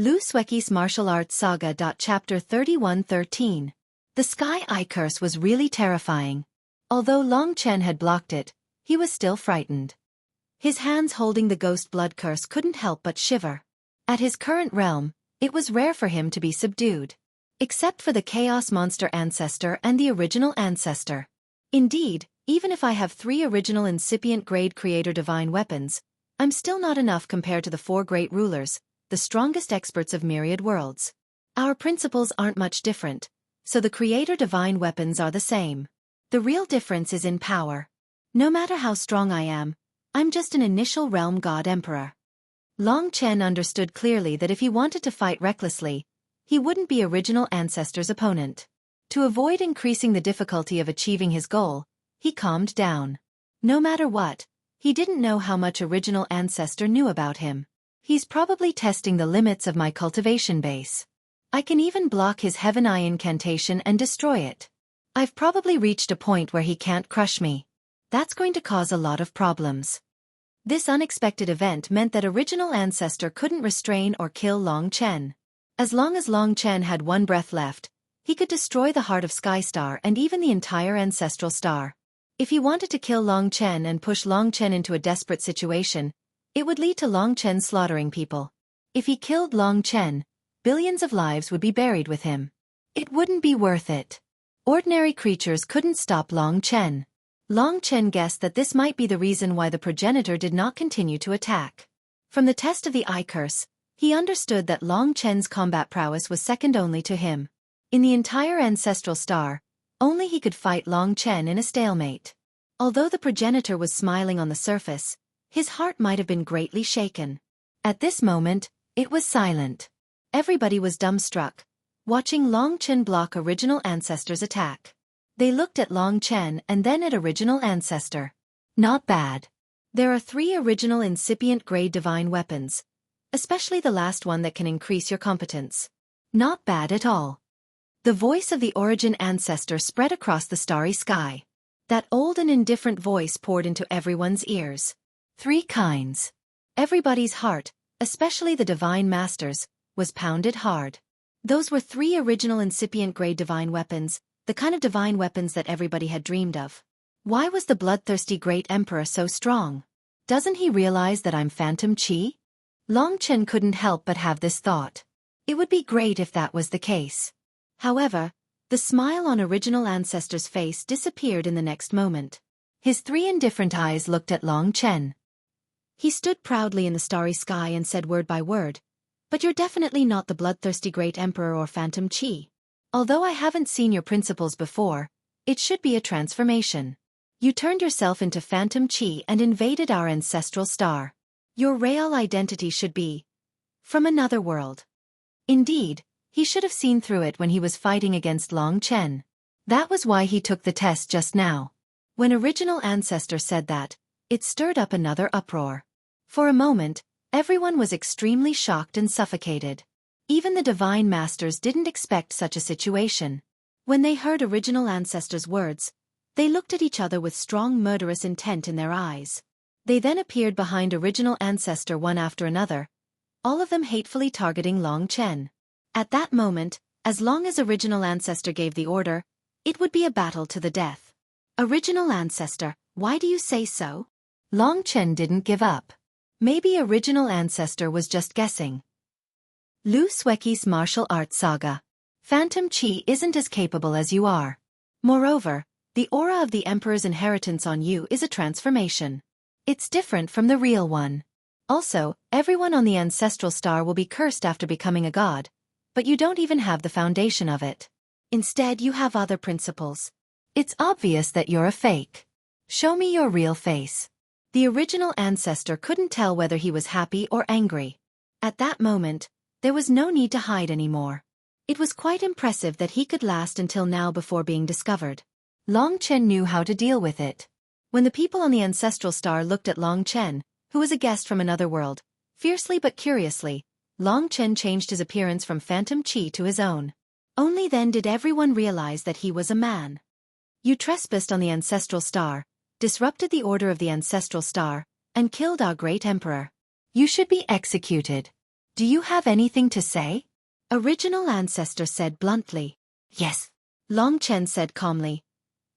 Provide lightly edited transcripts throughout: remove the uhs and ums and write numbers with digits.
Xueqi's Martial Arts Saga. Chapter 31-13. The Sky Eye Curse was really terrifying. Although Long Chen had blocked it, he was still frightened. His hands holding the ghost blood curse couldn't help but shiver. At his current realm, it was rare for him to be subdued. Except for the Chaos Monster Ancestor and the Original Ancestor. Indeed, even if I have 3 original incipient grade Creator Divine weapons, I'm still not enough compared to the 4 great rulers, the strongest experts of myriad worlds. Our principles aren't much different, so the Creator Divine weapons are the same. The real difference is in power. No matter how strong I am, I'm just an initial realm god emperor. Long Chen understood clearly that if he wanted to fight recklessly, he wouldn't be Original Ancestor's opponent. To avoid increasing the difficulty of achieving his goal, he calmed down. No matter what, he didn't know how much Original Ancestor knew about him. He's probably testing the limits of my cultivation base. I can even block his Heaven Eye incantation and destroy it. I've probably reached a point where he can't crush me. That's going to cause a lot of problems. This unexpected event meant that Original Ancestor couldn't restrain or kill Long Chen. As long as Long Chen had one breath left, he could destroy the heart of Sky Star and even the entire Ancestral Star. If he wanted to kill Long Chen and push Long Chen into a desperate situation, it would lead to Long Chen slaughtering people. If he killed Long Chen, billions of lives would be buried with him. It wouldn't be worth it. Ordinary creatures couldn't stop Long Chen. Long Chen guessed that this might be the reason why the progenitor did not continue to attack. From the test of the Eye Curse, he understood that Long Chen's combat prowess was second only to him. In the entire Ancestral Star, only he could fight Long Chen in a stalemate. Although the progenitor was smiling on the surface, his heart might have been greatly shaken. At this moment, it was silent. Everybody was dumbstruck, watching Long Chen block Original Ancestor's attack. They looked at Long Chen and then at Original Ancestor. Not bad. There are 3 original incipient grade divine weapons, especially the last one that can increase your competence. Not bad at all. The voice of the Origin Ancestor spread across the starry sky. That old and indifferent voice poured into everyone's ears. 3 kinds. Everybody's heart, especially the Divine Masters, was pounded hard. Those were 3 original incipient grade divine weapons, the kind of divine weapons that everybody had dreamed of. Why was the bloodthirsty great emperor so strong? Doesn't he realize that I'm Phantom Chi? Long Chen couldn't help but have this thought. It would be great if that was the case. However, the smile on Original Ancestor's face disappeared in the next moment. His 3 indifferent eyes looked at Long Chen. He stood proudly in the starry sky and said word by word, "But you're definitely not the bloodthirsty great emperor or Phantom Chi. Although I haven't seen your principles before, it should be a transformation. You turned yourself into Phantom Chi and invaded our ancestral star. Your real identity should be from another world." Indeed, he should have seen through it when he was fighting against Long Chen. That was why he took the test just now. When Original Ancestor said that, it stirred up another uproar. For a moment, everyone was extremely shocked and suffocated. Even the Divine Masters didn't expect such a situation. When they heard Original Ancestor's words, they looked at each other with strong murderous intent in their eyes. They then appeared behind Original Ancestor one after another, all of them hatefully targeting Long Chen. At that moment, as long as Original Ancestor gave the order, it would be a battle to the death. Original Ancestor, why do you say so? Long Chen didn't give up. Maybe Original Ancestor was just guessing. Xueqi's Martial Arts Saga. Phantom Chi isn't as capable as you are. Moreover, the aura of the Emperor's inheritance on you is a transformation. It's different from the real one. Also, everyone on the Ancestral Star will be cursed after becoming a god, but you don't even have the foundation of it. Instead, you have other principles. It's obvious that you're a fake. Show me your real face. The Original Ancestor couldn't tell whether he was happy or angry. At that moment, there was no need to hide anymore. It was quite impressive that he could last until now before being discovered. Long Chen knew how to deal with it. When the people on the Ancestral Star looked at Long Chen, who was a guest from another world, fiercely but curiously, Long Chen changed his appearance from Phantom Chi to his own. Only then did everyone realize that he was a man. You trespassed on the Ancestral Star, disrupted the order of the Ancestral Star, and killed our great emperor. You should be executed. Do you have anything to say? Original ancestor said bluntly. Yes. Long Chen said calmly.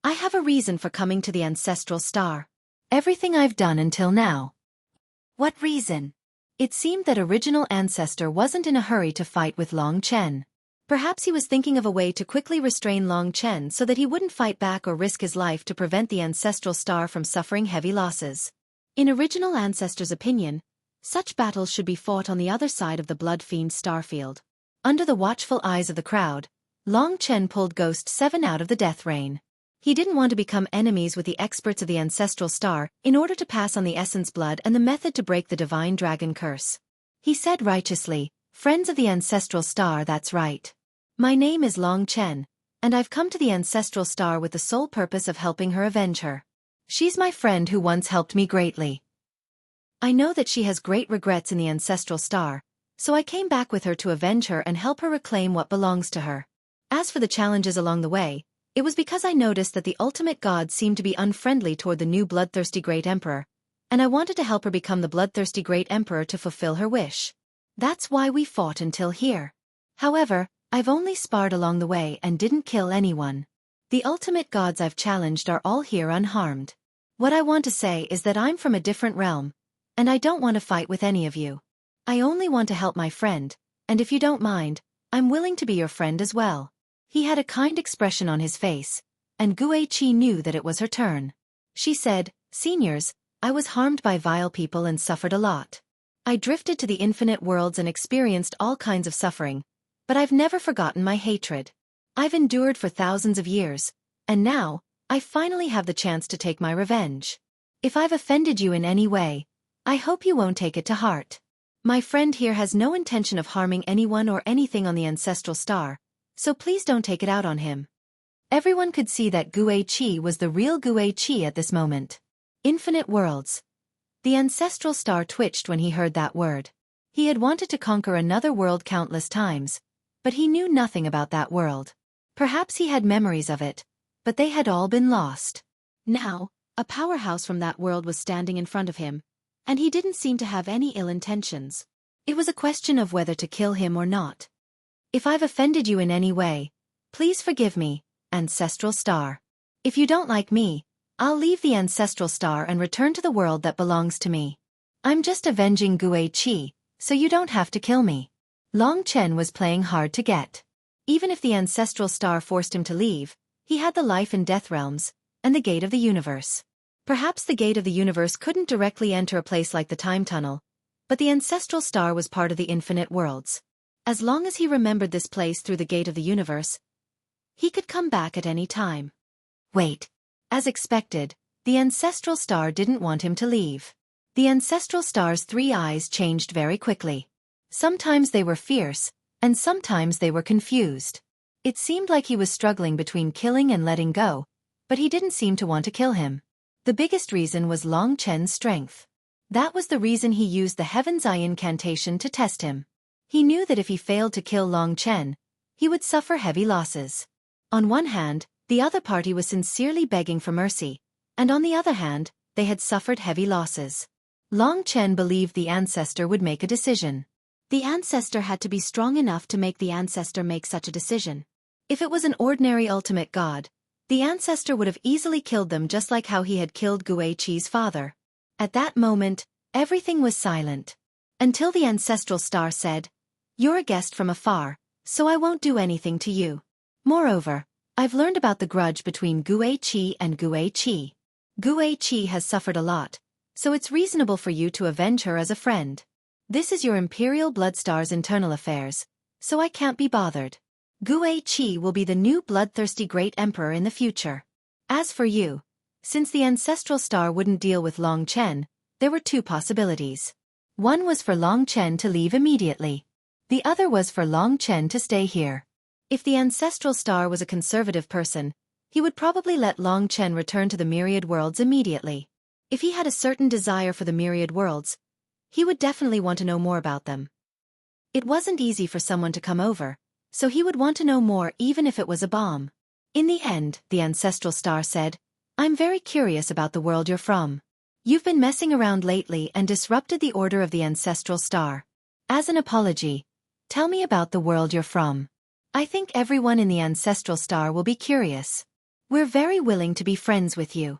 I have a reason for coming to the ancestral star. Everything I've done until now. What reason? It seemed that original ancestor wasn't in a hurry to fight with Long Chen. Perhaps he was thinking of a way to quickly restrain Long Chen so that he wouldn't fight back or risk his life to prevent the ancestral star from suffering heavy losses. In original ancestor's opinion, such battles should be fought on the other side of the blood fiend starfield. Under the watchful eyes of the crowd, Long Chen pulled Ghost 7 out of the death rain. He didn't want to become enemies with the experts of the ancestral star in order to pass on the essence blood and the method to break the divine dragon curse. He said righteously, "Friends of the ancestral star, that's right. My name is Long Chen, and I've come to the ancestral star with the sole purpose of helping her avenge her. She's my friend who once helped me greatly. I know that she has great regrets in the ancestral star, so I came back with her to avenge her and help her reclaim what belongs to her. As for the challenges along the way, it was because I noticed that the ultimate god seemed to be unfriendly toward the new bloodthirsty great emperor, and I wanted to help her become the bloodthirsty great emperor to fulfill her wish. That's why we fought until here. However, I've only sparred along the way and didn't kill anyone. The ultimate gods I've challenged are all here unharmed. What I want to say is that I'm from a different realm, and I don't want to fight with any of you. I only want to help my friend, and if you don't mind, I'm willing to be your friend as well." He had a kind expression on his face, and Xueqi knew that it was her turn. She said, "Seniors, I was harmed by vile people and suffered a lot. I drifted to the infinite worlds and experienced all kinds of suffering, but I've never forgotten my hatred. I've endured for thousands of years, and now, I finally have the chance to take my revenge. If I've offended you in any way, I hope you won't take it to heart. My friend here has no intention of harming anyone or anything on the ancestral star, so please don't take it out on him." Everyone could see that Xueqi was the real Xueqi at this moment. Infinite worlds. The ancestral star twitched when he heard that word. He had wanted to conquer another world countless times, but he knew nothing about that world. Perhaps he had memories of it, but they had all been lost. Now, a powerhouse from that world was standing in front of him, and he didn't seem to have any ill intentions. It was a question of whether to kill him or not. "If I've offended you in any way, please forgive me, ancestral star. If you don't like me, I'll leave the ancestral star and return to the world that belongs to me. I'm just avenging Xueqi, so you don't have to kill me." Long Chen was playing hard to get. Even if the ancestral star forced him to leave, he had the life and death realms, and the gate of the universe. Perhaps the gate of the universe couldn't directly enter a place like the time tunnel, but the ancestral star was part of the infinite worlds. As long as he remembered this place through the gate of the universe, he could come back at any time. Wait. As expected, the ancestral star didn't want him to leave. The ancestral star's 3 eyes changed very quickly. Sometimes they were fierce, and sometimes they were confused. It seemed like he was struggling between killing and letting go, but he didn't seem to want to kill him. The biggest reason was Long Chen's strength. That was the reason he used the Heaven's Eye incantation to test him. He knew that if he failed to kill Long Chen, he would suffer heavy losses. On one hand, the other party was sincerely begging for mercy, and on the other hand, they had suffered heavy losses. Long Chen believed the ancestor would make a decision. The ancestor had to be strong enough to make the ancestor make such a decision. If it was an ordinary ultimate god, the ancestor would have easily killed them just like how he had killed Xueqi's father. At that moment, everything was silent. Until the ancestral star said, "You're a guest from afar, so I won't do anything to you. Moreover, I've learned about the grudge between Xueqi and Xueqi. Xueqi has suffered a lot, so it's reasonable for you to avenge her as a friend. This is your Imperial Bloodstar's internal affairs, so I can't be bothered. Xueqi will be the new bloodthirsty great emperor in the future. As for you, since the ancestral star wouldn't deal with Long Chen, there were 2 possibilities. One was for Long Chen to leave immediately. The other was for Long Chen to stay here. If the ancestral star was a conservative person, he would probably let Long Chen return to the myriad worlds immediately. If he had a certain desire for the myriad worlds, he would definitely want to know more about them. It wasn't easy for someone to come over, so he would want to know more even if it was a bomb. In the end, the ancestral star said, "I'm very curious about the world you're from. You've been messing around lately and disrupted the order of the ancestral star. As an apology, tell me about the world you're from. I think everyone in the ancestral star will be curious. We're very willing to be friends with you.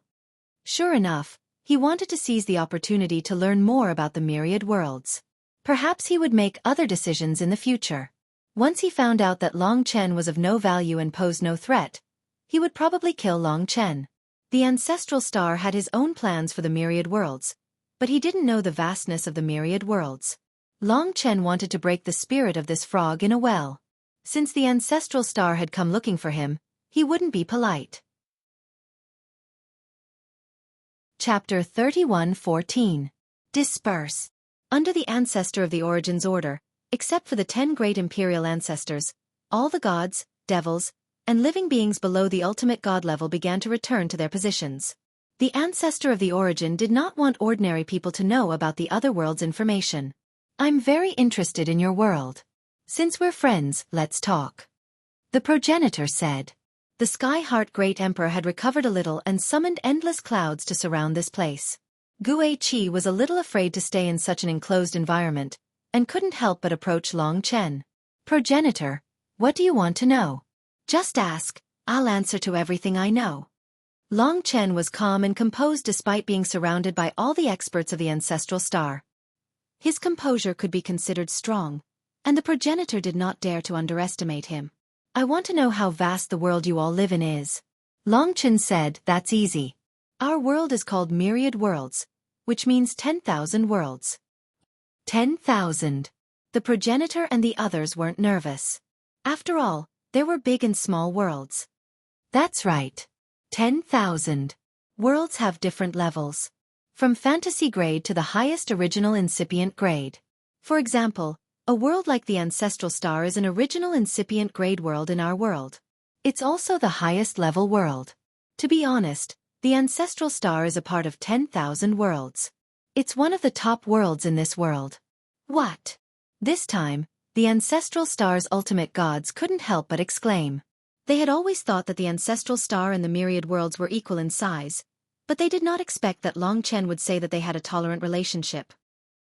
Sure enough, he wanted to seize the opportunity to learn more about the myriad worlds. Perhaps he would make other decisions in the future. Once he found out that Long Chen was of no value and posed no threat, he would probably kill Long Chen. The ancestral star had his own plans for the myriad worlds, but he didn't know the vastness of the myriad worlds. Long Chen wanted to break the spirit of this frog in a well. Since the ancestral star had come looking for him, he wouldn't be polite. Chapter 31:14. Disperse. Under the ancestor of the Origins Order, except for the 10 great imperial ancestors, all the gods, devils, and living beings below the ultimate god level began to return to their positions. The ancestor of the Origin did not want ordinary people to know about the other world's information. I'm very interested in your world. Since we're friends, let's talk. The progenitor said. The Sky-Heart Great Emperor had recovered a little and summoned endless clouds to surround this place. Xueqi was a little afraid to stay in such an enclosed environment, and couldn't help but approach Long Chen. Progenitor, what do you want to know? Just ask, I'll answer to everything I know. Long Chen was calm and composed despite being surrounded by all the experts of the ancestral star. His composure could be considered strong, and the progenitor did not dare to underestimate him. I want to know how vast the world you all live in is. Long Chen said, that's easy. Our world is called Myriad Worlds, which means 10,000 worlds. 10,000. The progenitor and the others weren't nervous. After all, there were big and small worlds. That's right. 10,000. Worlds have different levels. From fantasy grade to the highest original incipient grade. For example, a world like the ancestral star is an original incipient grade world in our world. It's also the highest level world. To be honest, the ancestral star is a part of 10,000 worlds. It's one of the top worlds in this world. What? This time, the ancestral star's ultimate gods couldn't help but exclaim. They had always thought that the ancestral star and the myriad worlds were equal in size, but they did not expect that Long Chen would say that they had a tolerant relationship.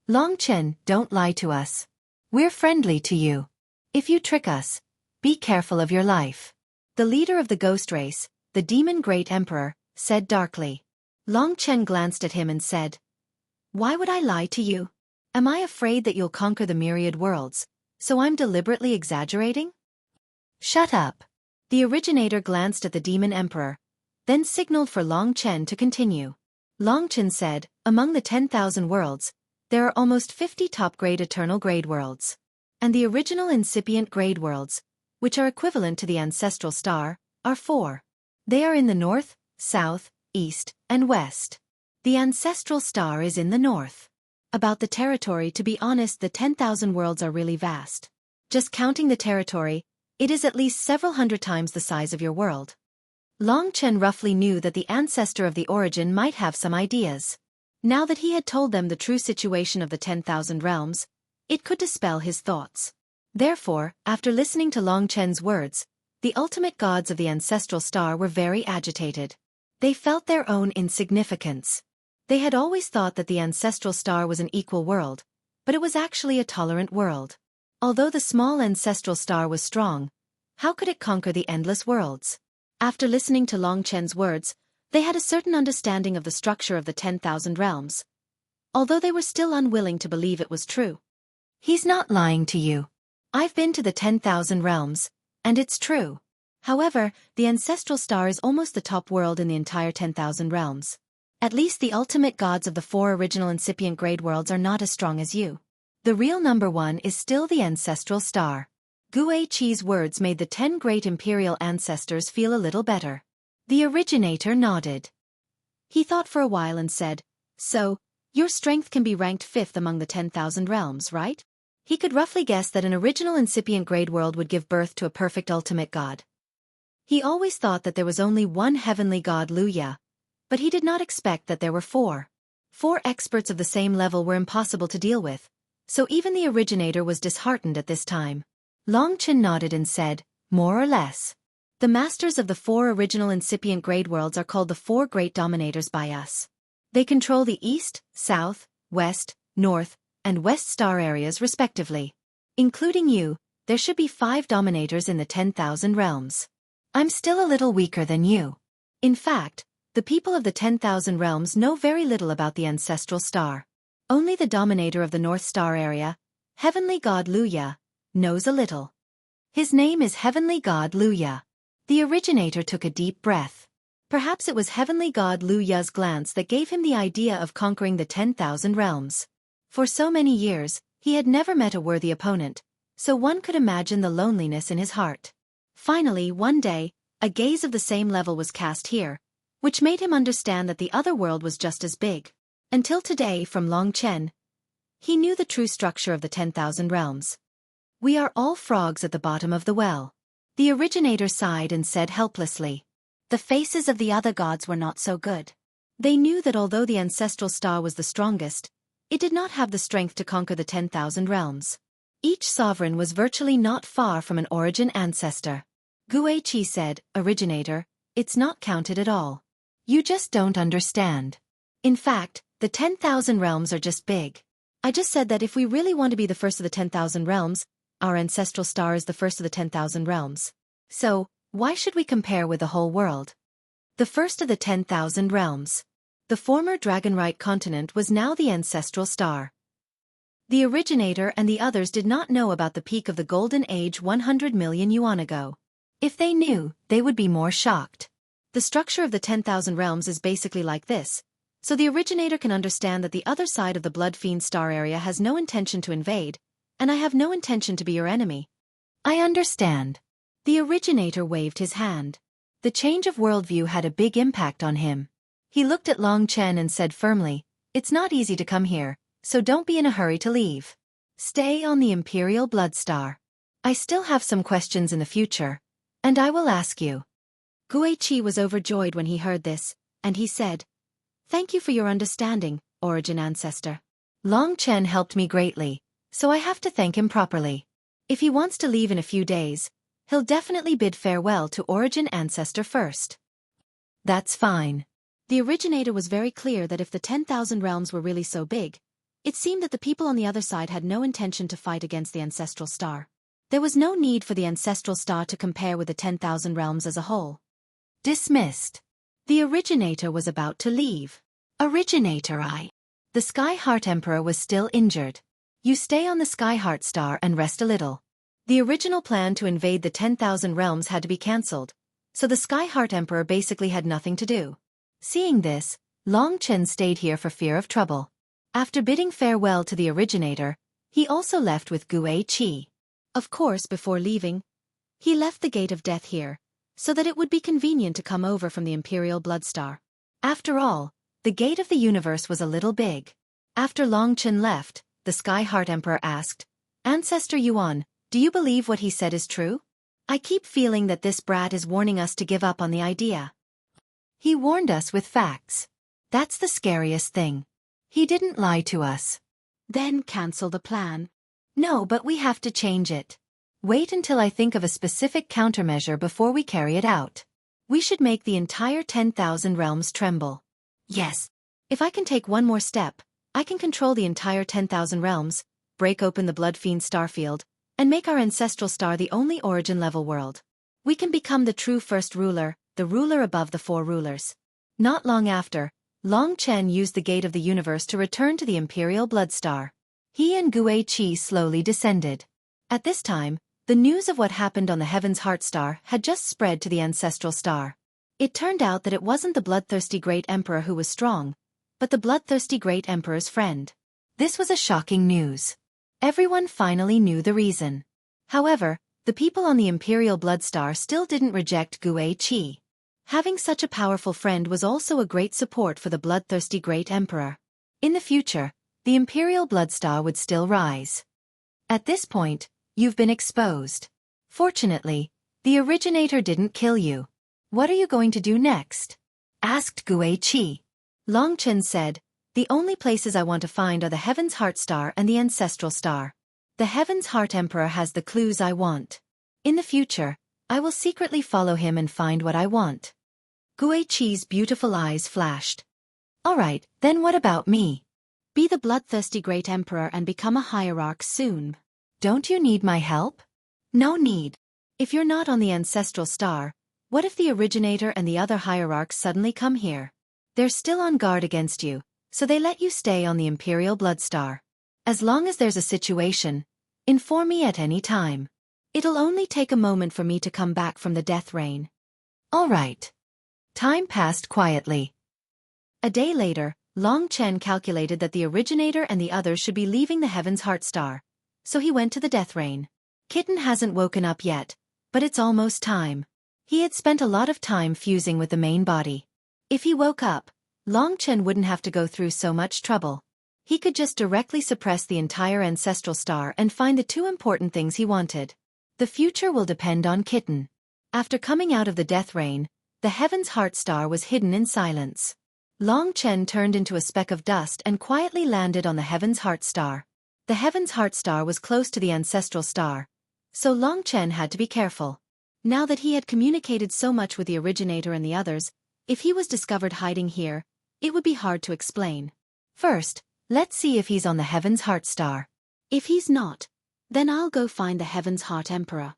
Long Chen, don't lie to us. We're friendly to you. If you trick us, be careful of your life. The leader of the ghost race, the demon great emperor, said darkly. Long Chen glanced at him and said, why would I lie to you? Am I afraid that you'll conquer the myriad worlds, so I'm deliberately exaggerating? Shut up. The originator glanced at the demon emperor, then signaled for Long Chen to continue. Long Chen said, among the 10,000 worlds, there are almost 50 top-grade eternal grade worlds. And the original incipient grade worlds, which are equivalent to the ancestral star, are 4. They are in the north, south, east, and west. The ancestral star is in the north. About the territory, to be honest, the 10,000 worlds are really vast. Just counting the territory, it is at least several hundred times the size of your world. Long Chen roughly knew that the ancestor of the Origin might have some ideas. Now that he had told them the true situation of the 10,000 realms, it could dispel his thoughts. Therefore, after listening to Long Chen's words, the ultimate gods of the ancestral star were very agitated. They felt their own insignificance. They had always thought that the ancestral star was an equal world, but it was actually a tolerant world. Although the small ancestral star was strong, how could it conquer the endless worlds? After listening to Long Chen's words, they had a certain understanding of the structure of the 10,000 realms, although they were still unwilling to believe it was true. He's not lying to you. I've been to the 10,000 realms, and it's true. However, the ancestral star is almost the top world in the entire 10,000 realms. At least the ultimate gods of the 4 original incipient grade worlds are not as strong as you. The real number 1 is still the ancestral star. Xueqi's words made the 10 great imperial ancestors feel a little better. The originator nodded. He thought for a while and said, so, your strength can be ranked 5th among the 10,000 realms, right? He could roughly guess that an original incipient grade world would give birth to a perfect ultimate god. He always thought that there was only one heavenly god, Luya, but he did not expect that there were 4. 4 experts of the same level were impossible to deal with, so even the originator was disheartened at this time. Long Chen nodded and said, more or less. The masters of the 4 original incipient grade worlds are called the 4 great dominators by us. They control the east, south, west, north, and west star areas respectively. Including you, there should be 5 dominators in the 10,000 realms. I'm still a little weaker than you. In fact, the people of the 10,000 realms know very little about the ancestral star. Only the dominator of the North Star area, Heavenly God Luya, knows a little. His name is Heavenly God Luya. The originator took a deep breath. Perhaps it was Heavenly God Luya's glance that gave him the idea of conquering the 10,000 realms. For so many years, he had never met a worthy opponent, so one could imagine the loneliness in his heart. Finally, one day, a gaze of the same level was cast here, which made him understand that the other world was just as big. Until today, from Long Chen, he knew the true structure of the 10,000 realms. We are all frogs at the bottom of the well. The originator sighed and said helplessly. The faces of the other gods were not so good. They knew that although the ancestral star was the strongest, it did not have the strength to conquer the 10,000 realms. Each sovereign was virtually not far from an origin ancestor. Xueqi said, Originator, it's not counted at all. You just don't understand. In fact, the 10,000 realms are just big. I just said that if we really want to be the first of the 10,000 realms, our ancestral star is the first of the 10,000 realms. So, why should we compare with the whole world? The first of the 10,000 realms. The former Dragonrite continent was now the ancestral star. The originator and the others did not know about the peak of the Golden Age 100 million yuan ago. If they knew, they would be more shocked. The structure of the 10,000 realms is basically like this, so the originator can understand that the other side of the Blood Fiend star area has no intention to invade, and I have no intention to be your enemy. I understand. The originator waved his hand. The change of worldview had a big impact on him. He looked at Long Chen and said firmly, It's not easy to come here, so don't be in a hurry to leave. Stay on the Imperial Blood Star. I still have some questions in the future, and I will ask you. Xueqi was overjoyed when he heard this, and he said, Thank you for your understanding, Origin Ancestor. Long Chen helped me greatly, so I have to thank him properly. If he wants to leave in a few days, he'll definitely bid farewell to Origin Ancestor first. That's fine. The originator was very clear that if the 10,000 realms were really so big, it seemed that the people on the other side had no intention to fight against the ancestral star. There was no need for the ancestral star to compare with the 10,000 realms as a whole. Dismissed. The originator was about to leave. Originator The Sky Heart Emperor was still injured. You stay on the Sky Heart Star and rest a little. The original plan to invade the 10,000 realms had to be cancelled, so the Sky Heart Emperor basically had nothing to do. Seeing this, Long Chen stayed here for fear of trouble. After bidding farewell to the originator, he also left with Xueqi. Of course, before leaving, he left the Gate of Death here, so that it would be convenient to come over from the Imperial Blood Star. After all, the Gate of the Universe was a little big. After Long Chen left, the Sky Heart Emperor asked, Ancestor Yuan, do you believe what he said is true? I keep feeling that this brat is warning us to give up on the idea. He warned us with facts. That's the scariest thing. He didn't lie to us. Then cancel the plan. No, but we have to change it. Wait until I think of a specific countermeasure before we carry it out. We should make the entire 10,000 realms tremble. Yes. If I can take one more step, I can control the entire 10,000 realms, break open the Blood Fiend starfield, and make our ancestral star the only origin-level world. We can become the true first ruler, the ruler above the 4 rulers. Not long after, Long Chen used the Gate of the Universe to return to the Imperial Blood Star. He and Xueqi slowly descended. At this time, the news of what happened on the Heaven's Heart Star had just spread to the ancestral star. It turned out that it wasn't the bloodthirsty Great Emperor who was strong, but the bloodthirsty Great Emperor's friend. This was a shocking news. Everyone finally knew the reason. However, the people on the Imperial Blood Star still didn't reject Xueqi. Having such a powerful friend was also a great support for the bloodthirsty Great Emperor. In the future, the Imperial Blood Star would still rise. At this point, you've been exposed. Fortunately, the originator didn't kill you. What are you going to do next? Asked Xueqi. Long Chen said, The only places I want to find are the Heaven's Heart Star and the Ancestral Star. The Heaven's Heart Emperor has the clues I want. In the future, I will secretly follow him and find what I want. Xueqi's beautiful eyes flashed. Alright, then what about me? Be the bloodthirsty great emperor and become a hierarch soon. Don't you need my help? No need. If you're not on the ancestral star, what if the originator and the other hierarchs suddenly come here? They're still on guard against you, so they let you stay on the imperial blood star. As long as there's a situation, inform me at any time. It'll only take a moment for me to come back from the death rain. All right. Time passed quietly. A day later, Long Chen calculated that the originator and the others should be leaving the Heaven's Heart Star, so he went to the death rain. Kitten hasn't woken up yet, but it's almost time. He had spent a lot of time fusing with the main body. If he woke up, Long Chen wouldn't have to go through so much trouble. He could just directly suppress the entire ancestral star and find the two important things he wanted. The future will depend on Kitten. After coming out of the death rain, the Heaven's Heart Star was hidden in silence. Long Chen turned into a speck of dust and quietly landed on the Heaven's Heart Star. The Heaven's Heart Star was close to the ancestral star, so Long Chen had to be careful. Now that he had communicated so much with the originator and the others, if he was discovered hiding here, it would be hard to explain. First, let's see if he's on the Heaven's Heart Star. If he's not, then I'll go find the Heaven's Heart Emperor.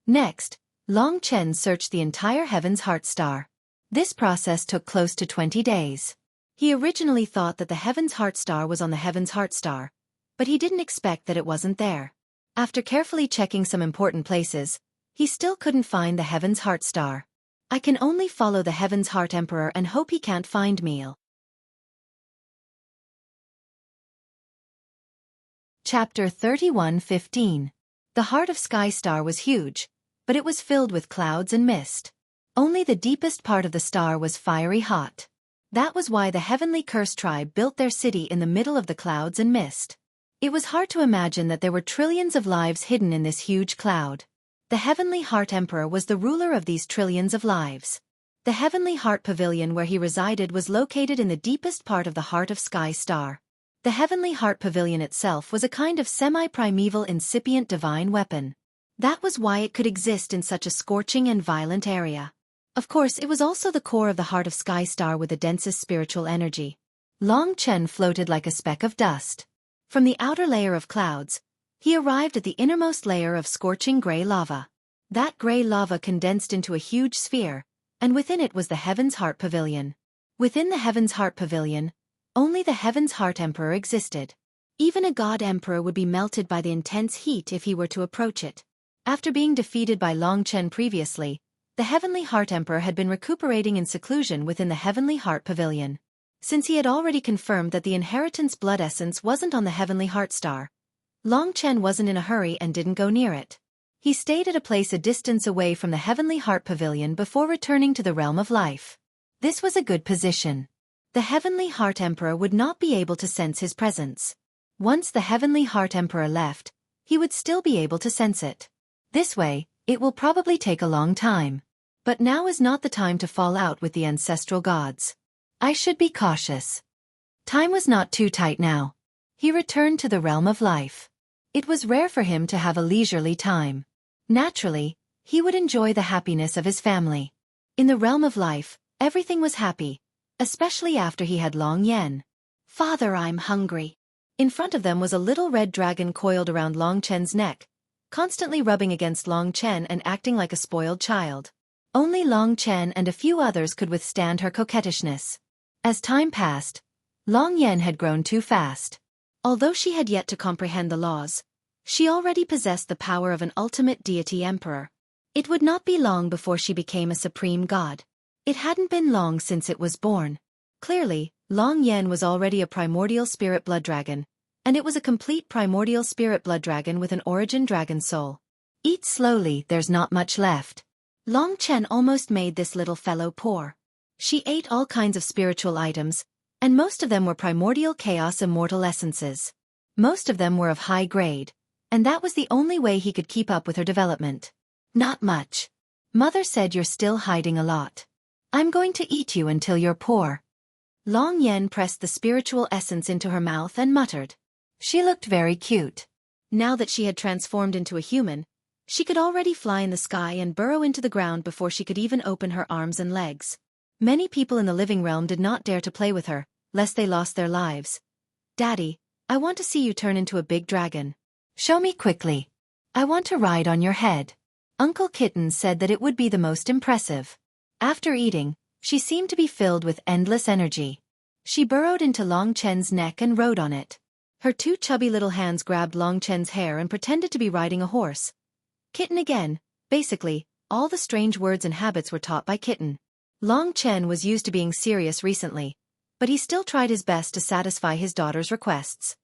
Next, Long Chen searched the entire Heaven's Heart Star. This process took close to 20 days. He originally thought that the Heaven's Heart Star was on the Heaven's Heart Star, but he didn't expect that it wasn't there. After carefully checking some important places, he still couldn't find the Heaven's Heart Star. I can only follow the Heaven's Heart Emperor and hope he can't find me. Chapter 31:15. The heart of Sky Star was huge, but it was filled with clouds and mist. Only the deepest part of the star was fiery hot. That was why the Heavenly Curse tribe built their city in the middle of the clouds and mist. It was hard to imagine that there were trillions of lives hidden in this huge cloud. The Heavenly Heart Emperor was the ruler of these trillions of lives. The Heavenly Heart Pavilion where he resided was located in the deepest part of the heart of Sky Star. The Heavenly Heart Pavilion itself was a kind of semi-primeval incipient divine weapon. That was why it could exist in such a scorching and violent area. Of course, it was also the core of the heart of Sky Star with the densest spiritual energy. Long Chen floated like a speck of dust. From the outer layer of clouds, he arrived at the innermost layer of scorching gray lava. That gray lava condensed into a huge sphere, and within it was the Heaven's Heart Pavilion. Within the Heaven's Heart Pavilion, only the Heaven's Heart Emperor existed. Even a god emperor would be melted by the intense heat if he were to approach it. After being defeated by Long Chen previously, the Heavenly Heart Emperor had been recuperating in seclusion within the Heavenly Heart Pavilion. Since he had already confirmed that the inheritance blood essence wasn't on the Heavenly Heart Star, Long Chen wasn't in a hurry and didn't go near it. He stayed at a place a distance away from the Heavenly Heart Pavilion before returning to the realm of life. This was a good position. The Heavenly Heart Emperor would not be able to sense his presence. Once the Heavenly Heart Emperor left, he would still be able to sense it. This way, it will probably take a long time. But now is not the time to fall out with the ancestral gods. I should be cautious. Time was not too tight now. He returned to the realm of life. It was rare for him to have a leisurely time. Naturally, he would enjoy the happiness of his family. In the realm of life, everything was happy, especially after he had Long Yen. Father, I'm hungry. In front of them was a little red dragon coiled around Long Chen's neck, constantly rubbing against Long Chen and acting like a spoiled child. Only Long Chen and a few others could withstand her coquettishness. As time passed, Long Yen had grown too fast. Although she had yet to comprehend the laws, she already possessed the power of an ultimate deity emperor. It would not be long before she became a supreme god. It hadn't been long since it was born. Clearly, Long Yen was already a primordial spirit blood dragon, and it was a complete primordial spirit blood dragon with an origin dragon soul. Eat slowly, there's not much left. Long Chen almost made this little fellow poor. She ate all kinds of spiritual items, and most of them were primordial chaos immortal essences. Most of them were of high grade, and that was the only way he could keep up with her development. Not much. Mother said you're still hiding a lot. I'm going to eat you until you're poor. Long Yen pressed the spiritual essence into her mouth and muttered. She looked very cute. Now that she had transformed into a human, she could already fly in the sky and burrow into the ground before she could even open her arms and legs. Many people in the living realm did not dare to play with her, lest they lost their lives. Daddy, I want to see you turn into a big dragon. Show me quickly. I want to ride on your head. Uncle Kitten said that it would be the most impressive. After eating, she seemed to be filled with endless energy. She burrowed into Long Chen's neck and rode on it. Her two chubby little hands grabbed Long Chen's hair and pretended to be riding a horse. Kitten again. Basically, all the strange words and habits were taught by Kitten. Long Chen was used to being serious recently, but he still tried his best to satisfy his daughter's requests.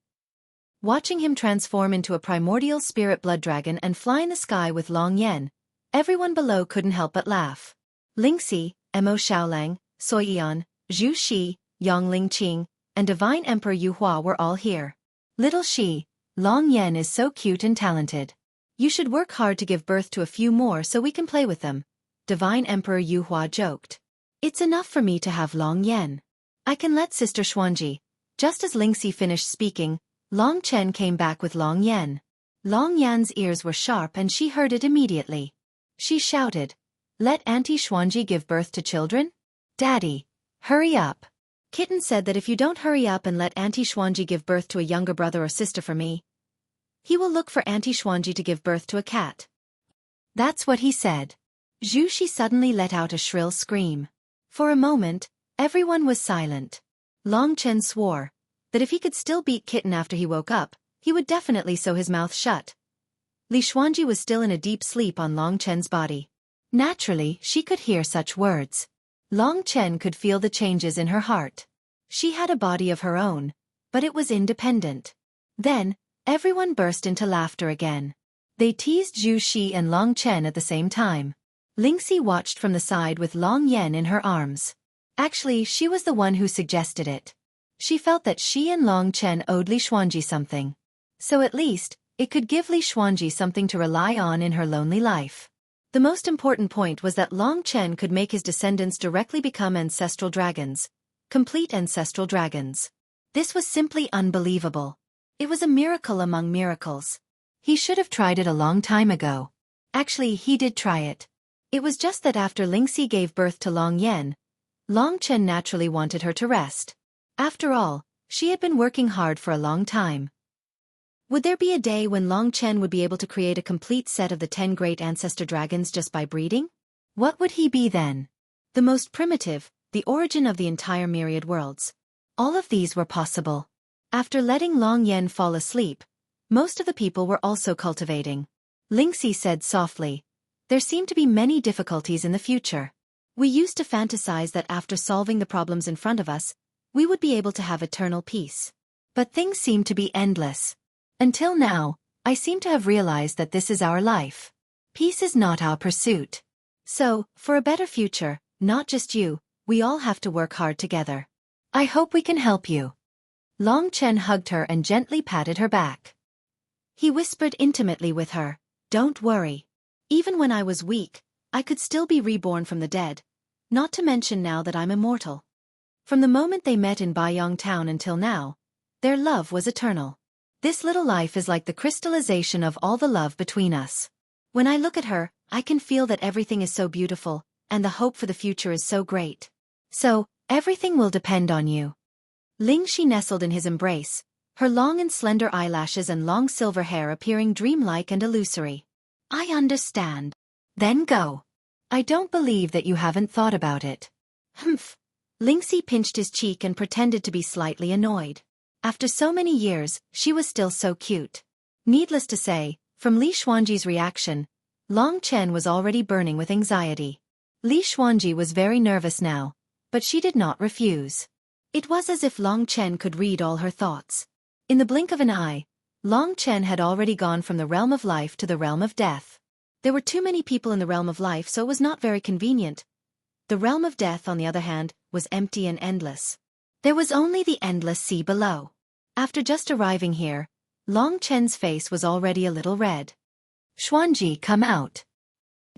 Watching him transform into a primordial spirit blood dragon and fly in the sky with Long Yen, everyone below couldn't help but laugh. Lingxi, Mo Xiaolang, Xueqi, Zhu Shi, Yongling Qing, and Divine Emperor Yu Hua were all here. Little Shi, Long Yen is so cute and talented. You should work hard to give birth to a few more so we can play with them, Divine Emperor Yu Hua joked. It's enough for me to have Long Yen. I can let Sister Xuanji. Just as Lingxi finished speaking, Long Chen came back with Long Yen. Long Yan's ears were sharp and she heard it immediately. She shouted, "Let Auntie Xuanji give birth to children? Daddy, hurry up." Kitten said that if you don't hurry up and let Auntie Xuanji give birth to a younger brother or sister for me, he will look for Auntie Xuanji to give birth to a cat. That's what he said. Zhu Shi suddenly let out a shrill scream. For a moment, everyone was silent. Long Chen swore that if he could still beat Kitten after he woke up, he would definitely sew his mouth shut. Li Xuanji was still in a deep sleep on Long Chen's body. Naturally, she could hear such words. Long Chen could feel the changes in her heart. She had a body of her own, but it was independent. Then, everyone burst into laughter again. They teased Zhu Shi and Long Chen at the same time. Lingxi watched from the side with Long Yen in her arms. Actually, she was the one who suggested it. She felt that she and Long Chen owed Li Xuanji something. So at least, it could give Li Xuanji something to rely on in her lonely life. The most important point was that Long Chen could make his descendants directly become ancestral dragons. Complete ancestral dragons. This was simply unbelievable. It was a miracle among miracles. He should have tried it a long time ago. Actually, he did try it. It was just that after Lingxi gave birth to Long Yen, Long Chen naturally wanted her to rest. After all, she had been working hard for a long time. Would there be a day when Long Chen would be able to create a complete set of the 10 great ancestor dragons just by breeding? What would he be then? The most primitive, the origin of the entire myriad worlds. All of these were possible. After letting Long Yen fall asleep, most of the people were also cultivating. Lingxi said softly, "There seem to be many difficulties in the future. We used to fantasize that after solving the problems in front of us, we would be able to have eternal peace. But things seem to be endless. Until now, I seem to have realized that this is our life. Peace is not our pursuit. So, for a better future, not just you, we all have to work hard together. I hope we can help you." Long Chen hugged her and gently patted her back. He whispered intimately with her, "Don't worry. Even when I was weak, I could still be reborn from the dead, not to mention now that I'm immortal." From the moment they met in Baiyang Town until now, their love was eternal. This little life is like the crystallization of all the love between us. When I look at her, I can feel that everything is so beautiful, and the hope for the future is so great. So, everything will depend on you. Lingxi nestled in his embrace, her long and slender eyelashes and long silver hair appearing dreamlike and illusory. "I understand. Then go. I don't believe that you haven't thought about it." Humph. Lingxi pinched his cheek and pretended to be slightly annoyed. After so many years, she was still so cute. Needless to say, from Li Xuanji's reaction, Long Chen was already burning with anxiety. Li Xuanji was very nervous now, but she did not refuse. It was as if Long Chen could read all her thoughts. In the blink of an eye, Long Chen had already gone from the realm of life to the realm of death. There were too many people in the realm of life, so it was not very convenient. The realm of death, on the other hand, was empty and endless. There was only the endless sea below. After just arriving here, Long Chen's face was already a little red. "Xuanji, come out."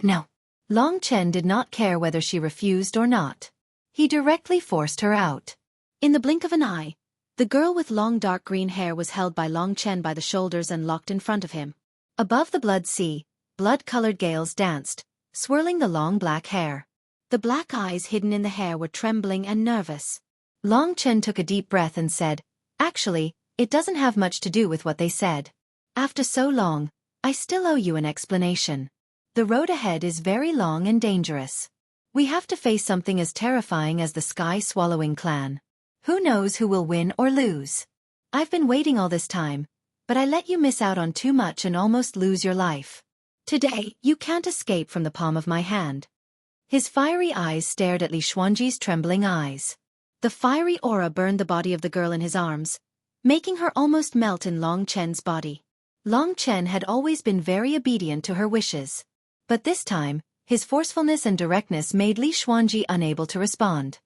No. Long Chen did not care whether she refused or not. He directly forced her out. In the blink of an eye, the girl with long dark green hair was held by Long Chen by the shoulders and locked in front of him. Above the blood sea, blood-colored gales danced, swirling the long black hair. The black eyes hidden in the hair were trembling and nervous. Long Chen took a deep breath and said, "Actually, It doesn't have much to do with what they said. After so long, I still owe you an explanation. The road ahead is very long and dangerous. We have to face something as terrifying as the sky-swallowing clan. Who knows who will win or lose? I've been waiting all this time, but I let you miss out on too much and almost lose your life. Today, you can't escape from the palm of my hand. His fiery eyes stared at Li Xuanji's trembling eyes. The fiery aura burned the body of the girl in his arms, making her almost melt in Long Chen's body. Long Chen had always been very obedient to her wishes. But this time, his forcefulness and directness made Li Xuanji unable to respond.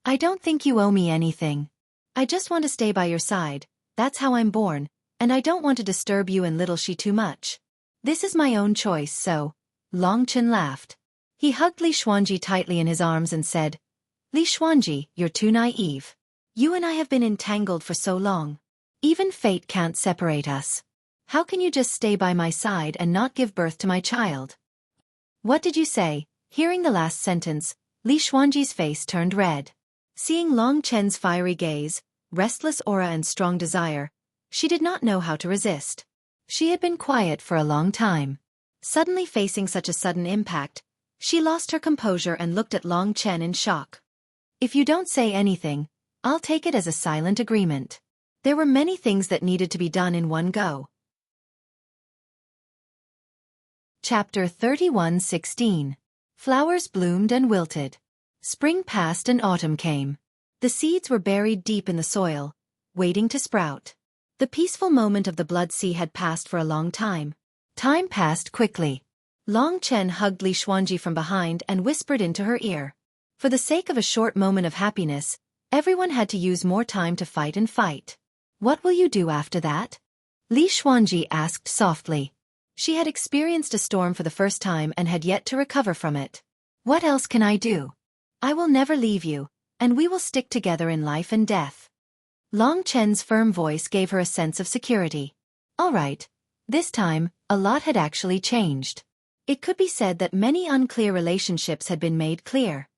I don't think you owe me anything. I just want to stay by your side, that's how I'm born, and I don't want to disturb you and little Shi too much. This is my own choice, so. Long Chen laughed. He hugged Li Xuanji tightly in his arms and said, Li Xuanji, you're too naive. You and I have been entangled for so long. Even fate can't separate us. How can you just stay by my side and not give birth to my child? What did you say? Hearing the last sentence, Li Xuanji's face turned red. Seeing Long Chen's fiery gaze, restless aura and strong desire, she did not know how to resist. She had been quiet for a long time. Suddenly facing such a sudden impact, she lost her composure and looked at Long Chen in shock. If you don't say anything, I'll take it as a silent agreement. There were many things that needed to be done in one go. Chapter 31:16. Flowers bloomed and wilted. Spring passed and autumn came. The seeds were buried deep in the soil, waiting to sprout. The peaceful moment of the blood sea had passed for a long time. Time passed quickly. Long Chen hugged Li Xuanji from behind and whispered into her ear. For the sake of a short moment of happiness, everyone had to use more time to fight and fight. What will you do after that? Li Xuanji asked softly. She had experienced a storm for the first time and had yet to recover from it. What else can I do? I will never leave you, and we will stick together in life and death. Long Chen's firm voice gave her a sense of security. All right. This time, a lot had actually changed. It could be said that many unclear relationships had been made clear.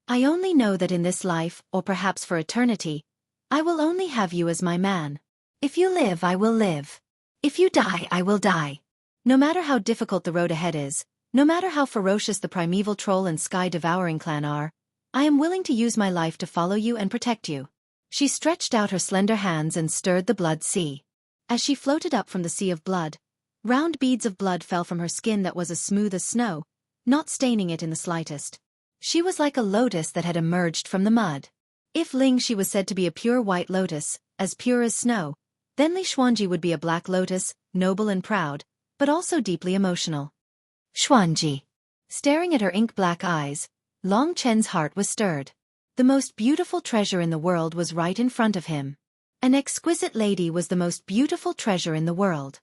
I only know that in this life, or perhaps for eternity, I will only have you as my man. If you live, I will live. If you die, I will die. No matter how difficult the road ahead is, no matter how ferocious the primeval troll and sky-devouring clan are, I am willing to use my life to follow you and protect you. She stretched out her slender hands and stirred the blood sea. As she floated up from the sea of blood, round beads of blood fell from her skin that was as smooth as snow, not staining it in the slightest. She was like a lotus that had emerged from the mud. If Ling Shi was said to be a pure white lotus, as pure as snow, then Li Xuanji would be a black lotus, noble and proud, but also deeply emotional. Xuanji. Staring at her ink-black eyes, Long Chen's heart was stirred. The most beautiful treasure in the world was right in front of him. An exquisite lady was the most beautiful treasure in the world.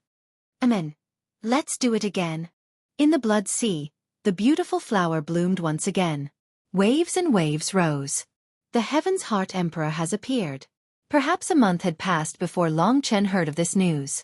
Amen. Let's do it again. In the blood sea, the beautiful flower bloomed once again. Waves and waves rose. The Heaven's Heart Emperor has appeared. Perhaps a month had passed before Long Chen heard of this news.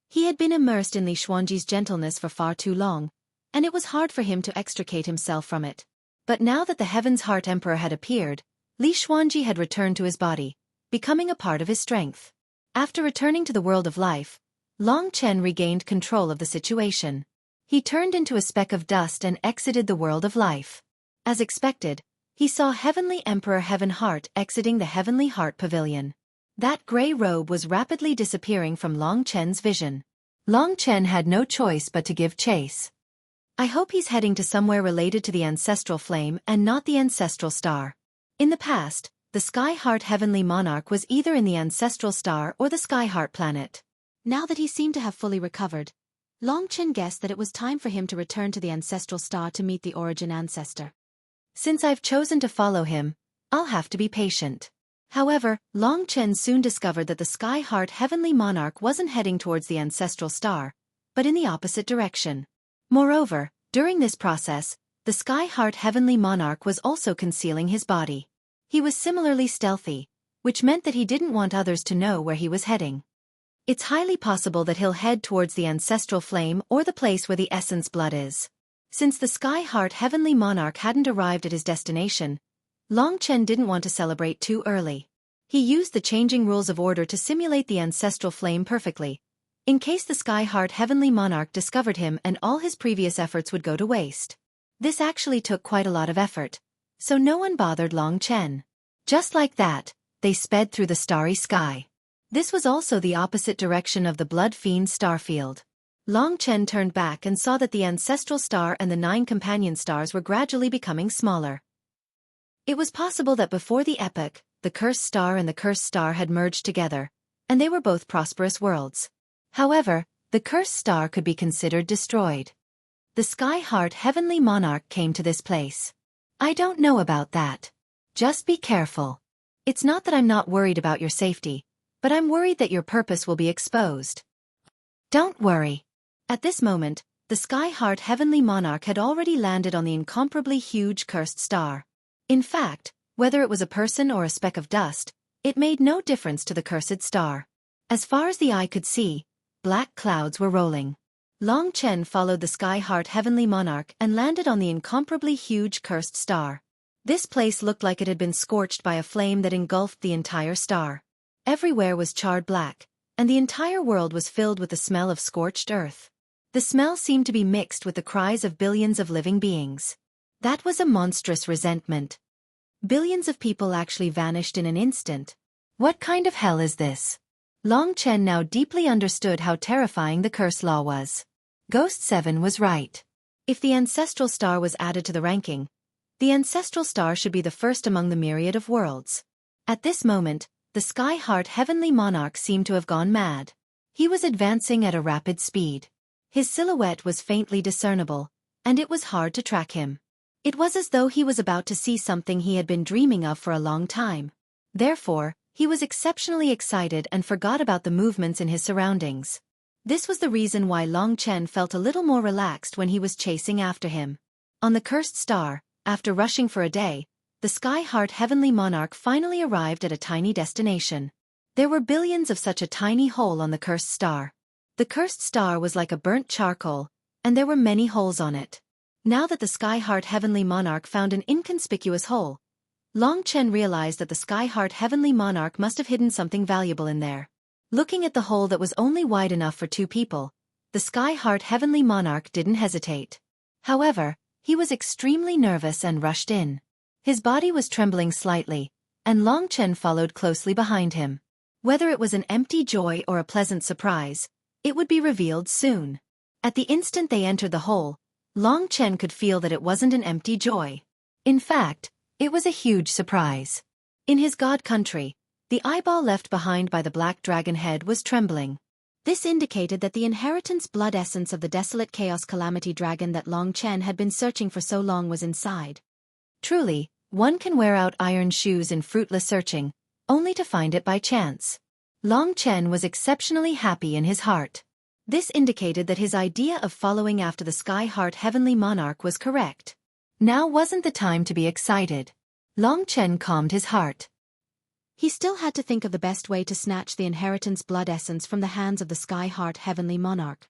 He had been immersed in Li Xuanji's gentleness for far too long, and it was hard for him to extricate himself from it. But now that the Heaven's Heart Emperor had appeared, Li Xuanji had returned to his body, becoming a part of his strength. After returning to the world of life, Long Chen regained control of the situation. He turned into a speck of dust and exited the world of life. As expected, he saw Heavenly Emperor Heaven Heart exiting the Heavenly Heart Pavilion. That gray robe was rapidly disappearing from Long Chen's vision. Long Chen had no choice but to give chase. I hope he's heading to somewhere related to the ancestral flame and not the ancestral star. In the past, the Sky Heart Heavenly Monarch was either in the ancestral star or the Sky Heart planet. Now that he seemed to have fully recovered, Long Chen guessed that it was time for him to return to the ancestral star to meet the origin ancestor. Since I've chosen to follow him, I'll have to be patient. However, Long Chen soon discovered that the Sky Heart Heavenly Monarch wasn't heading towards the ancestral star, but in the opposite direction. Moreover, during this process, the Sky Heart Heavenly Monarch was also concealing his body. He was similarly stealthy, which meant that he didn't want others to know where he was heading. It's highly possible that he'll head towards the ancestral flame or the place where the essence blood is. Since the Sky Heart Heavenly Monarch hadn't arrived at his destination, Long Chen didn't want to celebrate too early. He used the changing rules of order to simulate the ancestral flame perfectly, in case the Sky-Heart Heavenly Monarch discovered him and all his previous efforts would go to waste. This actually took quite a lot of effort, so no one bothered Long Chen. Just like that, they sped through the starry sky. This was also the opposite direction of the Blood Fiend star field. Long Chen turned back and saw that the ancestral star and the 9 companion stars were gradually becoming smaller. It was possible that before the epoch, the cursed star and the cursed star had merged together, and they were both prosperous worlds. However, the cursed star could be considered destroyed. The Sky-Heart Heavenly Monarch came to this place. I don't know about that. Just be careful. It's not that I'm not worried about your safety, but I'm worried that your purpose will be exposed. Don't worry. At this moment, the Sky-Heart Heavenly Monarch had already landed on the incomparably huge cursed star. In fact, whether it was a person or a speck of dust, it made no difference to the cursed star. As far as the eye could see, black clouds were rolling. Long Chen followed the Sky-Heart Heavenly Monarch and landed on the incomparably huge cursed star. This place looked like it had been scorched by a flame that engulfed the entire star. Everywhere was charred black, and the entire world was filled with the smell of scorched earth. The smell seemed to be mixed with the cries of billions of living beings. That was a monstrous resentment. Billions of people actually vanished in an instant. What kind of hell is this? Long Chen now deeply understood how terrifying the curse law was. Ghost 7 was right. If the ancestral star was added to the ranking, the ancestral star should be the first among the myriad of worlds. At this moment, the Sky-Heart Heavenly Monarch seemed to have gone mad. He was advancing at a rapid speed. His silhouette was faintly discernible, and it was hard to track him. It was as though he was about to see something he had been dreaming of for a long time. Therefore, he was exceptionally excited and forgot about the movements in his surroundings. This was the reason why Long Chen felt a little more relaxed when he was chasing after him. On the cursed star, after rushing for a day, the Sky-Heart Heavenly Monarch finally arrived at a tiny destination. There were billions of such a tiny hole on the cursed star. The cursed star was like a burnt charcoal, and there were many holes on it. Now that the Sky-Heart Heavenly Monarch found an inconspicuous hole, Long Chen realized that the Sky-Heart Heavenly Monarch must have hidden something valuable in there. Looking at the hole that was only wide enough for 2 people, the Sky-Heart Heavenly Monarch didn't hesitate. However, he was extremely nervous and rushed in. His body was trembling slightly, and Long Chen followed closely behind him. Whether it was an empty joy or a pleasant surprise, it would be revealed soon. At the instant they entered the hole, Long Chen could feel that it wasn't an empty joy. In fact, it was a huge surprise. In his god country, the eyeball left behind by the black dragon head was trembling. This indicated that the inheritance blood essence of the desolate chaos calamity dragon that Long Chen had been searching for so long was inside. Truly, one can wear out iron shoes in fruitless searching, only to find it by chance. Long Chen was exceptionally happy in his heart. This indicated that his idea of following after the Sky-Heart Heavenly Monarch was correct. Now wasn't the time to be excited. Long Chen calmed his heart. He still had to think of the best way to snatch the inheritance blood essence from the hands of the Sky-Heart Heavenly Monarch.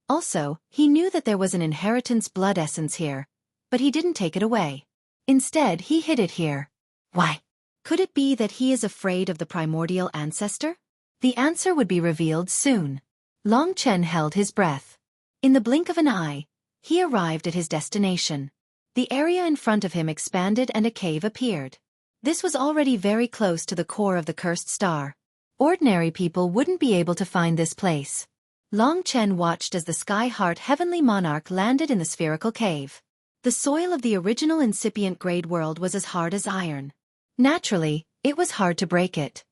Also, he knew that there was an inheritance blood essence here, but he didn't take it away. Instead, he hid it here. Why? Could it be that he is afraid of the primordial ancestor? The answer would be revealed soon. Long Chen held his breath. In the blink of an eye, he arrived at his destination. The area in front of him expanded and a cave appeared. This was already very close to the core of the cursed star. Ordinary people wouldn't be able to find this place. Long Chen watched as the Sky-Heart Heavenly Monarch landed in the spherical cave. The soil of the original incipient grade world was as hard as iron. Naturally, it was hard to break it.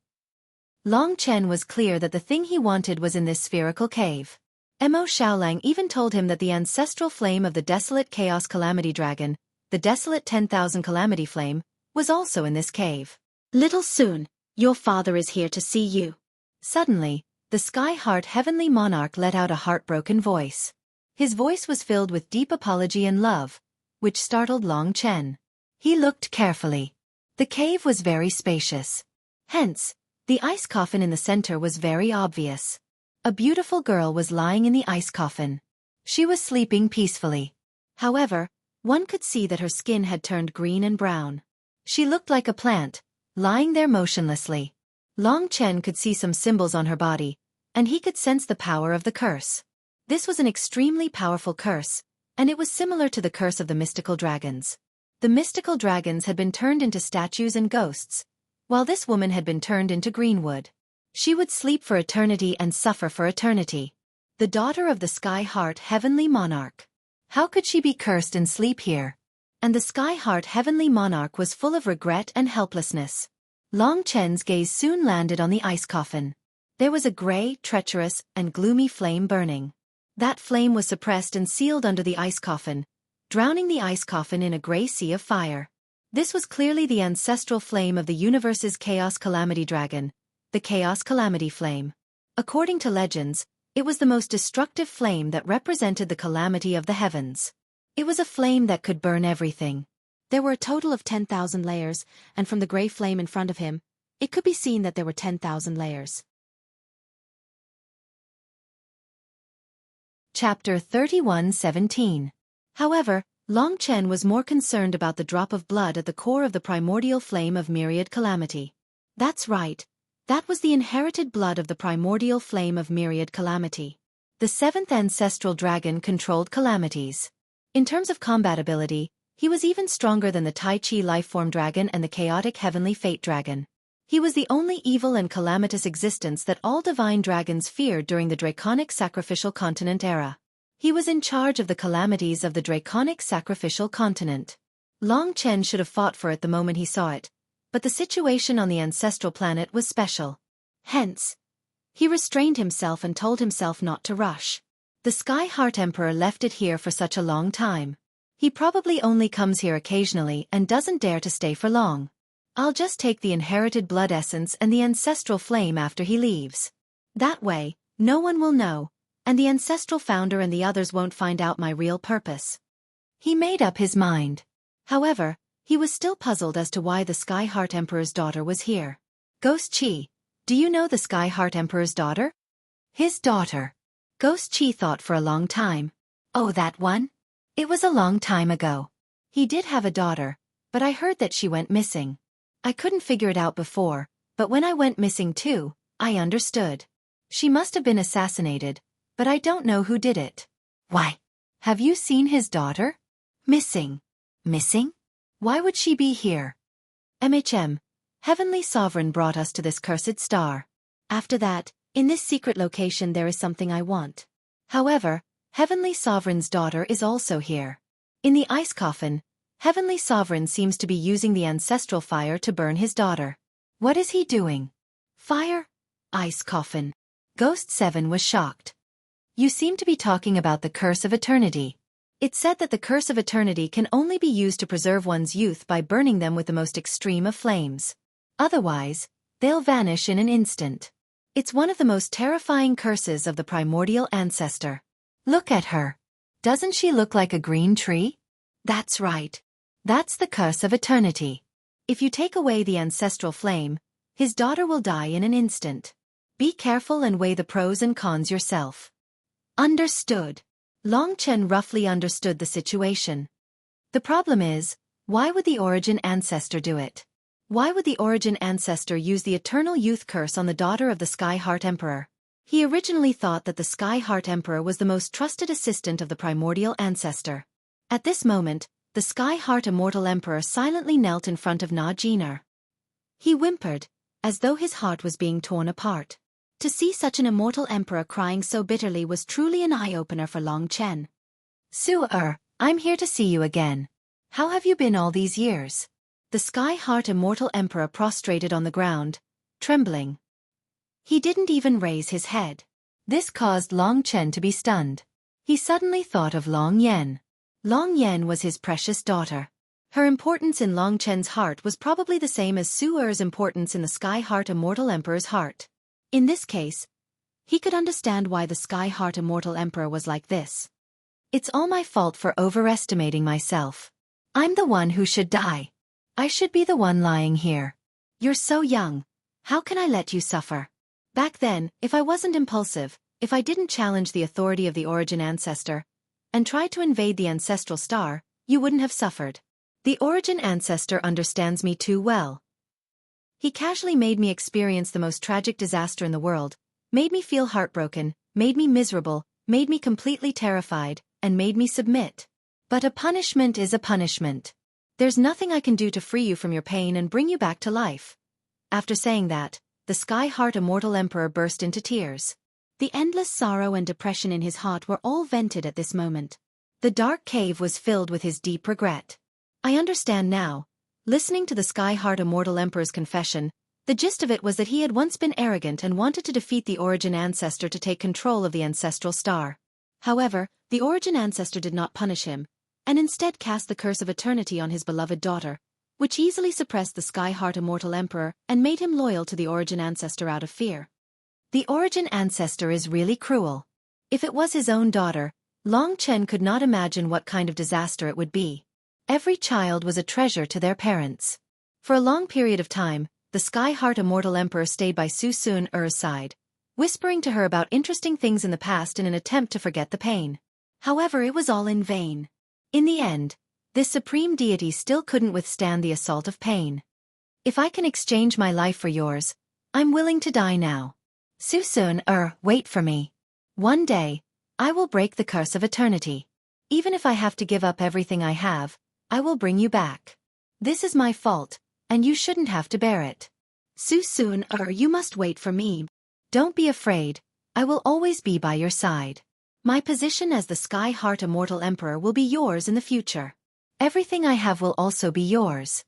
Long Chen was clear that the thing he wanted was in this spherical cave. Mo Xiaolang even told him that the ancestral flame of the desolate chaos calamity dragon, the desolate 10,000 calamity flame, was also in this cave. Little soon, your father is here to see you. Suddenly, the Sky-Heart Heavenly Monarch let out a heartbroken voice. His voice was filled with deep apology and love, which startled Long Chen. He looked carefully. The cave was very spacious. Hence, the ice coffin in the center was very obvious. A beautiful girl was lying in the ice coffin. She was sleeping peacefully. However, one could see that her skin had turned green and brown. She looked like a plant, lying there motionlessly. Long Chen could see some symbols on her body, and he could sense the power of the curse. This was an extremely powerful curse, and it was similar to the curse of the mystical dragons. The mystical dragons had been turned into statues and ghosts, while this woman had been turned into greenwood. She would sleep for eternity and suffer for eternity. The daughter of the Sky Heart Heavenly Monarch. How could she be cursed and sleep here? And the Sky Heart Heavenly Monarch was full of regret and helplessness. Long Chen's gaze soon landed on the ice coffin. There was a gray, treacherous, and gloomy flame burning. That flame was suppressed and sealed under the ice coffin, drowning the ice coffin in a gray sea of fire. This was clearly the ancestral flame of the universe's Chaos Calamity Dragon, the Chaos Calamity Flame. According to legends, it was the most destructive flame that represented the calamity of the heavens. It was a flame that could burn everything. There were a total of 10,000 layers, and from the gray flame in front of him, it could be seen that there were 10,000 layers. Chapter 31:17. However, Long Chen was more concerned about the drop of blood at the core of the primordial flame of myriad calamity. That's right. That was the inherited blood of the primordial flame of myriad calamity. The seventh ancestral dragon controlled calamities. In terms of combat ability, he was even stronger than the Tai Chi Lifeform Dragon and the chaotic Heavenly Fate Dragon. He was the only evil and calamitous existence that all divine dragons feared during the Draconic Sacrificial Continent era. He was in charge of the calamities of the Draconic Sacrificial Continent. Long Chen should have fought for it the moment he saw it, but the situation on the ancestral planet was special. Hence, he restrained himself and told himself not to rush. The Sky Heart Emperor left it here for such a long time. He probably only comes here occasionally and doesn't dare to stay for long. I'll just take the inherited blood essence and the ancestral flame after he leaves. That way, no one will know, and the ancestral founder and the others won't find out my real purpose. He made up his mind. However, he was still puzzled as to why the Sky Heart Emperor's daughter was here. Ghost Qi, do you know the Sky Heart Emperor's daughter? His daughter. Ghost Qi thought for a long time. Oh, that one? It was a long time ago. He did have a daughter, but I heard that she went missing. I couldn't figure it out before, but when I went missing too, I understood. She must have been assassinated, but I don't know who did it. Why? Have you seen his daughter? Missing. Missing? Why would she be here? Heavenly Sovereign brought us to this cursed star. After that, in this secret location there is something I want. However, Heavenly Sovereign's daughter is also here. In the ice coffin, Heavenly Sovereign seems to be using the ancestral fire to burn his daughter. What is he doing? Fire? Ice coffin. Ghost 7 was shocked. You seem to be talking about the curse of eternity. It said that the curse of eternity can only be used to preserve one's youth by burning them with the most extreme of flames. Otherwise, they'll vanish in an instant. It's one of the most terrifying curses of the primordial ancestor. Look at her. Doesn't she look like a green tree? That's right. That's the curse of eternity. If you take away the ancestral flame, his daughter will die in an instant. Be careful and weigh the pros and cons yourself. Understood. Long Chen roughly understood the situation. The problem is, why would the origin ancestor do it? Why would the origin ancestor use the eternal youth curse on the daughter of the Sky Heart Emperor? He originally thought that the Sky Heart Emperor was the most trusted assistant of the primordial ancestor. At this moment, the Sky Heart Immortal Emperor silently knelt in front of Na Jinar. He whimpered, as though his heart was being torn apart. To see such an immortal emperor crying so bitterly was truly an eye-opener for Long Chen. Su-er, I'm here to see you again. How have you been all these years? The Sky Heart Immortal Emperor prostrated on the ground, trembling. He didn't even raise his head. This caused Long Chen to be stunned. He suddenly thought of Long Yen. Long Yen was his precious daughter. Her importance in Long Chen's heart was probably the same as Su-er's importance in the Sky Heart Immortal Emperor's heart. In this case, he could understand why the Sky Heart Immortal Emperor was like this. It's all my fault for overestimating myself. I'm the one who should die. I should be the one lying here. You're so young. How can I let you suffer? Back then, if I wasn't impulsive, if I didn't challenge the authority of the origin ancestor, and tried to invade the ancestral star, you wouldn't have suffered. The origin ancestor understands me too well. He casually made me experience the most tragic disaster in the world, made me feel heartbroken, made me miserable, made me completely terrified, and made me submit. But a punishment is a punishment. There's nothing I can do to free you from your pain and bring you back to life. After saying that, the Sky-Heart Immortal Emperor burst into tears. The endless sorrow and depression in his heart were all vented at this moment. The dark cave was filled with his deep regret. I understand now. Listening to the Sky-Heart Immortal Emperor's confession, the gist of it was that he had once been arrogant and wanted to defeat the Origin Ancestor to take control of the Ancestral Star. However, the Origin Ancestor did not punish him, and instead cast the Curse of Eternity on his beloved daughter, which easily suppressed the Sky-Heart Immortal Emperor and made him loyal to the Origin Ancestor out of fear. The Origin Ancestor is really cruel. If it was his own daughter, Long Chen could not imagine what kind of disaster it would be. Every child was a treasure to their parents. For a long period of time, the Sky-Heart Immortal Emperor stayed by Xueqi's side, whispering to her about interesting things in the past in an attempt to forget the pain. However, it was all in vain. In the end, this supreme deity still couldn't withstand the assault of pain. If I can exchange my life for yours, I'm willing to die now. Xueqi, wait for me. One day, I will break the curse of eternity. Even if I have to give up everything I have, I will bring you back. This is my fault, and you shouldn't have to bear it. Xueqi, you must wait for me. Don't be afraid, I will always be by your side. My position as the Sky-Heart Immortal Emperor will be yours in the future. Everything I have will also be yours.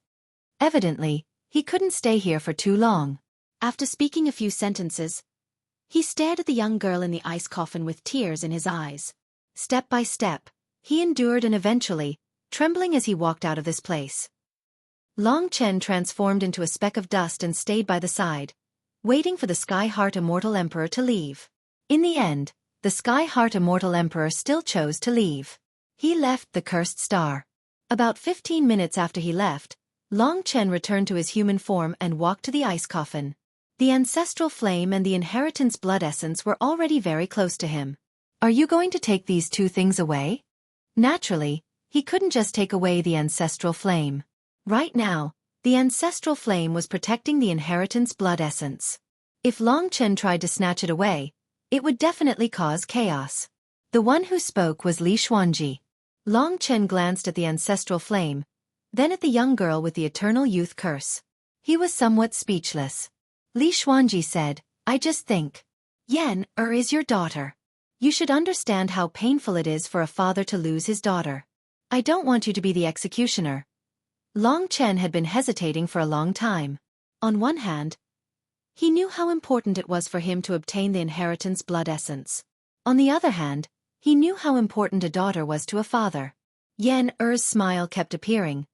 Evidently, he couldn't stay here for too long. After speaking a few sentences, he stared at the young girl in the ice coffin with tears in his eyes. Step by step, he endured and eventually, trembling as he walked out of this place. Long Chen transformed into a speck of dust and stayed by the side, waiting for the Sky-Heart Immortal Emperor to leave. In the end, the Sky-Heart Immortal Emperor still chose to leave. He left the cursed star. About 15 minutes after he left, Long Chen returned to his human form and walked to the ice coffin. The ancestral flame and the inheritance blood essence were already very close to him. Are you going to take these two things away? Naturally, he couldn't just take away the ancestral flame. Right now, the ancestral flame was protecting the inheritance blood essence. If Long Chen tried to snatch it away, it would definitely cause chaos. The one who spoke was Li Xuanji. Long Chen glanced at the ancestral flame, then at the young girl with the eternal youth curse. He was somewhat speechless. Li Xuanji said, I just think. Yan is your daughter. You should understand how painful it is for a father to lose his daughter. I don't want you to be the executioner. Long Chen had been hesitating for a long time. On one hand, he knew how important it was for him to obtain the inheritance blood essence. On the other hand, he knew how important a daughter was to a father. Yan's smile kept appearing,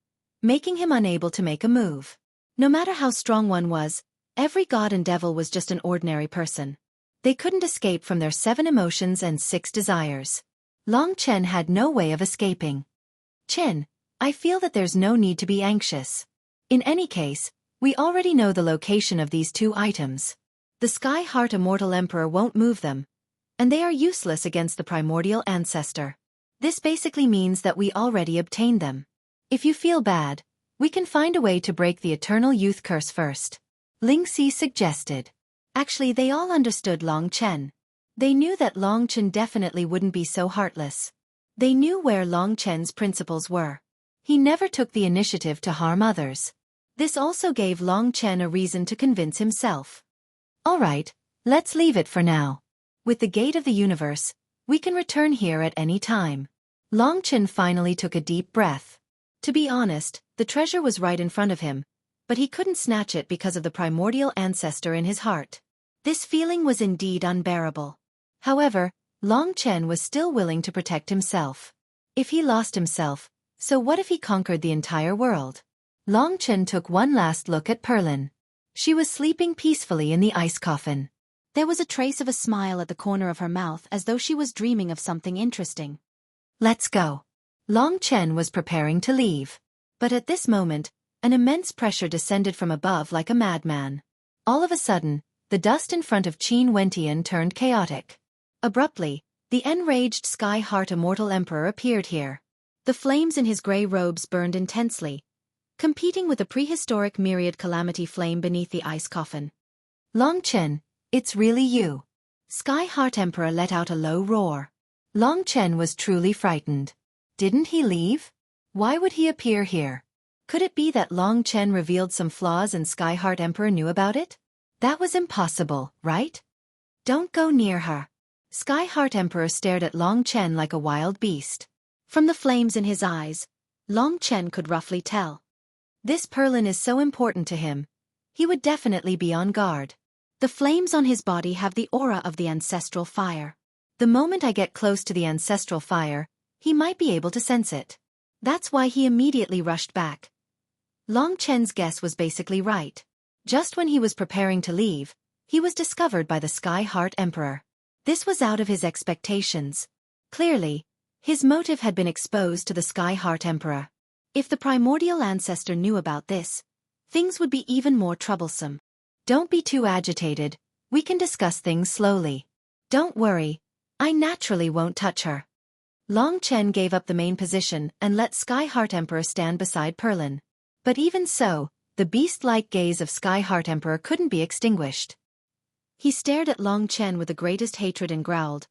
making him unable to make a move. No matter how strong one was, every god and devil was just an ordinary person. They couldn't escape from their 7 emotions and 6 desires. Long Chen had no way of escaping. Chen, I feel that there's no need to be anxious. In any case, we already know the location of these 2 items. The Sky-Heart Immortal Emperor won't move them, and they are useless against the primordial ancestor. This basically means that we already obtained them. If you feel bad, we can find a way to break the eternal youth curse first. Ling Si suggested. Actually, they all understood Long Chen. They knew that Long Chen definitely wouldn't be so heartless. They knew where Long Chen's principles were. He never took the initiative to harm others. This also gave Long Chen a reason to convince himself. All right, let's leave it for now. With the gate of the universe, we can return here at any time. Long Chen finally took a deep breath. To be honest, the treasure was right in front of him, but he couldn't snatch it because of the primordial ancestor in his heart. This feeling was indeed unbearable. However, Long Chen was still willing to protect himself. If he lost himself, so what if he conquered the entire world? Long Chen took one last look at Perlin. She was sleeping peacefully in the ice coffin. There was a trace of a smile at the corner of her mouth as though she was dreaming of something interesting. Let's go. Long Chen was preparing to leave. But at this moment, an immense pressure descended from above like a madman. All of a sudden, the dust in front of Qin Wentian turned chaotic. Abruptly, the enraged Sky-Heart Immortal Emperor appeared here. The flames in his grey robes burned intensely, competing with the prehistoric myriad calamity flame beneath the ice coffin. Long Chen, it's really you. Sky Heart Emperor let out a low roar. Long Chen was truly frightened. Didn't he leave? Why would he appear here? Could it be that Long Chen revealed some flaws and Sky Heart Emperor knew about it? That was impossible, right? Don't go near her. Sky Heart Emperor stared at Long Chen like a wild beast. From the flames in his eyes, Long Chen could roughly tell. This Perlin is so important to him. He would definitely be on guard. The flames on his body have the aura of the ancestral fire. The moment I get close to the ancestral fire, he might be able to sense it. That's why he immediately rushed back. Long Chen's guess was basically right. Just when he was preparing to leave, he was discovered by the Sky Heart Emperor. This was out of his expectations. Clearly, his motive had been exposed to the Sky Heart Emperor. If the primordial ancestor knew about this, things would be even more troublesome. Don't be too agitated, we can discuss things slowly. Don't worry, I naturally won't touch her. Long Chen gave up the main position and let Sky Heart Emperor stand beside Perlin. But even so, the beast-like gaze of Sky Heart Emperor couldn't be extinguished. He stared at Long Chen with the greatest hatred and growled,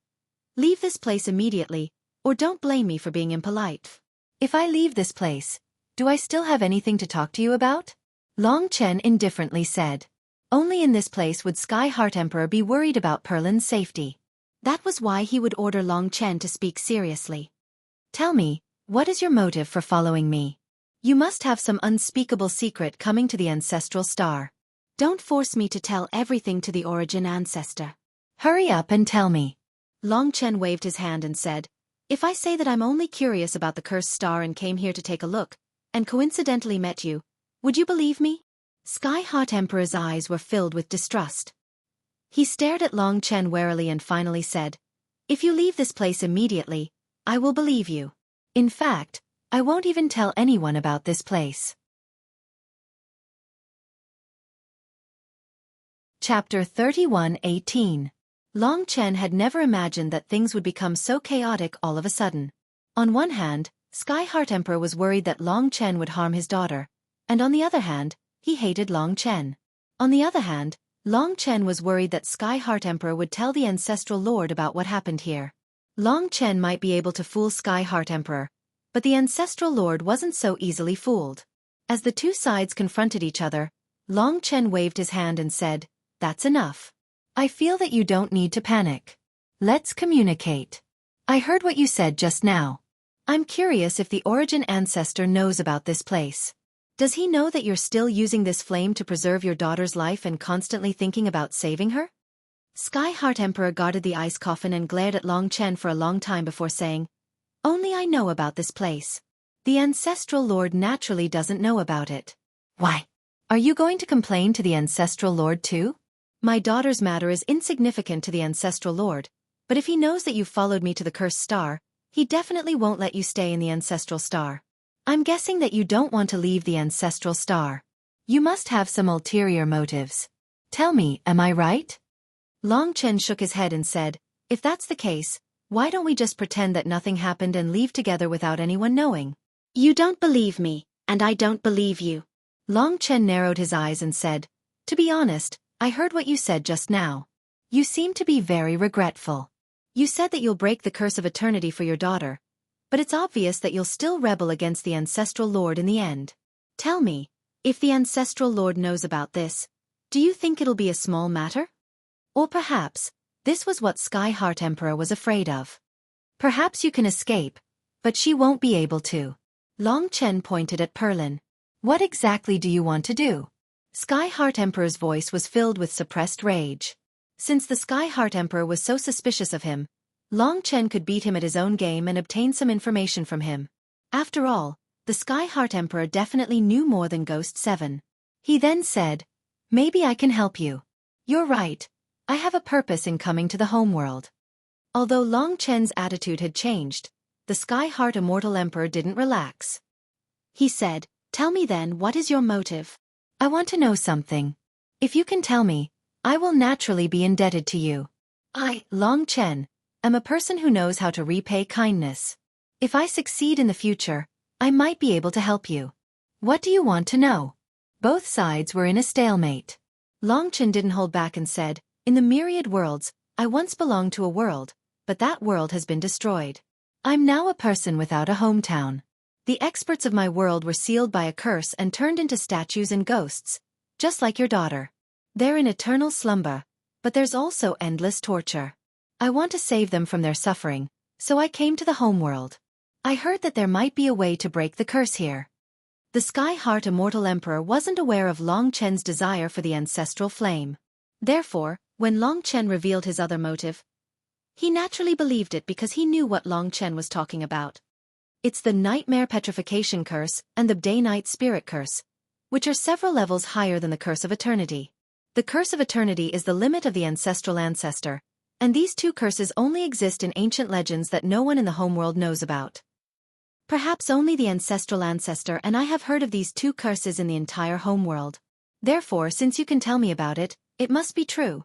"Leave this place immediately, or don't blame me for being impolite." If I leave this place, do I still have anything to talk to you about? Long Chen indifferently said. Only in this place would Sky Heart Emperor be worried about Perlin's safety. That was why he would order Long Chen to speak seriously. Tell me, what is your motive for following me? You must have some unspeakable secret coming to the ancestral star. Don't force me to tell everything to the origin ancestor. Hurry up and tell me. Long Chen waved his hand and said, "If I say that I'm only curious about the cursed star and came here to take a look, and coincidentally met you, would you believe me?" Sky Heart Emperor's eyes were filled with distrust. He stared at Long Chen warily and finally said, "If you leave this place immediately, I will believe you. In fact, I won't even tell anyone about this place." Chapter 31:18. Long Chen had never imagined that things would become so chaotic all of a sudden. On one hand, Sky Heart Emperor was worried that Long Chen would harm his daughter, and on the other hand, he hated Long Chen. On the other hand, Long Chen was worried that Sky Heart Emperor would tell the Ancestral Lord about what happened here. Long Chen might be able to fool Sky Heart Emperor, but the Ancestral Lord wasn't so easily fooled. As the two sides confronted each other, Long Chen waved his hand and said, "That's enough. I feel that you don't need to panic. Let's communicate. I heard what you said just now. I'm curious if the origin ancestor knows about this place. Does he know that you're still using this flame to preserve your daughter's life and constantly thinking about saving her?" Sky Heart Emperor guarded the ice coffin and glared at Long Chen for a long time before saying, "Only I know about this place. The Ancestral Lord naturally doesn't know about it." "Why? Are you going to complain to the Ancestral Lord too?" "My daughter's matter is insignificant to the Ancestral Lord, but if he knows that you followed me to the cursed star, he definitely won't let you stay in the Ancestral Star. I'm guessing that you don't want to leave the Ancestral Star. You must have some ulterior motives. Tell me, am I right?" Long Chen shook his head and said, "If that's the case, why don't we just pretend that nothing happened and leave together without anyone knowing?" "You don't believe me, and I don't believe you." Long Chen narrowed his eyes and said, "To be honest, I heard what you said just now. You seem to be very regretful. You said that you'll break the curse of eternity for your daughter, but it's obvious that you'll still rebel against the Ancestral Lord in the end. Tell me, if the Ancestral Lord knows about this, do you think it'll be a small matter? Or perhaps, this was what Sky Heart Emperor was afraid of. Perhaps you can escape, but she won't be able to." Long Chen pointed at Perlin. "What exactly do you want to do?" Sky Heart Emperor's voice was filled with suppressed rage. Since the Sky Heart Emperor was so suspicious of him, Long Chen could beat him at his own game and obtain some information from him. After all, the Sky Heart Emperor definitely knew more than Ghost 7. He then said, "Maybe I can help you. You're right, I have a purpose in coming to the homeworld." Although Long Chen's attitude had changed, the Sky Heart Immortal Emperor didn't relax. He said, "Tell me then, what is your motive? I want to know something. If you can tell me, I will naturally be indebted to you. I, Long Chen, am a person who knows how to repay kindness. If I succeed in the future, I might be able to help you." What do you want to know? Both sides were in a stalemate. Longchen didn't hold back and said, "In the myriad worlds, I once belonged to a world, but that world has been destroyed. I'm now a person without a hometown. The experts of my world were sealed by a curse and turned into statues and ghosts, just like your daughter. They're in eternal slumber, but there's also endless torture. I want to save them from their suffering, so I came to the homeworld. I heard that there might be a way to break the curse here." The Sky Heart Immortal Emperor wasn't aware of Long Chen's desire for the ancestral flame. Therefore, when Long Chen revealed his other motive, he naturally believed it because he knew what Long Chen was talking about. It's the Nightmare Petrification Curse and the Day-Night Spirit Curse, which are several levels higher than the Curse of Eternity. The Curse of Eternity is the limit of the ancestral ancestor, and these two curses only exist in ancient legends that no one in the homeworld knows about. Perhaps only the ancestral ancestor and I have heard of these two curses in the entire homeworld. Therefore, since you can tell me about it, it must be true.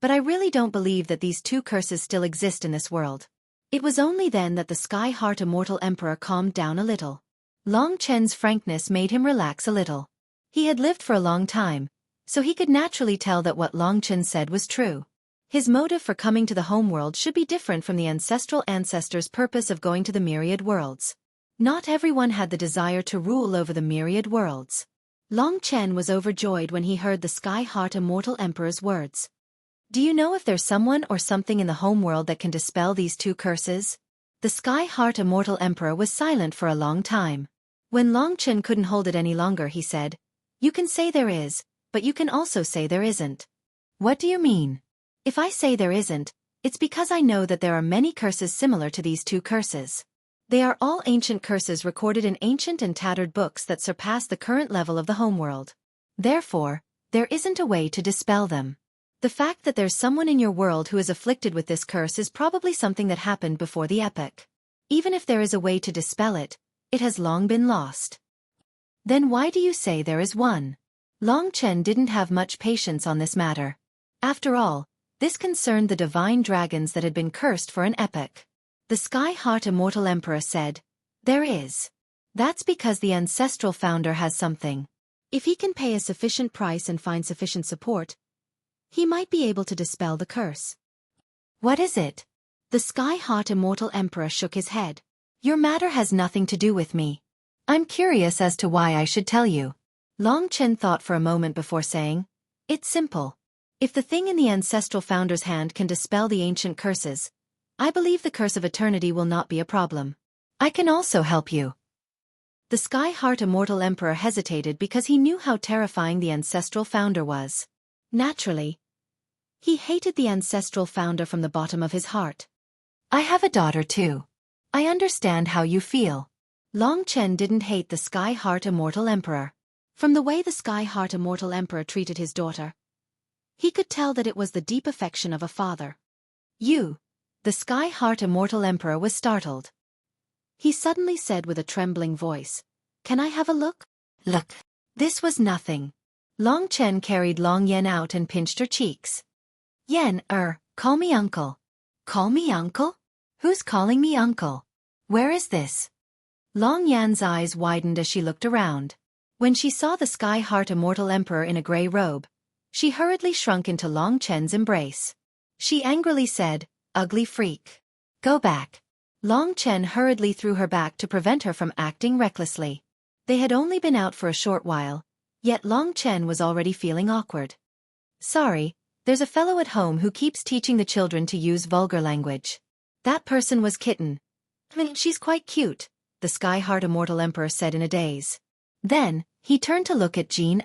But I really don't believe that these two curses still exist in this world. It was only then that the Sky Heart Immortal Emperor calmed down a little. Long Chen's frankness made him relax a little. He had lived for a long time, so he could naturally tell that what Long Chen said was true. His motive for coming to the homeworld should be different from the ancestral ancestor's purpose of going to the myriad worlds. Not everyone had the desire to rule over the myriad worlds. Long Chen was overjoyed when he heard the Sky Heart Immortal Emperor's words. "Do you know if there's someone or something in the homeworld that can dispel these two curses?" The Sky Heart Immortal Emperor was silent for a long time. When Long Chen couldn't hold it any longer, he said, "You can say there is, but you can also say there isn't." "What do you mean?" "If I say there isn't, it's because I know that there are many curses similar to these two curses. They are all ancient curses recorded in ancient and tattered books that surpass the current level of the homeworld. Therefore, there isn't a way to dispel them. The fact that there's someone in your world who is afflicted with this curse is probably something that happened before the epoch. Even if there is a way to dispel it, it has long been lost." "Then why do you say there is one?" Long Chen didn't have much patience on this matter. After all, this concerned the divine dragons that had been cursed for an epoch. The Sky Heart Immortal Emperor said, "There is. That's because the ancestral founder has something. If he can pay a sufficient price and find sufficient support, he might be able to dispel the curse." "What is it?" The Sky Heart Immortal Emperor shook his head. "Your matter has nothing to do with me. I'm curious as to why I should tell you." Long Chen thought for a moment before saying, "It's simple. If the thing in the ancestral founder's hand can dispel the ancient curses, I believe the Curse of Eternity will not be a problem. I can also help you." The Sky Heart Immortal Emperor hesitated because he knew how terrifying the ancestral founder was. Naturally, he hated the ancestral founder from the bottom of his heart. "I have a daughter too. I understand how you feel." Long Chen didn't hate the Sky Heart Immortal Emperor. From the way the Sky Heart Immortal Emperor treated his daughter, he could tell that it was the deep affection of a father. "You." The Sky Heart Immortal Emperor was startled. He suddenly said with a trembling voice, "Can I have a look?" "Look." This was nothing. Long Chen carried Long Yan out and pinched her cheeks. "Yan, call me uncle." "Call me uncle? "Who's calling me uncle? Where is this?" Long Yan's eyes widened as she looked around. When she saw the Sky Heart Immortal Emperor in a grey robe, she hurriedly shrunk into Long Chen's embrace. She angrily said, "Ugly freak. Go back." Long Chen hurriedly threw her back to prevent her from acting recklessly. They had only been out for a short while, yet Long Chen was already feeling awkward. "Sorry, there's a fellow at home who keeps teaching the children to use vulgar language. That person was Kitten. She's quite cute," the Sky Heart Immortal Emperor said in a daze. Then, he turned to look at Jean.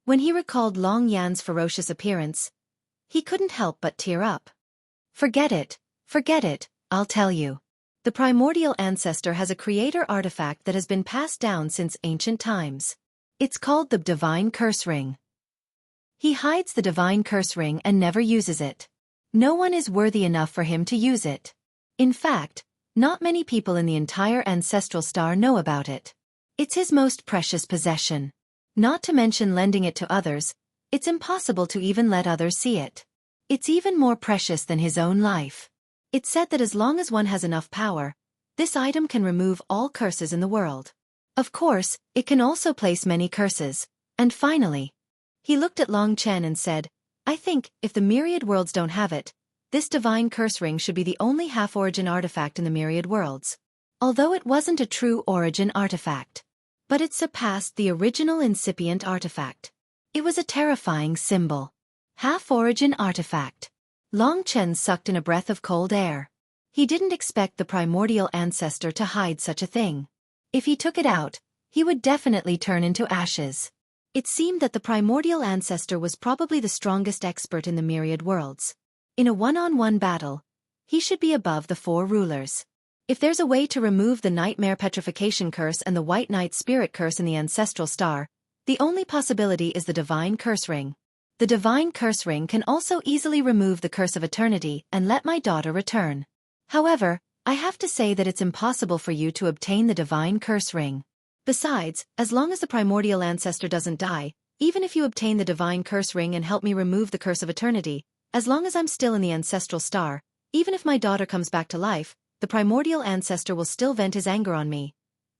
When he recalled Long Yan's ferocious appearance, he couldn't help but tear up. Forget it, I'll tell you. The primordial ancestor has a creator artifact that has been passed down since ancient times. It's called the Divine Curse Ring. He hides the Divine Curse Ring and never uses it. No one is worthy enough for him to use it. In fact, not many people in the entire ancestral star know about it. It's his most precious possession. Not to mention lending it to others, it's impossible to even let others see it. It's even more precious than his own life. It's said that as long as one has enough power, this item can remove all curses in the world. Of course, it can also place many curses. And finally, he looked at Long Chen and said, I think, if the myriad worlds don't have it, this divine curse ring should be the only half-origin artifact in the myriad worlds. Although it wasn't a true origin artifact, but it surpassed the original incipient artifact. It was a terrifying symbol. Half-origin artifact. Long Chen sucked in a breath of cold air. He didn't expect the primordial ancestor to hide such a thing. If he took it out, he would definitely turn into ashes. It seemed that the primordial ancestor was probably the strongest expert in the myriad worlds. In a one-on-one battle, he should be above the four rulers. If there's a way to remove the Nightmare Petrification Curse and the White Knight Spirit Curse in the Ancestral Star, the only possibility is the Divine Curse Ring. The Divine Curse Ring can also easily remove the Curse of Eternity and let my daughter return. However, I have to say that it's impossible for you to obtain the Divine Curse Ring. Besides, as long as the primordial ancestor doesn't die, even if you obtain the Divine Curse Ring and help me remove the Curse of Eternity, as long as I'm still in the Ancestral Star, even if my daughter comes back to life, the primordial ancestor will still vent his anger on me.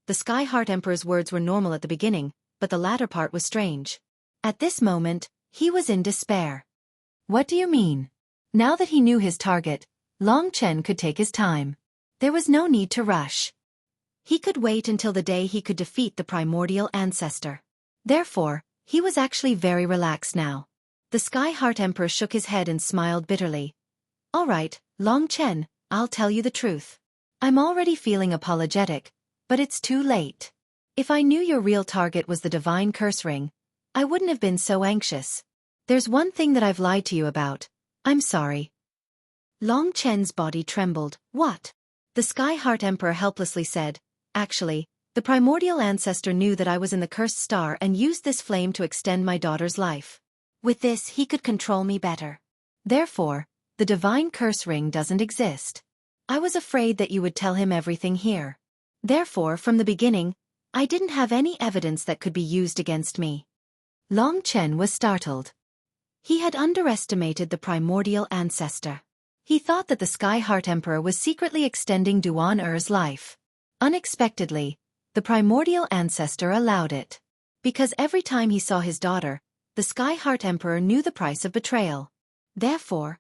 The Sky Heart Emperor's words were normal at the beginning, but the latter part was strange. At this moment, he was in despair. What do you mean? Now that he knew his target, Long Chen could take his time. There was no need to rush. He could wait until the day he could defeat the primordial ancestor. Therefore, he was actually very relaxed now. The Sky Heart Emperor shook his head and smiled bitterly. All right, Long Chen, I'll tell you the truth. I'm already feeling apologetic, but it's too late. If I knew your real target was the Divine Curse Ring, I wouldn't have been so anxious. There's one thing that I've lied to you about. I'm sorry. Long Chen's body trembled. What? The Sky Heart Emperor helplessly said, Actually, the primordial ancestor knew that I was in the cursed star and used this flame to extend my daughter's life. With this, he could control me better. Therefore, the Divine Curse Ring doesn't exist. I was afraid that you would tell him everything here. Therefore, from the beginning, I didn't have any evidence that could be used against me. Long Chen was startled. He had underestimated the primordial ancestor. He thought that the Sky Heart Emperor was secretly extending Duan Er's life. Unexpectedly, the primordial ancestor allowed it. Because every time he saw his daughter, the Sky Heart Emperor knew the price of betrayal. Therefore,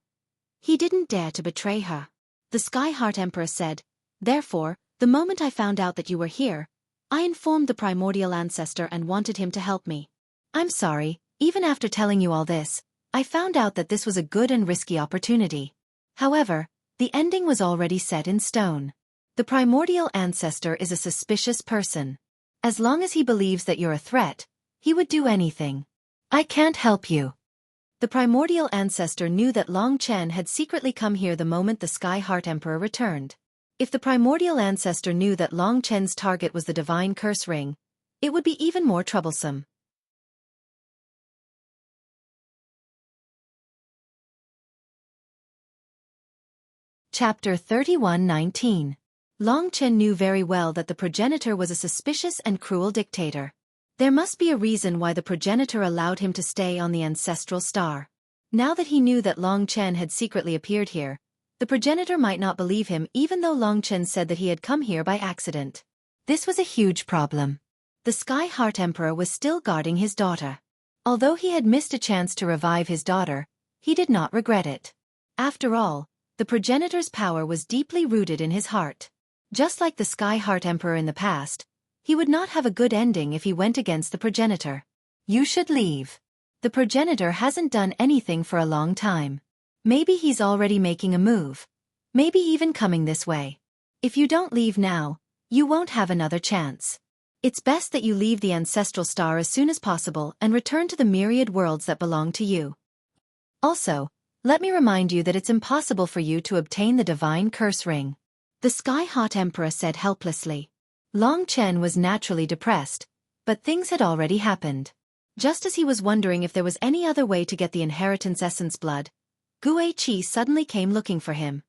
he didn't dare to betray her. The Sky Heart Emperor said, Therefore, the moment I found out that you were here, I informed the primordial ancestor and wanted him to help me. I'm sorry, even after telling you all this, I found out that this was a good and risky opportunity. However, the ending was already set in stone. The primordial ancestor is a suspicious person. As long as he believes that you're a threat, he would do anything. I can't help you. The primordial ancestor knew that Long Chen had secretly come here the moment the Sky Heart Emperor returned. If the primordial ancestor knew that Long Chen's target was the Divine Curse Ring, it would be even more troublesome. Chapter 31:19. Long Chen knew very well that the progenitor was a suspicious and cruel dictator. There must be a reason why the progenitor allowed him to stay on the ancestral star. Now that he knew that Long Chen had secretly appeared here, the progenitor might not believe him even though Long Chen said that he had come here by accident. This was a huge problem. The Sky Heart Emperor was still guarding his daughter. Although he had missed a chance to revive his daughter, he did not regret it. After all, the progenitor's power was deeply rooted in his heart. Just like the Sky Heart Emperor in the past, he would not have a good ending if he went against the progenitor. You should leave. The progenitor hasn't done anything for a long time. Maybe he's already making a move. Maybe even coming this way. If you don't leave now, you won't have another chance. It's best that you leave the ancestral star as soon as possible and return to the myriad worlds that belong to you. Also, let me remind you that it's impossible for you to obtain the Divine Curse Ring. The Sky Heart Emperor said helplessly. Long Chen was naturally depressed, but things had already happened. Just as he was wondering if there was any other way to get the inheritance essence blood, Xueqi suddenly came looking for him.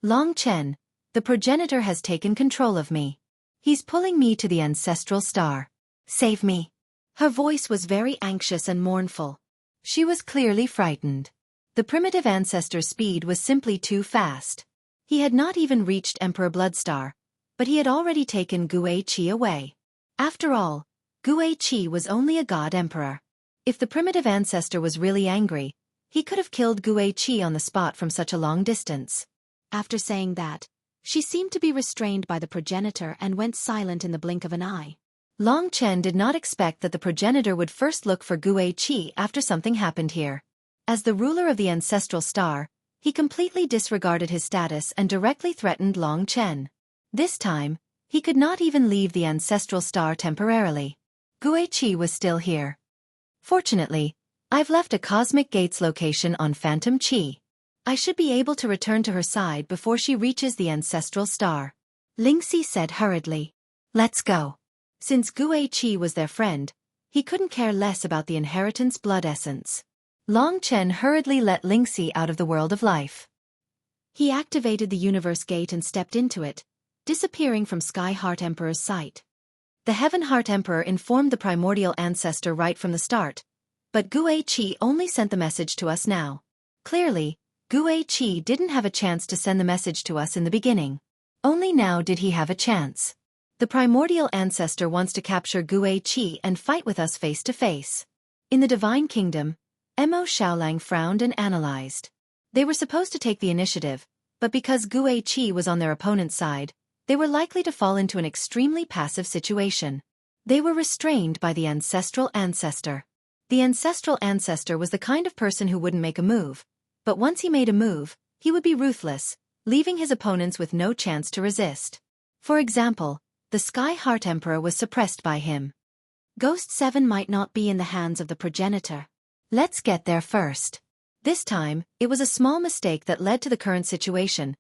Long Chen, the progenitor has taken control of me. He's pulling me to the ancestral star. Save me. Her voice was very anxious and mournful. She was clearly frightened. The primitive ancestor's speed was simply too fast. He had not even reached Emperor Bloodstar, but he had already taken Xueqi away. After all, Xueqi was only a god emperor. If the primitive ancestor was really angry, he could have killed Xueqi on the spot from such a long distance. After saying that, she seemed to be restrained by the progenitor and went silent in the blink of an eye. Long Chen did not expect that the progenitor would first look for Xueqi after something happened here. As the ruler of the ancestral star, he completely disregarded his status and directly threatened Long Chen. This time, he could not even leave the ancestral star temporarily. Xueqi was still here. Fortunately, I've left a Cosmic Gates location on Phantom Chi. I should be able to return to her side before she reaches the ancestral star. Lingxi said hurriedly. Let's go. Since Xueqi was their friend, he couldn't care less about the inheritance blood essence. Long Chen hurriedly let Lingxi out of the world of life. He activated the universe gate and stepped into it, disappearing from Sky Heart Emperor's sight. The Heaven Heart Emperor informed the primordial ancestor right from the start, but Xueqi only sent the message to us now. Clearly, Xueqi didn't have a chance to send the message to us in the beginning. Only now did he have a chance. The primordial ancestor wants to capture Xueqi and fight with us face to face. In the Divine Kingdom, Mo Xiaolang frowned and analyzed. They were supposed to take the initiative, but because Xueqi was on their opponent's side, they were likely to fall into an extremely passive situation. They were restrained by the ancestral ancestor. The ancestral ancestor was the kind of person who wouldn't make a move, but once he made a move, he would be ruthless, leaving his opponents with no chance to resist. For example, the Sky Heart Emperor was suppressed by him. Ghost 7 might not be in the hands of the progenitor. Let's get there first. This time, it was a small mistake that led to the current situation,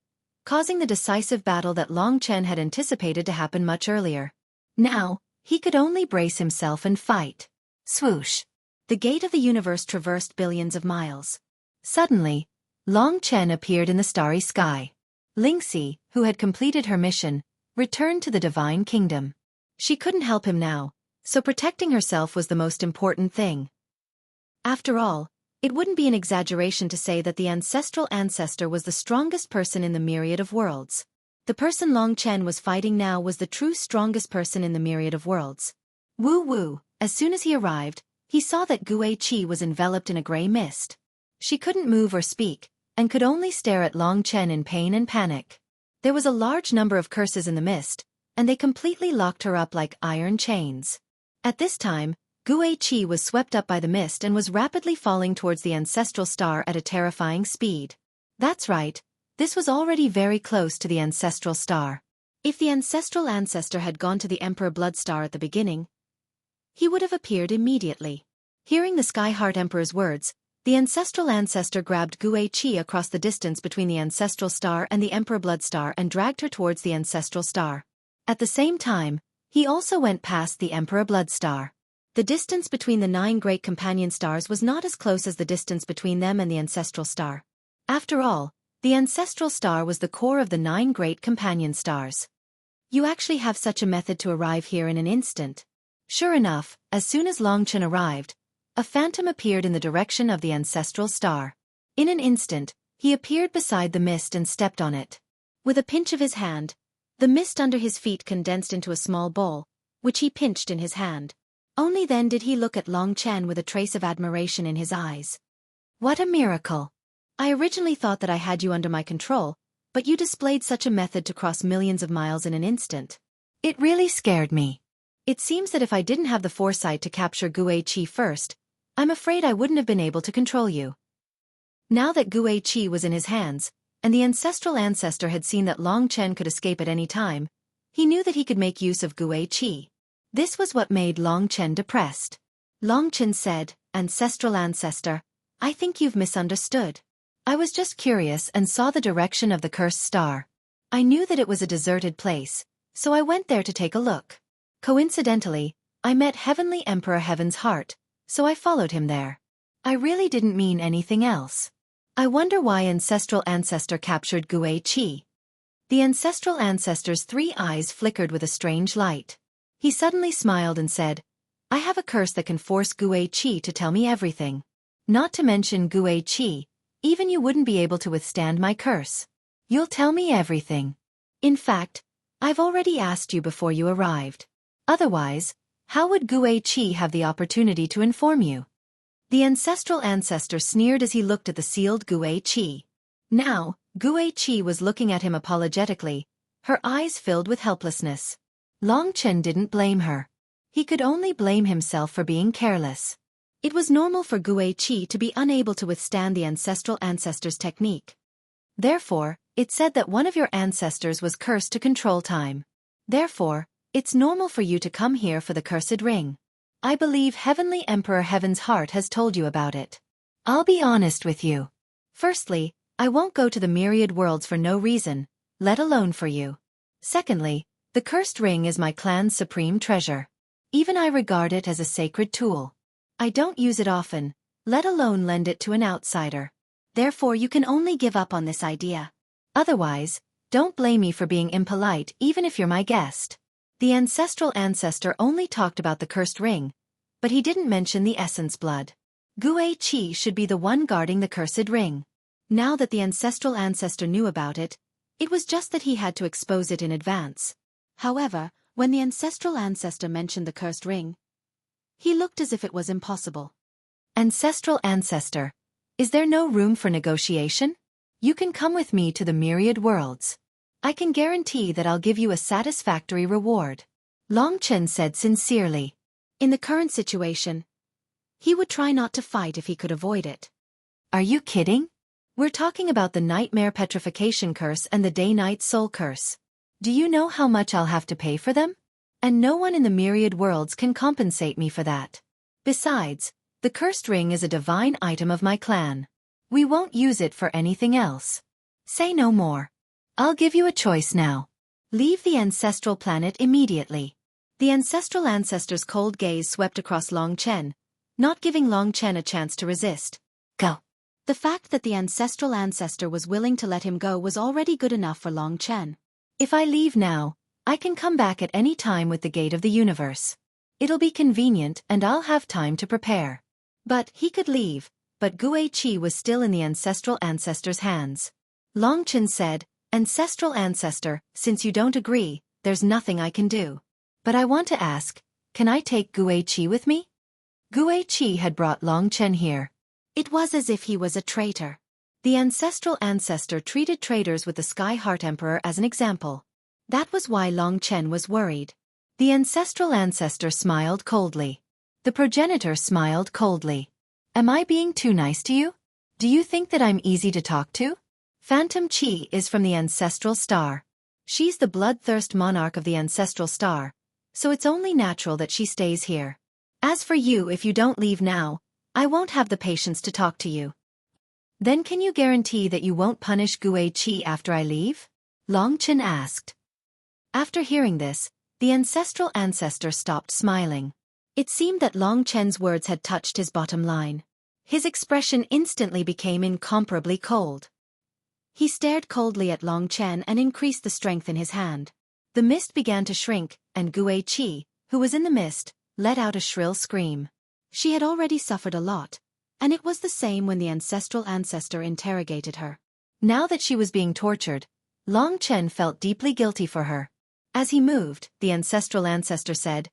causing the decisive battle that Long Chen had anticipated to happen much earlier. Now, he could only brace himself and fight. Swoosh! The gate of the universe traversed billions of miles. Suddenly, Long Chen appeared in the starry sky. Lingxi, who had completed her mission, returned to the Divine Kingdom. She couldn't help him now, so protecting herself was the most important thing. After all, it wouldn't be an exaggeration to say that the ancestral ancestor was the strongest person in the myriad of worlds. The person Long Chen was fighting now was the true strongest person in the myriad of worlds. Woo! As soon as he arrived, he saw that Xueqi was enveloped in a gray mist. She couldn't move or speak, and could only stare at Long Chen in pain and panic. There was a large number of curses in the mist, and they completely locked her up like iron chains. At this time, Xueqi was swept up by the mist and was rapidly falling towards the ancestral star at a terrifying speed. That's right, this was already very close to the ancestral star. If the ancestral ancestor had gone to the Emperor Blood Star at the beginning, he would have appeared immediately. Hearing the Sky Heart Emperor's words, the ancestral ancestor grabbed Xueqi across the distance between the ancestral star and the Emperor Blood Star and dragged her towards the ancestral star. At the same time, he also went past the Emperor Blood Star. The distance between the 9 great companion stars was not as close as the distance between them and the ancestral star. After all, the ancestral star was the core of the 9 great companion stars. You actually have such a method to arrive here in an instant. Sure enough, as soon as Long Chen arrived, a phantom appeared in the direction of the ancestral star. In an instant, he appeared beside the mist and stepped on it. With a pinch of his hand, the mist under his feet condensed into a small bowl, which he pinched in his hand. Only then did he look at Long Chen with a trace of admiration in his eyes. What a miracle! I originally thought that I had you under my control, but you displayed such a method to cross millions of miles in an instant. It really scared me. It seems that if I didn't have the foresight to capture Xueqi first, I'm afraid I wouldn't have been able to control you. Now that Xueqi was in his hands, and the ancestral ancestor had seen that Long Chen could escape at any time, he knew that he could make use of Xueqi. This was what made Long Chen depressed. Long Chen said, "Ancestral ancestor, I think you've misunderstood. I was just curious and saw the direction of the cursed star. I knew that it was a deserted place, so I went there to take a look. Coincidentally, I met Heavenly Emperor Heaven's Heart, so I followed him there. I really didn't mean anything else. I wonder why ancestral ancestor captured Xueqi." The ancestral ancestor's 3 eyes flickered with a strange light. He suddenly smiled and said, "I have a curse that can force Xueqi to tell me everything. Not to mention Xueqi, even you wouldn't be able to withstand my curse. You'll tell me everything. In fact, I've already asked you before you arrived. Otherwise, how would Xueqi have the opportunity to inform you? The ancestral ancestor sneered as he looked at the sealed Xueqi. Now, Xueqi was looking at him apologetically, her eyes filled with helplessness. Long Chen didn't blame her. He could only blame himself for being careless. It was normal for Xueqi to be unable to withstand the ancestral ancestor's technique. Therefore, it said that one of your ancestors was cursed to control time. Therefore, it's normal for you to come here for the cursed ring. I believe Heavenly Emperor Heaven's Heart has told you about it. I'll be honest with you. Firstly, I won't go to the myriad worlds for no reason, let alone for you. Secondly, the cursed ring is my clan's supreme treasure. Even I regard it as a sacred tool. I don't use it often, let alone lend it to an outsider. Therefore you can only give up on this idea. Otherwise, don't blame me for being impolite even if you're my guest. The ancestral ancestor only talked about the cursed ring, but he didn't mention the essence blood. Xueqi should be the one guarding the cursed ring. Now that the ancestral ancestor knew about it, it was just that he had to expose it in advance. However, when the ancestral ancestor mentioned the cursed ring, he looked as if it was impossible. Ancestral ancestor, is there no room for negotiation? You can come with me to the myriad worlds. I can guarantee that I'll give you a satisfactory reward. Long Chen said sincerely. In the current situation, he would try not to fight if he could avoid it. Are you kidding? We're talking about the nightmare petrification curse and the day-night soul curse. Do you know how much I'll have to pay for them? And no one in the myriad worlds can compensate me for that. Besides, the cursed ring is a divine item of my clan. We won't use it for anything else. Say no more. I'll give you a choice now. Leave the ancestral planet immediately. The ancestral ancestor's cold gaze swept across Long Chen, not giving Long Chen a chance to resist. Go. The fact that the ancestral ancestor was willing to let him go was already good enough for Long Chen. If I leave now, I can come back at any time with the gate of the universe. It'll be convenient and I'll have time to prepare. But he could leave, but Xueqi was still in the ancestral ancestor's hands. Long Chen said, Ancestral ancestor, since you don't agree, there's nothing I can do. But I want to ask, can I take Xueqi with me? Xueqi had brought Long Chen here. It was as if he was a traitor. The ancestral ancestor treated traitors with the Sky Heart Emperor as an example. That was why Long Chen was worried. The ancestral ancestor smiled coldly. The progenitor smiled coldly. Am I being too nice to you? Do you think that I'm easy to talk to? Phantom Chi is from the ancestral star. She's the bloodthirst monarch of the ancestral star, so it's only natural that she stays here. As for you, if you don't leave now, I won't have the patience to talk to you. Then can you guarantee that you won't punish Xueqi after I leave? Long Chen asked. After hearing this, the ancestral ancestor stopped smiling. It seemed that Long Chen's words had touched his bottom line. His expression instantly became incomparably cold. He stared coldly at Long Chen and increased the strength in his hand. The mist began to shrink, and Xueqi, who was in the mist, let out a shrill scream. She had already suffered a lot, and it was the same when the ancestral ancestor interrogated her. Now that she was being tortured, Long Chen felt deeply guilty for her. As he moved, the ancestral ancestor said,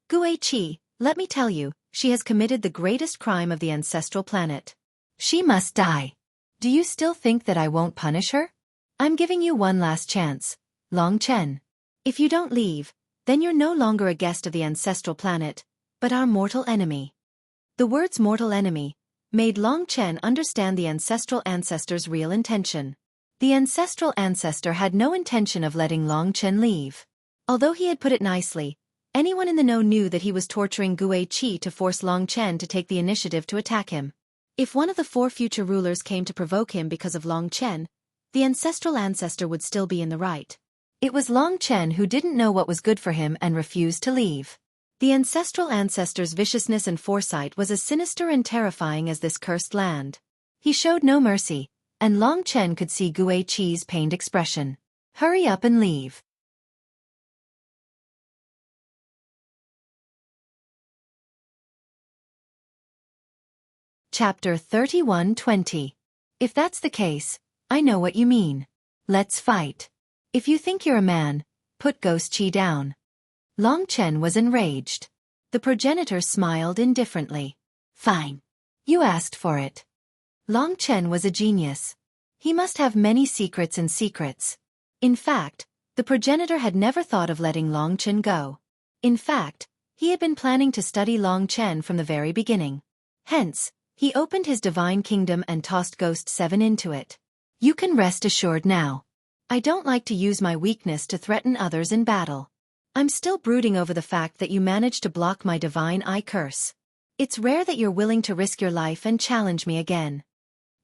Xueqi, let me tell you, she has committed the greatest crime of the ancestral planet. She must die. Do you still think that I won't punish her? I'm giving you one last chance, Long Chen. If you don't leave, then you're no longer a guest of the ancestral planet, but our mortal enemy. The words mortal enemy made Long Chen understand the ancestral ancestor's real intention. The ancestral ancestor had no intention of letting Long Chen leave. Although he had put it nicely, anyone in the know knew that he was torturing Xueqi to force Long Chen to take the initiative to attack him. If one of the 4 future rulers came to provoke him because of Long Chen, the ancestral ancestor would still be in the right. It was Long Chen who didn't know what was good for him and refused to leave. The ancestral ancestor's viciousness and foresight was as sinister and terrifying as this cursed land. He showed no mercy, and Long Chen could see Xueqi's pained expression. Hurry up and leave. Chapter 31:20. If that's the case, I know what you mean. Let's fight. If you think you're a man, put Ghost Chi down. Long Chen was enraged. The progenitor smiled indifferently. Fine. You asked for it. Long Chen was a genius. He must have many secrets and secrets. In fact, the progenitor had never thought of letting Long Chen go. In fact, he had been planning to study Long Chen from the very beginning. Hence, he opened his divine kingdom and tossed Ghost 7 into it. You can rest assured now. I don't like to use my weakness to threaten others in battle. I'm still brooding over the fact that you managed to block my divine eye curse. It's rare that you're willing to risk your life and challenge me again.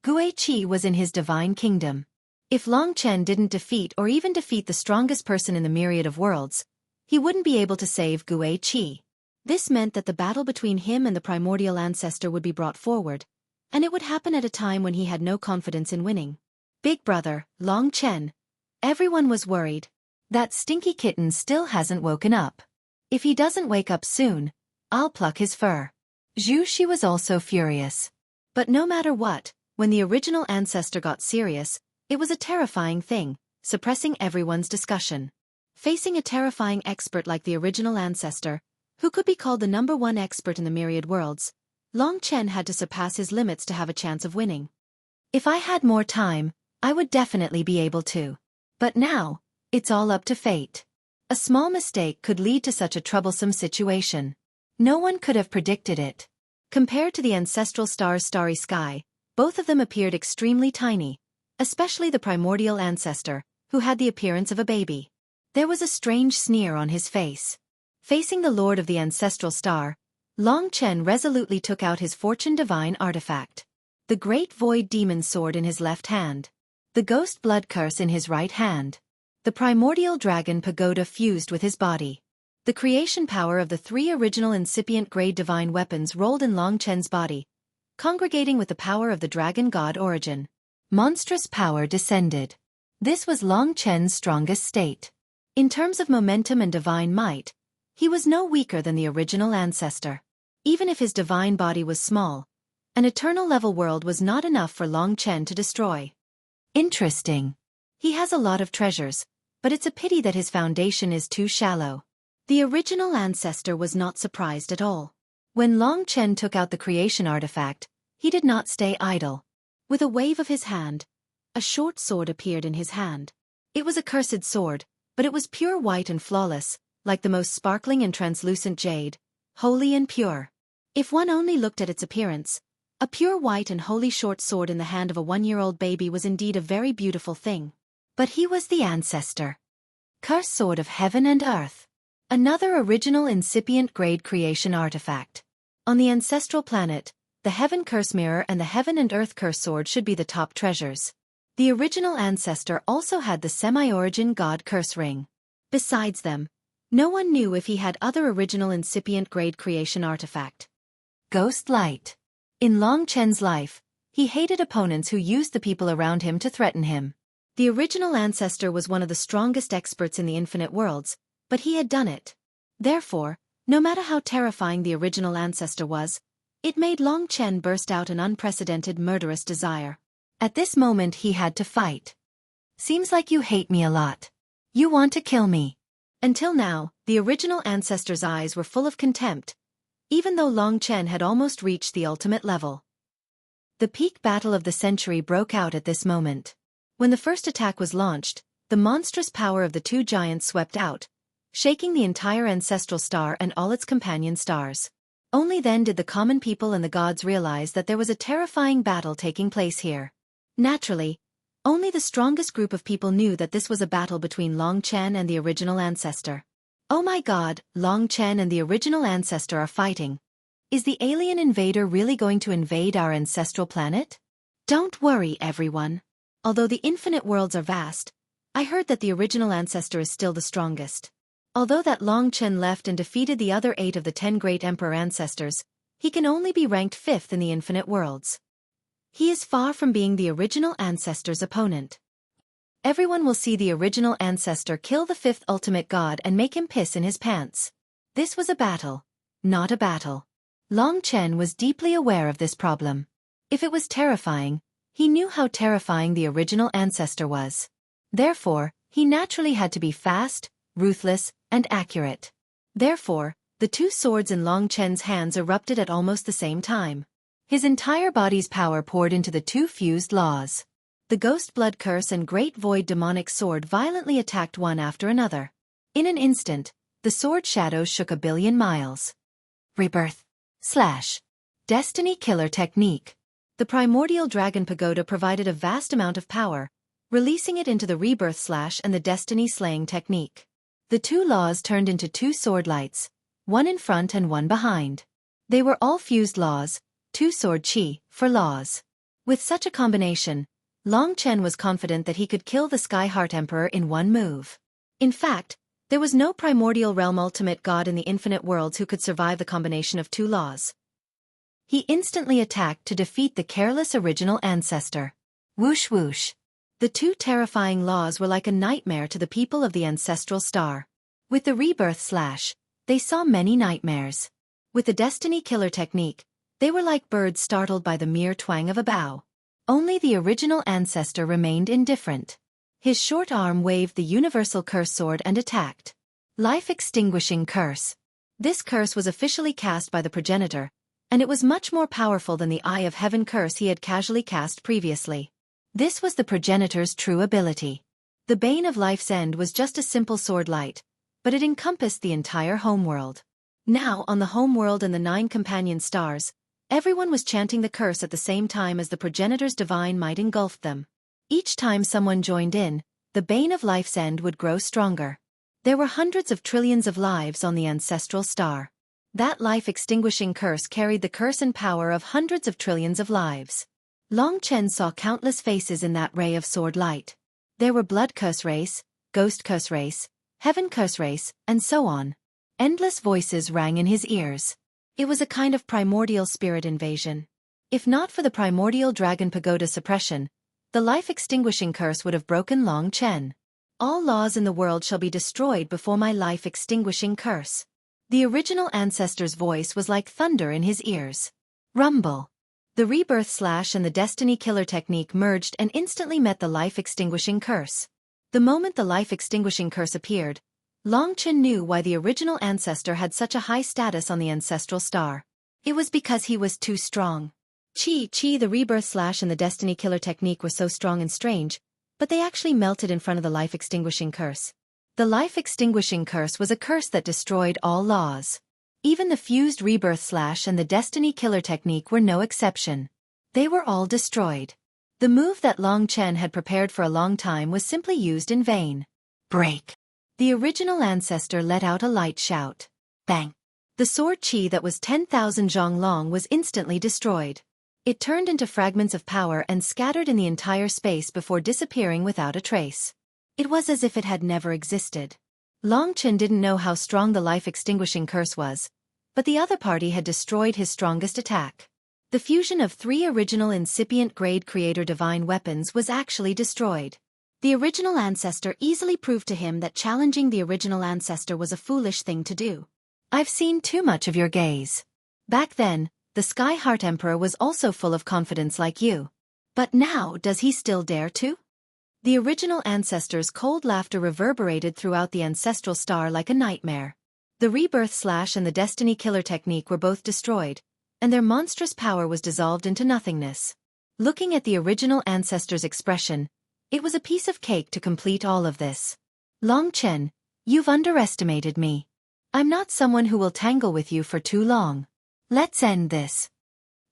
Xueqi was in his divine kingdom. If Long Chen didn't defeat or even defeat the strongest person in the myriad of worlds, he wouldn't be able to save Xueqi. This meant that the battle between him and the primordial ancestor would be brought forward, and it would happen at a time when he had no confidence in winning. Big brother, Long Chen. Everyone was worried. That stinky kitten still hasn't woken up. If he doesn't wake up soon, I'll pluck his fur. Xueqi was also furious. But no matter what, when the original ancestor got serious, it was a terrifying thing, suppressing everyone's discussion. Facing a terrifying expert like the original ancestor, who could be called the #1 expert in the myriad worlds, Long Chen had to surpass his limits to have a chance of winning. If I had more time, I would definitely be able to. But now, it's all up to fate. A small mistake could lead to such a troublesome situation. No one could have predicted it. Compared to the ancestral star's starry sky, both of them appeared extremely tiny, especially the primordial ancestor, who had the appearance of a baby. There was a strange sneer on his face. Facing the lord of the ancestral star, Long Chen resolutely took out his fortune divine artifact. The great void demon sword in his left hand. The ghost blood curse in his right hand. The primordial dragon pagoda fused with his body. The creation power of the 3 original incipient grade divine weapons rolled in Long Chen's body, congregating with the power of the dragon god origin. Monstrous power descended. This was Long Chen's strongest state. In terms of momentum and divine might, he was no weaker than the original ancestor. Even if his divine body was small, an eternal level world was not enough for Long Chen to destroy. Interesting. He has a lot of treasures, but it's a pity that his foundation is too shallow. The original ancestor was not surprised at all. When Long Chen took out the creation artifact, he did not stay idle. With a wave of his hand, a short sword appeared in his hand. It was a cursed sword, but it was pure white and flawless, like the most sparkling and translucent jade, holy and pure. If one only looked at its appearance, a pure white and holy short sword in the hand of a 1-year-old baby was indeed a very beautiful thing. But he was the ancestor. Cursed sword of heaven and earth. Another original incipient grade creation artifact. On the ancestral planet, the Heaven Curse Mirror and the Heaven and Earth Curse Sword should be the top treasures. The original ancestor also had the semi-origin God Curse Ring. Besides them, no one knew if he had other original incipient grade creation artifact. Ghost Light. In Long Chen's life, he hated opponents who used the people around him to threaten him. The original ancestor was one of the strongest experts in the infinite worlds, but he had done it. Therefore, no matter how terrifying the original ancestor was, it made Long Chen burst out an unprecedented murderous desire. At this moment he had to fight. Seems like you hate me a lot. You want to kill me. Until now, the original ancestor's eyes were full of contempt, even though Long Chen had almost reached the ultimate level. The peak battle of the century broke out at this moment. When the first attack was launched, the monstrous power of the 2 giants swept out, shaking the entire ancestral star and all its companion stars. Only then did the common people and the gods realize that there was a terrifying battle taking place here. Naturally, only the strongest group of people knew that this was a battle between Long Chen and the original ancestor. Oh my god, Long Chen and the original ancestor are fighting. Is the alien invader really going to invade our ancestral planet? Don't worry, everyone. Although the infinite worlds are vast, I heard that the original ancestor is still the strongest. Although that Long Chen left and defeated the other 8 of the 10 great emperor ancestors, he can only be ranked 5th in the infinite worlds. He is far from being the original ancestor's opponent. Everyone will see the original ancestor kill the 5th ultimate god and make him piss in his pants. This was a battle, not a battle. Long Chen was deeply aware of this problem. If it was terrifying, he knew how terrifying the original ancestor was. Therefore, he naturally had to be fast, ruthless, and accurate. Therefore, the two swords in Long Chen's hands erupted at almost the same time. His entire body's power poured into the two fused laws. The Ghost Blood Curse and Great Void Demonic Sword violently attacked one after another. In an instant, the sword shadows shook 1,000,000,000 miles. Rebirth / Destiny Killer Technique. The primordial dragon pagoda provided a vast amount of power, releasing it into the rebirth / and the destiny slaying technique. The two laws turned into two sword lights, one in front and one behind. They were all fused laws, two sword chi, for laws. With such a combination, Long Chen was confident that he could kill the Sky Heart Emperor in one move. In fact, there was no primordial realm ultimate god in the infinite worlds who could survive the combination of two laws. He instantly attacked to defeat the careless original ancestor. Whoosh whoosh. The two terrifying laws were like a nightmare to the people of the ancestral star. With the rebirth / they saw many nightmares. With the destiny killer technique, they were like birds startled by the mere twang of a bow. Only the original ancestor remained indifferent. His short arm waved the universal curse sword and attacked. Life-extinguishing curse. This curse was officially cast by the progenitor, and it was much more powerful than the Eye of Heaven curse he had casually cast previously. This was the progenitor's true ability. The Bane of Life's End was just a simple sword light, but it encompassed the entire homeworld. Now, on the homeworld and the 9 companion stars, everyone was chanting the curse at the same time as the progenitor's divine might engulfed them. Each time someone joined in, the Bane of Life's End would grow stronger. There were hundreds of trillions of lives on the ancestral star. That life-extinguishing curse carried the curse and power of hundreds of trillions of lives. Long Chen saw countless faces in that ray of sword light. There were Blood Curse Race, Ghost Curse Race, Heaven Curse Race, and so on. Endless voices rang in his ears. It was a kind of primordial spirit invasion. If not for the primordial dragon pagoda suppression, the life-extinguishing curse would have broken Long Chen. All laws in the world shall be destroyed before my life-extinguishing curse. The original ancestor's voice was like thunder in his ears. Rumble. The rebirth / and the destiny killer technique merged and instantly met the life-extinguishing curse. The moment the life-extinguishing curse appeared, Long Chen knew why the original ancestor had such a high status on the ancestral star. It was because he was too strong. The rebirth / and the destiny killer technique were so strong and strange, but they actually melted in front of the life-extinguishing curse. The life-extinguishing curse was a curse that destroyed all laws. Even the fused rebirth / and the destiny killer technique were no exception. They were all destroyed. The move that Long Chen had prepared for a long time was simply used in vain. Break. The original ancestor let out a light shout. Bang. The sword chi that was 10,000 zhong long was instantly destroyed. It turned into fragments of power and scattered in the entire space before disappearing without a trace. It was as if it had never existed. Long Chen didn't know how strong the life-extinguishing curse was, but the other party had destroyed his strongest attack. The fusion of 3 original incipient grade creator divine weapons was actually destroyed. The original ancestor easily proved to him that challenging the original ancestor was a foolish thing to do. I've seen too much of your gaze. Back then, the Sky Heart Emperor was also full of confidence like you. But now, does he still dare to? The original ancestor's cold laughter reverberated throughout the ancestral star like a nightmare. The rebirth / and the destiny killer technique were both destroyed, and their monstrous power was dissolved into nothingness. Looking at the original ancestor's expression, it was a piece of cake to complete all of this. Long Chen, you've underestimated me. I'm not someone who will tangle with you for too long. Let's end this.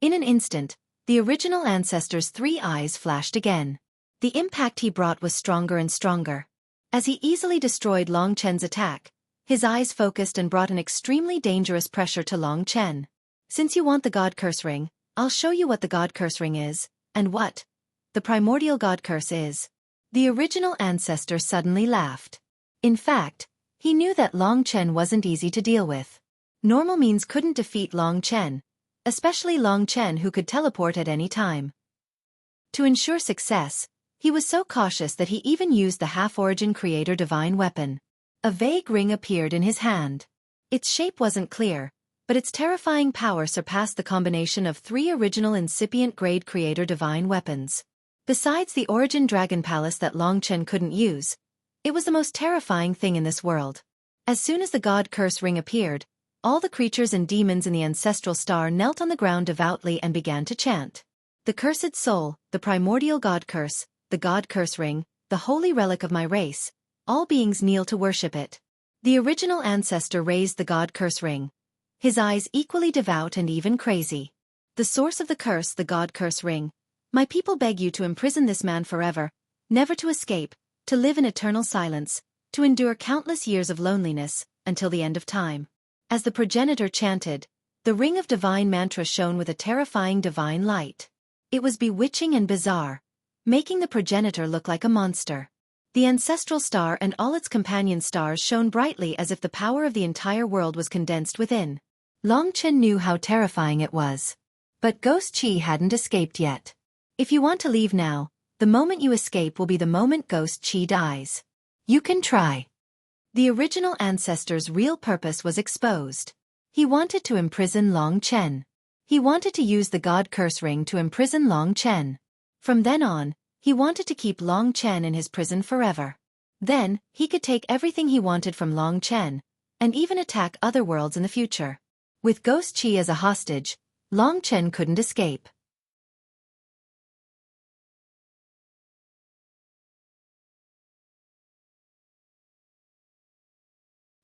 In an instant, the original ancestor's 3 eyes flashed again. The impact he brought was stronger and stronger. As he easily destroyed Long Chen's attack, his eyes focused and brought an extremely dangerous pressure to Long Chen. Since you want the God Curse Ring, I'll show you what the God Curse Ring is, and what the primordial God Curse is. The original ancestor suddenly laughed. In fact, he knew that Long Chen wasn't easy to deal with. Normal means couldn't defeat Long Chen, especially Long Chen who could teleport at any time. To ensure success, he was so cautious that he even used the half-origin creator divine weapon. A vague ring appeared in his hand. Its shape wasn't clear, but its terrifying power surpassed the combination of 3 original incipient grade creator divine weapons. Besides the origin dragon palace that Long Chen couldn't use, it was the most terrifying thing in this world. As soon as the god curse ring appeared, all the creatures and demons in the ancestral star knelt on the ground devoutly and began to chant. The cursed soul, the primordial god curse, the god curse ring, the holy relic of my race, all beings kneel to worship it. The original ancestor raised the god curse ring, his eyes equally devout and even crazy. The source of the curse, the god curse ring. My people beg you to imprison this man forever, never to escape, to live in eternal silence, to endure countless years of loneliness, until the end of time. As the progenitor chanted, the ring of divine mantra shone with a terrifying divine light. It was bewitching and bizarre, making the progenitor look like a monster. The ancestral star and all its companion stars shone brightly as if the power of the entire world was condensed within. Long Chen knew how terrifying it was. But Ghost Qi hadn't escaped yet. If you want to leave now, the moment you escape will be the moment Ghost Qi dies. You can try. The original ancestor's real purpose was exposed. He wanted to imprison Long Chen. He wanted to use the God Curse Ring to imprison Long Chen. From then on, he wanted to keep Long Chen in his prison forever. Then, he could take everything he wanted from Long Chen, and even attack other worlds in the future. With Ghost Qi as a hostage, Long Chen couldn't escape.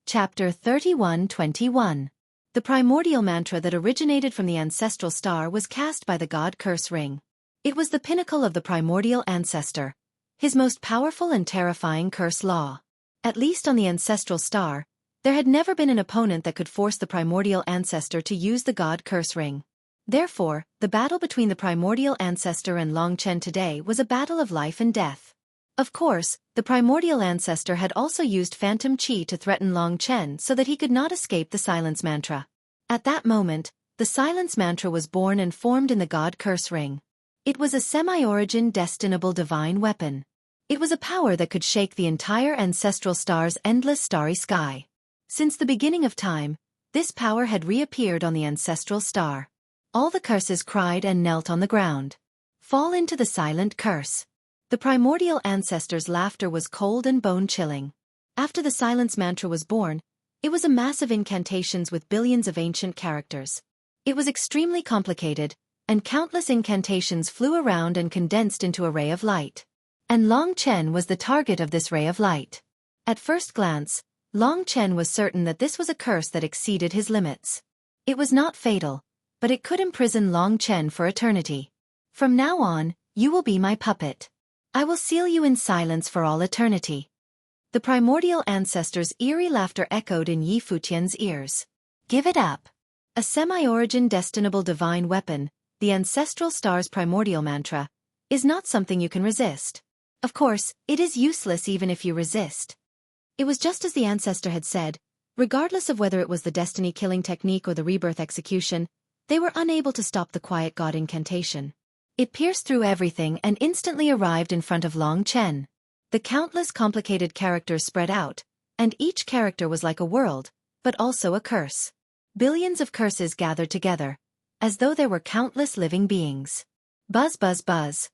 Chapter 31-21. The primordial mantra that originated from the ancestral star was cast by the God Curse Ring. It was the pinnacle of the primordial ancestor, his most powerful and terrifying curse law. At least on the ancestral star, there had never been an opponent that could force the primordial ancestor to use the God Curse Ring. Therefore, the battle between the primordial ancestor and Long Chen today was a battle of life and death. Of course, the primordial ancestor had also used phantom qi to threaten Long Chen so that he could not escape the silence mantra. At that moment, the silence mantra was born and formed in the God Curse Ring. It was a semi-origin destinable divine weapon. It was a power that could shake the entire ancestral star's endless starry sky. Since the beginning of time, this power had reappeared on the ancestral star. All the curses cried and knelt on the ground. Fall into the silent curse. The primordial ancestor's laughter was cold and bone-chilling. After the silence mantra was born, it was a mass of incantations with billions of ancient characters. It was extremely complicated, and countless incantations flew around and condensed into a ray of light. And Long Chen was the target of this ray of light. At first glance, Long Chen was certain that this was a curse that exceeded his limits. It was not fatal, but it could imprison Long Chen for eternity. From now on, you will be my puppet. I will seal you in silence for all eternity. The primordial ancestor's eerie laughter echoed in Yi Futian's ears. Give it up. A semi-origin destinable divine weapon, the ancestral star's primordial mantra, is not something you can resist. Of course, it is useless even if you resist. It was just as the ancestor had said, regardless of whether it was the destiny-killing technique or the rebirth execution, they were unable to stop the quiet god incantation. It pierced through everything and instantly arrived in front of Long Chen. The countless complicated characters spread out, and each character was like a world, but also a curse. Billions of curses gathered together, as though there were countless living beings. Buzz buzz buzz.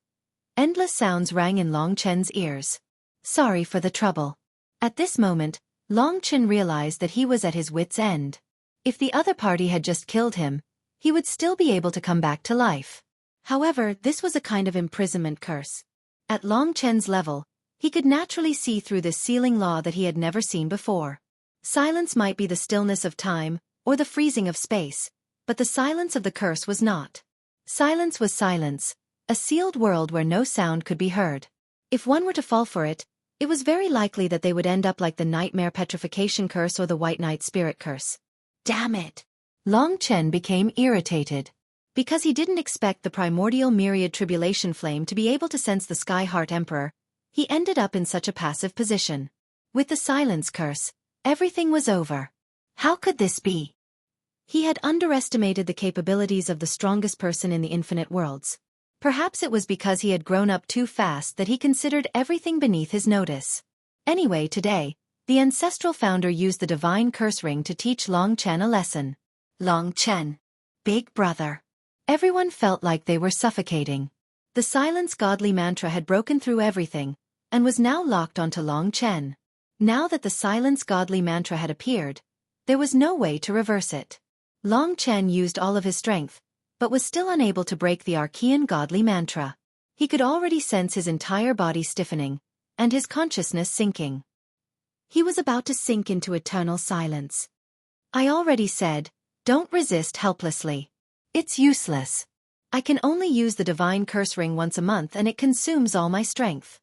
Endless sounds rang in Long Chen's ears. Sorry for the trouble. At this moment, Long Chen realized that he was at his wit's end. If the other party had just killed him, he would still be able to come back to life. However, this was a kind of imprisonment curse. At Long Chen's level, he could naturally see through this sealing law that he had never seen before. Silence might be the stillness of time, or the freezing of space, but the silence of the curse was not. Silence was silence, a sealed world where no sound could be heard. If one were to fall for it, it was very likely that they would end up like the Nightmare Petrification Curse or the White Knight Spirit Curse. Damn it! Long Chen became irritated. Because he didn't expect the primordial myriad tribulation flame to be able to sense the Sky Heart Emperor, he ended up in such a passive position. With the silence curse, everything was over. How could this be? He had underestimated the capabilities of the strongest person in the infinite worlds. Perhaps it was because he had grown up too fast that he considered everything beneath his notice. Anyway, today, the ancestral founder used the divine curse ring to teach Long Chen a lesson. Long Chen. Big brother. Everyone felt like they were suffocating. The silence godly mantra had broken through everything, and was now locked onto Long Chen. Now that the silence godly mantra had appeared, there was no way to reverse it. Long Chen used all of his strength, but was still unable to break the archean godly mantra. He could already sense his entire body stiffening, and his consciousness sinking. He was about to sink into eternal silence. I already said, don't resist helplessly. It's useless. I can only use the divine curse ring once a month and it consumes all my strength.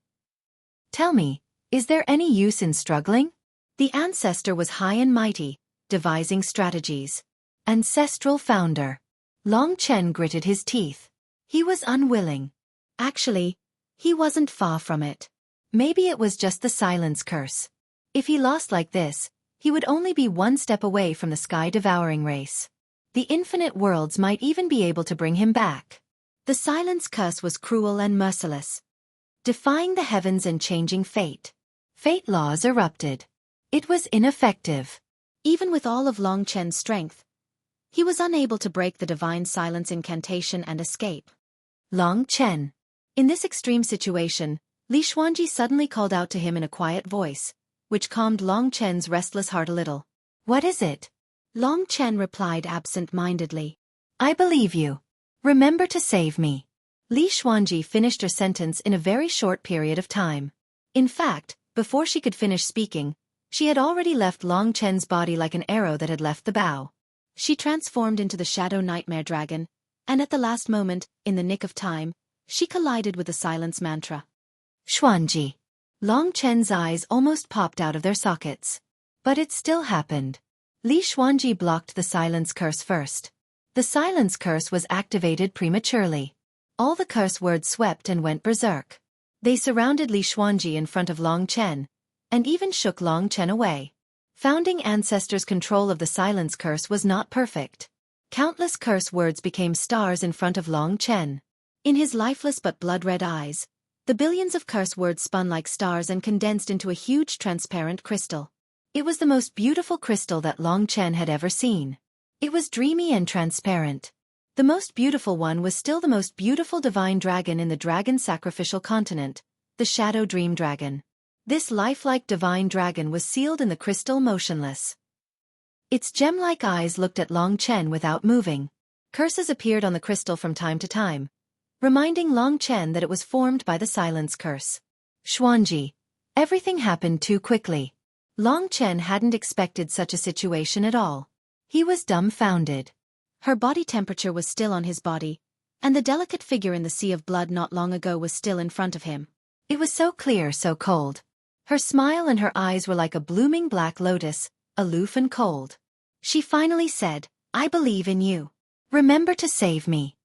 Tell me, is there any use in struggling? The ancestor was high and mighty, devising strategies. Ancestral founder. Long Chen gritted his teeth. He was unwilling. Actually, he wasn't far from it. Maybe it was just the silence curse. If he lost like this, he would only be one step away from the sky-devouring race. The infinite worlds might even be able to bring him back. The silence curse was cruel and merciless, defying the heavens and changing fate. Fate laws erupted. It was ineffective. Even with all of Long Chen's strength, he was unable to break the divine silence incantation and escape. Long Chen. In this extreme situation, Li Xuanji suddenly called out to him in a quiet voice, which calmed Long Chen's restless heart a little. What is it? Long Chen replied absent-mindedly. I believe you. Remember to save me. Li Xuanji finished her sentence in a very short period of time. In fact, before she could finish speaking, she had already left Long Chen's body like an arrow that had left the bow. She transformed into the Shadow Nightmare Dragon, and at the last moment, in the nick of time, she collided with the silence mantra. Xuanji. Long Chen's eyes almost popped out of their sockets. But it still happened. Li Xuanji blocked the silence curse first. The silence curse was activated prematurely. All the curse words swept and went berserk. They surrounded Li Xuanji in front of Long Chen, and even shook Long Chen away. Founding ancestors' control of the silence curse was not perfect. Countless curse words became stars in front of Long Chen. In his lifeless but blood-red eyes, the billions of curse words spun like stars and condensed into a huge transparent crystal. It was the most beautiful crystal that Long Chen had ever seen. It was dreamy and transparent. The most beautiful one was still the most beautiful divine dragon in the dragon sacrificial continent, the Shadow Dream Dragon. This lifelike divine dragon was sealed in the crystal motionless. Its gem-like eyes looked at Long Chen without moving. Curses appeared on the crystal from time to time, reminding Long Chen that it was formed by the silence curse. Xuanji. Everything happened too quickly. Long Chen hadn't expected such a situation at all. He was dumbfounded. Her body temperature was still on his body, and the delicate figure in the sea of blood not long ago was still in front of him. It was so clear, so cold. Her smile and her eyes were like a blooming black lotus, aloof and cold. She finally said, I believe in you. Remember to save me.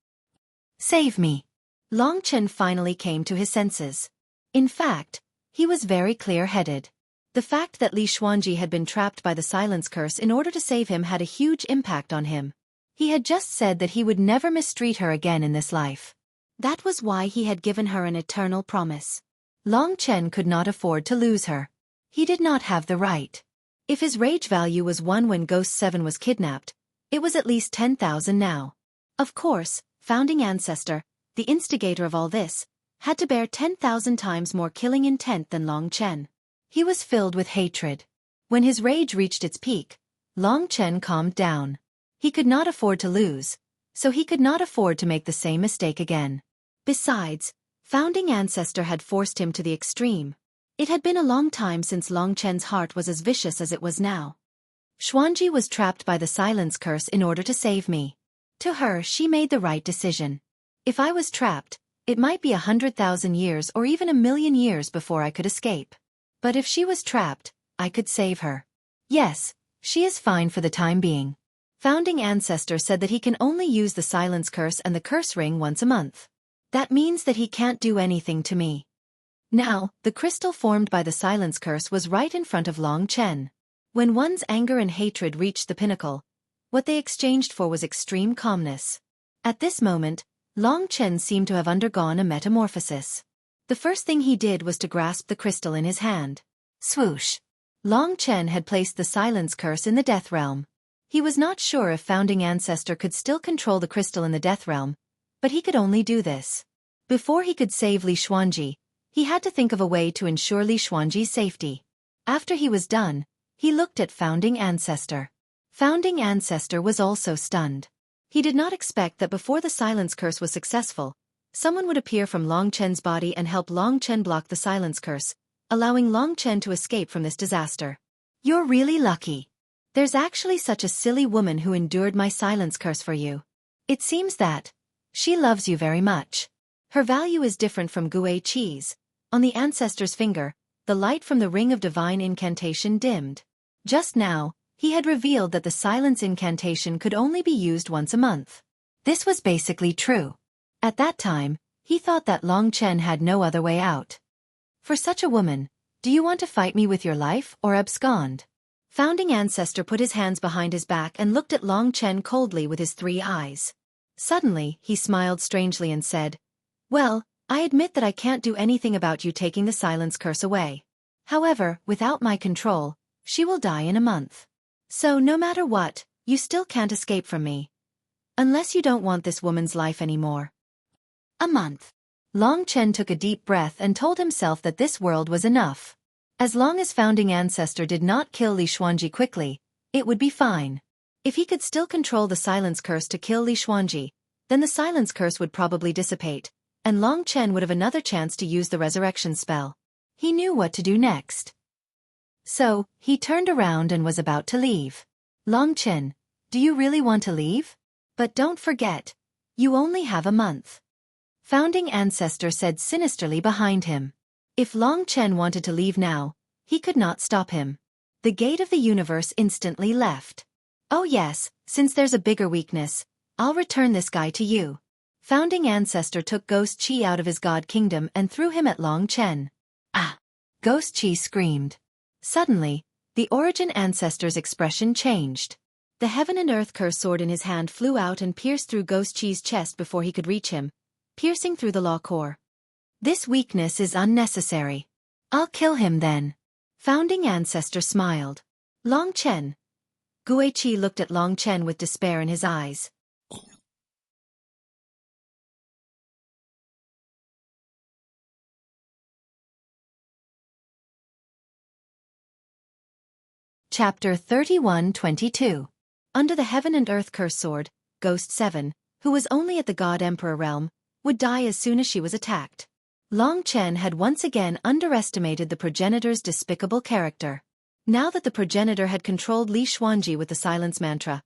Save me. Long Chen finally came to his senses. In fact, he was very clear-headed. The fact that Li Xuanji had been trapped by the silence curse in order to save him had a huge impact on him. He had just said that he would never mistreat her again in this life. That was why he had given her an eternal promise. Long Chen could not afford to lose her. He did not have the right. If his rage value was 1 when Ghost 7 was kidnapped, it was at least 10,000 now. Of course, founding ancestor, the instigator of all this, had to bear 10,000 times more killing intent than Long Chen. He was filled with hatred. When his rage reached its peak, Long Chen calmed down. He could not afford to lose, so he could not afford to make the same mistake again. Besides, founding ancestor had forced him to the extreme. It had been a long time since Long Chen's heart was as vicious as it was now. Xuanji was trapped by the silence curse in order to save me. To her, she made the right decision. If I was trapped, it might be 100,000 years or even 1,000,000 years before I could escape. But if she was trapped, I could save her. Yes, she is fine for the time being. Founding ancestor said that he can only use the silence curse and the curse ring once a month. That means that he can't do anything to me. Now, the crystal formed by the silence curse was right in front of Long Chen. When one's anger and hatred reached the pinnacle, what they exchanged for was extreme calmness. At this moment, Long Chen seemed to have undergone a metamorphosis. The first thing he did was to grasp the crystal in his hand. Swoosh! Long Chen had placed the silence curse in the death realm. He was not sure if founding ancestor could still control the crystal in the death realm, but he could only do this. Before he could save Li Xuanji, he had to think of a way to ensure Li Xuanji's safety. After he was done, he looked at Founding Ancestor. Founding Ancestor was also stunned. He did not expect that before the silence curse was successful, someone would appear from Long Chen's body and help Long Chen block the silence curse, allowing Long Chen to escape from this disaster. You're really lucky. There's actually such a silly woman who endured my silence curse for you. It seems that she loves you very much. Her value is different from Xueqi's. On the ancestor's finger, the light from the ring of divine incantation dimmed. Just now, he had revealed that the silence incantation could only be used once a month. This was basically true. At that time, he thought that Long Chen had no other way out. For such a woman, do you want to fight me with your life or abscond? Founding Ancestor put his hands behind his back and looked at Long Chen coldly with his 3 eyes. Suddenly, he smiled strangely and said, "Well, I admit that I can't do anything about you taking the silence curse away. However, without my control, she will die in a month. So no matter what, you still can't escape from me. Unless you don't want this woman's life anymore." A month. Long Chen took a deep breath and told himself that this world was enough. As long as Founding Ancestor did not kill Li Xuanji quickly, it would be fine. If he could still control the silence curse to kill Li Xuanji, then the silence curse would probably dissipate, and Long Chen would have another chance to use the resurrection spell. He knew what to do next. So, he turned around and was about to leave. Long Chen, do you really want to leave? But don't forget, you only have a month. Founding Ancestor said sinisterly behind him. If Long Chen wanted to leave now, he could not stop him. The gate of the universe instantly left. Oh yes, since there's a bigger weakness, I'll return this guy to you. Founding Ancestor took Ghost Qi out of his god kingdom and threw him at Long Chen. Ah! Ghost Qi screamed. Suddenly, the Origin Ancestor's expression changed. The Heaven and Earth curse sword in his hand flew out and pierced through Ghost Qi's chest before he could reach him, piercing through the law core. This weakness is unnecessary. I'll kill him then. Founding Ancestor smiled. Long Chen. Xueqi looked at Long Chen with despair in his eyes. Chapter 31-22. Under the Heaven and Earth curse sword, Ghost 7, who was only at the God Emperor realm, would die as soon as she was attacked. Long Chen had once again underestimated the progenitor's despicable character. Now that the progenitor had controlled Li Xuanji with the silence mantra,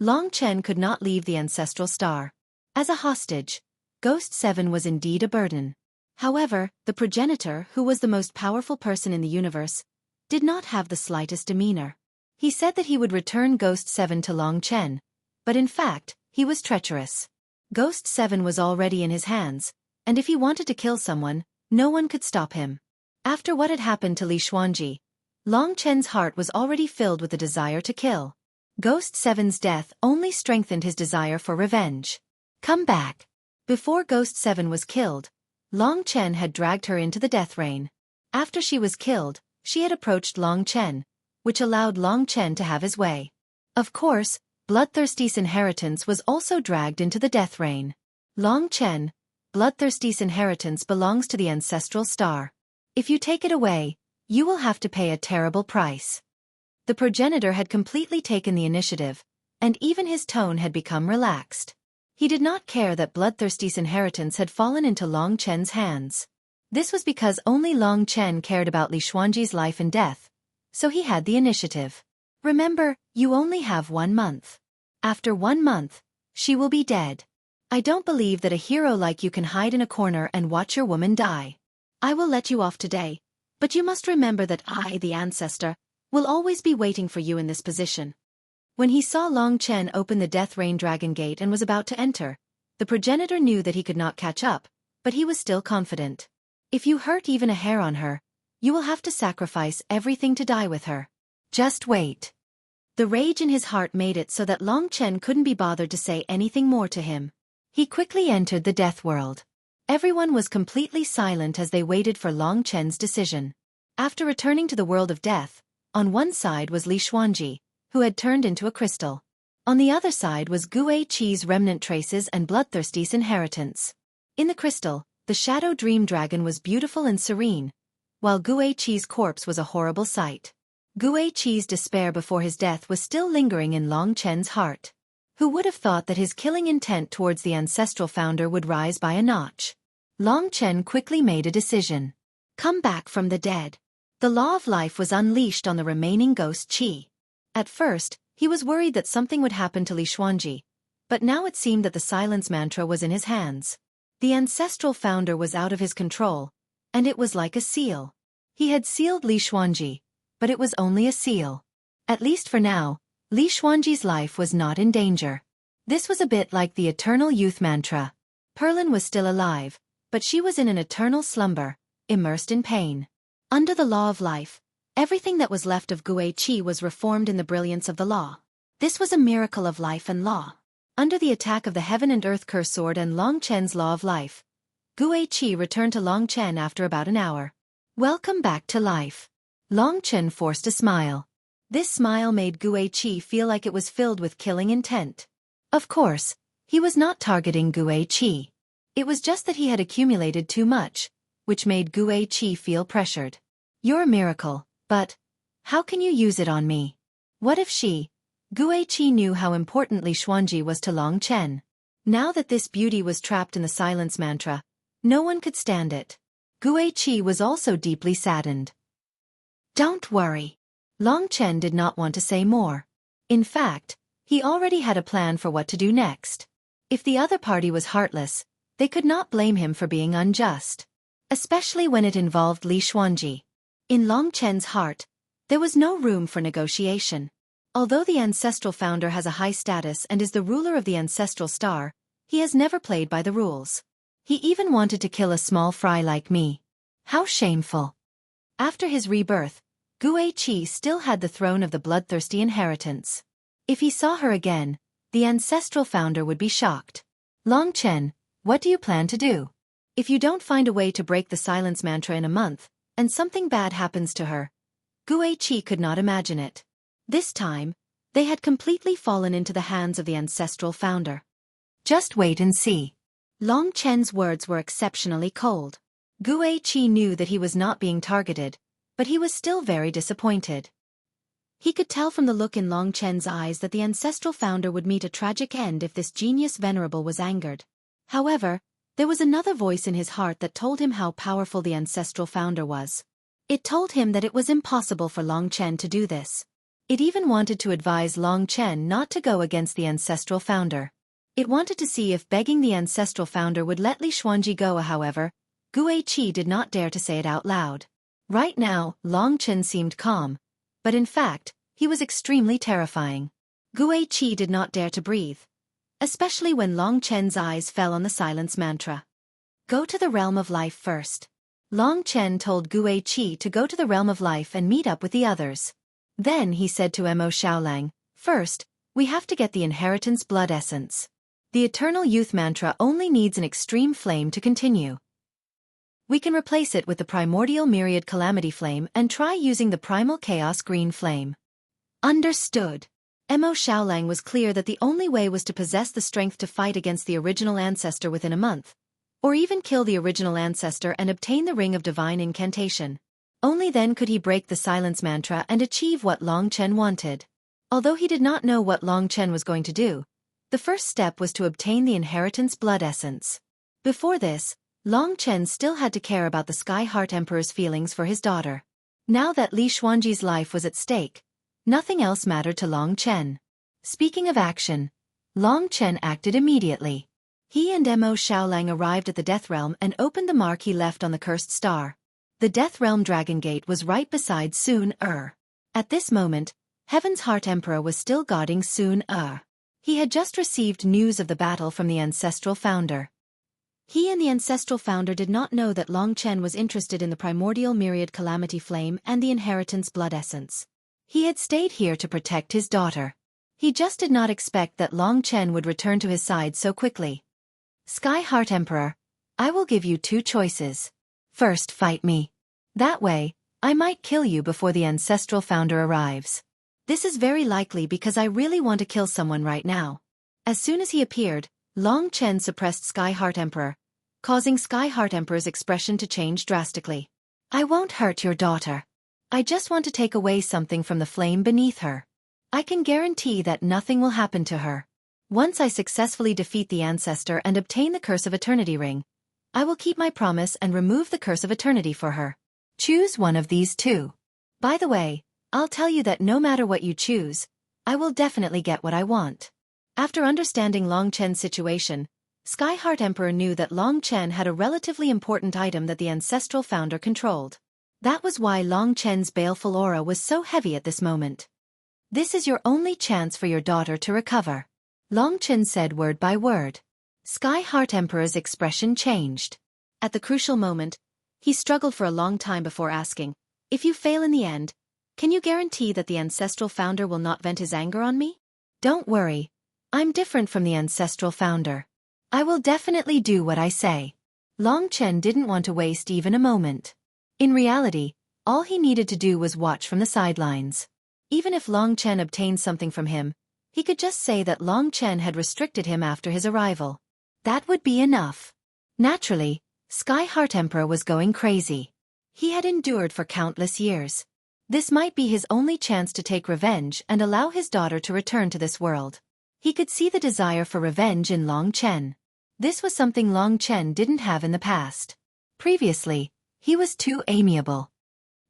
Long Chen could not leave the ancestral star. As a hostage, Ghost 7 was indeed a burden. However, the progenitor, who was the most powerful person in the universe, did not have the slightest demeanor. He said that he would return Ghost 7 to Long Chen, but in fact, he was treacherous. Ghost 7 was already in his hands, and if he wanted to kill someone, no one could stop him. After what had happened to Li Xuanji, Long Chen's heart was already filled with the desire to kill. Ghost 7's death only strengthened his desire for revenge. Come back. Before Ghost 7 was killed, Long Chen had dragged her into the death rain. After she was killed, she had approached Long Chen, which allowed Long Chen to have his way. Of course, Bloodthirsty's inheritance was also dragged into the death rain. Long Chen, Bloodthirsty's inheritance belongs to the ancestral star. If you take it away, you will have to pay a terrible price. The progenitor had completely taken the initiative, and even his tone had become relaxed. He did not care that Bloodthirsty's inheritance had fallen into Long Chen's hands. This was because only Long Chen cared about Li Xuanji's life and death, so he had the initiative. Remember, you only have 1 month. After 1 month, she will be dead. I don't believe that a hero like you can hide in a corner and watch your woman die. I will let you off today, but you must remember that I, the ancestor, will always be waiting for you in this position. When he saw Long Chen open the Death Rain Dragon Gate and was about to enter, the progenitor knew that he could not catch up, but he was still confident. If you hurt even a hair on her, you will have to sacrifice everything to die with her. Just wait. The rage in his heart made it so that Long Chen couldn't be bothered to say anything more to him. He quickly entered the death world. Everyone was completely silent as they waited for Long Chen's decision. After returning to the world of death, on one side was Li Xuanji, who had turned into a crystal. On the other side was Xueqi's remnant traces and Bloodthirsty's inheritance. In the crystal, the Shadow Dream Dragon was beautiful and serene, while Xueqi's corpse was a horrible sight. Xueqi's despair before his death was still lingering in Long Chen's heart. Who would have thought that his killing intent towards the ancestral founder would rise by a notch? Long Chen quickly made a decision. Come back from the dead. The law of life was unleashed on the remaining ghost Qi. At first, he was worried that something would happen to Li Xuanji, but now it seemed that the silence mantra was in his hands. The ancestral founder was out of his control, and it was like a seal. He had sealed Li Xuanji, but it was only a seal. At least for now, Li Xuanji's life was not in danger. This was a bit like the eternal youth mantra. Perlin was still alive, but she was in an eternal slumber, immersed in pain. Under the law of life, everything that was left of Xueqi was reformed in the brilliance of the law. This was a miracle of life and law. Under the attack of the Heaven and Earth Curse Sword and Long Chen's law of life, Xueqi returned to Long Chen after about an hour. Welcome back to life. Long Chen forced a smile. This smile made Xueqi feel like it was filled with killing intent. Of course, he was not targeting Xueqi. It was just that he had accumulated too much, which made Xueqi feel pressured. You're a miracle, but how can you use it on me? What if Xueqi knew how important Li Xuanji was to Long Chen. Now that this beauty was trapped in the silence mantra, no one could stand it. Xueqi was also deeply saddened. Don't worry. Long Chen did not want to say more. In fact, he already had a plan for what to do next. If the other party was heartless, they could not blame him for being unjust. Especially when it involved Li Xuanji. In Long Chen's heart, there was no room for negotiation. Although the ancestral founder has a high status and is the ruler of the ancestral star, he has never played by the rules. He even wanted to kill a small fry like me. How shameful. After his rebirth, Xueqi still had the throne of the bloodthirsty inheritance. If he saw her again, the ancestral founder would be shocked. Long Chen, what do you plan to do? If you don't find a way to break the silence mantra in a month, and something bad happens to her, Xueqi could not imagine it. This time, they had completely fallen into the hands of the ancestral founder. Just wait and see. Long Chen's words were exceptionally cold. Xueqi knew that he was not being targeted, but he was still very disappointed. He could tell from the look in Long Chen's eyes that the ancestral founder would meet a tragic end if this genius venerable was angered. However, there was another voice in his heart that told him how powerful the ancestral founder was. It told him that it was impossible for Long Chen to do this. It even wanted to advise Long Chen not to go against the ancestral founder. It wanted to see if begging the ancestral founder would let Li Xuanji go. However, Xueqi did not dare to say it out loud. Right now, Long Chen seemed calm, but in fact, he was extremely terrifying. Xueqi did not dare to breathe, especially when Long Chen's eyes fell on the silence mantra. Go to the realm of life first. Long Chen told Xueqi to go to the realm of life and meet up with the others. Then he said to Mo Xiaolang, first, we have to get the inheritance blood essence. The eternal youth mantra only needs an extreme flame to continue. We can replace it with the primordial myriad calamity flame and try using the primal chaos green flame. Understood. Mo Xiaolang was clear that the only way was to possess the strength to fight against the original ancestor within a month, or even kill the original ancestor and obtain the ring of divine incantation. Only then could he break the silence mantra and achieve what Long Chen wanted. Although he did not know what Long Chen was going to do, the first step was to obtain the inheritance blood essence. Before this, Long Chen still had to care about the Sky Heart Emperor's feelings for his daughter. Now that Li Xuanji's life was at stake, nothing else mattered to Long Chen. Speaking of action, Long Chen acted immediately. He and Mo Xiaolang arrived at the Death Realm and opened the mark he left on the cursed star. The Death Realm Dragon Gate was right beside Sun-Er. At this moment, Heaven's Heart Emperor was still guarding Sun-Er. He had just received news of the battle from the ancestral founder. He and the ancestral founder did not know that Long Chen was interested in the primordial myriad calamity flame and the inheritance blood essence. He had stayed here to protect his daughter. He just did not expect that Long Chen would return to his side so quickly. Sky Heart Emperor, I will give you two choices. First, fight me. That way, I might kill you before the ancestral founder arrives. This is very likely because I really want to kill someone right now. As soon as he appeared, Long Chen suppressed Sky Heart Emperor, causing Sky Heart Emperor's expression to change drastically. I won't hurt your daughter. I just want to take away something from the flame beneath her. I can guarantee that nothing will happen to her. Once I successfully defeat the ancestor and obtain the Curse of Eternity ring, I will keep my promise and remove the Curse of Eternity for her. Choose one of these two. By the way, I'll tell you that no matter what you choose, I will definitely get what I want. After understanding Long Chen's situation, Sky Heart Emperor knew that Long Chen had a relatively important item that the ancestral founder controlled. That was why Long Chen's baleful aura was so heavy at this moment. This is your only chance for your daughter to recover. Long Chen said word by word. Sky Heart Emperor's expression changed. At the crucial moment, he struggled for a long time before asking, "If you fail in the end, can you guarantee that the ancestral founder will not vent his anger on me?" "Don't worry. I'm different from the ancestral founder. I will definitely do what I say." Long Chen didn't want to waste even a moment. In reality, all he needed to do was watch from the sidelines. Even if Long Chen obtained something from him, he could just say that Long Chen had restricted him after his arrival. That would be enough. Naturally, Sky Heart Emperor was going crazy. He had endured for countless years. This might be his only chance to take revenge and allow his daughter to return to this world. He could see the desire for revenge in Long Chen. This was something Long Chen didn't have in the past. Previously, he was too amiable.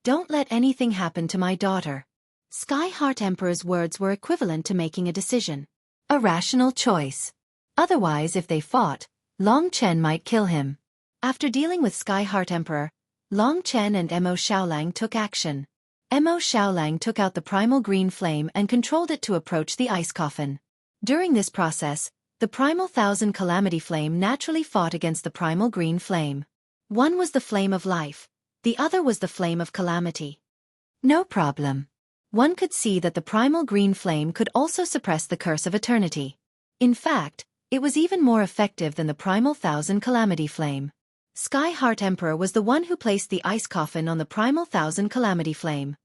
"Don't let anything happen to my daughter." Sky Heart Emperor's words were equivalent to making a decision. A rational choice. Otherwise, if they fought, Long Chen might kill him. After dealing with Sky Heart Emperor, Long Chen and Mo Xiaolang took action. Mo Xiaolang took out the primal green flame and controlled it to approach the ice coffin. During this process, the primal thousand calamity flame naturally fought against the primal green flame. One was the flame of life, the other was the flame of calamity. No problem. One could see that the primal green flame could also suppress the Curse of Eternity. In fact, it was even more effective than the primal thousand calamity flame. Sky Heart Emperor was the one who placed the ice coffin on the primal thousand calamity flame.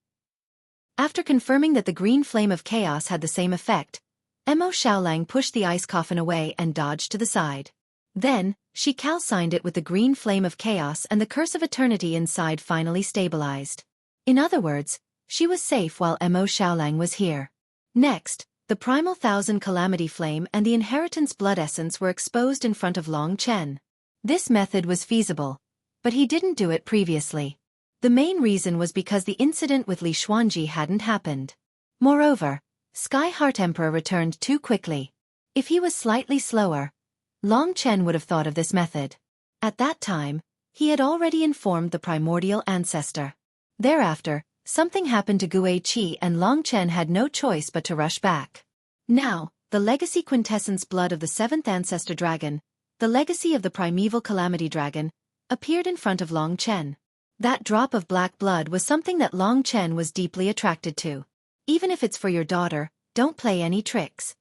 After confirming that the green flame of chaos had the same effect, Mo Xiaolang pushed the ice coffin away and dodged to the side. Then, she calcined it with the green flame of chaos and the Curse of Eternity inside finally stabilized. In other words, she was safe while Mo Xiaolang was here. Next, the primal thousand calamity flame and the inheritance blood essence were exposed in front of Long Chen. This method was feasible, but he didn't do it previously. The main reason was because the incident with Li Xuanji hadn't happened. Moreover, Sky Heart Emperor returned too quickly. If he was slightly slower, Long Chen would have thought of this method. At that time, he had already informed the primordial ancestor. Thereafter, something happened to Xueqi and Long Chen had no choice but to rush back. Now, the legacy quintessence blood of the seventh ancestor dragon, the legacy of the primeval calamity dragon, appeared in front of Long Chen. That drop of black blood was something that Long Chen was deeply attracted to. Even if it's for your daughter, don't play any tricks.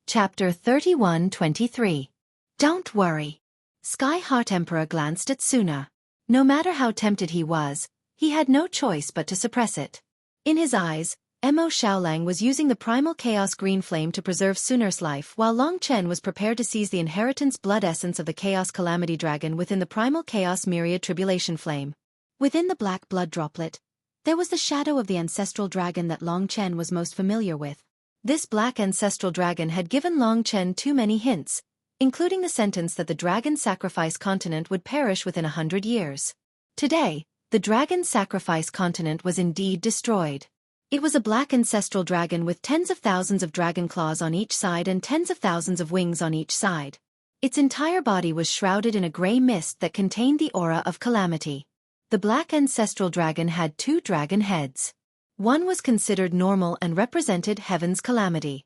Chapter 31-23. Don't worry. Sky Heart Emperor glanced at Suna. No matter how tempted he was, he had no choice but to suppress it. In his eyes, Mo Xiaolang was using the primal chaos green flame to preserve Suna's life while Long Chen was prepared to seize the inheritance blood essence of the chaos calamity dragon within the primal chaos myriad tribulation flame. Within the black blood droplet, there was the shadow of the ancestral dragon that Long Chen was most familiar with. This black ancestral dragon had given Long Chen too many hints, including the sentence that the dragon sacrifice continent would perish within 100 years. Today, the dragon sacrifice continent was indeed destroyed. It was a black ancestral dragon with tens of thousands of dragon claws on each side and tens of thousands of wings on each side. Its entire body was shrouded in a gray mist that contained the aura of calamity. The black ancestral dragon had 2 dragon heads. One was considered normal and represented heaven's calamity.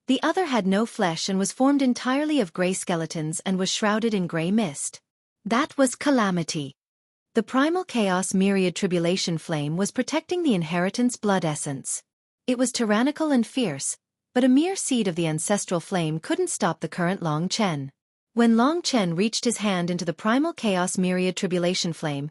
The other had no flesh and was formed entirely of gray skeletons and was shrouded in gray mist. That was calamity. The primal chaos myriad tribulation flame was protecting the inheritance blood essence. It was tyrannical and fierce, but a mere seed of the ancestral flame couldn't stop the current Long Chen. When Long Chen reached his hand into the primal chaos myriad tribulation flame,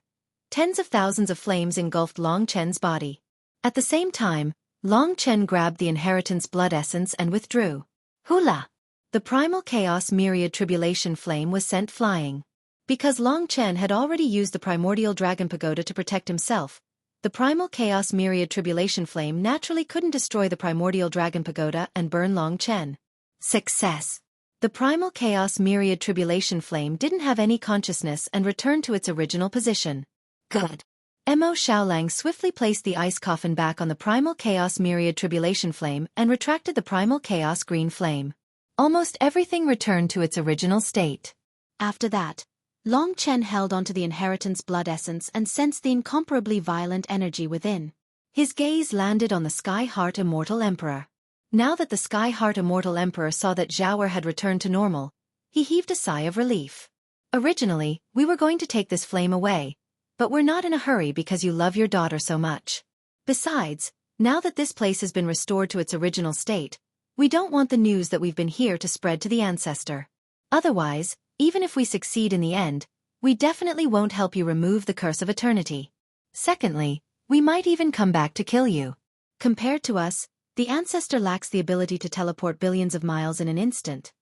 tens of thousands of flames engulfed Long Chen's body. At the same time, Long Chen grabbed the inheritance blood essence and withdrew. Hula! The primal chaos myriad tribulation flame was sent flying. Because Long Chen had already used the primordial dragon pagoda to protect himself, the primal chaos myriad tribulation flame naturally couldn't destroy the primordial dragon pagoda and burn Long Chen. Success! The primal chaos myriad tribulation flame didn't have any consciousness and returned to its original position. Good. Mo Xiaolang swiftly placed the ice coffin back on the primal chaos myriad tribulation flame and retracted the primal chaos green flame. Almost everything returned to its original state. After that, Long Chen held onto the inheritance blood essence and sensed the incomparably violent energy within. His gaze landed on the Sky Heart Immortal Emperor. Now that the Sky Heart Immortal Emperor saw that Zhao had returned to normal, he heaved a sigh of relief. Originally, we were going to take this flame away, but we're not in a hurry because you love your daughter so much. Besides, now that this place has been restored to its original state, we don't want the news that we've been here to spread to the ancestor. Otherwise, even if we succeed in the end, we definitely won't help you remove the curse of eternity. Secondly, we might even come back to kill you. Compared to us, the ancestor lacks the ability to teleport billions of miles in an instant.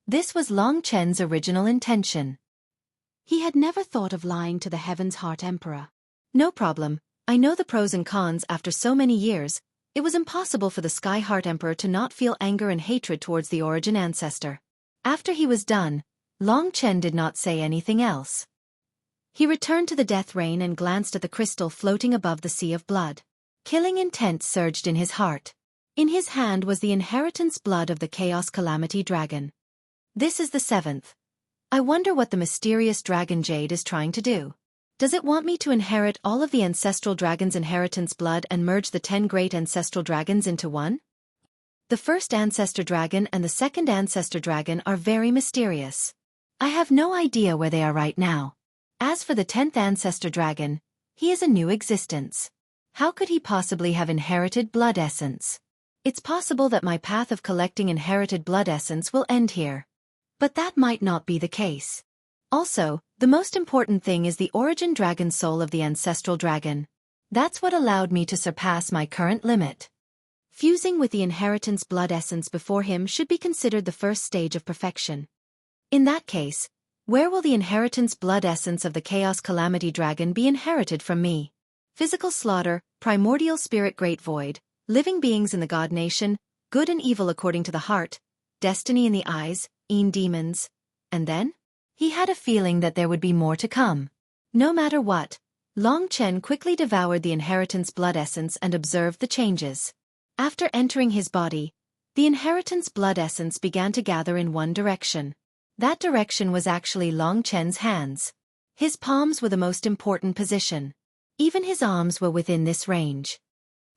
This was Long Chen's original intention. He had never thought of lying to the Heaven's Heart Emperor. No problem, I know the pros and cons. After so many years, it was impossible for the Sky Heart Emperor to not feel anger and hatred towards the origin ancestor. After he was done, Long Chen did not say anything else. He returned to the death rain and glanced at the crystal floating above the sea of blood. Killing intent surged in his heart. In his hand was the inheritance blood of the Chaos Calamity Dragon. This is the 7th. I wonder what the mysterious dragon jade is trying to do. Does it want me to inherit all of the ancestral dragon's inheritance blood and merge the 10 great ancestral dragons into one? The first ancestor dragon and the second ancestor dragon are very mysterious. I have no idea where they are right now. As for the 10th ancestor dragon, he is a new existence. How could he possibly have inherited blood essence? It's possible that my path of collecting inherited blood essence will end here. But that might not be the case. Also, the most important thing is the origin dragon soul of the ancestral dragon. That's what allowed me to surpass my current limit. Fusing with the inheritance blood essence before him should be considered the first stage of perfection. In that case, where will the inheritance blood essence of the Chaos Calamity Dragon be inherited from me? Physical slaughter, primordial spirit great void, living beings in the god nation, good and evil according to the heart, destiny in the eyes, demons. And then? He had a feeling that there would be more to come. No matter what, Long Chen quickly devoured the inheritance blood essence and observed the changes. After entering his body, the inheritance blood essence began to gather in one direction. That direction was actually Long Chen's hands. His palms were the most important position. Even his arms were within this range.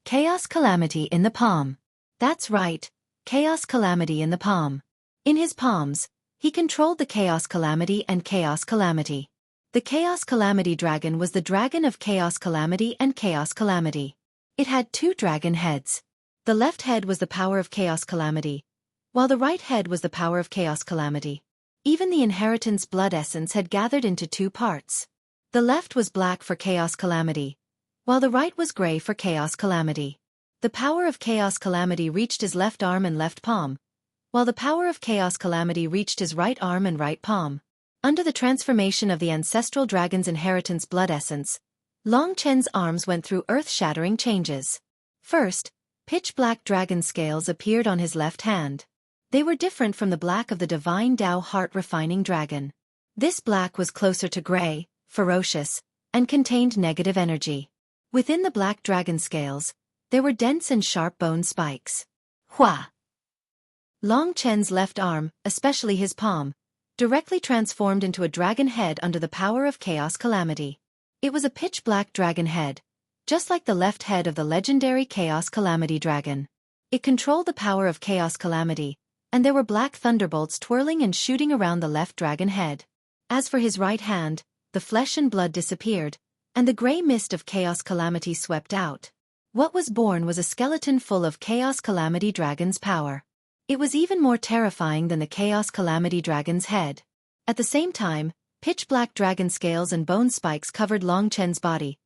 Chaos Calamity in the palm. That's right, Chaos Calamity in the palm. In his palms, he controlled the Chaos Calamity and Chaos Calamity. The Chaos Calamity Dragon was the dragon of Chaos Calamity and Chaos Calamity. It had 2 dragon heads. The left head was the power of Chaos Calamity, while the right head was the power of Chaos Calamity. Even the inheritance blood essence had gathered into 2 parts. The left was black for Chaos Calamity, while the right was gray for Chaos Calamity. The power of Chaos Calamity reached his left arm and left palm, while the power of Chaos Calamity reached his right arm and right palm. Under the transformation of the ancestral dragon's inheritance blood essence, Long Chen's arms went through earth-shattering changes. First, pitch-black dragon scales appeared on his left hand. They were different from the black of the divine Tao heart-refining dragon. This black was closer to gray, ferocious, and contained negative energy. Within the black dragon scales, there were dense and sharp bone spikes. Hua! Long Chen's left arm, especially his palm, directly transformed into a dragon head under the power of Chaos Calamity. It was a pitch-black dragon head, just like the left head of the legendary Chaos Calamity dragon. It controlled the power of Chaos Calamity, and there were black thunderbolts twirling and shooting around the left dragon head. As for his right hand, the flesh and blood disappeared, and the gray mist of Chaos Calamity swept out. What was born was a skeleton full of Chaos Calamity dragon's power. It was even more terrifying than the Chaos Calamity dragon's head. At the same time, pitch-black dragon scales and bone spikes covered Long Chen's body,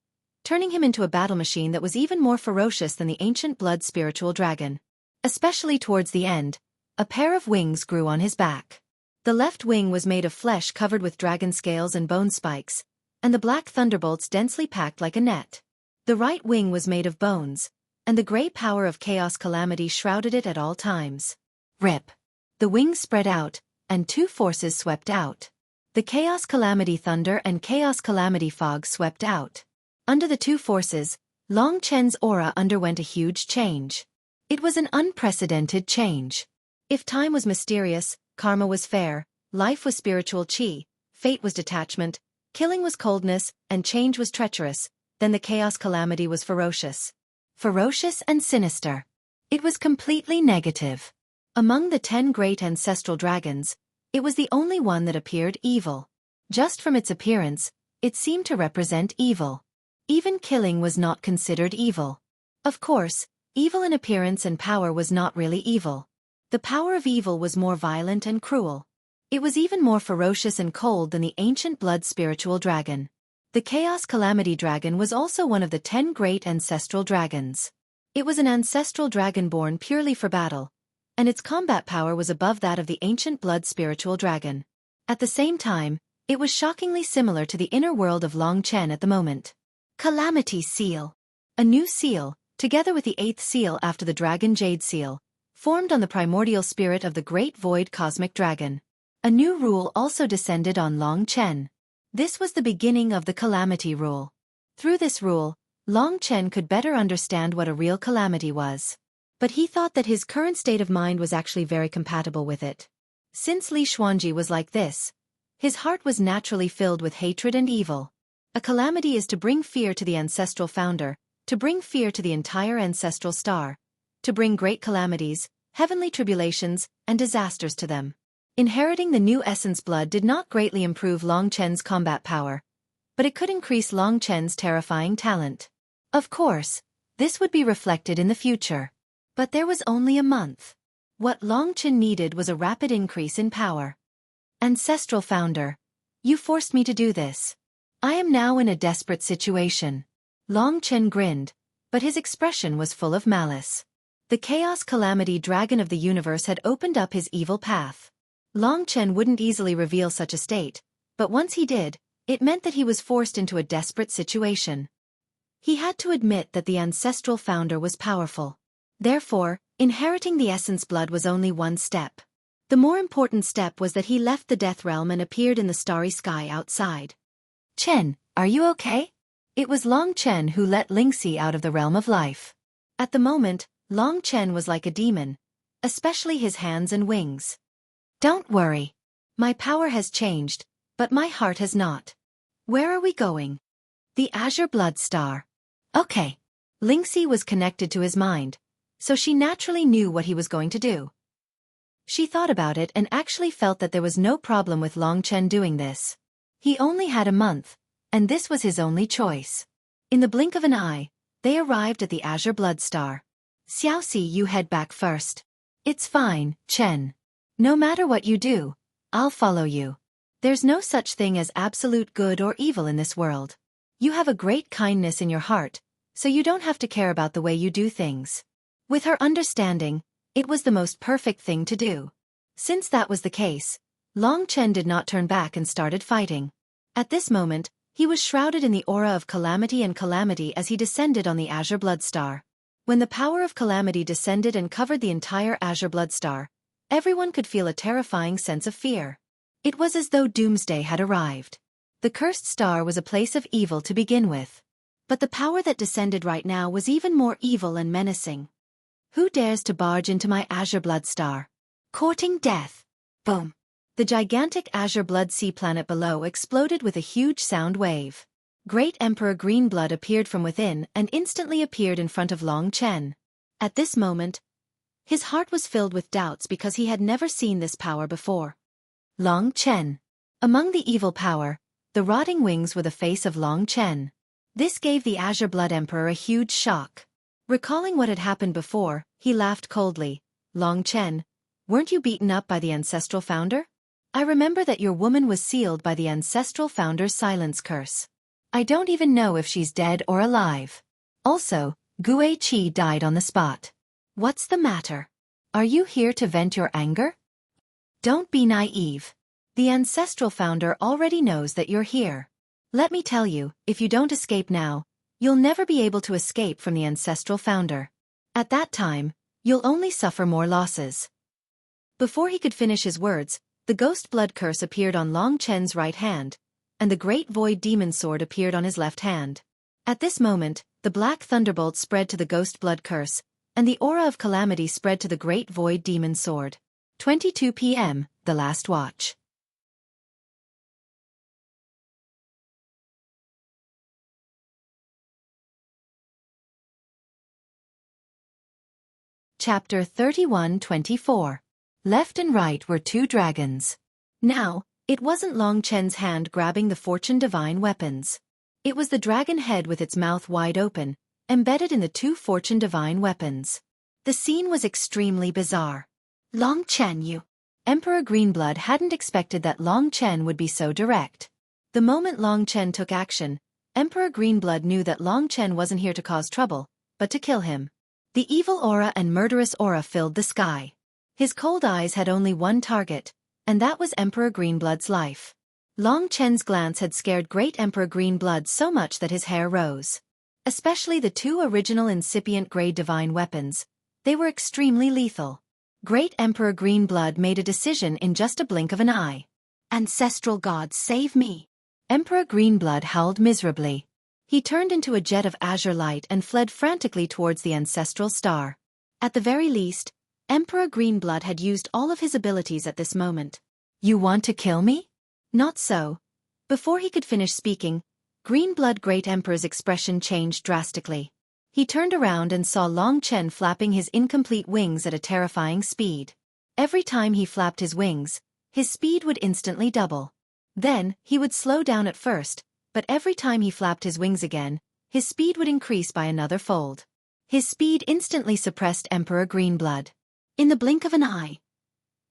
turning him into a battle machine that was even more ferocious than the ancient blood spiritual dragon. Especially towards the end, a pair of wings grew on his back. The left wing was made of flesh covered with dragon scales and bone spikes, and the black thunderbolts densely packed like a net. The right wing was made of bones, and the grey power of chaos calamity shrouded it at all times. Rip. The wings spread out, and two forces swept out. The chaos calamity thunder and chaos calamity fog swept out. Under the two forces, Long Chen's aura underwent a huge change. It was an unprecedented change. If time was mysterious, karma was fair, life was spiritual chi, fate was detachment, killing was coldness, and change was treacherous, then the chaos calamity was ferocious. Ferocious and sinister. It was completely negative. Among the 10 great ancestral dragons, it was the only one that appeared evil. Just from its appearance, it seemed to represent evil. Even killing was not considered evil. Of course, evil in appearance and power was not really evil. The power of evil was more violent and cruel. It was even more ferocious and cold than the ancient blood spiritual dragon. The Chaos Calamity Dragon was also one of the 10 great ancestral dragons. It was an ancestral dragon born purely for battle, and its combat power was above that of the ancient blood spiritual dragon. At the same time, it was shockingly similar to the inner world of Long Chen at the moment. Calamity Seal. A new seal, together with the 8th seal after the Dragon Jade Seal, formed on the primordial spirit of the Great Void Cosmic Dragon. A new rule also descended on Long Chen. This was the beginning of the Calamity Rule. Through this rule, Long Chen could better understand what a real calamity was. But he thought that his current state of mind was actually very compatible with it. Since Li Xuanji was like this, his heart was naturally filled with hatred and evil. A calamity is to bring fear to the ancestral founder, to bring fear to the entire ancestral star, to bring great calamities, heavenly tribulations, and disasters to them. Inheriting the new essence blood did not greatly improve Long Chen's combat power, but it could increase Long Chen's terrifying talent. Of course, this would be reflected in the future. But there was only a month. What Long Chen needed was a rapid increase in power. Ancestral Founder, you forced me to do this. I am now in a desperate situation. Long Chen grinned, but his expression was full of malice. The Chaos Calamity Dragon of the universe had opened up his evil path. Long Chen wouldn't easily reveal such a state, but once he did, it meant that he was forced into a desperate situation. He had to admit that the ancestral founder was powerful. Therefore, inheriting the essence blood was only one step. The more important step was that he left the death realm and appeared in the starry sky outside. Chen, are you okay? It was Long Chen who let Lingxi out of the realm of life. At the moment, Long Chen was like a demon, especially his hands and wings. Don't worry. My power has changed, but my heart has not. Where are we going? The Azure Blood Star. Okay. Lingxi was connected to his mind, so she naturally knew what he was going to do. She thought about it and actually felt that there was no problem with Long Chen doing this. He only had a month, and this was his only choice. In the blink of an eye, they arrived at the Azure Blood Star. Xiaoxi, you head back first. It's fine, Chen. No matter what you do, I'll follow you. There's no such thing as absolute good or evil in this world. You have a great kindness in your heart, so you don't have to care about the way you do things. With her understanding, it was the most perfect thing to do. Since that was the case, Long Chen did not turn back and started fighting. At this moment, he was shrouded in the aura of calamity and calamity as he descended on the Azure Blood Star. When the power of calamity descended and covered the entire Azure Blood Star, everyone could feel a terrifying sense of fear. It was as though doomsday had arrived. The cursed star was a place of evil to begin with. But the power that descended right now was even more evil and menacing. Who dares to barge into my Azure Blood Star? Courting death. Boom. The gigantic Azure Blood Sea planet below exploded with a huge sound wave. Great Emperor Greenblood appeared from within and instantly appeared in front of Long Chen. At this moment, his heart was filled with doubts because he had never seen this power before. Long Chen. Among the evil power, the rotting wings were the face of Long Chen. This gave the Azure Blood Emperor a huge shock. Recalling what had happened before, he laughed coldly. Long Chen, weren't you beaten up by the ancestral founder? I remember that your woman was sealed by the ancestral founder's silence curse. I don't even know if she's dead or alive. Also, Xueqi died on the spot. What's the matter? Are you here to vent your anger? Don't be naive. The ancestral founder already knows that you're here. Let me tell you, if you don't escape now, you'll never be able to escape from the ancestral founder. At that time, you'll only suffer more losses. Before he could finish his words, the ghost blood curse appeared on Long Chen's right hand, and the great void demon sword appeared on his left hand. At this moment, the black thunderbolt spread to the ghost blood curse, and the aura of calamity spread to the great void demon sword. 22 p.m., the last watch. Chapter 31-24. Left and right were two dragons. Now, it wasn't Long Chen's hand grabbing the fortune divine weapons. It was the dragon head with its mouth wide open, embedded in the two fortune divine weapons. The scene was extremely bizarre. Long Chen, you. Emperor Greenblood hadn't expected that Long Chen would be so direct. The moment Long Chen took action, Emperor Greenblood knew that Long Chen wasn't here to cause trouble, but to kill him. The evil aura and murderous aura filled the sky. His cold eyes had only one target, and that was Emperor Greenblood's life. Long Chen's glance had scared Great Emperor Greenblood so much that his hair rose. Especially the two original incipient grade divine weapons. They were extremely lethal. Great Emperor Greenblood made a decision in just a blink of an eye. Ancestral gods, save me. Emperor Greenblood howled miserably. He turned into a jet of azure light and fled frantically towards the ancestral star. At the very least, Emperor Greenblood had used all of his abilities at this moment. You want to kill me? Not so. Before he could finish speaking, Greenblood Great Emperor's expression changed drastically. He turned around and saw Long Chen flapping his incomplete wings at a terrifying speed. Every time he flapped his wings, his speed would instantly double. Then, he would slow down at first, but every time he flapped his wings again, his speed would increase by another fold. His speed instantly suppressed Emperor Greenblood. In the blink of an eye,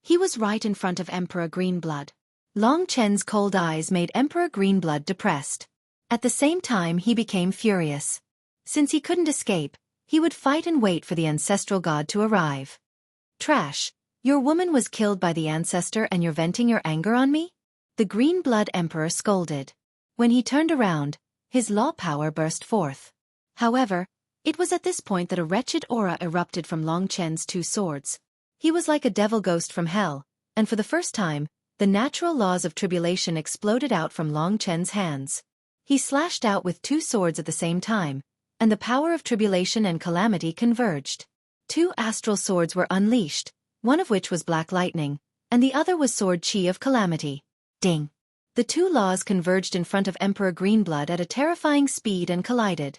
he was right in front of Emperor Greenblood. Long Chen's cold eyes made Emperor Greenblood depressed. At the same time he became furious. Since he couldn't escape, he would fight and wait for the ancestral god to arrive. Trash, your woman was killed by the ancestor and you're venting your anger on me? The Greenblood Emperor scolded. When he turned around, his law power burst forth. However, it was at this point that a wretched aura erupted from Long Chen's two swords. He was like a devil ghost from hell, and for the first time, the natural laws of tribulation exploded out from Long Chen's hands. He slashed out with two swords at the same time, and the power of tribulation and calamity converged. Two astral swords were unleashed, one of which was black lightning, and the other was sword chi of calamity. Ding! The two laws converged in front of Emperor Greenblood at a terrifying speed and collided.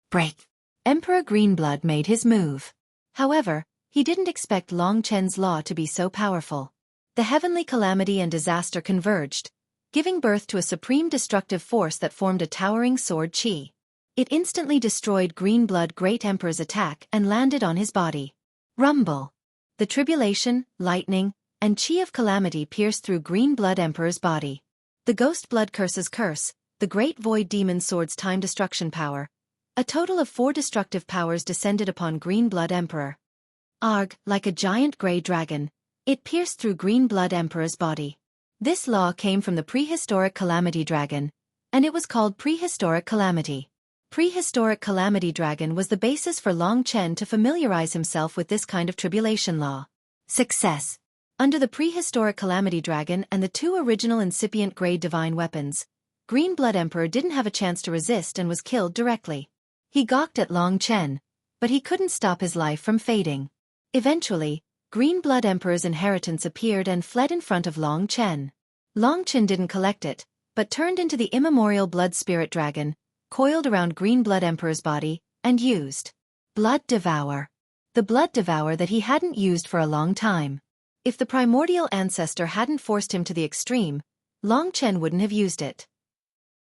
Break! Emperor Greenblood made his move. However, he didn't expect Long Chen's law to be so powerful. The heavenly calamity and disaster converged, giving birth to a supreme destructive force that formed a towering sword chi. It instantly destroyed Greenblood Great Emperor's attack and landed on his body. Rumble! The tribulation, lightning, and chi of calamity pierced through Greenblood Emperor's body. The Ghost Blood Curse's curse, the Great Void Demon Sword's time destruction power. A total of 4 destructive powers descended upon Greenblood Emperor. Arg, like a giant grey dragon, it pierced through Greenblood Emperor's body. This law came from the prehistoric Calamity Dragon, and it was called Prehistoric Calamity. Prehistoric Calamity Dragon was the basis for Long Chen to familiarize himself with this kind of tribulation law. Success! Under the Prehistoric Calamity Dragon and the 2 original incipient grade divine weapons, Greenblood Emperor didn't have a chance to resist and was killed directly. He gawked at Long Chen, but he couldn't stop his life from fading. Eventually, Greenblood Emperor's inheritance appeared and fled in front of Long Chen. Long Chen didn't collect it, but turned into the immemorial Blood Spirit Dragon, coiled around Greenblood Emperor's body, and used Blood Devour. The Blood Devour that he hadn't used for a long time. If the primordial ancestor hadn't forced him to the extreme, Long Chen wouldn't have used it.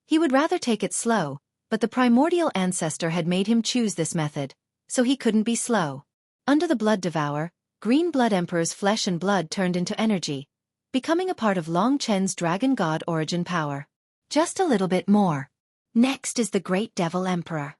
He would rather take it slow, but the primordial ancestor had made him choose this method, so he couldn't be slow. Under the Blood Devour, Greenblood Emperor's flesh and blood turned into energy, becoming a part of Long Chen's Dragon God origin power. Just a little bit more. Next is the Great Devil Emperor.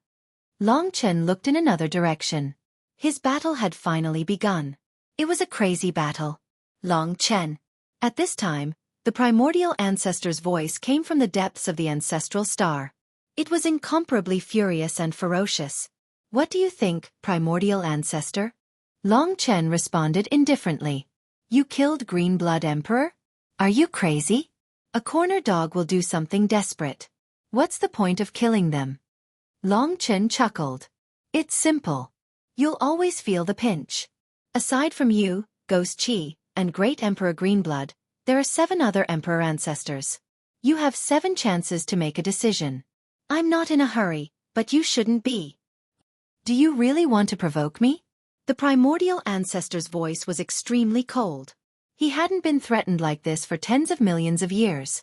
Long Chen looked in another direction. His battle had finally begun. It was a crazy battle. Long Chen. At this time, the primordial ancestor's voice came from the depths of the ancestral star. It was incomparably furious and ferocious. What do you think, primordial ancestor? Long Chen responded indifferently. You killed Green Blood Emperor? Are you crazy? A corner dog will do something desperate. What's the point of killing them? Long Chen chuckled. It's simple. You'll always feel the pinch. Aside from you, Xueqi, and Great Emperor Greenblood, there are 7 other Emperor ancestors. You have 7 chances to make a decision. I'm not in a hurry, but you shouldn't be. Do you really want to provoke me? The primordial ancestor's voice was extremely cold. He hadn't been threatened like this for tens of millions of years.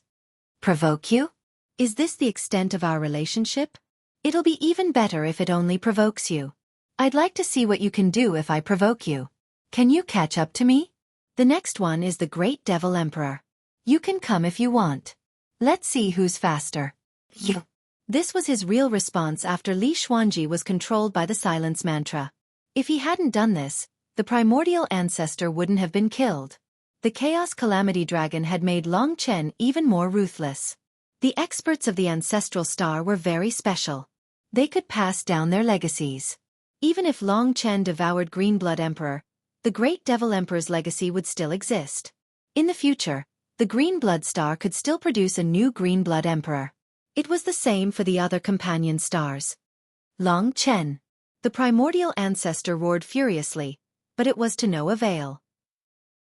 Provoke you? Is this the extent of our relationship? It'll be even better if it only provokes you. I'd like to see what you can do if I provoke you. Can you catch up to me? The next one is the Great Devil Emperor. You can come if you want. Let's see who's faster. You. This was his real response after Li Xuanji was controlled by the silence mantra. If he hadn't done this, the primordial ancestor wouldn't have been killed. The Chaos Calamity Dragon had made Long Chen even more ruthless. The experts of the ancestral star were very special. They could pass down their legacies. Even if Long Chen devoured Green Blood Emperor, the Great Devil Emperor's legacy would still exist. In the future, the Green Blood Star could still produce a new Green Blood Emperor. It was the same for the other companion stars. Long Chen. The primordial ancestor roared furiously, but it was to no avail.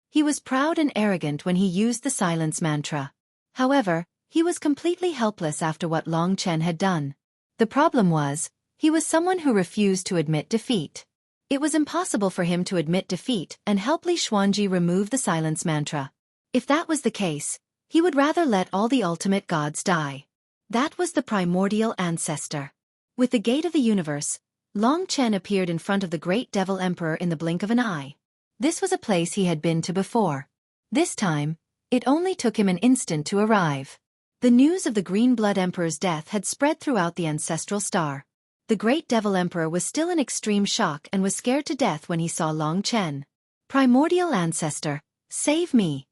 He was proud and arrogant when he used the silence mantra. However, he was completely helpless after what Long Chen had done. The problem was, he was someone who refused to admit defeat. It was impossible for him to admit defeat and help Li Xuanji remove the silence mantra. If that was the case, he would rather let all the ultimate gods die. That was the primordial ancestor. With the gate of the universe, Long Chen appeared in front of the Great Devil Emperor in the blink of an eye. This was a place he had been to before. This time, it only took him an instant to arrive. The news of the Green Blood Emperor's death had spread throughout the ancestral star. The Great Devil Emperor was still in extreme shock and was scared to death when he saw Long Chen. Primordial ancestor, save me.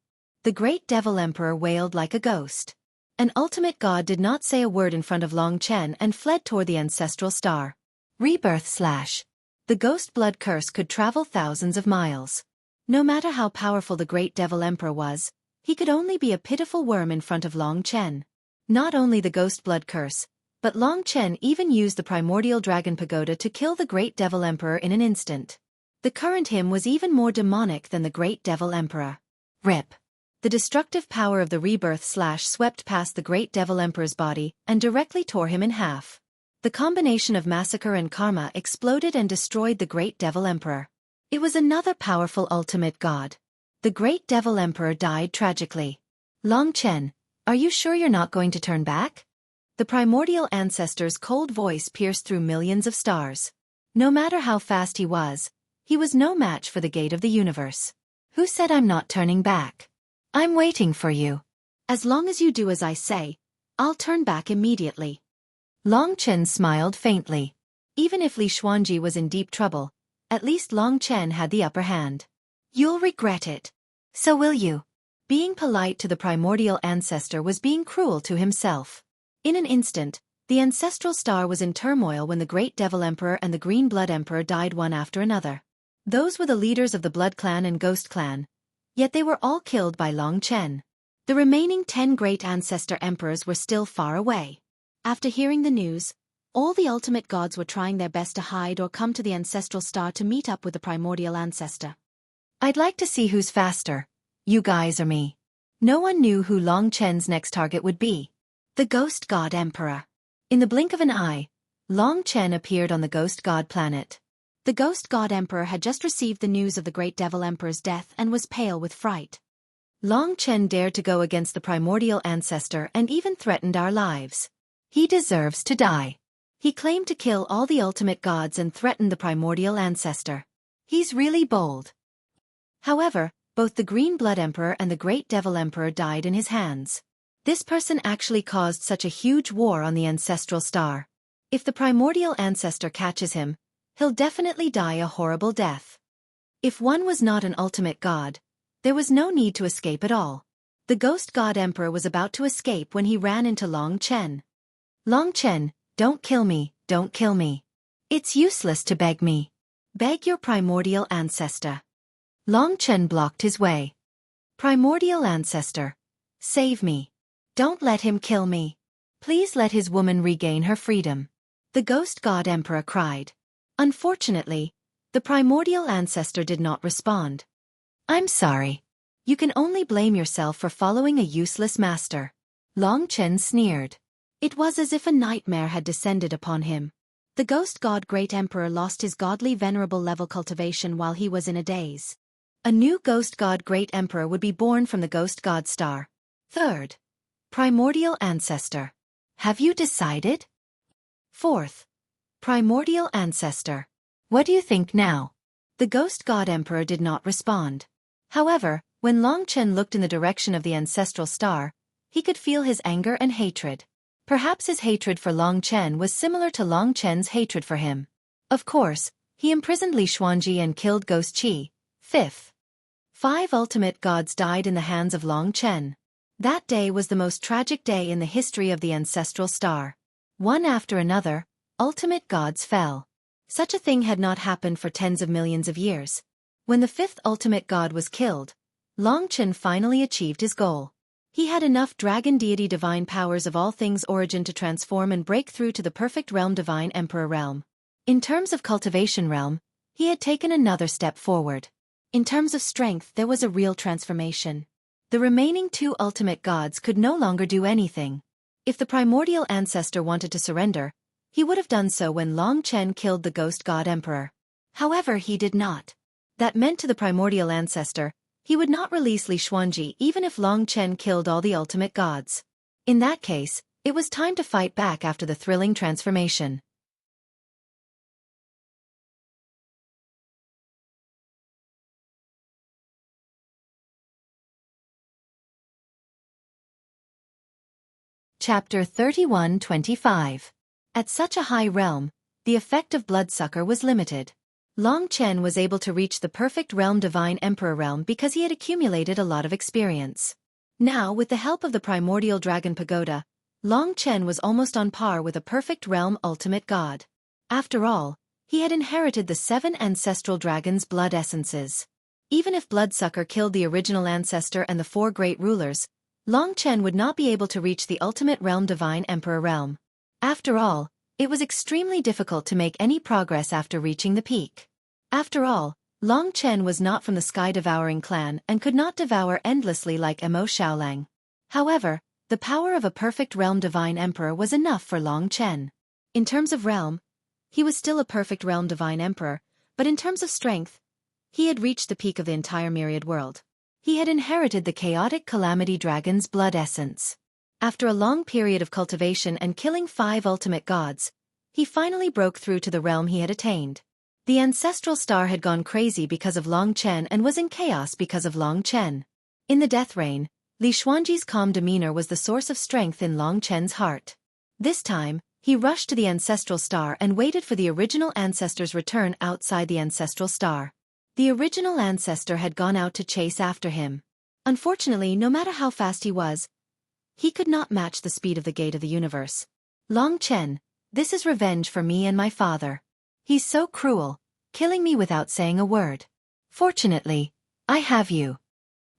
The Great Devil Emperor wailed like a ghost. An ultimate god did not say a word in front of Long Chen and fled toward the ancestral star. Rebirth / The ghost blood curse could travel thousands of miles. No matter how powerful the Great Devil Emperor was, he could only be a pitiful worm in front of Long Chen. Not only the ghost blood curse, but Long Chen even used the primordial dragon pagoda to kill the Great Devil Emperor in an instant. The current him was even more demonic than the Great Devil Emperor. Rip. The destructive power of the rebirth / swept past the Great Devil Emperor's body and directly tore him in half. The combination of massacre and karma exploded and destroyed the Great Devil Emperor. It was another powerful ultimate god. The Great Devil Emperor died tragically. Long Chen, are you sure you're not going to turn back? The primordial ancestor's cold voice pierced through millions of stars. No matter how fast he was no match for the gate of the universe. Who said I'm not turning back? I'm waiting for you. As long as you do as I say, I'll turn back immediately. Long Chen smiled faintly. Even if Li Xuanji was in deep trouble, at least Long Chen had the upper hand. You'll regret it. So will you. Being polite to the primordial ancestor was being cruel to himself. In an instant, the ancestral star was in turmoil when the Great Devil Emperor and the Green Blood Emperor died one after another. Those were the leaders of the Blood Clan and Ghost Clan, yet they were all killed by Long Chen. The remaining 10 great ancestor emperors were still far away. After hearing the news, all the ultimate gods were trying their best to hide or come to the ancestral star to meet up with the primordial ancestor. I'd like to see who's faster, you guys or me. No one knew who Long Chen's next target would be. The Ghost God Emperor. In the blink of an eye, Long Chen appeared on the Ghost God planet. The Ghost God Emperor had just received the news of the Great Devil Emperor's death and was pale with fright. Long Chen dared to go against the primordial ancestor and even threatened our lives. He deserves to die. He claimed to kill all the ultimate gods and threatened the primordial ancestor. He's really bold. However, both the Green Blood Emperor and the Great Devil Emperor died in his hands. This person actually caused such a huge war on the ancestral star. If the primordial ancestor catches him, he'll definitely die a horrible death. If one was not an ultimate god, there was no need to escape at all. The ghost god emperor was about to escape when he ran into Long Chen. Long Chen, don't kill me, don't kill me. It's useless to beg me. Beg your primordial ancestor. Long Chen blocked his way. Primordial ancestor, save me. Don't let him kill me. Please let his woman regain her freedom. The ghost god emperor cried. Unfortunately, the primordial ancestor did not respond. I'm sorry. You can only blame yourself for following a useless master. Long Chen sneered. It was as if a nightmare had descended upon him. The ghost god great emperor lost his godly venerable level cultivation while he was in a daze. A new ghost god great emperor would be born from the ghost god star. Third, primordial ancestor. Have you decided? Fourth, primordial ancestor. What do you think now? The ghost god emperor did not respond. However, when Long Chen looked in the direction of the ancestral star, he could feel his anger and hatred. Perhaps his hatred for Long Chen was similar to Long Chen's hatred for him. Of course, he imprisoned Li Xuanji and killed Ghost Qi. Fifth. 5 ultimate gods died in the hands of Long Chen. That day was the most tragic day in the history of the ancestral star. One after another, ultimate gods fell. Such a thing had not happened for tens of millions of years. When the 5th ultimate god was killed, Long Chen finally achieved his goal. He had enough dragon deity divine powers of all things origin to transform and break through to the perfect realm divine emperor realm. In terms of cultivation realm, he had taken another step forward. In terms of strength, there was a real transformation. The remaining 2 ultimate gods could no longer do anything. If the primordial ancestor wanted to surrender, he would have done so when Long Chen killed the ghost god emperor. However, he did not. That meant to the primordial ancestor, he would not release Li Xuanji even if Long Chen killed all the ultimate gods. In that case, it was time to fight back after the thrilling transformation. Chapter 31-25. At such a high realm, the effect of Bloodsucker was limited. Long Chen was able to reach the perfect realm divine emperor realm because he had accumulated a lot of experience. Now, with the help of the primordial dragon pagoda, Long Chen was almost on par with a perfect realm ultimate god. After all, he had inherited the 7 ancestral dragons' blood essences. Even if Bloodsucker killed the original ancestor and the 4 great rulers, Long Chen would not be able to reach the ultimate realm divine emperor realm. After all, it was extremely difficult to make any progress after reaching the peak. After all, Long Chen was not from the sky-devouring clan and could not devour endlessly like Mo Xiaolang. However, the power of a perfect realm divine emperor was enough for Long Chen. In terms of realm, he was still a perfect realm divine emperor, but in terms of strength, he had reached the peak of the entire myriad world. He had inherited the chaotic calamity dragon's blood essence. After a long period of cultivation and killing 5 ultimate gods, he finally broke through to the realm he had attained. The ancestral star had gone crazy because of Long Chen and was in chaos because of Long Chen. In the death rain, Li Xuanji's calm demeanor was the source of strength in Long Chen's heart. This time, he rushed to the ancestral star and waited for the original ancestor's return outside the ancestral star. The original ancestor had gone out to chase after him. Unfortunately, no matter how fast he was, he could not match the speed of the gate of the universe. Long Chen, this is revenge for me and my father. He's so cruel, killing me without saying a word. Fortunately, I have you.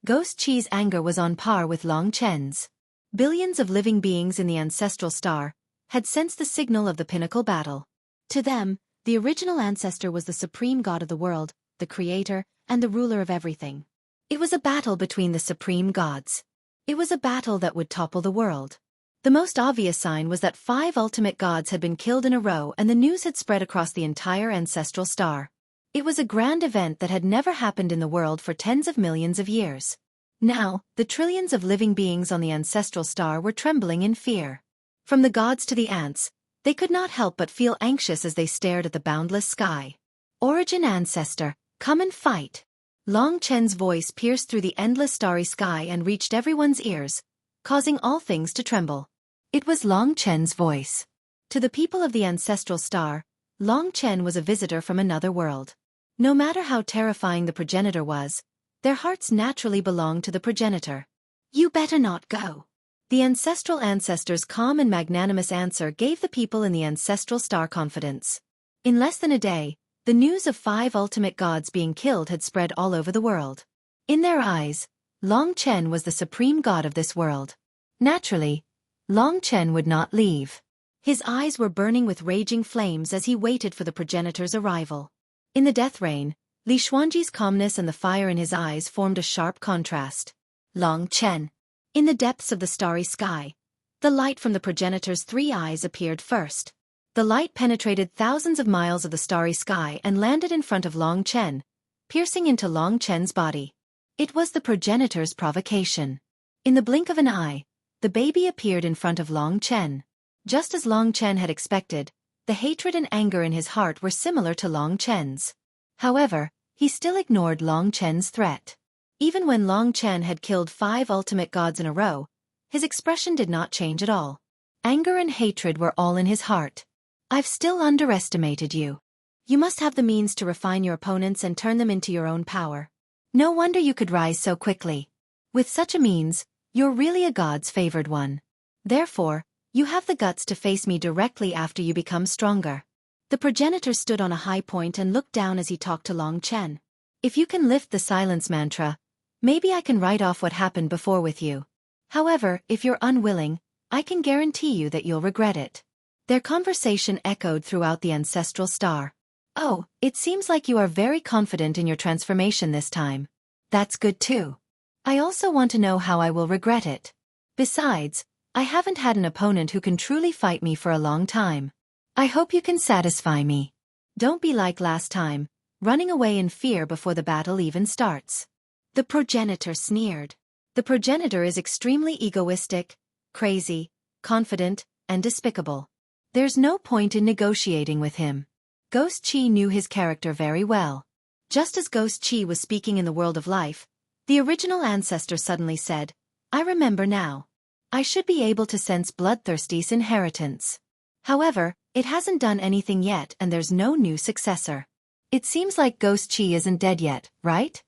Ghost Qi's anger was on par with Long Chen's. Billions of living beings in the ancestral star had sensed the signal of the pinnacle battle. To them, the original ancestor was the supreme god of the world, the creator, and the ruler of everything. It was a battle between the supreme gods. It was a battle that would topple the world. The most obvious sign was that 5 ultimate gods had been killed in a row and the news had spread across the entire ancestral star. It was a grand event that had never happened in the world for tens of millions of years. Now, the trillions of living beings on the ancestral star were trembling in fear. From the gods to the ants, they could not help but feel anxious as they stared at the boundless sky. Origin ancestor, come and fight. Long Chen's voice pierced through the endless starry sky and reached everyone's ears, causing all things to tremble. It was Long Chen's voice. To the people of the ancestral star, Long Chen was a visitor from another world. No matter how terrifying the progenitor was, their hearts naturally belonged to the progenitor. "You better not go." The ancestral ancestor's calm and magnanimous answer gave the people in the ancestral star confidence. In less than a day, the news of 5 ultimate gods being killed had spread all over the world. In their eyes, Long Chen was the supreme god of this world. Naturally, Long Chen would not leave. His eyes were burning with raging flames as he waited for the progenitor's arrival. In the death rain, Li Xuanji's calmness and the fire in his eyes formed a sharp contrast. Long Chen. In the depths of the starry sky, the light from the progenitor's 3 eyes appeared first. The light penetrated thousands of miles of the starry sky and landed in front of Long Chen, piercing into Long Chen's body. It was the progenitor's provocation. In the blink of an eye, the baby appeared in front of Long Chen. Just as Long Chen had expected, the hatred and anger in his heart were similar to Long Chen's. However, he still ignored Long Chen's threat. Even when Long Chen had killed 5 ultimate gods in a row, his expression did not change at all. Anger and hatred were all in his heart. "I've still underestimated you. You must have the means to refine your opponents and turn them into your own power. No wonder you could rise so quickly. With such a means, you're really a god's favored one. Therefore, you have the guts to face me directly after you become stronger." The progenitor stood on a high point and looked down as he talked to Long Chen. "If you can lift the silence mantra, maybe I can write off what happened before with you. However, if you're unwilling, I can guarantee you that you'll regret it." Their conversation echoed throughout the ancestral star. "Oh, it seems like you are very confident in your transformation this time. That's good too. I also want to know how I will regret it. Besides, I haven't had an opponent who can truly fight me for a long time. I hope you can satisfy me. Don't be like last time, running away in fear before the battle even starts." The progenitor sneered. The progenitor is extremely egoistic, crazy, confident, and despicable. There's no point in negotiating with him. Ghost Chi knew his character very well. Just as Ghost Chi was speaking in the world of life, the original ancestor suddenly said, "I remember now. I should be able to sense Bloodthirsty's inheritance. However, it hasn't done anything yet and there's no new successor. It seems like Ghost Chi isn't dead yet, right?"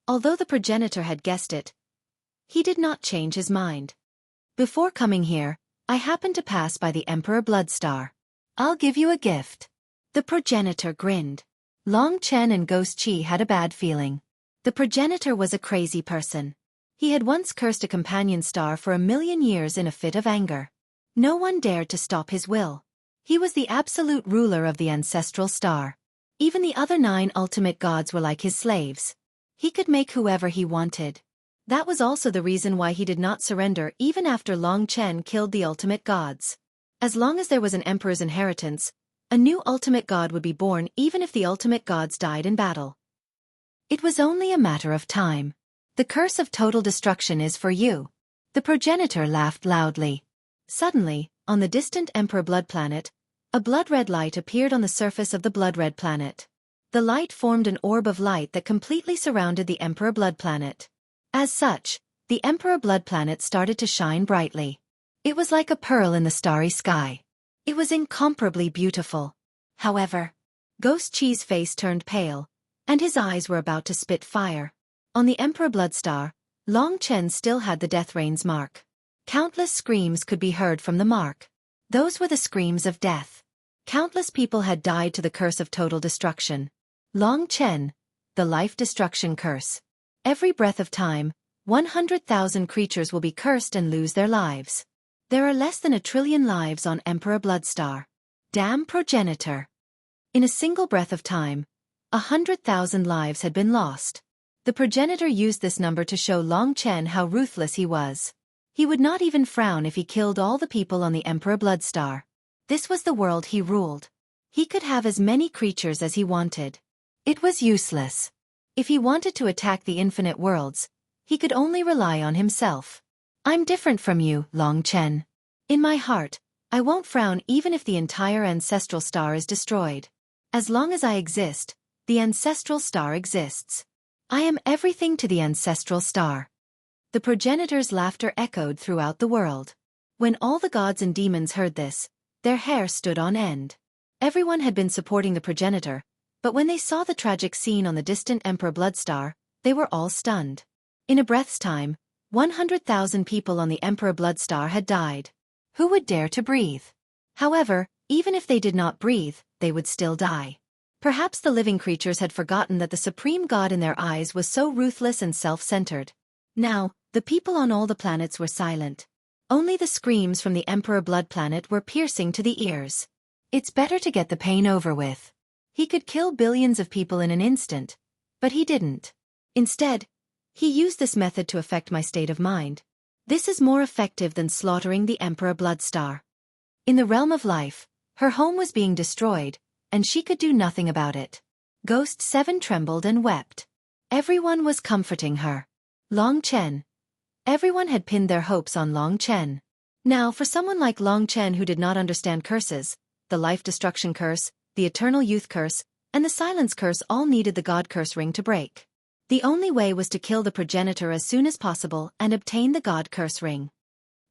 Although the progenitor had guessed it, he did not change his mind. "Before coming here, I happened to pass by the Emperor Bloodstar. I'll give you a gift." The progenitor grinned. Long Chen and Ghost Chi had a bad feeling. The progenitor was a crazy person. He had once cursed a companion star for 1,000,000 years in a fit of anger. No one dared to stop his will. He was the absolute ruler of the ancestral star. Even the other 9 ultimate gods were like his slaves. He could make whoever he wanted. That was also the reason why he did not surrender even after Long Chen killed the ultimate gods. As long as there was an emperor's inheritance, a new ultimate god would be born even if the ultimate gods died in battle. It was only a matter of time. "The curse of total destruction is for you." The progenitor laughed loudly. Suddenly, on the distant Emperor Blood planet, a blood-red light appeared on the surface of the blood-red planet. The light formed an orb of light that completely surrounded the Emperor Blood planet. As such, the Emperor Blood planet started to shine brightly. It was like a pearl in the starry sky. It was incomparably beautiful. However, Ghost Chi's face turned pale, and his eyes were about to spit fire. On the Emperor Blood star, Long Chen still had the death rain's mark. Countless screams could be heard from the mark. Those were the screams of death. Countless people had died to the curse of total destruction. Long Chen, the life destruction curse. Every breath of time, 100,000 creatures will be cursed and lose their lives. There are less than 1,000,000,000,000 lives on Emperor Bloodstar. Damn progenitor. In a single breath of time, 100,000 lives had been lost. The progenitor used this number to show Long Chen how ruthless he was. He would not even frown if he killed all the people on the Emperor Bloodstar. This was the world he ruled. He could have as many creatures as he wanted. It was useless. If he wanted to attack the infinite worlds, he could only rely on himself. "I'm different from you, Long Chen. In my heart, I won't frown even if the entire ancestral star is destroyed. As long as I exist, the ancestral star exists. I am everything to the ancestral star." The progenitor's laughter echoed throughout the world. When all the gods and demons heard this, their hair stood on end. Everyone had been supporting the progenitor, but when they saw the tragic scene on the distant Emperor Bloodstar, they were all stunned. In a breath's time, 100,000 people on the Emperor Bloodstar had died. Who would dare to breathe? However, even if they did not breathe, they would still die. Perhaps the living creatures had forgotten that the supreme god in their eyes was so ruthless and self-centered. Now, the people on all the planets were silent. Only the screams from the Emperor Blood Planet were piercing to the ears. It's better to get the pain over with. He could kill billions of people in an instant, but he didn't. Instead, he used this method to affect my state of mind. This is more effective than slaughtering the Emperor Bloodstar. In the realm of life, her home was being destroyed, and she could do nothing about it. Ghost 7 trembled and wept. Everyone was comforting her. Long Chen. Everyone had pinned their hopes on Long Chen. Now, for someone like Long Chen who did not understand curses, the life destruction curse, the eternal youth curse, and the silence curse all needed the god curse ring to break. The only way was to kill the progenitor as soon as possible and obtain the god curse ring.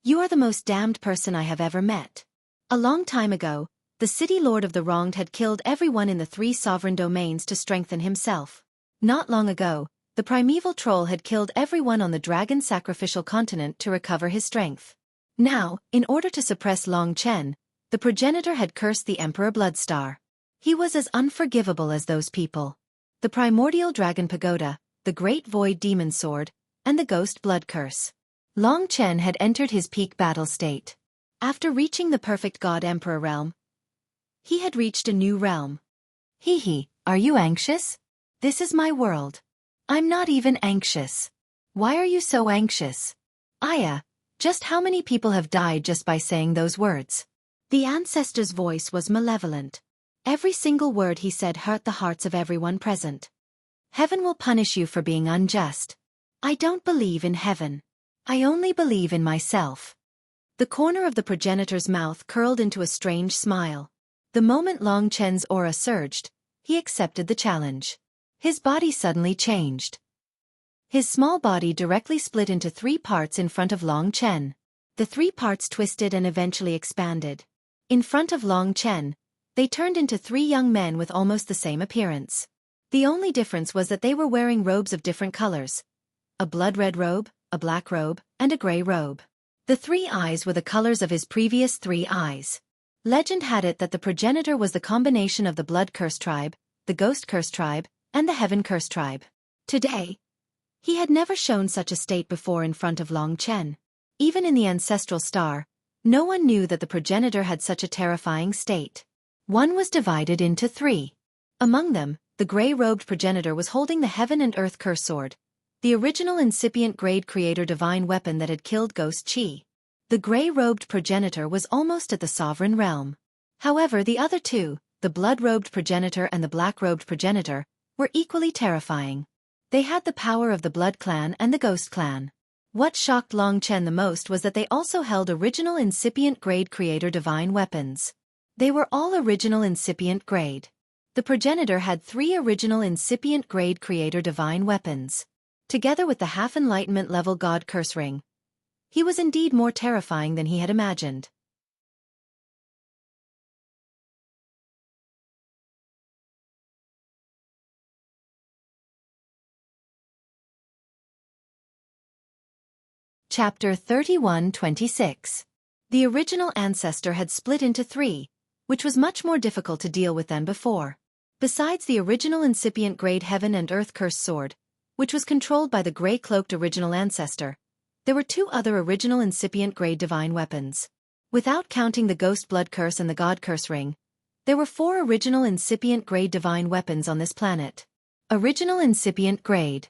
You are the most damned person I have ever met. A long time ago, the city lord of the wronged had killed everyone in the 3 sovereign domains to strengthen himself. Not long ago, the primeval troll had killed everyone on the dragon sacrificial continent to recover his strength. Now, in order to suppress Long Chen, the progenitor had cursed the Emperor Bloodstar. He was as unforgivable as those people. The primordial dragon pagoda, the great void demon sword, and the ghost blood curse. Long Chen had entered his peak battle state. After reaching the perfect god emperor realm, he had reached a new realm. Hee, are you anxious? This is my world. I'm not even anxious. Why are you so anxious? Aya, just how many people have died just by saying those words? The ancestor's voice was malevolent. Every single word he said hurt the hearts of everyone present. Heaven will punish you for being unjust. I don't believe in heaven. I only believe in myself. The corner of the progenitor's mouth curled into a strange smile. The moment Long Chen's aura surged, he accepted the challenge. His body suddenly changed. His small body directly split into 3 parts in front of Long Chen. The 3 parts twisted and eventually expanded. In front of Long Chen, they turned into 3 young men with almost the same appearance. The only difference was that they were wearing robes of different colors. A blood red robe, a black robe, and a gray robe. The 3 eyes were the colors of his previous 3 eyes. Legend had it that the progenitor was the combination of the blood curse tribe, the ghost curse tribe, and the heaven curse tribe. Today, he had never shown such a state before in front of Long Chen. Even in the ancestral star, no one knew that the progenitor had such a terrifying state. One was divided into 3. Among them, the gray-robed progenitor was holding the heaven and earth curse sword, the original incipient grade creator divine weapon that had killed Ghost Qi. The gray-robed progenitor was almost at the sovereign realm. However, the other 2, the blood-robed progenitor and the black-robed progenitor, were equally terrifying. They had the power of the Blood Clan and the Ghost Clan. What shocked Long Chen the most was that they also held original incipient grade creator divine weapons. They were all original incipient grade. The progenitor had 3 original incipient grade creator divine weapons. Together with the half-enlightenment level god curse ring, he was indeed more terrifying than he had imagined. Chapter 31-26. The original ancestor had split into 3, which was much more difficult to deal with than before. Besides the original incipient grade heaven and earth curse sword, which was controlled by the gray-cloaked original ancestor, there were 2 other original incipient grade divine weapons. Without counting the ghost blood curse and the god curse ring, there were 4 original incipient grade divine weapons on this planet. Original incipient grade.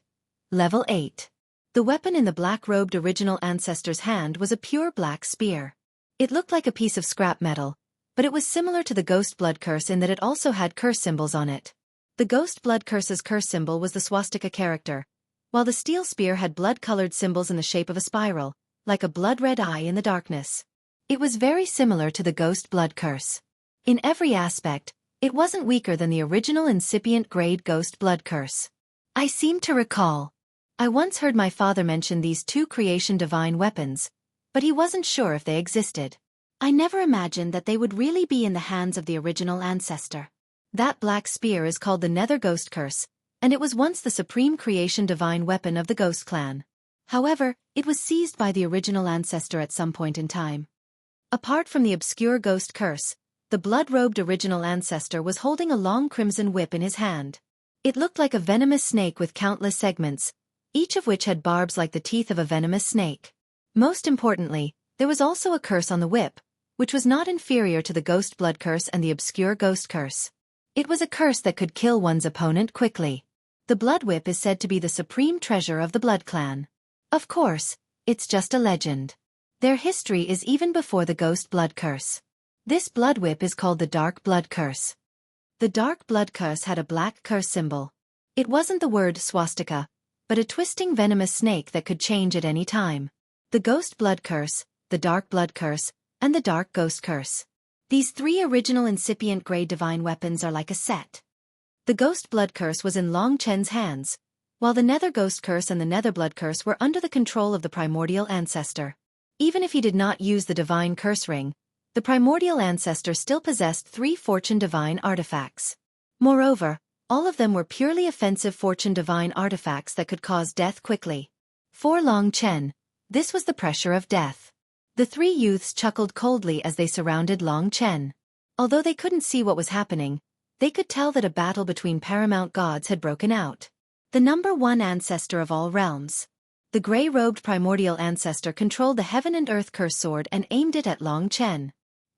Level 8. The weapon in the black-robed original ancestor's hand was a pure black spear. It looked like a piece of scrap metal, but it was similar to the ghost blood curse in that it also had curse symbols on it. The ghost blood curse's curse symbol was the swastika character, while the steel spear had blood-colored symbols in the shape of a spiral, like a blood-red eye in the darkness. It was very similar to the ghost blood curse. In every aspect, it wasn't weaker than the original incipient grade ghost blood curse. I seem to recall. I once heard my father mention these two creation divine weapons, but he wasn't sure if they existed. I never imagined that they would really be in the hands of the original ancestor. That black spear is called the Nether Ghost Curse, and it was once the supreme creation divine weapon of the Ghost Clan. However, it was seized by the original ancestor at some point in time. Apart from the obscure Ghost Curse, the blood-robed original ancestor was holding a long crimson whip in his hand. It looked like a venomous snake with countless segments, each of which had barbs like the teeth of a venomous snake. Most importantly, there was also a curse on the whip, which was not inferior to the Ghost Blood Curse and the obscure Ghost Curse. It was a curse that could kill one's opponent quickly. The Blood Whip is said to be the supreme treasure of the Blood Clan. Of course, it's just a legend. Their history is even before the Ghost Blood Curse. This Blood Whip is called the Dark Blood Curse. The Dark Blood Curse had a black curse symbol. It wasn't the word swastika, but a twisting venomous snake that could change at any time. The Ghost Blood Curse, the Dark Blood Curse, and the Dark Ghost Curse. These three original incipient grey divine weapons are like a set. The Ghost Blood Curse was in Long Chen's hands, while the Nether Ghost Curse and the Nether Blood Curse were under the control of the primordial ancestor. Even if he did not use the divine curse ring, the primordial ancestor still possessed 3 fortune divine artifacts. Moreover, all of them were purely offensive fortune divine artifacts that could cause death quickly. For Long Chen, this was the pressure of death. The 3 youths chuckled coldly as they surrounded Long Chen. Although they couldn't see what was happening, they could tell that a battle between paramount gods had broken out. The number 1 ancestor of all realms. The grey-robed primordial ancestor controlled the heaven and earth curse sword and aimed it at Long Chen.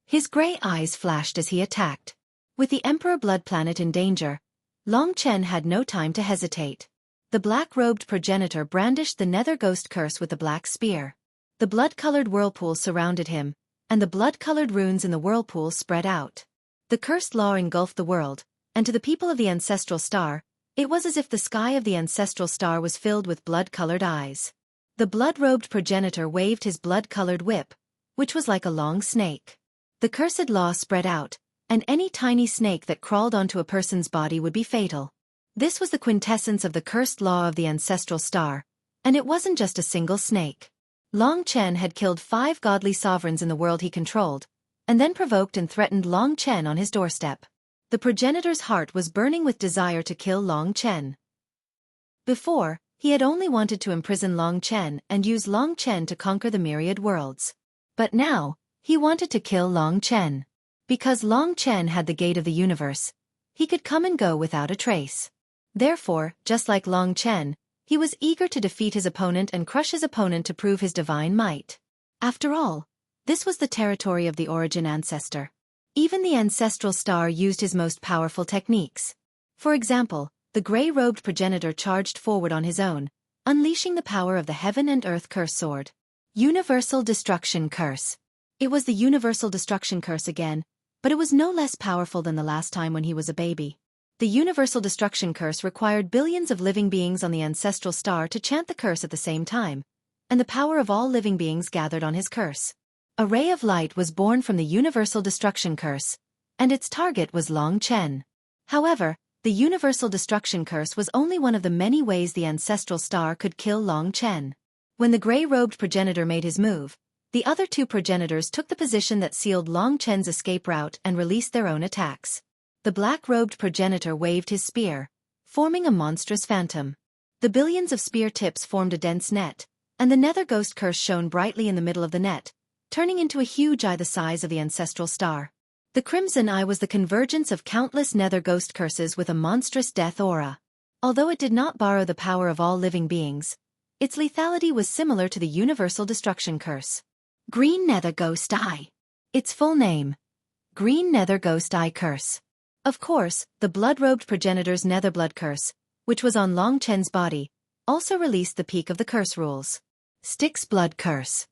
His grey eyes flashed as he attacked. With the Emperor Blood Planet in danger, Long Chen had no time to hesitate. The black-robed progenitor brandished the Nether Ghost Curse with the black spear. The blood-colored whirlpool surrounded him, and the blood-colored runes in the whirlpool spread out. The cursed law engulfed the world, and to the people of the ancestral star, it was as if the sky of the ancestral star was filled with blood-colored eyes. The blood-robed progenitor waved his blood-colored whip, which was like a long snake. The cursed law spread out, and any tiny snake that crawled onto a person's body would be fatal. This was the quintessence of the cursed law of the ancestral star, and it wasn't just a single snake. Long Chen had killed 5 godly sovereigns in the world he controlled, and then provoked and threatened Long Chen on his doorstep. The progenitor's heart was burning with desire to kill Long Chen. Before, he had only wanted to imprison Long Chen and use Long Chen to conquer the myriad worlds. But now, he wanted to kill Long Chen. Because Long Chen had the gate of the universe, he could come and go without a trace. Therefore, just like Long Chen, he was eager to defeat his opponent and crush his opponent to prove his divine might. After all, this was the territory of the origin ancestor. Even the ancestral star used his most powerful techniques. For example, the grey-robed progenitor charged forward on his own, unleashing the power of the Heaven and Earth Curse Sword. Universal Destruction Curse. It was the Universal Destruction Curse again, but it was no less powerful than the last time when he was a baby. The Universal Destruction Curse required billions of living beings on the ancestral star to chant the curse at the same time, and the power of all living beings gathered on his curse. A ray of light was born from the Universal Destruction Curse, and its target was Long Chen. However, the Universal Destruction Curse was only one of the many ways the ancestral star could kill Long Chen. When the grey-robed progenitor made his move, the other 2 progenitors took the position that sealed Long Chen's escape route and released their own attacks. The black-robed progenitor waved his spear, forming a monstrous phantom. The billions of spear tips formed a dense net, and the Nether Ghost Curse shone brightly in the middle of the net, turning into a huge eye the size of the ancestral star. The Crimson Eye was the convergence of countless Nether Ghost Curses with a monstrous death aura. Although it did not borrow the power of all living beings, its lethality was similar to the Universal Destruction Curse. Green Nether Ghost Eye. Its full name: Green Nether Ghost Eye Curse. Of course, the blood-robed progenitor's Nether Blood Curse, which was on Long Chen's body, also released the peak of the curse rules. Styx Blood Curse.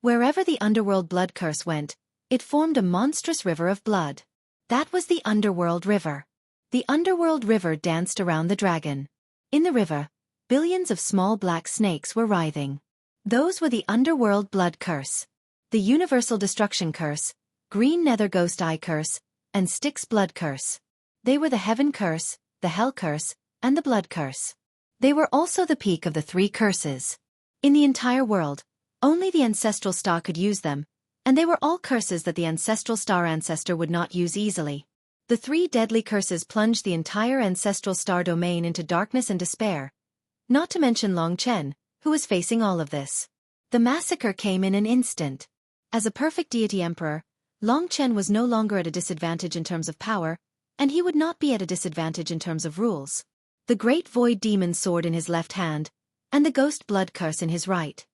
Wherever the underworld blood curse went, it formed a monstrous river of blood. That was the Underworld River. The Underworld River danced around the dragon. In the river, billions of small black snakes were writhing. Those were the Underworld Blood Curse. The Universal Destruction Curse, Green Nether Ghost Eye Curse, and Styx Blood Curse. They were the Heaven Curse, the Hell Curse, and the Blood Curse. They were also the peak of the three curses. In the entire world, only the ancestral star could use them, and they were all curses that the ancestral star ancestor would not use easily. The three deadly curses plunged the entire ancestral star domain into darkness and despair, not to mention Long Chen, who was facing all of this. The massacre came in an instant. As a perfect deity emperor, Long Chen was no longer at a disadvantage in terms of power, and he would not be at a disadvantage in terms of rules. The great void demon sword in his left hand, and the ghost blood curse in his right.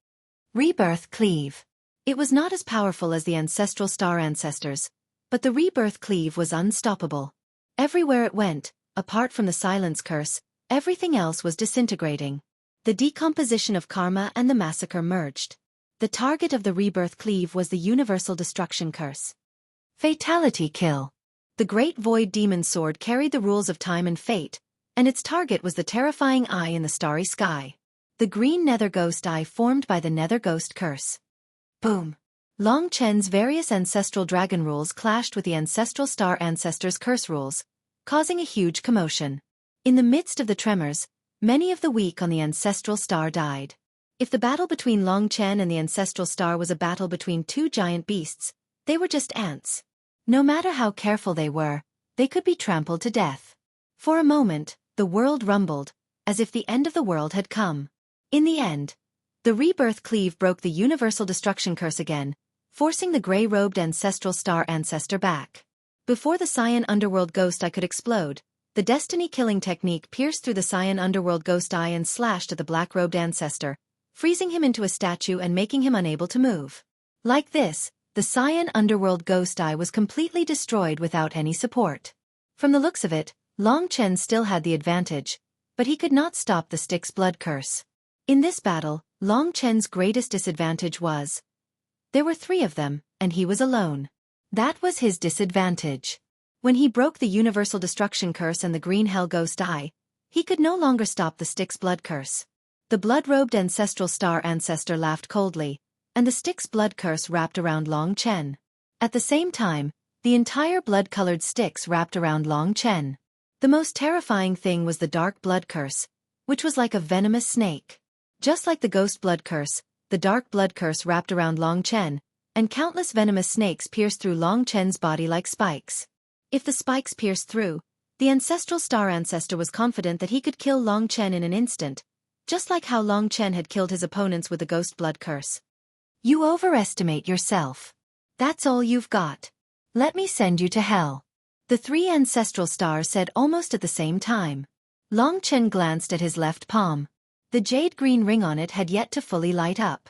Rebirth Cleave. It was not as powerful as the ancestral star ancestors, but the rebirth cleave was unstoppable. Everywhere it went, apart from the silence curse, everything else was disintegrating. The decomposition of karma and the massacre merged. The target of the rebirth cleave was the universal destruction curse. Fatality kill. The great void demon sword carried the rules of time and fate, and its target was the terrifying eye in the starry sky. The green nether ghost eye formed by the nether ghost curse. Boom. Long Chen's various ancestral dragon rules clashed with the ancestral star ancestors' curse rules, causing a huge commotion. In the midst of the tremors, many of the weak on the ancestral star died. If the battle between Long Chen and the ancestral star was a battle between two giant beasts, they were just ants. No matter how careful they were, they could be trampled to death. For a moment, the world rumbled, as if the end of the world had come. In the end, the rebirth cleave broke the universal destruction curse again, forcing the gray-robed ancestral star ancestor back. Before the Cyan underworld ghost eye could explode, the destiny-killing technique pierced through the Cyan underworld ghost eye and slashed at the black-robed ancestor, freezing him into a statue and making him unable to move. Like this, the Cyan underworld ghost eye was completely destroyed without any support. From the looks of it, Long Chen still had the advantage, but he could not stop the Styx blood curse. In this battle, Long Chen's greatest disadvantage was there were three of them, and he was alone. That was his disadvantage. When he broke the universal destruction curse and the green hell ghost eye, he could no longer stop the Styx blood curse. The blood-robed ancestral star ancestor laughed coldly, and the Styx blood curse wrapped around Long Chen. At the same time, the entire blood-colored Styx wrapped around Long Chen. The most terrifying thing was the dark blood curse, which was like a venomous snake. Just like the ghost blood curse, the dark blood curse wrapped around Long Chen, and countless venomous snakes pierced through Long Chen's body like spikes. If the spikes pierced through, the ancestral star ancestor was confident that he could kill Long Chen in an instant, just like how Long Chen had killed his opponents with the ghost blood curse. You overestimate yourself. That's all you've got. Let me send you to hell. The three ancestral stars said almost at the same time. Long Chen glanced at his left palm. The jade-green ring on it had yet to fully light up.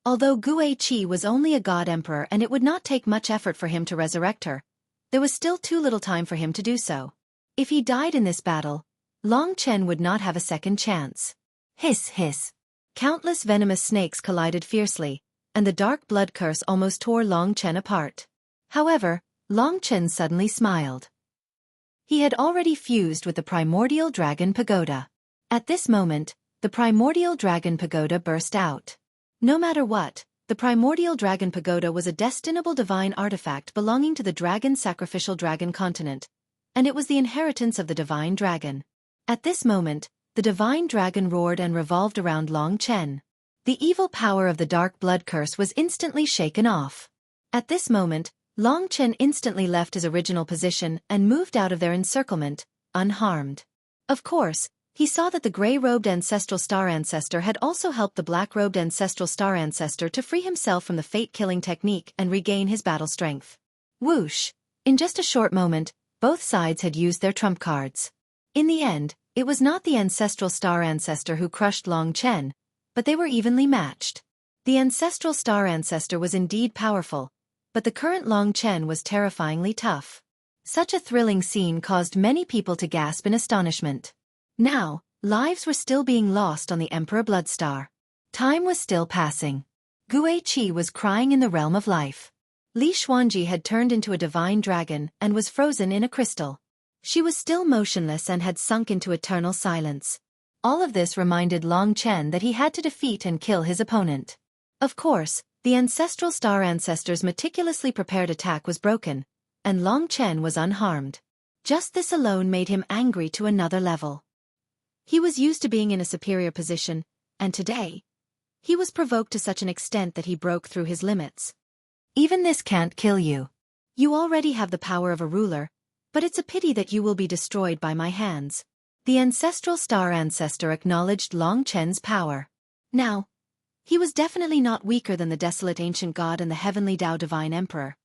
Although Xueqi was only a god emperor and it would not take much effort for him to resurrect her, there was still too little time for him to do so. If he died in this battle, Long Chen would not have a second chance. Hiss hiss. Countless venomous snakes collided fiercely, and the dark blood curse almost tore Long Chen apart. However, Long Chen suddenly smiled. He had already fused with the primordial dragon pagoda. At this moment, the primordial dragon pagoda burst out. No matter what, the primordial dragon pagoda was a destinable divine artifact belonging to the dragon sacrificial dragon continent, and it was the inheritance of the divine dragon. At this moment, the divine dragon roared and revolved around Long Chen. The evil power of the dark blood curse was instantly shaken off. At this moment, Long Chen instantly left his original position and moved out of their encirclement, unharmed. Of course, he saw that the gray-robed ancestral star ancestor had also helped the black-robed ancestral star ancestor to free himself from the fate-killing technique and regain his battle strength. Whoosh! In just a short moment, both sides had used their trump cards. In the end, it was not the ancestral star ancestor who crushed Long Chen, but they were evenly matched. The ancestral star ancestor was indeed powerful, but the current Long Chen was terrifyingly tough. Such a thrilling scene caused many people to gasp in astonishment. Now, lives were still being lost on the Emperor Bloodstar. Time was still passing. Xueqi was crying in the realm of life. Li Xuanji had turned into a divine dragon and was frozen in a crystal. She was still motionless and had sunk into eternal silence. All of this reminded Long Chen that he had to defeat and kill his opponent. Of course, the ancestral star ancestor's meticulously prepared attack was broken, and Long Chen was unharmed. Just this alone made him angry to another level. He was used to being in a superior position, and today, he was provoked to such an extent that he broke through his limits. Even this can't kill you. You already have the power of a ruler, but it's a pity that you will be destroyed by my hands. The ancestral star ancestor acknowledged Long Chen's power. Now, he was definitely not weaker than the desolate ancient god and the heavenly Tao divine emperor.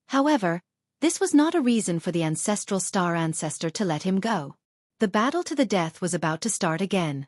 However, this was not a reason for the ancestral star ancestor to let him go. The battle to the death was about to start again.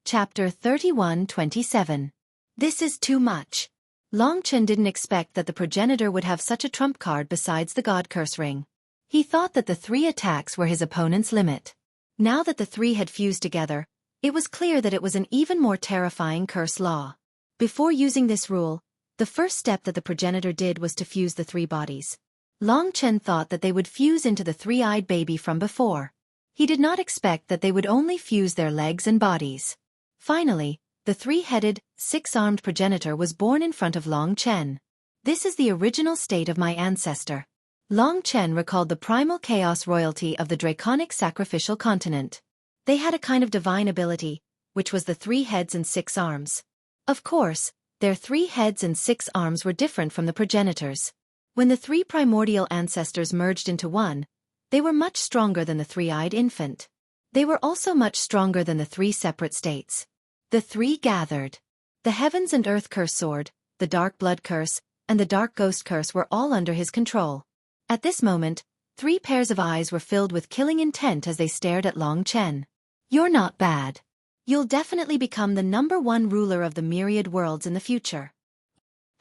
Chapter 31:27. This is too much. Long Chen didn't expect that the progenitor would have such a trump card besides the God Curse ring. He thought that the 3 attacks were his opponent's limit. Now that the 3 had fused together, it was clear that it was an even more terrifying curse law. Before using this rule, the first step that the progenitor did was to fuse the 3 bodies. Long Chen thought that they would fuse into the 3-eyed baby from before. He did not expect that they would only fuse their legs and bodies. Finally, the 3-headed, 6-armed progenitor was born in front of Long Chen. This is the original state of my ancestor. Long Chen recalled the primal chaos royalty of the draconic sacrificial continent. They had a kind of divine ability, which was the 3 heads and 6 arms. Of course, their 3 heads and 6 arms were different from the progenitors. When the 3 primordial ancestors merged into one, they were much stronger than the 3-eyed infant. They were also much stronger than the 3 separate states. The 3 gathered. The heavens and earth curse sword, the dark blood curse, and the dark ghost curse were all under his control. At this moment, 3 pairs of eyes were filled with killing intent as they stared at Long Chen. You're not bad. You'll definitely become the #1 ruler of the myriad worlds in the future.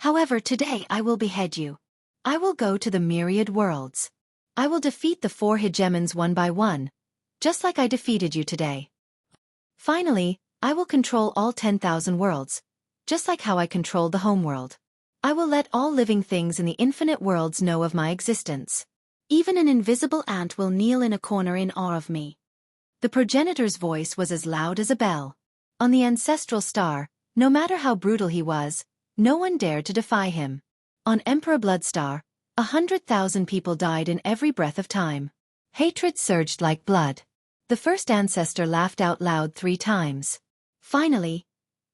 However, today I will behead you. I will go to the myriad worlds. I will defeat the 4 hegemons one by one, just like I defeated you today. Finally, I will control all 10,000 worlds, just like how I controlled the homeworld. I will let all living things in the infinite worlds know of my existence. Even an invisible ant will kneel in a corner in awe of me. The progenitor's voice was as loud as a bell. On the ancestral star, no matter how brutal he was, no one dared to defy him. On Emperor Bloodstar, 100,000 people died in every breath of time. Hatred surged like blood. The first ancestor laughed out loud 3 times. Finally,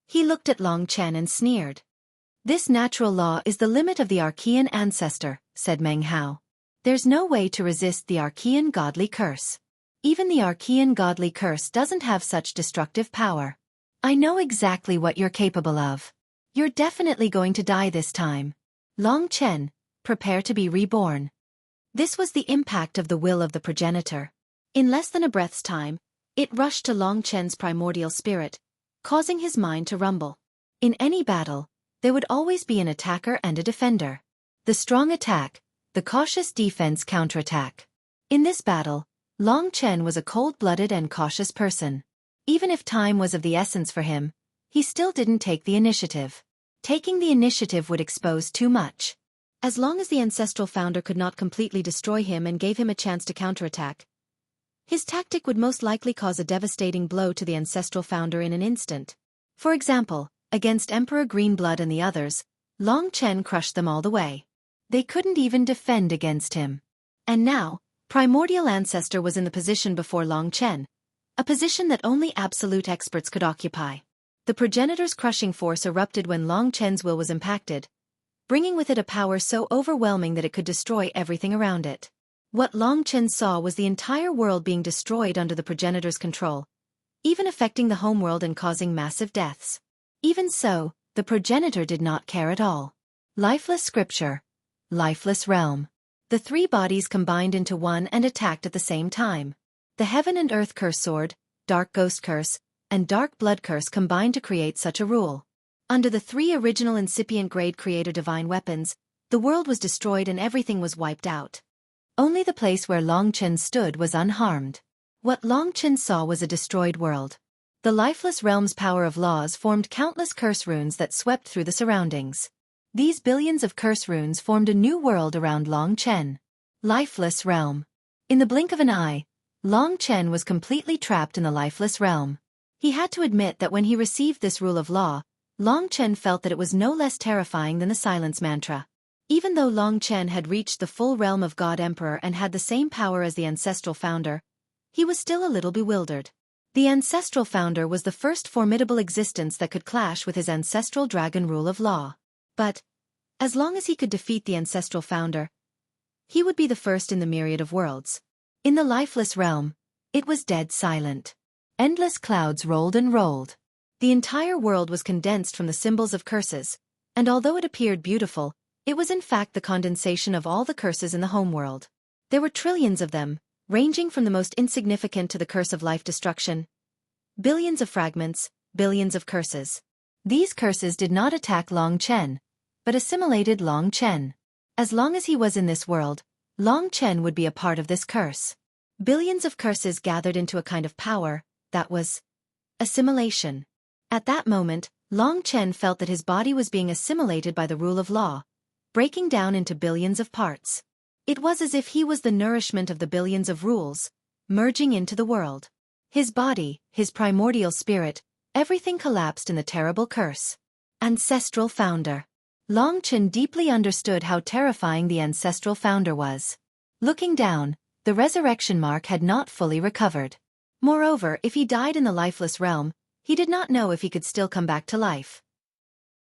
he looked at Long Chen and sneered. This natural law is the limit of the Archean ancestor, said Meng Hao. There's no way to resist the Archean godly curse. Even the Archean godly curse doesn't have such destructive power. I know exactly what you're capable of. You're definitely going to die this time. Long Chen, prepare to be reborn. This was the impact of the will of the progenitor. In less than a breath's time, it rushed to Long Chen's primordial spirit, causing his mind to rumble. In any battle, there would always be an attacker and a defender. The strong attack, the cautious defense counterattack. In this battle, Long Chen was a cold-blooded and cautious person. Even if time was of the essence for him, he still didn't take the initiative. Taking the initiative would expose too much. As long as the ancestral founder could not completely destroy him and gave him a chance to counterattack, his tactic would most likely cause a devastating blow to the ancestral founder in an instant. For example, against Emperor Greenblood and the others, Long Chen crushed them all the way. They couldn't even defend against him. And now, Primordial Ancestor was in the position before Long Chen, a position that only absolute experts could occupy. The progenitor's crushing force erupted when Long Chen's will was impacted, bringing with it a power so overwhelming that it could destroy everything around it. What Long Chen saw was the entire world being destroyed under the progenitor's control, even affecting the homeworld and causing massive deaths. Even so, the progenitor did not care at all. Lifeless scripture. Lifeless realm. The 3 bodies combined into one and attacked at the same time. The heaven and earth curse sword, dark ghost curse, and dark blood curse combined to create such a rule. Under the 3 original incipient grade creator divine weapons, the world was destroyed and everything was wiped out. Only the place where Long Chen stood was unharmed. What Long Chen saw was a destroyed world. The lifeless realm's power of laws formed countless curse runes that swept through the surroundings. These billions of curse runes formed a new world around Long Chen. Lifeless realm. In the blink of an eye, Long Chen was completely trapped in the lifeless realm. He had to admit that when he received this rule of law, Long Chen felt that it was no less terrifying than the silence mantra. Even though Long Chen had reached the full realm of God Emperor and had the same power as the ancestral founder, he was still a little bewildered. The ancestral founder was the first formidable existence that could clash with his ancestral dragon rule of law. But, as long as he could defeat the ancestral founder, he would be the first in the myriad of worlds. In the lifeless realm, it was dead silent. Endless clouds rolled and rolled. The entire world was condensed from the symbols of curses, and although it appeared beautiful, it was in fact the condensation of all the curses in the homeworld. There were trillions of them, ranging from the most insignificant to the curse of life destruction. Billions of fragments, billions of curses. These curses did not attack Long Chen, but assimilated Long Chen. As long as he was in this world, Long Chen would be a part of this curse. Billions of curses gathered into a kind of power, that was assimilation. At that moment, Long Chen felt that his body was being assimilated by the rule of law, breaking down into billions of parts. It was as if he was the nourishment of the billions of rules, merging into the world. His body, his primordial spirit, everything collapsed in the terrible curse. Ancestral Founder. Long Chen deeply understood how terrifying the ancestral founder was. Looking down, the resurrection mark had not fully recovered. Moreover, if he died in the lifeless realm, he did not know if he could still come back to life.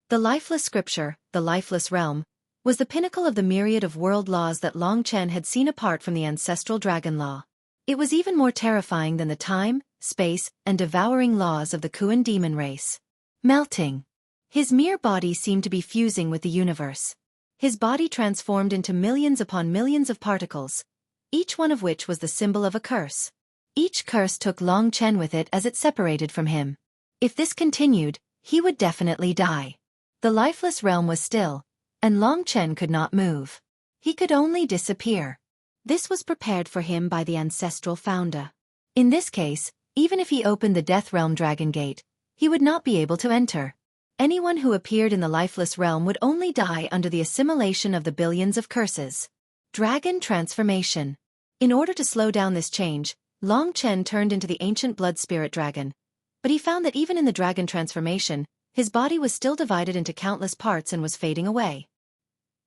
The lifeless scripture, the lifeless realm, was the pinnacle of the myriad of world laws that Long Chen had seen apart from the ancestral dragon law. It was even more terrifying than the time, space, and devouring laws of the Kuan demon race. Melting. His mere body seemed to be fusing with the universe. His body transformed into millions upon millions of particles, each one of which was the symbol of a curse. Each curse took Long Chen with it as it separated from him. If this continued, he would definitely die. The lifeless realm was still, and Long Chen could not move. He could only disappear. This was prepared for him by the ancestral founder. In this case, even if he opened the Death Realm Dragon Gate, he would not be able to enter. Anyone who appeared in the lifeless realm would only die under the assimilation of the billions of curses. Dragon Transformation. In order to slow down this change, Long Chen turned into the ancient blood spirit dragon. But he found that even in the dragon transformation, his body was still divided into countless parts and was fading away.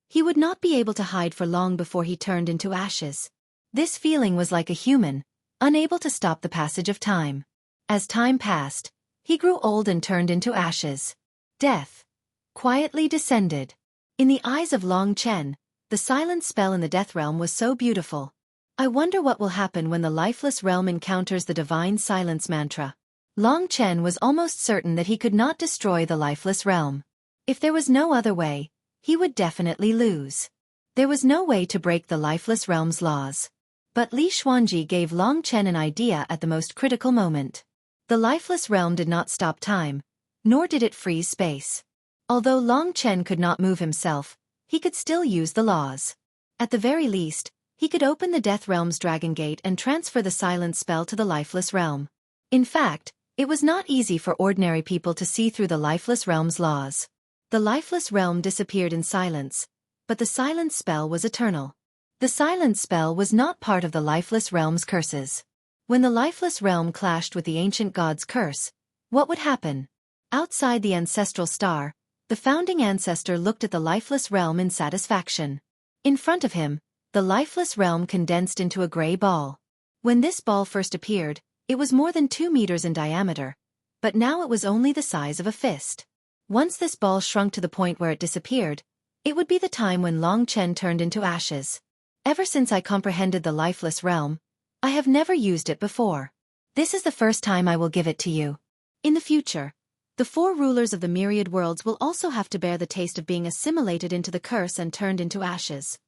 He would not be able to hide for long before he turned into ashes. This feeling was like a human, unable to stop the passage of time. As time passed, he grew old and turned into ashes. Death quietly descended. In the eyes of Long Chen, the silent spell in the death realm was so beautiful. I wonder what will happen when the lifeless realm encounters the divine silence mantra. Long Chen was almost certain that he could not destroy the lifeless realm. If there was no other way, he would definitely lose. There was no way to break the lifeless realm's laws. But Li Xuanji gave Long Chen an idea at the most critical moment. The lifeless realm did not stop time, nor did it freeze space. Although Long Chen could not move himself, he could still use the laws. At the very least, he could open the Death Realm's Dragon Gate and transfer the silence spell to the lifeless realm. In fact, it was not easy for ordinary people to see through the lifeless realm's laws. The lifeless realm disappeared in silence, but the silence spell was eternal. The silence spell was not part of the lifeless realm's curses. When the lifeless realm clashed with the ancient god's curse, what would happen? Outside the ancestral star, the founding ancestor looked at the lifeless realm in satisfaction. In front of him, the lifeless realm condensed into a gray ball. When this ball first appeared, it was more than 2 meters in diameter, but now it was only the size of a fist. Once this ball shrunk to the point where it disappeared, it would be the time when Long Chen turned into ashes. Ever since I comprehended the lifeless realm, I have never used it before. This is the first time I will give it to you. In the future, the 4 rulers of the myriad worlds will also have to bear the taste of being assimilated into the curse and turned into ashes.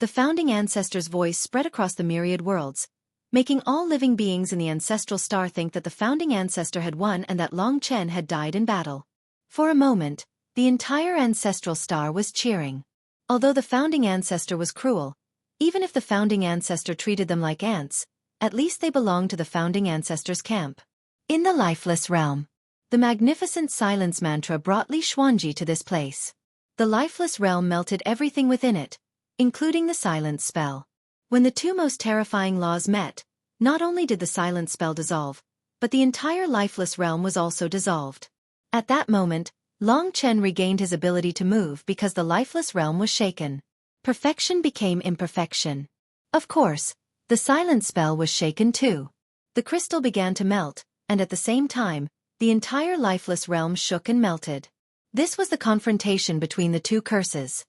The founding ancestor's voice spread across the myriad worlds, making all living beings in the ancestral star think that the founding ancestor had won and that Long Chen had died in battle. For a moment, the entire ancestral star was cheering. Although the founding ancestor was cruel, even if the founding ancestor treated them like ants, at least they belonged to the founding ancestor's camp. In the lifeless realm, the magnificent silence mantra brought Li Xuanji to this place. The lifeless realm melted everything within it, including the silence spell. When the 2 most terrifying laws met, not only did the silence spell dissolve, but the entire lifeless realm was also dissolved. At that moment, Long Chen regained his ability to move because the lifeless realm was shaken. Perfection became imperfection. Of course, the silent spell was shaken too. The crystal began to melt, and at the same time, the entire lifeless realm shook and melted. This was the confrontation between the two curses.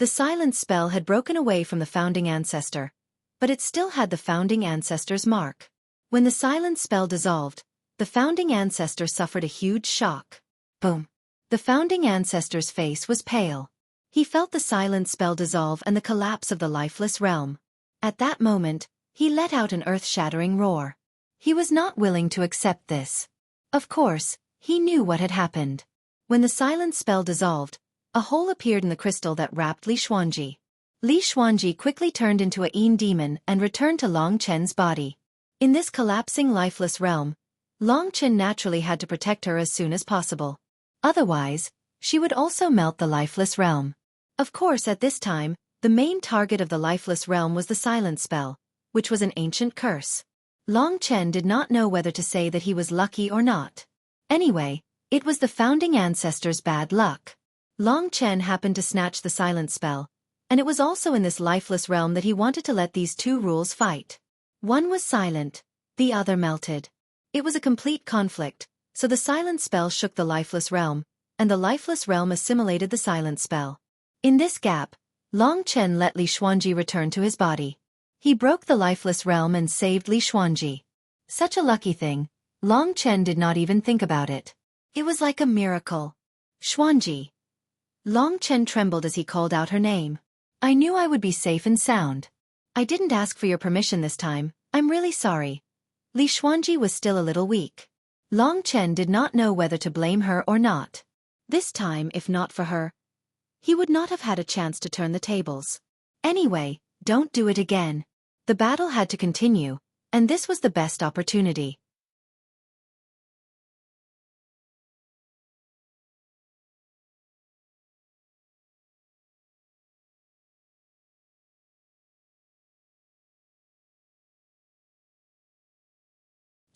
The silent spell had broken away from the founding ancestor, but it still had the founding ancestor's mark. When the silent spell dissolved, the founding ancestor suffered a huge shock. Boom! The founding ancestor's face was pale. He felt the silent spell dissolve and the collapse of the lifeless realm. At that moment, he let out an earth-shattering roar. He was not willing to accept this. Of course, he knew what had happened. When the silent spell dissolved, a hole appeared in the crystal that wrapped Li Xuanji. Li Xuanji quickly turned into a Yin demon and returned to Long Chen's body. In this collapsing lifeless realm, Long Chen naturally had to protect her as soon as possible. Otherwise, she would also melt the lifeless realm. Of course, at this time, the main target of the lifeless realm was the silent spell, which was an ancient curse. Long Chen did not know whether to say that he was lucky or not. Anyway, it was the founding ancestor's bad luck. Long Chen happened to snatch the silent spell, and it was also in this lifeless realm that he wanted to let these two rules fight. One was silent, the other melted. It was a complete conflict, so the silent spell shook the lifeless realm, and the lifeless realm assimilated the silent spell. In this gap, Long Chen let Li Xuanji return to his body. He broke the lifeless realm and saved Li Xuanji. Such a lucky thing, Long Chen did not even think about it. It was like a miracle. Xuanji. Long Chen trembled as he called out her name. I knew I would be safe and sound. I didn't ask for your permission this time, I'm really sorry. Li Xuanji was still a little weak. Long Chen did not know whether to blame her or not. This time, if not for her, he would not have had a chance to turn the tables. Anyway, don't do it again. The battle had to continue, and this was the best opportunity.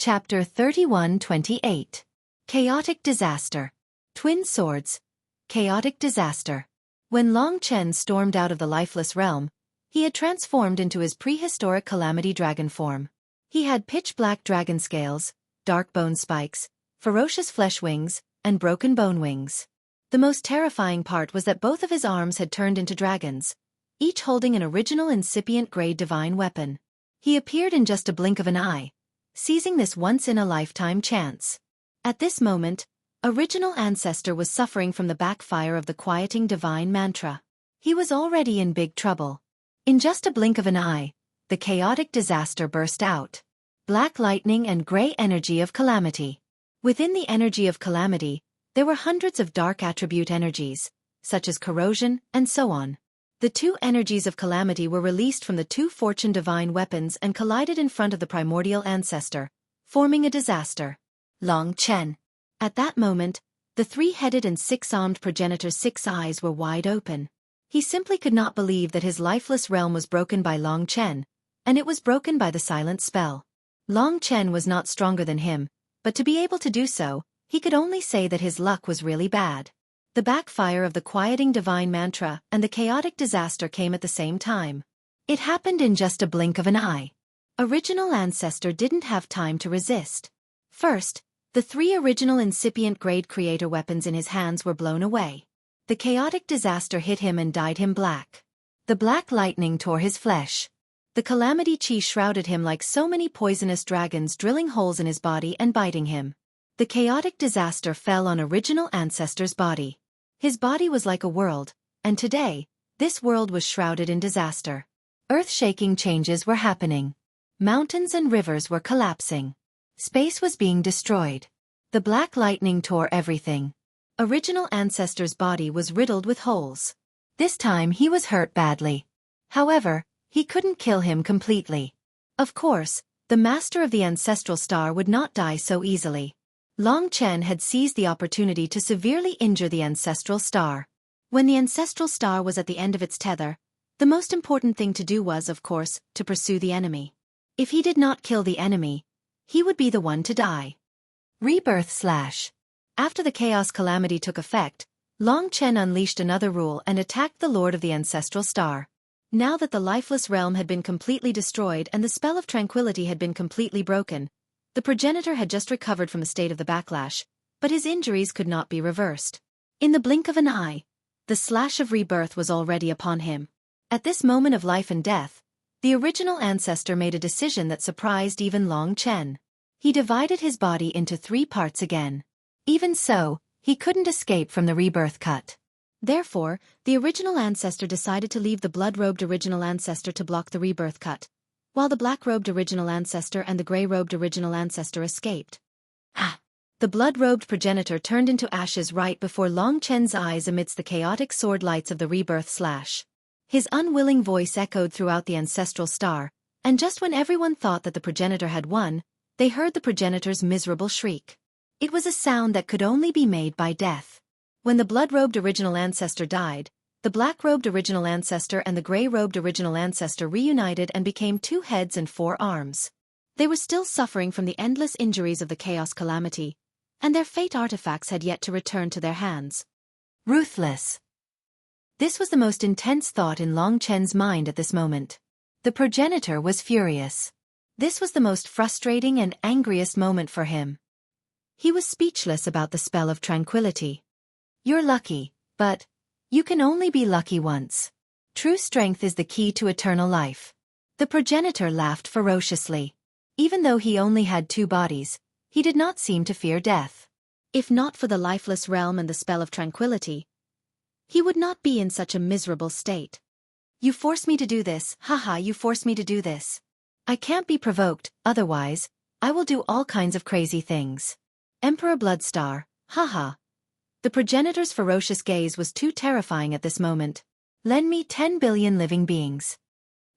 Chapter 31-28. Chaotic Disaster. Twin Swords. Chaotic Disaster. When Long Chen stormed out of the lifeless realm, he had transformed into his prehistoric calamity dragon form. He had pitch-black dragon scales, dark bone spikes, ferocious flesh wings, and broken bone wings. The most terrifying part was that both of his arms had turned into dragons, each holding an original incipient grade divine weapon. He appeared in just a blink of an eye, seizing this once-in-a-lifetime chance. At this moment, Original Ancestor was suffering from the backfire of the quieting divine mantra. He was already in big trouble. In just a blink of an eye, the chaotic disaster burst out. Black lightning and gray energy of calamity. Within the energy of calamity, there were hundreds of dark attribute energies, such as corrosion and so on. The two energies of calamity were released from the two fortune divine weapons and collided in front of the primordial ancestor, forming a disaster. Long Chen. At that moment, the three-headed and six-armed progenitor's six eyes were wide open. He simply could not believe that his lifeless realm was broken by Long Chen, and it was broken by the silent spell. Long Chen was not stronger than him, but to be able to do so, he could only say that his luck was really bad. The backfire of the quieting divine mantra and the chaotic disaster came at the same time. It happened in just a blink of an eye. Original Ancestor didn't have time to resist. First, the three original incipient grade creator weapons in his hands were blown away. The chaotic disaster hit him and dyed him black. The black lightning tore his flesh. The calamity chi shrouded him like so many poisonous dragons, drilling holes in his body and biting him. The chaotic disaster fell on Original Ancestor's body. His body was like a world, and today, this world was shrouded in disaster. Earth-shaking changes were happening. Mountains and rivers were collapsing. Space was being destroyed. The black lightning tore everything. Original Ancestor's body was riddled with holes. This time he was hurt badly. However, he couldn't kill him completely. Of course, the master of the ancestral star would not die so easily. Long Chen had seized the opportunity to severely injure the ancestral star. When the ancestral star was at the end of its tether, the most important thing to do was, of course, to pursue the enemy. If he did not kill the enemy, He would be the one to die. Rebirth / After the chaos calamity took effect, Long Chen unleashed another rule and attacked the Lord of the Ancestral Star. Now that the lifeless realm had been completely destroyed and the spell of tranquility had been completely broken, the progenitor had just recovered from the state of the backlash, but his injuries could not be reversed. In the blink of an eye, the slash of rebirth was already upon him. At this moment of life and death, the original ancestor made a decision that surprised even Long Chen. He divided his body into 3 parts again. Even so, he couldn't escape from the rebirth cut. Therefore, the original ancestor decided to leave the blood-robed original ancestor to block the rebirth cut, while the black-robed original ancestor and the gray-robed original ancestor escaped. Ha! The blood-robed progenitor turned into ashes right before Long Chen's eyes amidst the chaotic sword lights of the rebirth slash. His unwilling voice echoed throughout the ancestral star, and just when everyone thought that the progenitor had won, they heard the progenitor's miserable shriek. It was a sound that could only be made by death. When the blood-robed original ancestor died, the black-robed original ancestor and the gray-robed original ancestor reunited and became 2 heads and 4 arms. They were still suffering from the endless injuries of the chaos calamity, and their fate artifacts had yet to return to their hands. Ruthless. This was the most intense thought in Long Chen's mind at this moment. The progenitor was furious. This was the most frustrating and angriest moment for him. He was speechless about the spell of tranquility. You're lucky, but you can only be lucky once. True strength is the key to eternal life. The progenitor laughed ferociously. Even though he only had 2 bodies, he did not seem to fear death. If not for the lifeless realm and the spell of tranquility, he would not be in such a miserable state. You force me to do this, haha, you force me to do this. I can't be provoked, otherwise, I will do all kinds of crazy things. Emperor Bloodstar, haha. The progenitor's ferocious gaze was too terrifying at this moment. Lend me 10 billion living beings.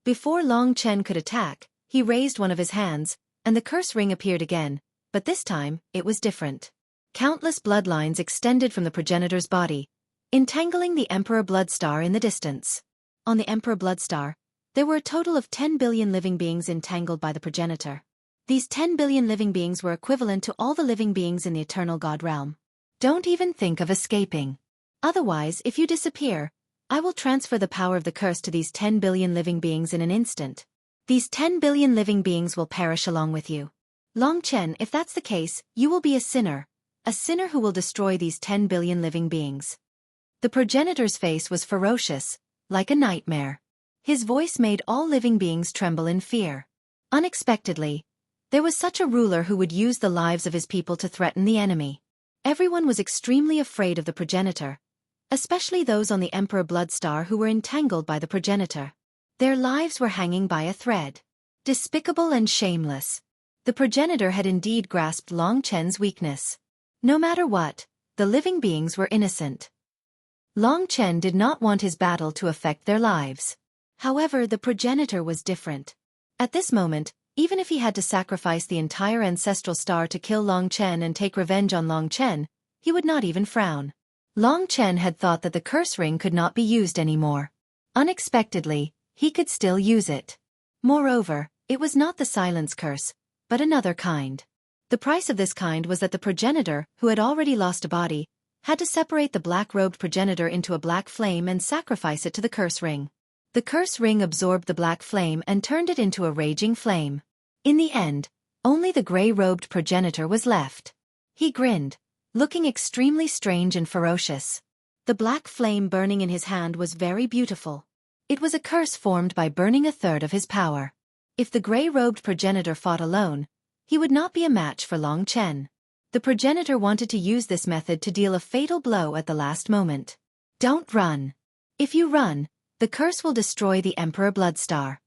Before Long Chen could attack, he raised one of his hands, and the curse ring appeared again, but this time, it was different. Countless bloodlines extended from the progenitor's body, entangling the Emperor Bloodstar in the distance. On the Emperor Bloodstar, there were a total of 10 billion living beings entangled by the progenitor. These 10 billion living beings were equivalent to all the living beings in the eternal God realm. Don't even think of escaping. Otherwise, if you disappear, I will transfer the power of the curse to these 10 billion living beings in an instant. These 10 billion living beings will perish along with you. Long Chen, if that's the case, you will be a sinner who will destroy these 10 billion living beings. The progenitor's face was ferocious, like a nightmare. His voice made all living beings tremble in fear. Unexpectedly, there was such a ruler who would use the lives of his people to threaten the enemy. Everyone was extremely afraid of the progenitor, especially those on the Emperor Bloodstar who were entangled by the progenitor. Their lives were hanging by a thread. Despicable and shameless. The progenitor had indeed grasped Long Chen's weakness. No matter what, the living beings were innocent. Long Chen did not want his battle to affect their lives. However, the progenitor was different. At this moment, even if he had to sacrifice the entire ancestral star to kill Long Chen and take revenge on Long Chen, he would not even frown. Long Chen had thought that the curse ring could not be used anymore. Unexpectedly, he could still use it. Moreover, it was not the silence curse, but another kind. The price of this kind was that the progenitor, who had already lost a body, had to separate the black-robed progenitor into a black flame and sacrifice it to the curse ring. The curse ring absorbed the black flame and turned it into a raging flame. In the end, only the gray-robed progenitor was left. He grinned, looking extremely strange and ferocious. The black flame burning in his hand was very beautiful. It was a curse formed by burning a third of his power. If the gray-robed progenitor fought alone, he would not be a match for Long Chen. The progenitor wanted to use this method to deal a fatal blow at the last moment. Don't run. If you run, the curse will destroy the Emperor Bloodstar.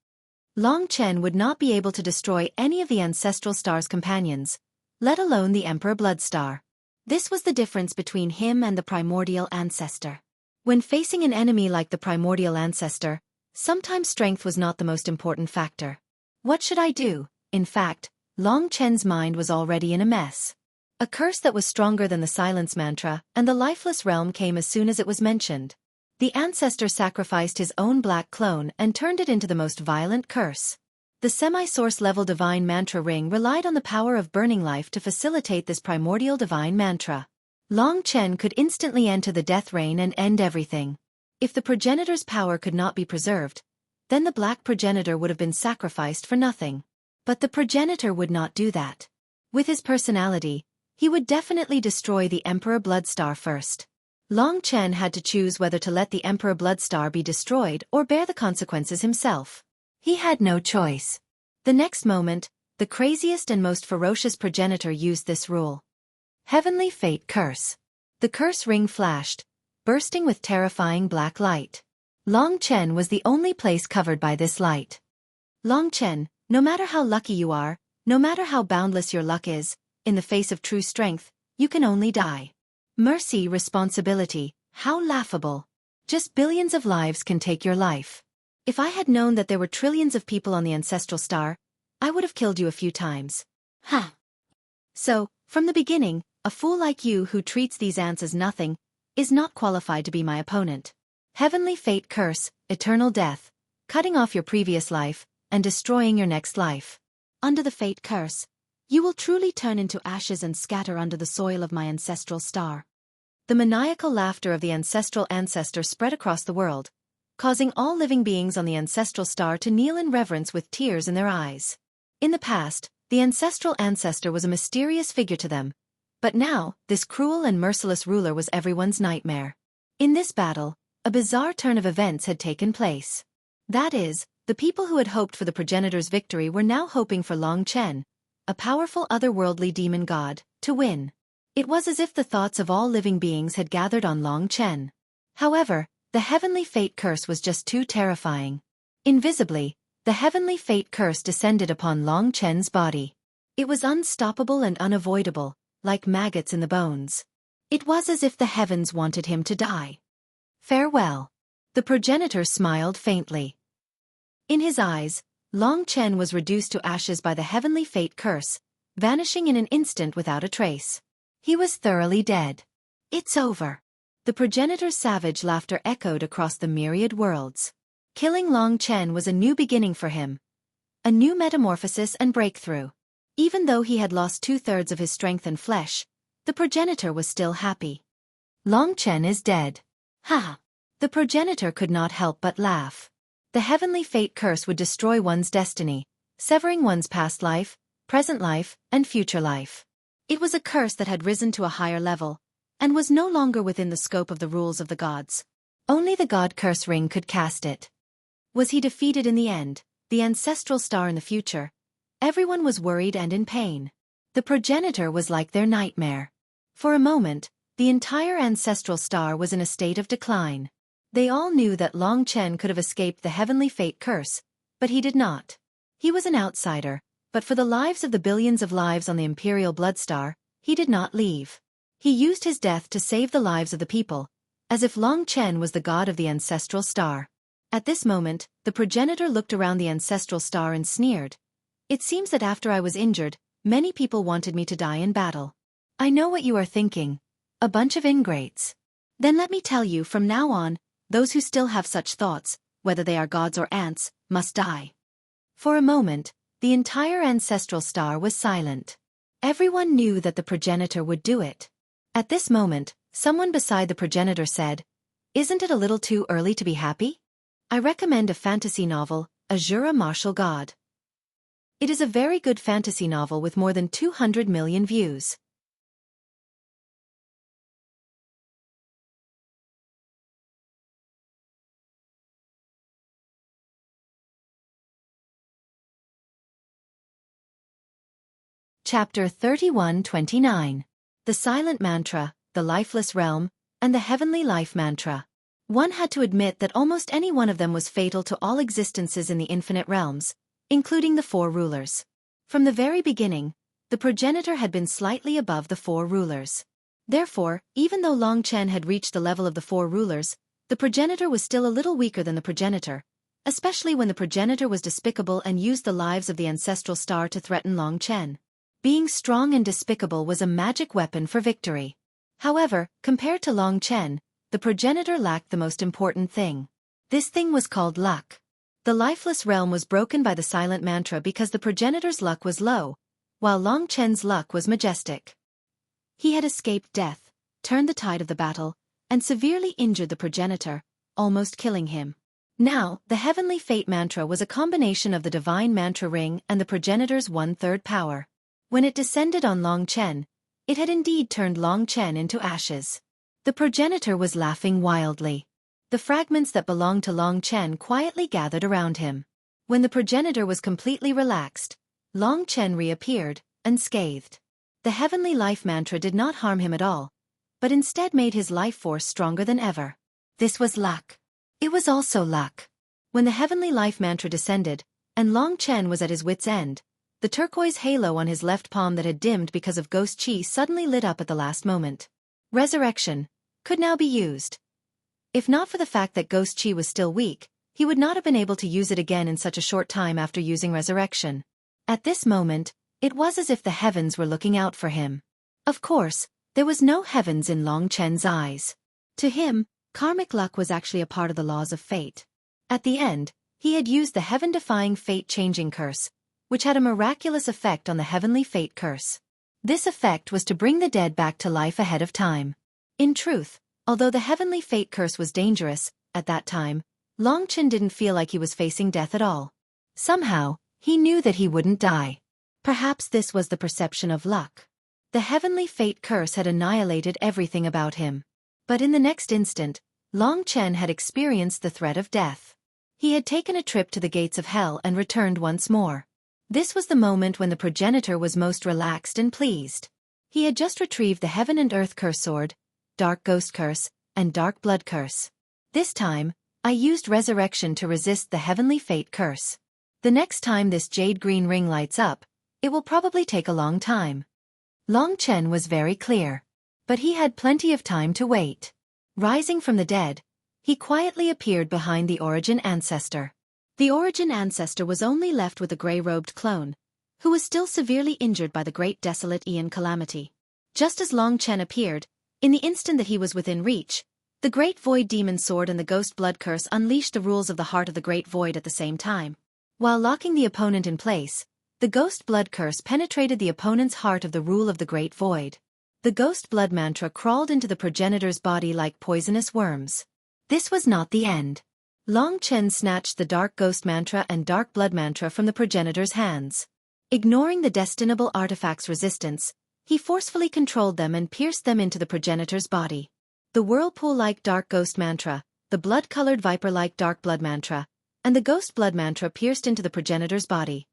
Long Chen would not be able to destroy any of the Ancestral Star's companions, let alone the Emperor Bloodstar. This was the difference between him and the primordial ancestor. When facing an enemy like the primordial ancestor, sometimes strength was not the most important factor. What should I do? In fact, Long Chen's mind was already in a mess. A curse that was stronger than the silence mantra and the lifeless realm came as soon as it was mentioned. The ancestor sacrificed his own black clone and turned it into the most violent curse. The semi-source level divine mantra ring relied on the power of burning life to facilitate this primordial divine mantra. Long Chen could instantly enter the death rain and end everything. If the progenitor's power could not be preserved, then the black progenitor would have been sacrificed for nothing. But the progenitor would not do that. With his personality, he would definitely destroy the Emperor Bloodstar first. Long Chen had to choose whether to let the Emperor Bloodstar be destroyed or bear the consequences himself. He had no choice. The next moment, the craziest and most ferocious progenitor used this rule. Heavenly Fate Curse. The curse ring flashed, bursting with terrifying black light. Long Chen was the only place covered by this light. Long Chen, no matter how lucky you are, no matter how boundless your luck is, in the face of true strength, you can only die. Mercy, responsibility, how laughable. Just billions of lives can take your life. If I had known that there were trillions of people on the ancestral star, I would have killed you a few times. Ha! So, from the beginning, a fool like you who treats these ants as nothing, is not qualified to be my opponent. Heavenly Fate Curse, eternal death, cutting off your previous life, and destroying your next life. Under the Fate Curse, you will truly turn into ashes and scatter under the soil of my ancestral star. The maniacal laughter of the ancestral ancestor spread across the world, causing all living beings on the ancestral star to kneel in reverence with tears in their eyes. In the past, the ancestral ancestor was a mysterious figure to them, but now, this cruel and merciless ruler was everyone's nightmare. In this battle, a bizarre turn of events had taken place. That is, the people who had hoped for the progenitor's victory were now hoping for Long Chen, a powerful otherworldly demon god, to win. It was as if the thoughts of all living beings had gathered on Long Chen. However, the Heavenly Fate Curse was just too terrifying. Invisibly, the Heavenly Fate Curse descended upon Long Chen's body. It was unstoppable and unavoidable, like maggots in the bones. It was as if the heavens wanted him to die. Farewell. The progenitor smiled faintly. In his eyes, Long Chen was reduced to ashes by the Heavenly Fate Curse, vanishing in an instant without a trace. He was thoroughly dead. It's over. The progenitor's savage laughter echoed across the myriad worlds. Killing Long Chen was a new beginning for him. A new metamorphosis and breakthrough. Even though he had lost 2/3 of his strength and flesh, the progenitor was still happy. Long Chen is dead. Ha! The progenitor could not help but laugh. The Heavenly Fate Curse would destroy one's destiny, severing one's past life, present life, and future life. It was a curse that had risen to a higher level, and was no longer within the scope of the rules of the gods. Only the God Curse Ring could cast it. Was he defeated in the end, the ancestral star in the future? Everyone was worried and in pain. The progenitor was like their nightmare. For a moment, the entire ancestral star was in a state of decline. They all knew that Long Chen could have escaped the Heavenly Fate Curse, but he did not. He was an outsider, but for the lives of the billions of lives on the Imperial Bloodstar, he did not leave. He used his death to save the lives of the people, as if Long Chen was the god of the ancestral star. At this moment, the progenitor looked around the ancestral star and sneered. It seems that after I was injured, many people wanted me to die in battle. I know what you are thinking. A bunch of ingrates. Then let me tell you, from now on, those who still have such thoughts, whether they are gods or ants, must die. For a moment, the entire ancestral star was silent. Everyone knew that the progenitor would do it. At this moment, someone beside the progenitor said, "Isn't it a little too early to be happy? I recommend a fantasy novel, Azura Martial God." It is a very good fantasy novel with more than 200 million views. Chapter 31-29. The Silent Mantra, the Lifeless Realm, and the Heavenly Life Mantra. One had to admit that almost any one of them was fatal to all existences in the infinite realms, including the four rulers. From the very beginning, the progenitor had been slightly above the four rulers. Therefore, even though Long Chen had reached the level of the four rulers, the progenitor was still a little weaker than the progenitor, especially when the progenitor was despicable and used the lives of the ancestral star to threaten Long Chen. Being strong and despicable was a magic weapon for victory. However, compared to Long Chen, the progenitor lacked the most important thing. This thing was called luck. The lifeless realm was broken by the silent mantra because the progenitor's luck was low, while Long Chen's luck was majestic. He had escaped death, turned the tide of the battle, and severely injured the progenitor, almost killing him. Now, the heavenly fate mantra was a combination of the divine mantra ring and the progenitor's one-third power. When it descended on Long Chen, it had indeed turned Long Chen into ashes. The progenitor was laughing wildly. The fragments that belonged to Long Chen quietly gathered around him. When the progenitor was completely relaxed, Long Chen reappeared, unscathed. The heavenly life mantra did not harm him at all, but instead made his life force stronger than ever. This was luck. It was also luck. When the heavenly life mantra descended, and Long Chen was at his wit's end, the turquoise halo on his left palm that had dimmed because of ghost qi suddenly lit up at the last moment. Resurrection could now be used. If not for the fact that ghost qi was still weak, he would not have been able to use it again in such a short time after using resurrection. At this moment, it was as if the heavens were looking out for him. Of course, there was no heavens in Long Chen's eyes. To him, karmic luck was actually a part of the laws of fate. At the end, he had used the heaven-defying fate-changing curse, which had a miraculous effect on the heavenly fate curse. This effect was to bring the dead back to life ahead of time. In truth, although the heavenly fate curse was dangerous, at that time, Long Chen didn't feel like he was facing death at all. Somehow, he knew that he wouldn't die. Perhaps this was the perception of luck. The heavenly fate curse had annihilated everything about him. But in the next instant, Long Chen had experienced the threat of death. He had taken a trip to the gates of hell and returned once more. This was the moment when the progenitor was most relaxed and pleased. He had just retrieved the Heaven and Earth Curse Sword, Dark Ghost Curse, and Dark Blood Curse. This time, I used Resurrection to resist the Heavenly Fate Curse. The next time this jade green ring lights up, it will probably take a long time. Long Chen was very clear. But he had plenty of time to wait. Rising from the dead, he quietly appeared behind the Origin Ancestor. The Origin Ancestor was only left with a grey-robed clone, who was still severely injured by the Great Desolate Aeon Calamity. Just as Long Chen appeared, in the instant that he was within reach, the Great Void Demon Sword and the Ghost Blood Curse unleashed the rules of the Heart of the Great Void at the same time. While locking the opponent in place, the Ghost Blood Curse penetrated the opponent's heart of the rule of the Great Void. The Ghost Blood Mantra crawled into the progenitor's body like poisonous worms. This was not the end. Long Chen snatched the Dark Ghost Mantra and Dark Blood Mantra from the progenitor's hands. Ignoring the destinable artifact's resistance, he forcefully controlled them and pierced them into the progenitor's body. The Whirlpool-like Dark Ghost Mantra, the Blood-colored Viper-like Dark Blood Mantra, and the Ghost Blood Mantra pierced into the progenitor's body.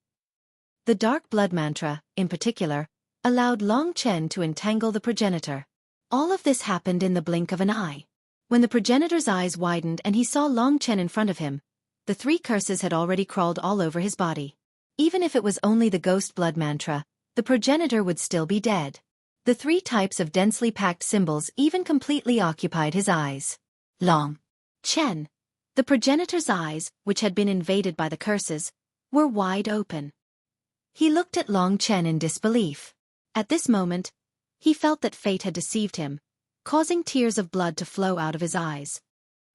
The Dark Blood Mantra, in particular, allowed Long Chen to entangle the progenitor. All of this happened in the blink of an eye. When the progenitor's eyes widened and he saw Long Chen in front of him, the three curses had already crawled all over his body. Even if it was only the Ghost Blood Mantra, the progenitor would still be dead. The three types of densely packed symbols even completely occupied his eyes. Long Chen. The progenitor's eyes, which had been invaded by the curses, were wide open. He looked at Long Chen in disbelief. At this moment, he felt that fate had deceived him, causing tears of blood to flow out of his eyes.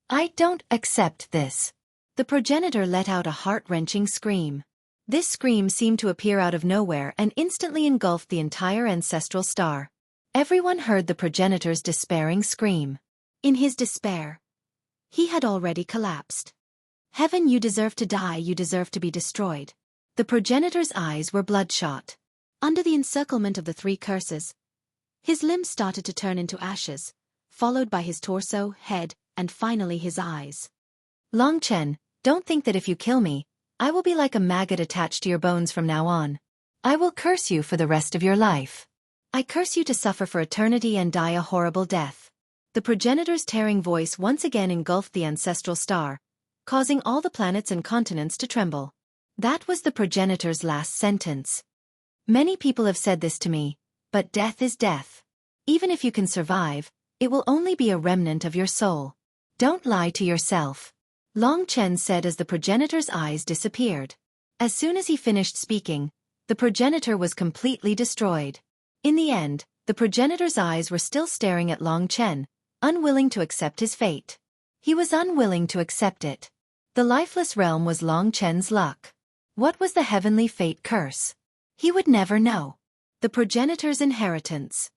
I don't accept this. The progenitor let out a heart-wrenching scream. This scream seemed to appear out of nowhere and instantly engulfed the entire ancestral star. Everyone heard the progenitor's despairing scream. In his despair, he had already collapsed. Heaven, you deserve to die, you deserve to be destroyed. The progenitor's eyes were bloodshot. Under the encirclement of the three curses, his limbs started to turn into ashes, followed by his torso, head, and finally his eyes. Long Chen, don't think that if you kill me, I will be like a maggot attached to your bones from now on. I will curse you for the rest of your life. I curse you to suffer for eternity and die a horrible death. The progenitor's tearing voice once again engulfed the ancestral star, causing all the planets and continents to tremble. That was the progenitor's last sentence. Many people have said this to me, but death is death. Even if you can survive, it will only be a remnant of your soul. Don't lie to yourself. Long Chen said as the progenitor's eyes disappeared. As soon as he finished speaking, the progenitor was completely destroyed. In the end, the progenitor's eyes were still staring at Long Chen, unwilling to accept his fate. He was unwilling to accept it. The lifeless realm was Long Chen's luck. What was the heavenly fate curse? He would never know. The progenitor's inheritance.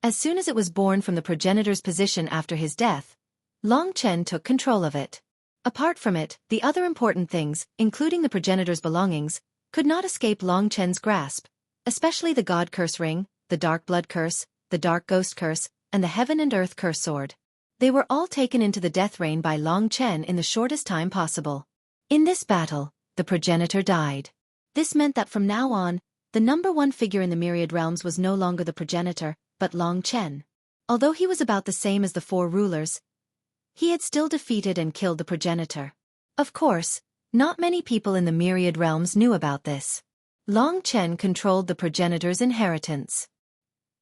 As soon as it was born from the progenitor's position after his death, Long Chen took control of it. Apart from it, the other important things, including the progenitor's belongings, could not escape Long Chen's grasp, especially the God Curse Ring, the Dark Blood Curse, the Dark Ghost Curse, and the Heaven and Earth Curse Sword. They were all taken into the death reign by Long Chen in the shortest time possible. In this battle, the progenitor died. This meant that from now on, the number one figure in the myriad realms was no longer the progenitor, but Long Chen. Although he was about the same as the four rulers, he had still defeated and killed the progenitor. Of course, not many people in the myriad realms knew about this. Long Chen controlled the progenitor's inheritance.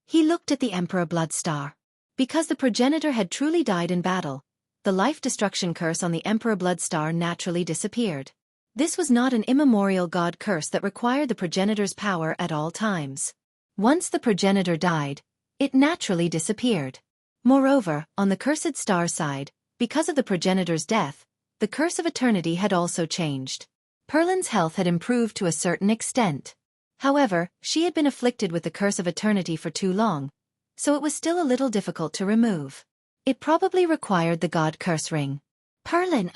He looked at the Emperor Bloodstar. Because the progenitor had truly died in battle, the life-destruction curse on the Emperor Bloodstar naturally disappeared. This was not an immemorial god curse that required the progenitor's power at all times. Once the progenitor died, it naturally disappeared. Moreover, on the cursed star side, because of the progenitor's death, the curse of eternity had also changed. Perlin's health had improved to a certain extent. However, she had been afflicted with the curse of eternity for too long, so it was still a little difficult to remove. It probably required the God Curse Ring. Perlin.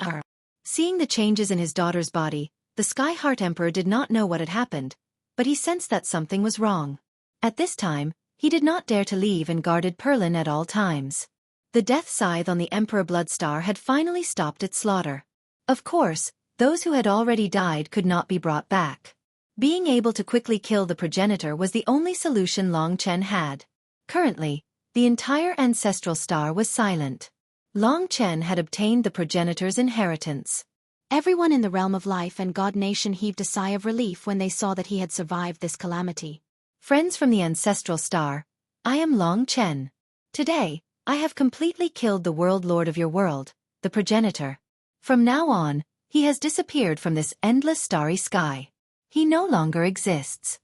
Seeing the changes in his daughter's body, the Sky Heart Emperor did not know what had happened, but he sensed that something was wrong. At this time, he did not dare to leave and guarded Perlin at all times. The death scythe on the Emperor Bloodstar had finally stopped its slaughter. Of course, those who had already died could not be brought back. Being able to quickly kill the progenitor was the only solution Long Chen had. Currently, the entire ancestral star was silent. Long Chen had obtained the progenitor's inheritance. Everyone in the realm of life and God Nation heaved a sigh of relief when they saw that he had survived this calamity. Friends from the ancestral star, I am Long Chen. Today, I have completely killed the world lord of your world, the progenitor. From now on, he has disappeared from this endless starry sky. He no longer exists.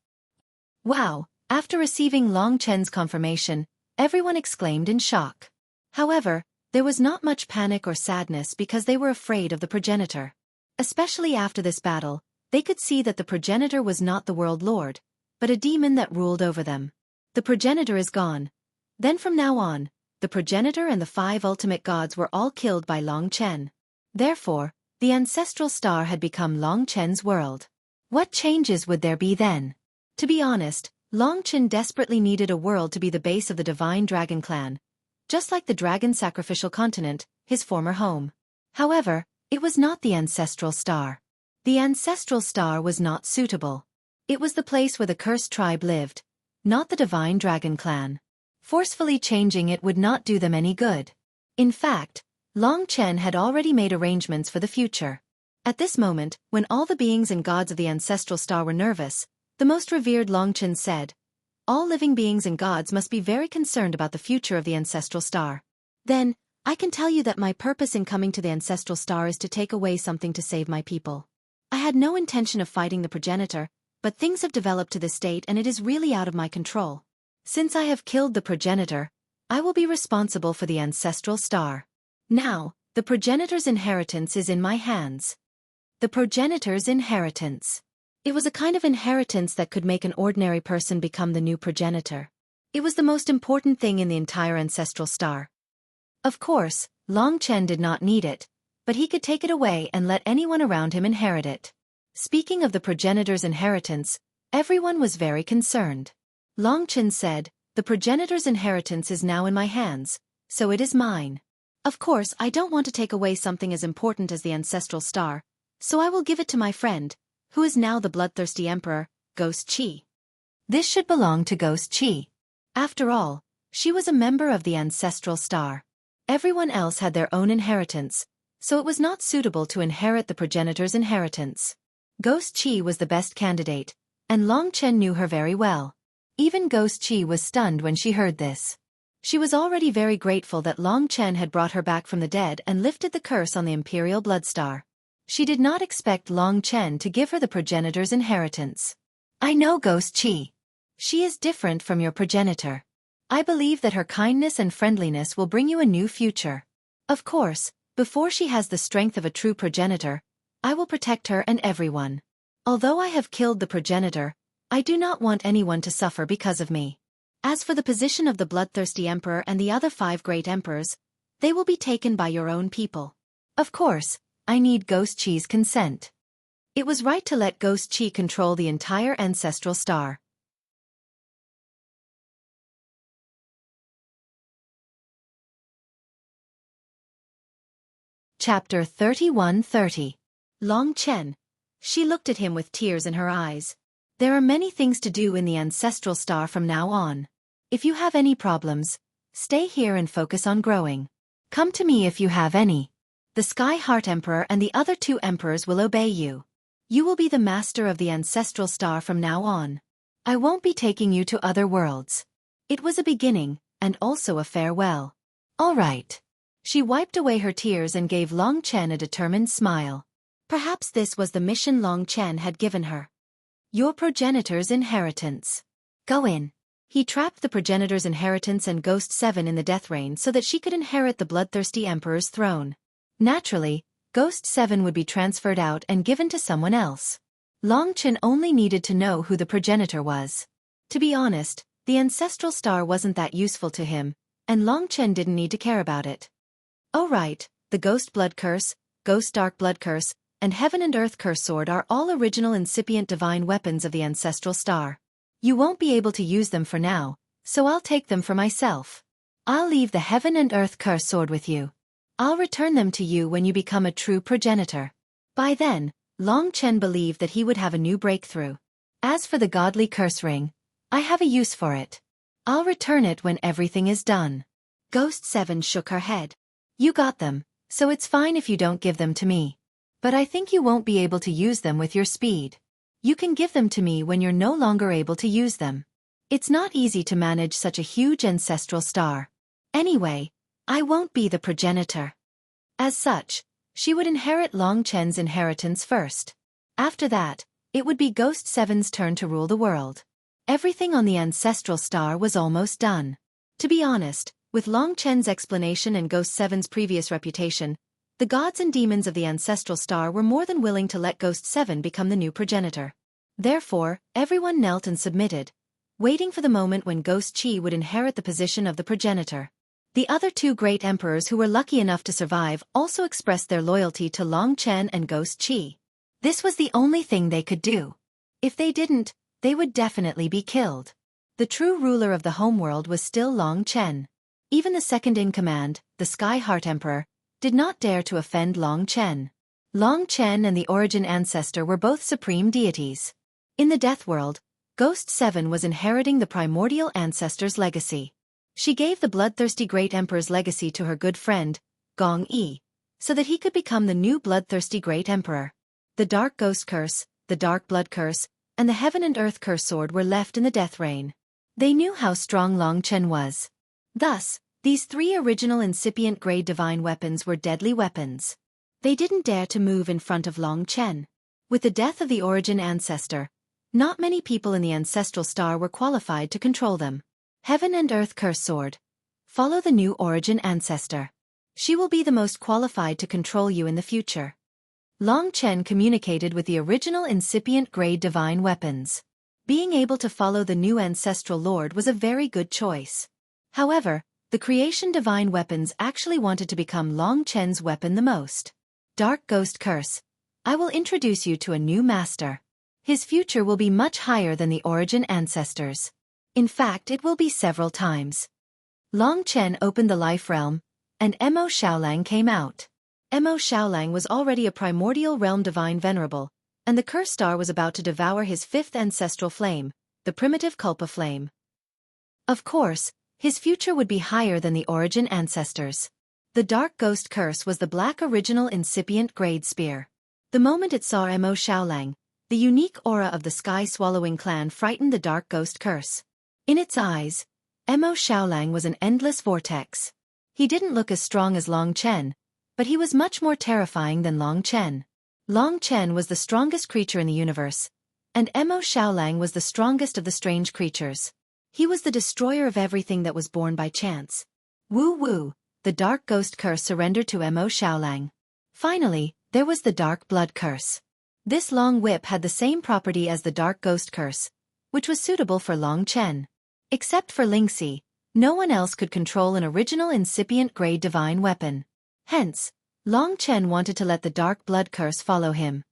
Wow, after receiving Long Chen's confirmation, everyone exclaimed in shock. However, there was not much panic or sadness because they were afraid of the progenitor. Especially after this battle, they could see that the progenitor was not the world lord, but a demon that ruled over them. The progenitor is gone. Then from now on, the progenitor and the 5 ultimate gods were all killed by Long Chen. Therefore, the ancestral star had become Long Chen's world. What changes would there be then? To be honest, Long Chen desperately needed a world to be the base of the divine dragon clan, just like the dragon sacrificial continent, his former home. However, it was not the ancestral star. The ancestral star was not suitable. It was the place where the cursed tribe lived, not the divine dragon clan. Forcefully changing it would not do them any good. In fact, Long Chen had already made arrangements for the future. At this moment, when all the beings and gods of the ancestral star were nervous, the most revered Long Chen said, "All living beings and gods must be very concerned about the future of the ancestral star. Then, I can tell you that my purpose in coming to the ancestral star is to take away something to save my people. I had no intention of fighting the progenitor, but things have developed to this state and it is really out of my control. Since I have killed the progenitor, I will be responsible for the ancestral star. Now, the progenitor's inheritance is in my hands." The progenitor's inheritance. It was a kind of inheritance that could make an ordinary person become the new progenitor. It was the most important thing in the entire ancestral star. Of course, Long Chen did not need it, but he could take it away and let anyone around him inherit it. Speaking of the progenitor's inheritance, everyone was very concerned. Long Chen said, "The progenitor's inheritance is now in my hands, so it is mine. Of course, I don't want to take away something as important as the ancestral star, so I will give it to my friend, who is now the bloodthirsty emperor, Ghost Qi. This should belong to Ghost Qi. After all, she was a member of the ancestral star. Everyone else had their own inheritance, so it was not suitable to inherit the progenitor's inheritance. Ghost Qi was the best candidate, and Long Chen knew her very well. Even Ghost Qi was stunned when she heard this. She was already very grateful that Long Chen had brought her back from the dead and lifted the curse on the Imperial Bloodstar. She did not expect Long Chen to give her the progenitor's inheritance. "I know Ghost Qi. She is different from your progenitor. I believe that her kindness and friendliness will bring you a new future. Of course, Before she has the strength of a true progenitor, I will protect her and everyone. Although I have killed the progenitor, I do not want anyone to suffer because of me. As for the position of the bloodthirsty emperor and the other 5 great emperors, they will be taken by your own people. Of course, I need Ghost Chi's consent. It was right to let Ghost Chi control the entire ancestral star. Chapter 31:30. Long Chen. She looked at him with tears in her eyes. There are many things to do in the ancestral star from now on. If you have any problems, stay here and focus on growing. Come to me if you have any. The Sky Heart Emperor and the other 2 emperors will obey you. You will be the master of the ancestral star from now on. I won't be taking you to other worlds. It was a beginning, and also a farewell. All right. She wiped away her tears and gave Long Chen a determined smile. Perhaps this was the mission Long Chen had given her. Your progenitor's inheritance. Go in. He trapped the progenitor's inheritance and Ghost 7 in the death rain so that she could inherit the bloodthirsty emperor's throne. Naturally, Ghost 7 would be transferred out and given to someone else. Long Chen only needed to know who the progenitor was. To be honest, the ancestral star wasn't that useful to him, and Long Chen didn't need to care about it. Oh right, the Ghost Blood Curse, Ghost Dark Blood Curse, and Heaven and Earth Curse Sword are all original incipient divine weapons of the ancestral star. You won't be able to use them for now, so I'll take them for myself. I'll leave the Heaven and Earth Curse Sword with you. I'll return them to you when you become a true progenitor. By then, Long Chen believed that he would have a new breakthrough. As for the Godly Curse Ring, I have a use for it. I'll return it when everything is done. Ghost 7 shook her head. You got them, so it's fine if you don't give them to me. But I think you won't be able to use them with your speed. You can give them to me when you're no longer able to use them. It's not easy to manage such a huge ancestral star. Anyway, I won't be the progenitor. As such, she would inherit Long Chen's inheritance first. After that, it would be Ghost 7's turn to rule the world. Everything on the ancestral star was almost done. To be honest, with Long Chen's explanation and Ghost 7's previous reputation, the gods and demons of the ancestral star were more than willing to let Ghost 7 become the new progenitor. Therefore, everyone knelt and submitted, waiting for the moment when Ghost Chi would inherit the position of the progenitor. The other 2 great emperors who were lucky enough to survive also expressed their loyalty to Long Chen and Ghost Chi. This was the only thing they could do. If they didn't, they would definitely be killed. The true ruler of the homeworld was still Long Chen. Even the second-in-command, the Sky Heart Emperor, did not dare to offend Long Chen. Long Chen and the Origin Ancestor were both supreme deities. In the Death World, Ghost 7 was inheriting the primordial ancestor's legacy. She gave the bloodthirsty Great Emperor's legacy to her good friend, Gong Yi, so that he could become the new bloodthirsty Great Emperor. The Dark Ghost Curse, the Dark Blood Curse, and the Heaven and Earth Curse Sword were left in the death rain. They knew how strong Long Chen was. Thus, these 3 original incipient grade divine weapons were deadly weapons. They didn't dare to move in front of Long Chen. With the death of the Origin Ancestor, not many people in the ancestral star were qualified to control them. Heaven and Earth Curse Sword. Follow the new Origin Ancestor. She will be the most qualified to control you in the future. Long Chen communicated with the original incipient grade divine weapons. Being able to follow the new ancestral lord was a very good choice. However, the creation divine weapons actually wanted to become Long Chen's weapon the most. Dark Ghost Curse. I will introduce you to a new master. His future will be much higher than the Origin Ancestors. In fact, it will be several times. Long Chen opened the life realm, and Mo Xiaolang came out. Mo Xiaolang was already a primordial realm divine venerable, and the curse star was about to devour his 5th ancestral flame, the primitive Kulpa flame. Of course, his future would be higher than the Origin Ancestors. The Dark Ghost Curse was the black original incipient grade spear. The moment it saw Mo Xiaolang, the unique aura of the sky-swallowing clan frightened the Dark Ghost Curse. In its eyes, Mo Xiaolang was an endless vortex. He didn't look as strong as Long Chen, but he was much more terrifying than Long Chen. Long Chen was the strongest creature in the universe, and Mo Xiaolang was the strongest of the strange creatures. He was the destroyer of everything that was born by chance. Woo woo, the dark ghost curse surrendered to Mo Xiaolang. Finally, there was the dark blood curse. This long whip had the same property as the dark ghost curse, which was suitable for Long Chen. Except for Lingxi, no one else could control an original incipient grade divine weapon. Hence, Long Chen wanted to let the dark blood curse follow him.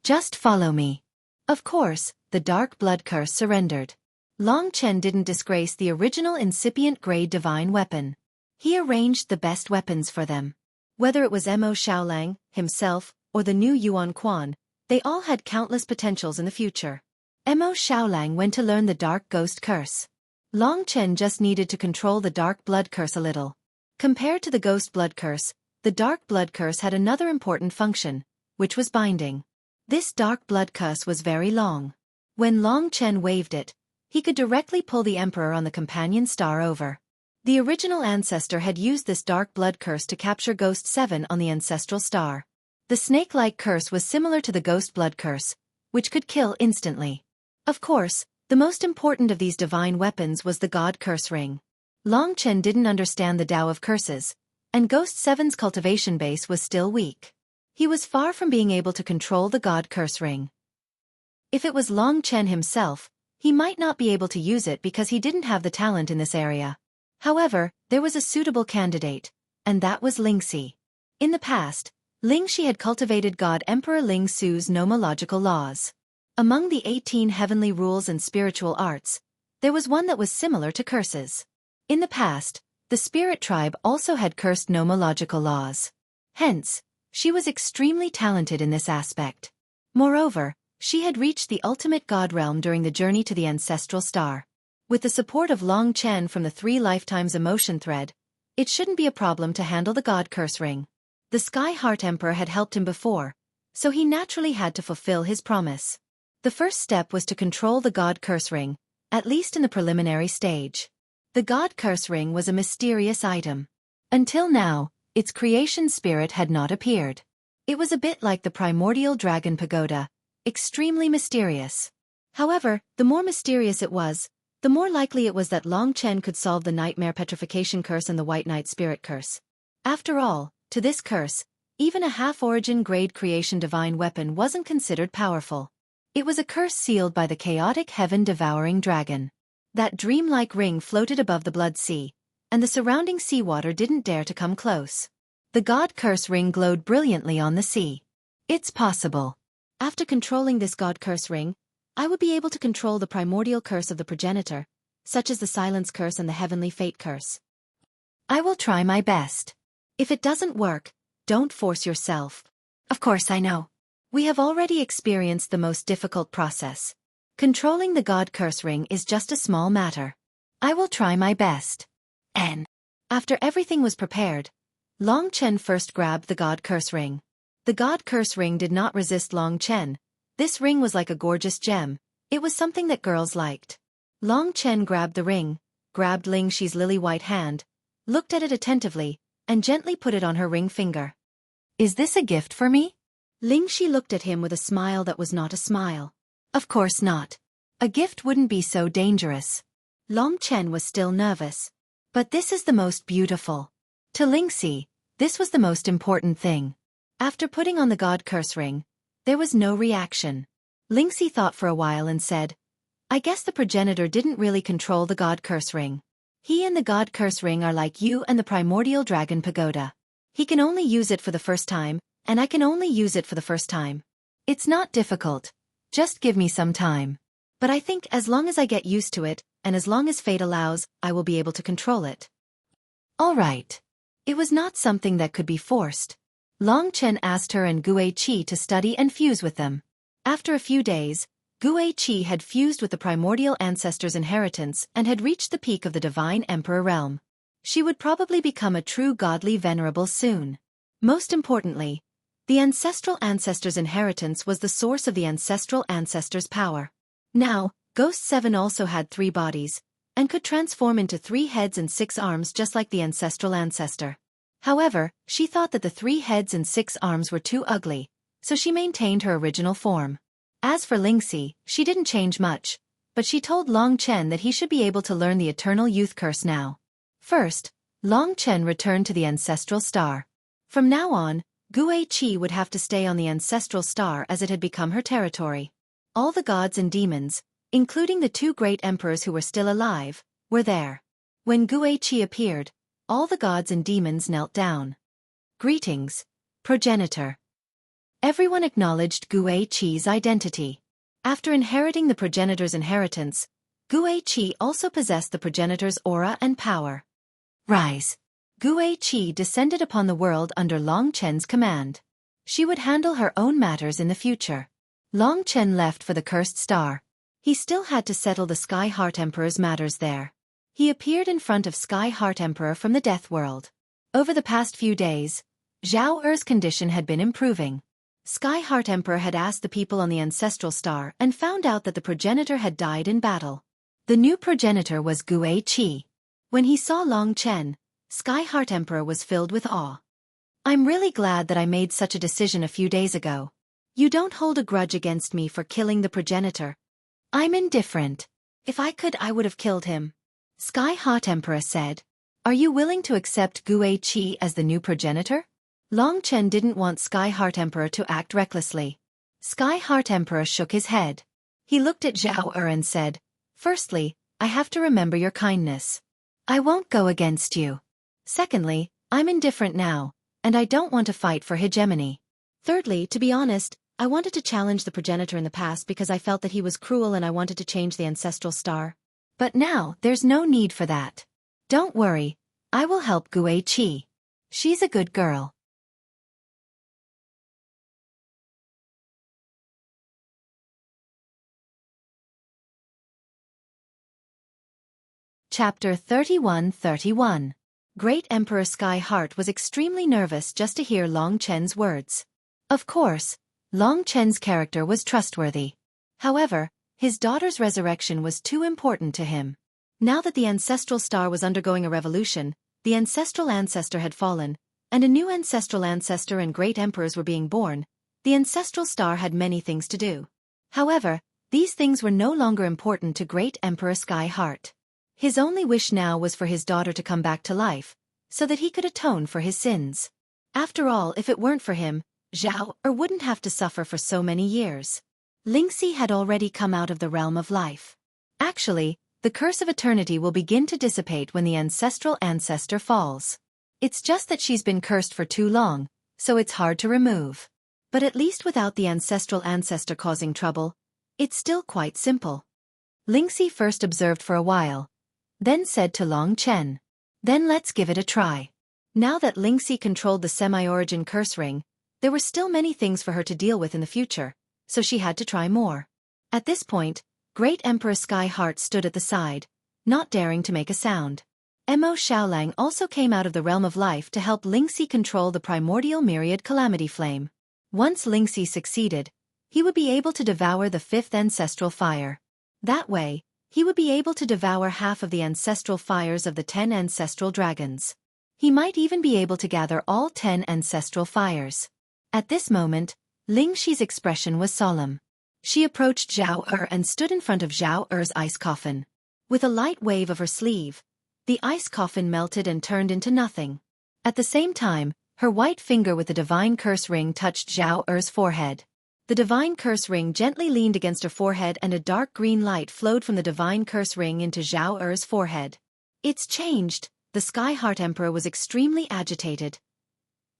Just follow me. Of course, the dark blood curse surrendered. Long Chen didn't disgrace the original incipient grade divine weapon. He arranged the best weapons for them. Whether it was Mo Xiaolang, himself, or the new Yuan Quan, they all had countless potentials in the future. Mo Xiaolang went to learn the dark ghost curse. Long Chen just needed to control the dark blood curse a little. Compared to the ghost blood curse, the dark blood curse had another important function, which was binding. This dark blood curse was very long. When Long Chen waved it, he could directly pull the Emperor on the companion star over. The original ancestor had used this dark blood curse to capture Ghost 7 on the ancestral star. The snake-like curse was similar to the ghost blood curse, which could kill instantly. Of course, the most important of these divine weapons was the God Curse Ring. Long Chen didn't understand the Tao of curses, and Ghost 7's cultivation base was still weak. He was far from being able to control the God Curse Ring. If it was Long Chen himself, he might not be able to use it because he didn't have the talent in this area. However, there was a suitable candidate, and that was Lingxi. In the past, Lingxi had cultivated God Emperor Ling Su's nomological laws. Among the 18 heavenly rules and spiritual arts, there was one that was similar to curses. In the past, the spirit tribe also had cursed nomological laws. Hence, she was extremely talented in this aspect. Moreover, she had reached the ultimate God realm during the journey to the ancestral star. With the support of Long Chen from the 3 lifetimes emotion thread, it shouldn't be a problem to handle the God Curse Ring. The Sky Heart Emperor had helped him before, so he naturally had to fulfill his promise. The first step was to control the God Curse Ring, at least in the preliminary stage. The God Curse Ring was a mysterious item. Until now, its creation spirit had not appeared. It was a bit like the primordial dragon pagoda, extremely mysterious. However, the more mysterious it was, the more likely it was that Long Chen could solve the Nightmare Petrification Curse and the White Knight Spirit Curse. After all, to this curse, even a half-origin grade creation divine weapon wasn't considered powerful. It was a curse sealed by the chaotic heaven-devouring dragon. That dreamlike ring floated above the blood sea, and the surrounding seawater didn't dare to come close. The God Curse Ring glowed brilliantly on the sea. It's possible. After controlling this God Curse Ring, I would be able to control the primordial curse of the progenitor, such as the Silence Curse and the Heavenly Fate Curse. I will try my best. If it doesn't work, don't force yourself. Of course I know. We have already experienced the most difficult process. Controlling the God Curse Ring is just a small matter. I will try my best. After everything was prepared, Long Chen first grabbed the God Curse Ring. The God Curse Ring did not resist Long Chen. This ring was like a gorgeous gem. It was something that girls liked. Long Chen grabbed the ring, grabbed Lingxi's lily-white hand, looked at it attentively, and gently put it on her ring finger. Is this a gift for me? Lingxi looked at him with a smile that was not a smile. Of course not. A gift wouldn't be so dangerous. Long Chen was still nervous. But this is the most beautiful. To Lingxi, this was the most important thing. After putting on the God Curse Ring, there was no reaction. Lingxi thought for a while and said, I guess the progenitor didn't really control the God Curse Ring. He and the God Curse Ring are like you and the primordial dragon pagoda. He can only use it for the first time, and I can only use it for the first time. It's not difficult. Just give me some time. But I think as long as I get used to it, and as long as fate allows, I will be able to control it. All right. It was not something that could be forced. Long Chen asked her and Xueqi to study and fuse with them. After a few days, Xueqi had fused with the primordial ancestor's inheritance and had reached the peak of the divine emperor realm. She would probably become a true godly venerable soon. Most importantly, the ancestral ancestor's inheritance was the source of the ancestral ancestor's power. Now, Ghost 7 also had 3 bodies, and could transform into 3 heads and 6 arms just like the ancestral ancestor. However, she thought that the 3 heads and 6 arms were too ugly, so she maintained her original form. As for Lingxi, she didn't change much, but she told Long Chen that he should be able to learn the eternal youth curse now. First, Long Chen returned to the ancestral star. From now on, Xueqi would have to stay on the ancestral star as it had become her territory. All the gods and demons, including the 2 great emperors who were still alive, were there. When Xueqi appeared, all the gods and demons knelt down. Greetings, progenitor. Everyone acknowledged Xueqi's identity. After inheriting the progenitor's inheritance, Xueqi also possessed the progenitor's aura and power. Rise. Xueqi descended upon the world under Long Chen's command. She would handle her own matters in the future. Long Chen left for the cursed star. He still had to settle the Sky Heart Emperor's matters there. He appeared in front of Sky Heart Emperor from the Death World. Over the past few days, Zhao Er's condition had been improving. Sky Heart Emperor had asked the people on the ancestral star and found out that the progenitor had died in battle. The new progenitor was Xueqi. When he saw Long Chen, Sky Heart Emperor was filled with awe. I'm really glad that I made such a decision a few days ago. You don't hold a grudge against me for killing the progenitor. I'm indifferent. If I could, I would have killed him. Sky Heart Emperor said. Are you willing to accept Xueqi as the new progenitor? Long Chen didn't want Sky Heart Emperor to act recklessly. Sky Heart Emperor shook his head. He looked at Zhao Er and said, Firstly, I have to remember your kindness. I won't go against you. Secondly, I'm indifferent now, and I don't want to fight for hegemony. Thirdly, to be honest, I wanted to challenge the progenitor in the past because I felt that he was cruel and I wanted to change the ancestral star. But now, there's no need for that. Don't worry, I will help Xueqi. She's a good girl. Chapter 31-31. Great Emperor Sky Heart was extremely nervous just to hear Long Chen's words. Of course, Long Chen's character was trustworthy. However, his daughter's resurrection was too important to him. Now that the ancestral star was undergoing a revolution, the ancestral ancestor had fallen, and a new ancestral ancestor and great emperors were being born, the ancestral star had many things to do. However, these things were no longer important to Great Emperor Sky Heart. His only wish now was for his daughter to come back to life, so that he could atone for his sins. After all, if it weren't for him, Zhao Er wouldn't have to suffer for so many years. Lingxi had already come out of the realm of life. Actually, the curse of eternity will begin to dissipate when the ancestral ancestor falls. It's just that she's been cursed for too long, so it's hard to remove. But at least without the ancestral ancestor causing trouble, it's still quite simple. Lingxi first observed for a while, then said to Long Chen, Then let's give it a try. Now that Lingxi controlled the semi-origin curse ring, there were still many things for her to deal with in the future, so she had to try more. At this point, Great Emperor Sky Heart stood at the side, not daring to make a sound. Mo Xiaolang also came out of the realm of life to help Lingxi control the primordial myriad calamity flame. Once Lingxi succeeded, he would be able to devour the 5th ancestral fire. That way, he would be able to devour half of the ancestral fires of the 10 ancestral dragons. He might even be able to gather all 10 ancestral fires. At this moment, Lingxi's expression was solemn. She approached Zhao Er and stood in front of Zhao Er's ice coffin. With a light wave of her sleeve, the ice coffin melted and turned into nothing. At the same time, her white finger with the divine curse ring touched Zhao Er's forehead. The divine curse ring gently leaned against her forehead and a dark green light flowed from the divine curse ring into Zhao Er's forehead. It's changed. The Sky Heart Emperor was extremely agitated.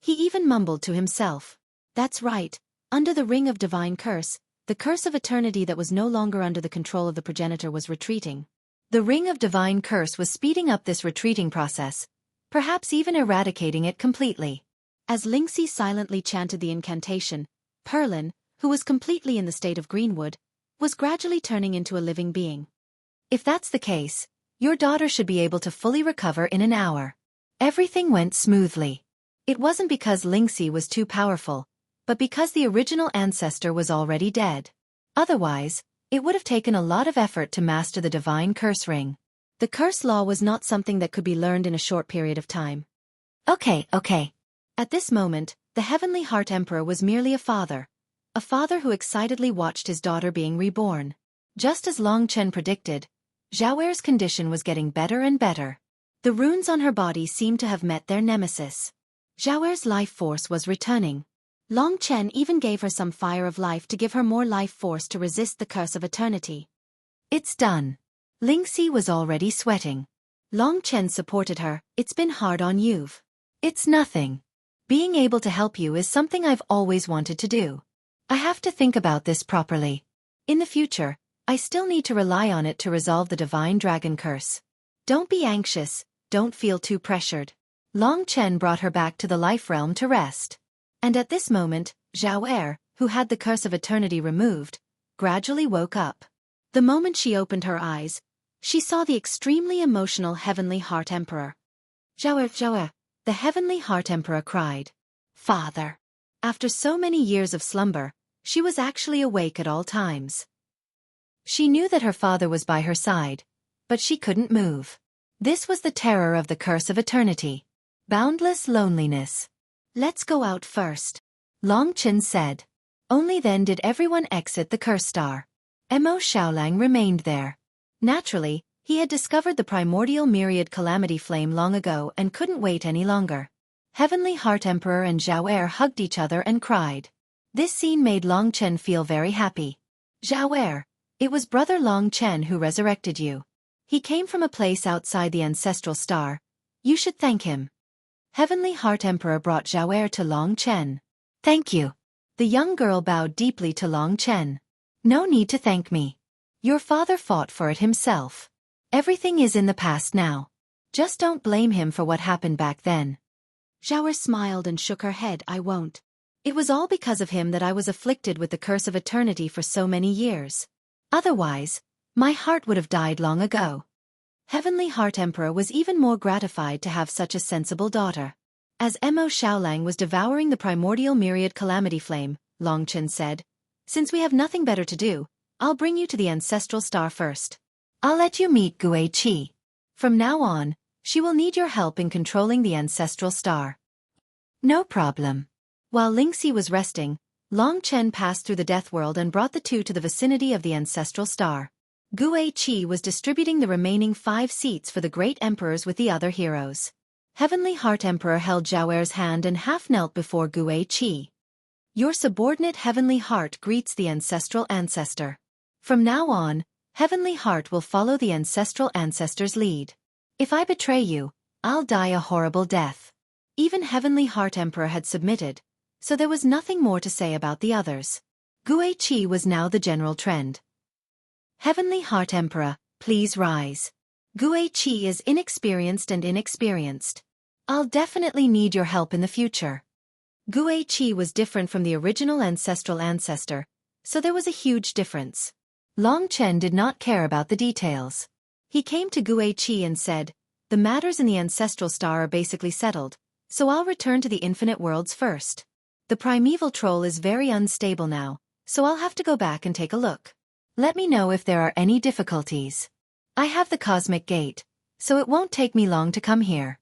He even mumbled to himself. That's right, under the ring of divine curse, the curse of eternity that was no longer under the control of the progenitor was retreating. The ring of divine curse was speeding up this retreating process, perhaps even eradicating it completely. As Lingxi silently chanted the incantation, Perlin, who was completely in the state of Greenwood, was gradually turning into a living being. If that's the case, your daughter should be able to fully recover in an hour. Everything went smoothly. It wasn't because Lingxi was too powerful, but because the original ancestor was already dead. Otherwise, it would have taken a lot of effort to master the divine curse ring. The curse law was not something that could be learned in a short period of time. Okay. At this moment, the Heavenly Heart Emperor was merely a father who excitedly watched his daughter being reborn. Just as Long Chen predicted, Zhao Er's condition was getting better and better. The runes on her body seemed to have met their nemesis. Xiaoer's life force was returning. Long Chen even gave her some fire of life to give her more life force to resist the curse of eternity. It's done. Lingxi was already sweating. Long Chen supported her. It's been hard on you. It's nothing. Being able to help you is something I've always wanted to do. I have to think about this properly. In the future, I still need to rely on it to resolve the divine dragon curse. Don't be anxious, don't feel too pressured. Long Chen brought her back to the life realm to rest. And at this moment, Xiaoer, who had the curse of eternity removed, gradually woke up. The moment she opened her eyes, she saw the extremely emotional Heavenly Heart Emperor. Xiaoer, the Heavenly Heart Emperor cried. Father! After so many years of slumber, she was actually awake at all times. She knew that her father was by her side, but she couldn't move. This was the terror of the curse of eternity. Boundless loneliness. Let's go out first, Long Chen said. Only then did everyone exit the curse star. Mo Xiaolang remained there. Naturally, he had discovered the primordial myriad calamity flame long ago and couldn't wait any longer. Heavenly Heart Emperor and Xiaoer hugged each other and cried. This scene made Long Chen feel very happy. Xiaoer, it was Brother Long Chen who resurrected you. He came from a place outside the ancestral star. You should thank him. Heavenly Heart Emperor brought Xiaoer to Long Chen. Thank you. The young girl bowed deeply to Long Chen. No need to thank me. Your father fought for it himself. Everything is in the past now. Just don't blame him for what happened back then. Xiaoer smiled and shook her head. I won't. It was all because of him that I was afflicted with the curse of eternity for so many years. Otherwise, my heart would have died long ago. Heavenly Heart Emperor was even more gratified to have such a sensible daughter. As Mo Xiaolang was devouring the primordial myriad calamity flame, Long Chen said, Since we have nothing better to do, I'll bring you to the ancestral star first. I'll let you meet Xueqi. From now on, she will need your help in controlling the ancestral star. No problem. While Lingxi was resting, Long Chen passed through the death world and brought the two to the vicinity of the ancestral star. Xueqi was distributing the remaining 5 seats for the great emperors with the other heroes. Heavenly Heart Emperor held Xiaoer's hand and half-knelt before Xueqi. Your subordinate Heavenly Heart greets the ancestral ancestor. From now on, Heavenly Heart will follow the ancestral ancestor's lead. If I betray you, I'll die a horrible death. Even Heavenly Heart Emperor had submitted, so there was nothing more to say about the others. Xueqi was now the general trend. Heavenly Heart Emperor, please rise. Xueqi is inexperienced and inexperienced. I'll definitely need your help in the future. Xueqi was different from the original ancestral ancestor, so there was a huge difference. Long Chen did not care about the details. He came to Xueqi and said, The matters in the ancestral star are basically settled, so I'll return to the infinite worlds first. The primeval troll is very unstable now, so I'll have to go back and take a look. Let me know if there are any difficulties. I have the cosmic gate, so it won't take me long to come here.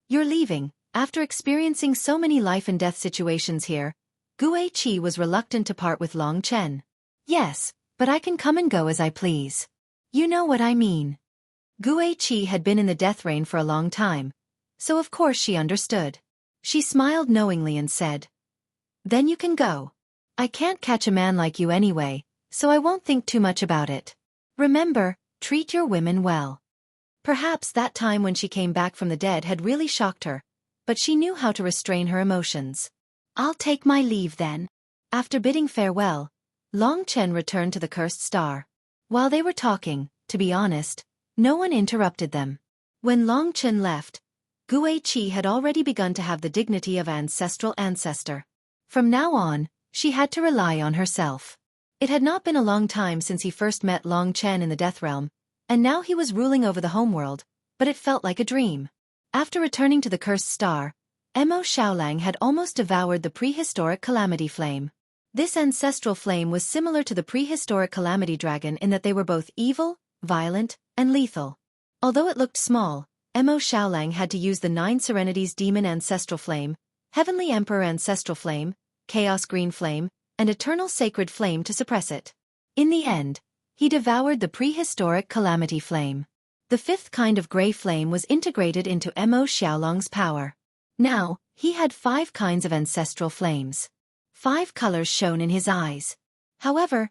You're leaving. After experiencing so many life and death situations here, Xueqi was reluctant to part with Long Chen. Yes, but I can come and go as I please. You know what I mean. Xueqi had been in the death reign for a long time, so of course she understood. She smiled knowingly and said, Then you can go. I can't catch a man like you anyway, so I won't think too much about it. Remember, treat your women well. Perhaps that time when she came back from the dead had really shocked her, but she knew how to restrain her emotions. I'll take my leave then. After bidding farewell, Long Chen returned to the cursed star. While they were talking, to be honest, no one interrupted them. When Long Chen left, Xueqi had already begun to have the dignity of ancestral ancestor. From now on, she had to rely on herself. It had not been a long time since he first met Long Chen in the Death Realm, and now he was ruling over the homeworld, but it felt like a dream. After returning to the cursed star, Mo Xiaolang had almost devoured the prehistoric calamity flame. This ancestral flame was similar to the prehistoric calamity dragon in that they were both evil, violent, and lethal. Although it looked small, Mo Xiaolang had to use the 9 Serenities Demon Ancestral Flame, Heavenly Emperor Ancestral Flame, Chaos Green Flame, and Eternal Sacred Flame to suppress it. In the end, he devoured the prehistoric calamity flame. The fifth kind of gray flame was integrated into Mo Xiaolong's power. Now, he had 5 kinds of ancestral flames. 5 colors shone in his eyes. However,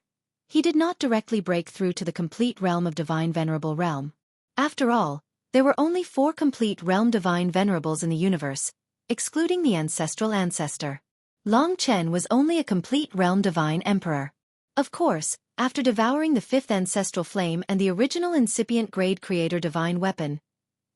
he did not directly break through to the complete realm of Divine Venerable Realm. After all, there were only 4 complete realm Divine Venerables in the universe, excluding the ancestral ancestor. Long Chen was only a complete realm Divine Emperor. Of course, after devouring the 5th ancestral flame and the original incipient grade creator divine weapon,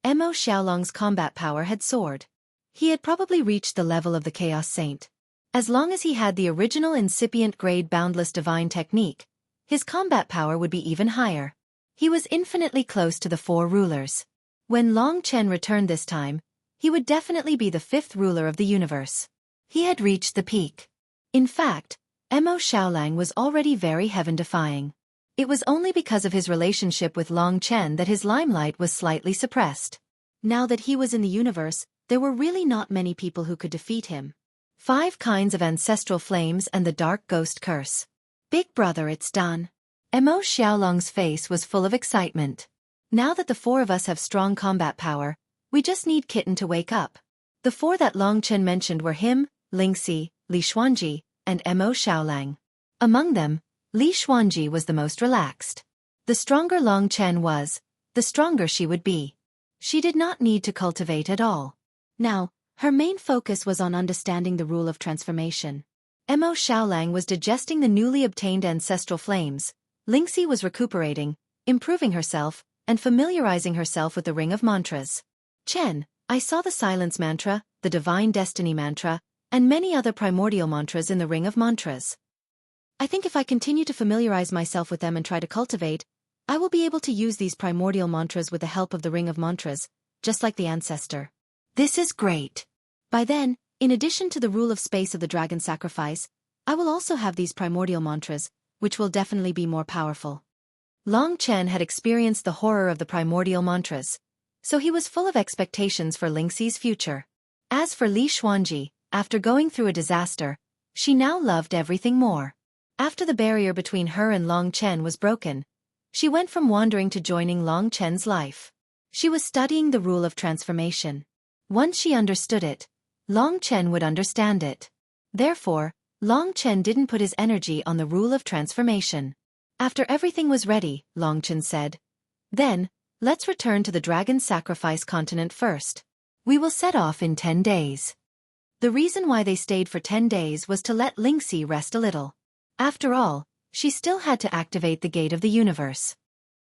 Mo Xiaolong's combat power had soared. He had probably reached the level of the Chaos Saint. As long as he had the original incipient grade boundless divine technique, his combat power would be even higher. He was infinitely close to the 4 rulers. When Long Chen returned this time, he would definitely be the 5th ruler of the universe. He had reached the peak. In fact, Mo Xiaolang was already very heaven-defying. It was only because of his relationship with Long Chen that his limelight was slightly suppressed. Now that he was in the universe, there were really not many people who could defeat him. 5 kinds of ancestral flames and the dark ghost curse. Big brother, it's done. Mo Xiaolong's face was full of excitement. Now that the 4 of us have strong combat power, we just need Kitten to wake up. The 4 that Long Chen mentioned were him, Lingxi, Li Xuanji, and Mo Xiaolang. Among them, Li Xuanji was the most relaxed. The stronger Long Chen was, the stronger she would be. She did not need to cultivate at all. Now, her main focus was on understanding the rule of transformation. Mo Xiaolang was digesting the newly obtained ancestral flames. Lingxi was recuperating, improving herself, and familiarizing herself with the Ring of Mantras. Chen, I saw the Silence Mantra, the Divine Destiny Mantra, and many other primordial mantras in the Ring of Mantras. I think if I continue to familiarize myself with them and try to cultivate, I will be able to use these primordial mantras with the help of the Ring of Mantras, just like the ancestor. This is great. By then, in addition to the rule of space of the dragon sacrifice, I will also have these primordial mantras, which will definitely be more powerful. Long Chen had experienced the horror of the primordial mantras, so he was full of expectations for Lingxi's future. As for Li Xuanji, after going through a disaster, she now loved everything more. After the barrier between her and Long Chen was broken, she went from wandering to joining Long Chen's life. She was studying the rule of transformation. Once she understood it, Long Chen would understand it. Therefore, Long Chen didn't put his energy on the rule of transformation. After everything was ready, Long Chen said, "Then, let's return to the dragon sacrifice continent first. We will set off in 10 days. The reason why they stayed for 10 days was to let Lingxi rest a little. After all, she still had to activate the gate of the universe.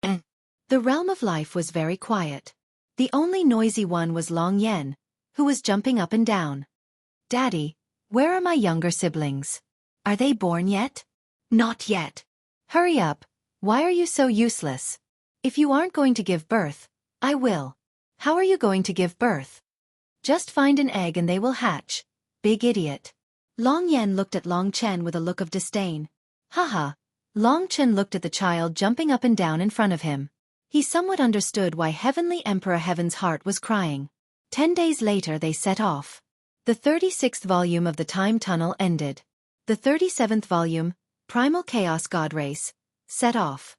The realm of life was very quiet. The only noisy one was Long Yan, who was jumping up and down. "Daddy, where are my younger siblings? Are they born yet?" "Not yet." "Hurry up, why are you so useless? If you aren't going to give birth, I will." "How are you going to give birth?" "Just find an egg and they will hatch. Big idiot." Long Yan looked at Long Chen with a look of disdain. Haha. Long Chen looked at the child jumping up and down in front of him. He somewhat understood why Heavenly Emperor Heaven's heart was crying. 10 days later they set off. The 36th volume of the Time Tunnel ended. The 37th volume, Primal Chaos God Race, set off.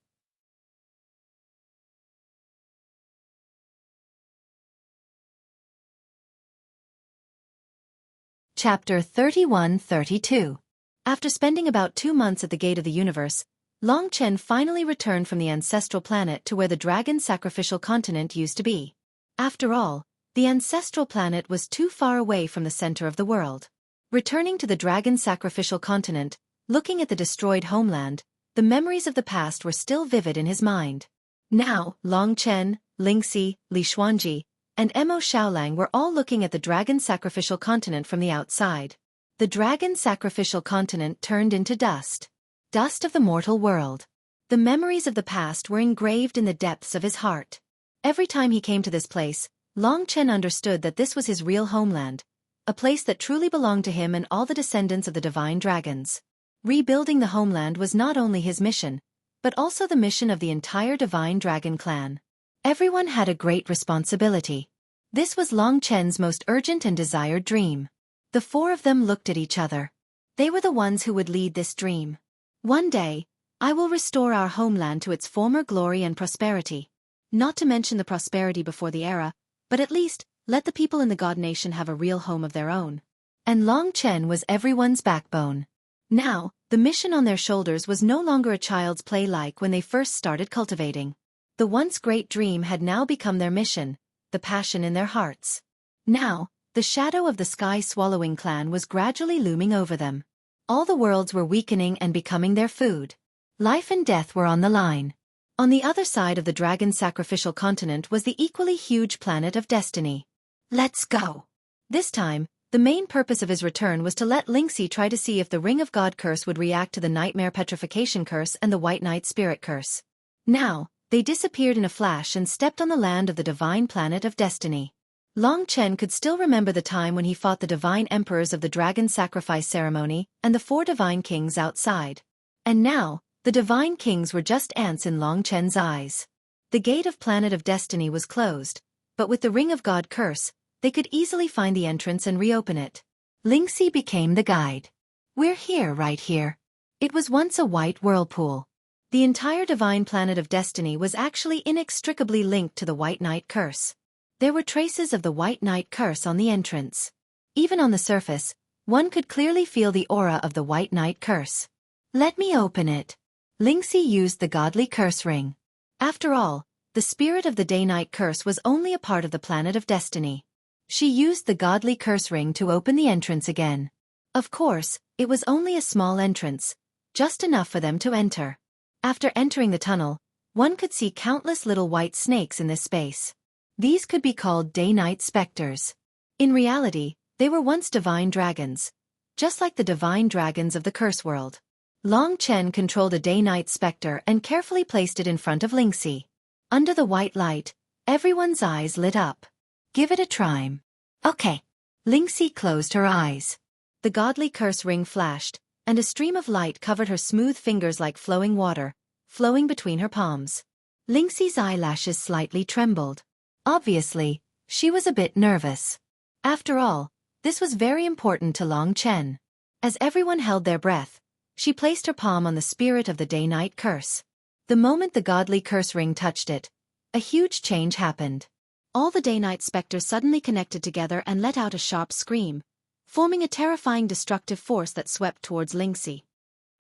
Chapter 31-32. After spending about 2 months at the gate of the universe, Long Chen finally returned from the ancestral planet to where the dragon sacrificial continent used to be. After all, the ancestral planet was too far away from the center of the world. Returning to the dragon sacrificial continent, looking at the destroyed homeland, the memories of the past were still vivid in his mind. Now, Long Chen, Lingxi, Li Xuanji, and Mo Xiaolang were all looking at the dragon sacrificial continent from the outside. The dragon sacrificial continent turned into dust. Dust of the mortal world. The memories of the past were engraved in the depths of his heart. Every time he came to this place, Long Chen understood that this was his real homeland, a place that truly belonged to him and all the descendants of the divine dragons. Rebuilding the homeland was not only his mission, but also the mission of the entire divine dragon clan. Everyone had a great responsibility. This was Long Chen's most urgent and desired dream. The 4 of them looked at each other. They were the ones who would lead this dream. One day, I will restore our homeland to its former glory and prosperity. Not to mention the prosperity before the era, but at least, let the people in the God Nation have a real home of their own. And Long Chen was everyone's backbone. Now, the mission on their shoulders was no longer a child's play like when they first started cultivating. The once great dream had now become their mission, the passion in their hearts. Now, the shadow of the sky-swallowing clan was gradually looming over them. All the worlds were weakening and becoming their food. Life and death were on the line. On the other side of the dragon's sacrificial continent was the equally huge planet of destiny. Let's go. This time, the main purpose of his return was to let Lingxi try to see if the Ring of God curse would react to the Nightmare Petrification curse and the White Knight Spirit curse. Now, they disappeared in a flash and stepped on the land of the divine planet of destiny. Long Chen could still remember the time when he fought the divine emperors of the dragon sacrifice ceremony and the 4 divine kings outside. And now, the divine kings were just ants in Long Chen's eyes. The gate of planet of destiny was closed, but with the Ring of God curse, they could easily find the entrance and reopen it. Lingxi became the guide. We're here, right here. It was once a white whirlpool. The entire divine planet of destiny was actually inextricably linked to the White Knight curse. There were traces of the White Knight curse on the entrance. Even on the surface, one could clearly feel the aura of the White Knight curse. Let me open it. Lingxi used the godly curse ring. After all, the spirit of the Day-Night curse was only a part of the planet of destiny. She used the godly curse ring to open the entrance again. Of course, it was only a small entrance, just enough for them to enter. After entering the tunnel, one could see countless little white snakes in this space. These could be called day-night specters. In reality, they were once divine dragons, just like the divine dragons of the curse world. Long Chen controlled a day-night specter and carefully placed it in front of Lingxi. Under the white light, everyone's eyes lit up. Give it a try. Okay. Lingxi closed her eyes. The godly curse ring flashed, and a stream of light covered her smooth fingers like flowing water, flowing between her palms. Lingxi's eyelashes slightly trembled. Obviously, she was a bit nervous. After all, this was very important to Long Chen. As everyone held their breath, she placed her palm on the spirit of the day-night curse. The moment the godly curse ring touched it, a huge change happened. All the day-night specters suddenly connected together and let out a sharp scream, forming a terrifying destructive force that swept towards Lingxi.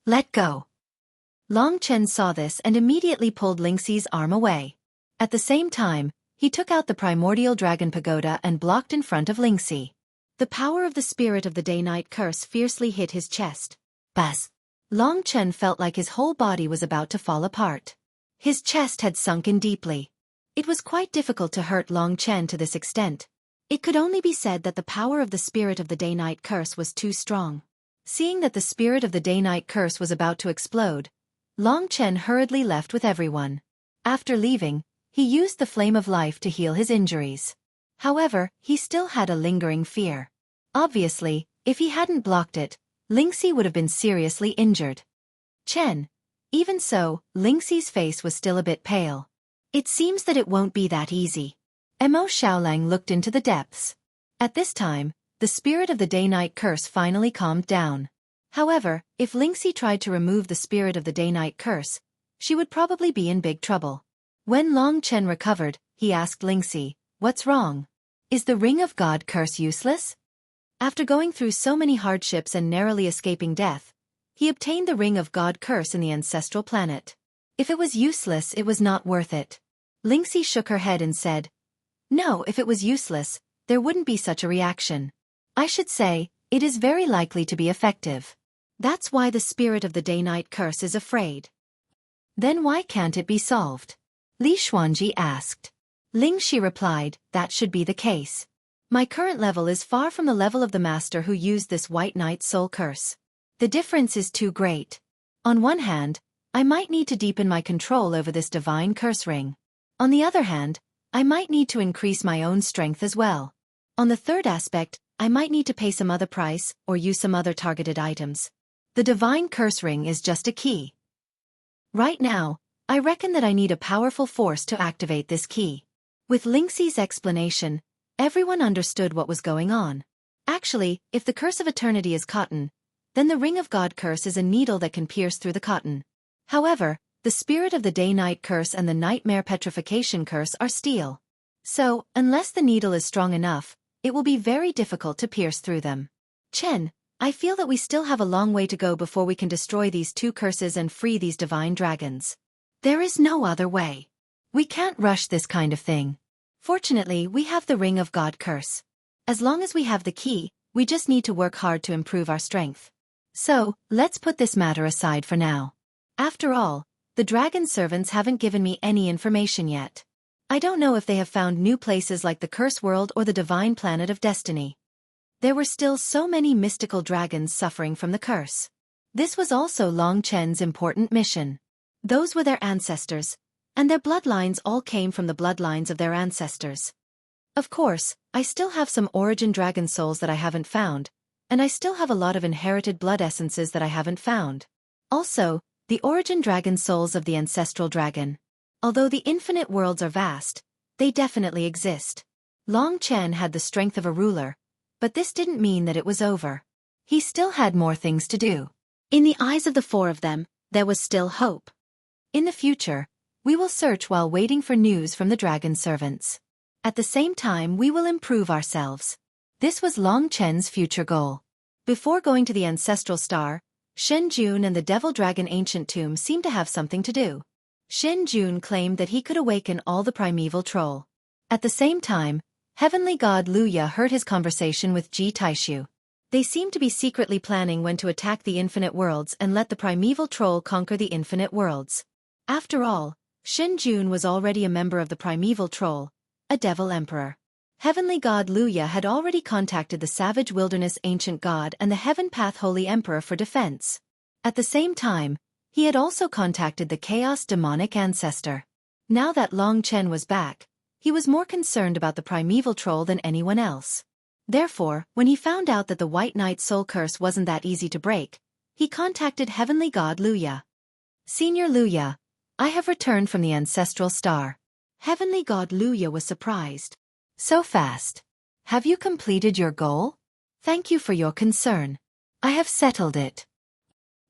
Let go. Long Chen saw this and immediately pulled Lingxi's arm away. At the same time, he took out the primordial dragon pagoda and blocked in front of Lingxi. The power of the spirit of the day-night curse fiercely hit his chest. Buzz. Long Chen felt like his whole body was about to fall apart. His chest had sunk in deeply. It was quite difficult to hurt Long Chen to this extent. It could only be said that the power of the spirit of the day-night curse was too strong. Seeing that the spirit of the day-night curse was about to explode, Long Chen hurriedly left with everyone. After leaving, he used the flame of life to heal his injuries. However, he still had a lingering fear. Obviously, if he hadn't blocked it, Lingxi would have been seriously injured. Chen. Even so, Lingxi's face was still a bit pale. It seems that it won't be that easy. Mo Xiaolang looked into the depths. At this time, the spirit of the day-night curse finally calmed down. However, if Lingxi tried to remove the spirit of the day-night curse, she would probably be in big trouble. When Long Chen recovered, he asked Lingxi, "What's wrong? Is the Ring of God curse useless?" After going through so many hardships and narrowly escaping death, he obtained the Ring of God curse in the ancestral planet. If it was useless, it was not worth it. Lingxi shook her head and said, "No, if it was useless, there wouldn't be such a reaction. I should say, it is very likely to be effective. That's why the spirit of the day-night curse is afraid." "Then why can't it be solved?" Li Xuanji asked. Lingxi replied, "That should be the case. My current level is far from the level of the master who used this White Knight soul curse. The difference is too great. On one hand, I might need to deepen my control over this divine curse ring. On the other hand, I might need to increase my own strength as well. On the third aspect, I might need to pay some other price or use some other targeted items. The divine curse ring is just a key. Right now, I reckon that I need a powerful force to activate this key." With Lingxi's explanation, everyone understood what was going on. Actually, if the curse of eternity is cotton, then the Ring of God curse is a needle that can pierce through the cotton. However, The spirit of the day-night curse and the nightmare petrification curse are steel. So, unless the needle is strong enough, it will be very difficult to pierce through them. Chen, I feel that we still have a long way to go before we can destroy these two curses and free these divine dragons. There is no other way. We can't rush this kind of thing. Fortunately, we have the Ring of God curse. As long as we have the key, we just need to work hard to improve our strength. So, let's put this matter aside for now. After all, the dragon servants haven't given me any information yet. I don't know if they have found new places like the Curse World or the Divine Planet of Destiny. There were still so many mystical dragons suffering from the curse. This was also Long Chen's important mission. Those were their ancestors, and their bloodlines all came from the bloodlines of their ancestors. Of course, I still have some origin dragon souls that I haven't found, and I still have a lot of inherited blood essences that I haven't found. Also, the origin dragon souls of the ancestral dragon. Although the infinite worlds are vast, they definitely exist. Long Chen had the strength of a ruler, but this didn't mean that it was over. He still had more things to do. In the eyes of the four of them, there was still hope. In the future, we will search while waiting for news from the dragon servants. At the same time, we will improve ourselves. This was Long Chen's future goal. Before going to the ancestral star, Shen Jun and the devil dragon ancient tomb seemed to have something to do. Shen Jun claimed that he could awaken all the primeval troll. At the same time, heavenly god Luya heard his conversation with Ji Taishu. They seemed to be secretly planning when to attack the infinite worlds and let the primeval troll conquer the infinite worlds. After all, Shen Jun was already a member of the primeval troll, a devil emperor. Heavenly god Luya had already contacted the savage wilderness ancient god and the heaven path holy emperor for defense. At the same time, he had also contacted the chaos demonic ancestor. Now that Long Chen was back, he was more concerned about the primeval troll than anyone else. Therefore, when he found out that the White Knight soul curse wasn't that easy to break, he contacted heavenly god Luya. Senior Luya, I have returned from the ancestral star. Heavenly god Luya was surprised. So fast. Have you completed your goal? Thank you for your concern. I have settled it.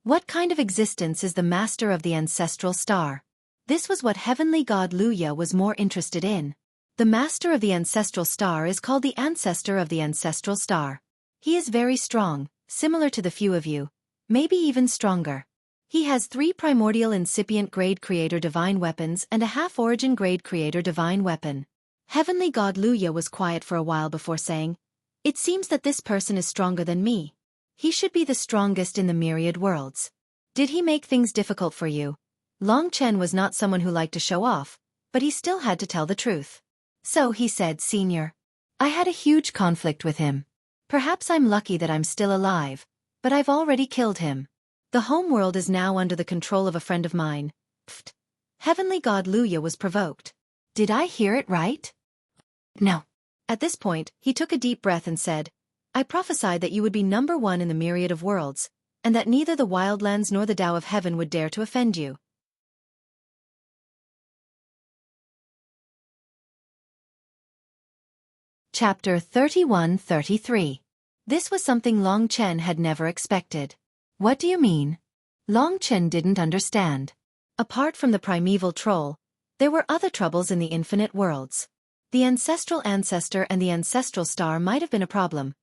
What kind of existence is the master of the ancestral star? This was what heavenly god Luya was more interested in. The master of the ancestral star is called the ancestor of the ancestral star. He is very strong, similar to the few of you, maybe even stronger. He has 3 primordial incipient grade creator divine weapons and a half-origin grade creator divine weapon. Heavenly god Luya was quiet for a while before saying, "It seems that this person is stronger than me. He should be the strongest in the myriad worlds. Did he make things difficult for you?" Long Chen was not someone who liked to show off, but he still had to tell the truth. So he said, "Senior, I had a huge conflict with him. Perhaps I'm lucky that I'm still alive, but I've already killed him. The homeworld is now under the control of a friend of mine." Pfft. Heavenly god Luya was provoked. Did I hear it right? No. At this point, he took a deep breath and said, "I prophesied that you would be number 1 in the myriad of worlds, and that neither the wildlands nor the Tao of Heaven would dare to offend you." Chapter 31-33. This was something Long Chen had never expected. What do you mean? Long Chen didn't understand. Apart from the primeval troll, there were other troubles in the infinite worlds. The ancestral ancestor and the ancestral star might have been a problem,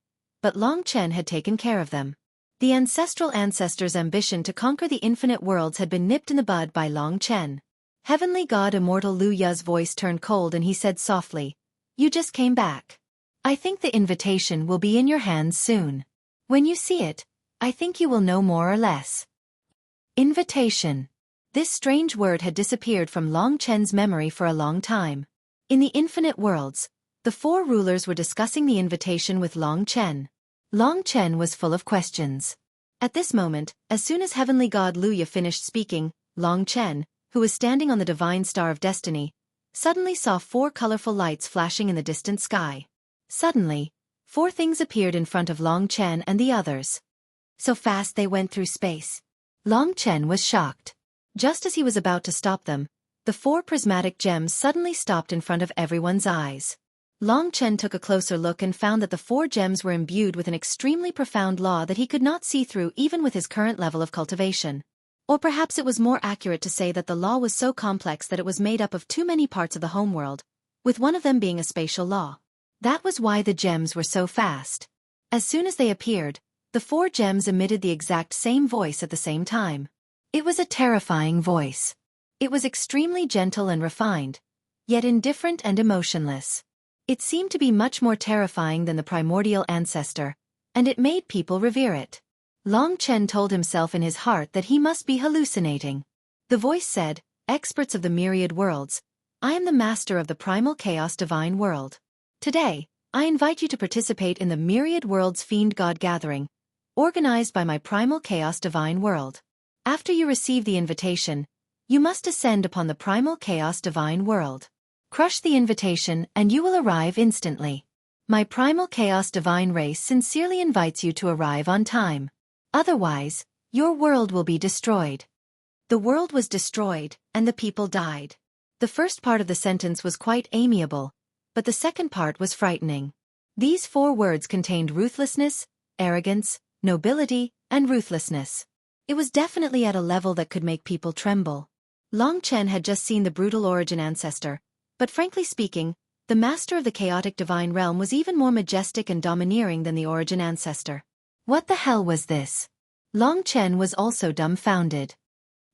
but Long Chen had taken care of them. The ancestral ancestor's ambition to conquer the infinite worlds had been nipped in the bud by Long Chen. Heavenly god immortal Luya's voice turned cold and he said softly, "You just came back. I think the invitation will be in your hands soon. When you see it, I think you will know more or less." Invitation. This strange word had disappeared from Long Chen's memory for a long time. In the infinite worlds, the 4 rulers were discussing the invitation with Long Chen. Long Chen was full of questions. At this moment, as soon as heavenly god Luya finished speaking, Long Chen, who was standing on the divine star of destiny, suddenly saw 4 colorful lights flashing in the distant sky. Suddenly, 4 things appeared in front of Long Chen and the others. So fast they went through space. Long Chen was shocked. Just as he was about to stop them, the 4 prismatic gems suddenly stopped in front of everyone's eyes. Long Chen took a closer look and found that the 4 gems were imbued with an extremely profound law that he could not see through even with his current level of cultivation. Or perhaps it was more accurate to say that the law was so complex that it was made up of too many parts of the homeworld, with one of them being a spatial law. That was why the gems were so fast. As soon as they appeared, the 4 gems emitted the exact same voice at the same time. It was a terrifying voice. It was extremely gentle and refined, yet indifferent and emotionless. It seemed to be much more terrifying than the primordial ancestor, and it made people revere it. Long Chen told himself in his heart that he must be hallucinating. The voice said, "Experts of the myriad worlds, I am the master of the primal chaos divine world. Today, I invite you to participate in the myriad worlds fiend god gathering, organized by my primal chaos divine world. After you receive the invitation, you must descend upon the primal chaos divine world. Crush the invitation and you will arrive instantly. My primal chaos divine race sincerely invites you to arrive on time. Otherwise, your world will be destroyed." The world was destroyed, and the people died. The first part of the sentence was quite amiable, but the second part was frightening. These 4 words contained ruthlessness, arrogance, nobility, and ruthlessness. It was definitely at a level that could make people tremble. Long Chen had just seen the brutal origin ancestor, but frankly speaking, the master of the chaotic divine realm was even more majestic and domineering than the origin ancestor. What the hell was this? Long Chen was also dumbfounded.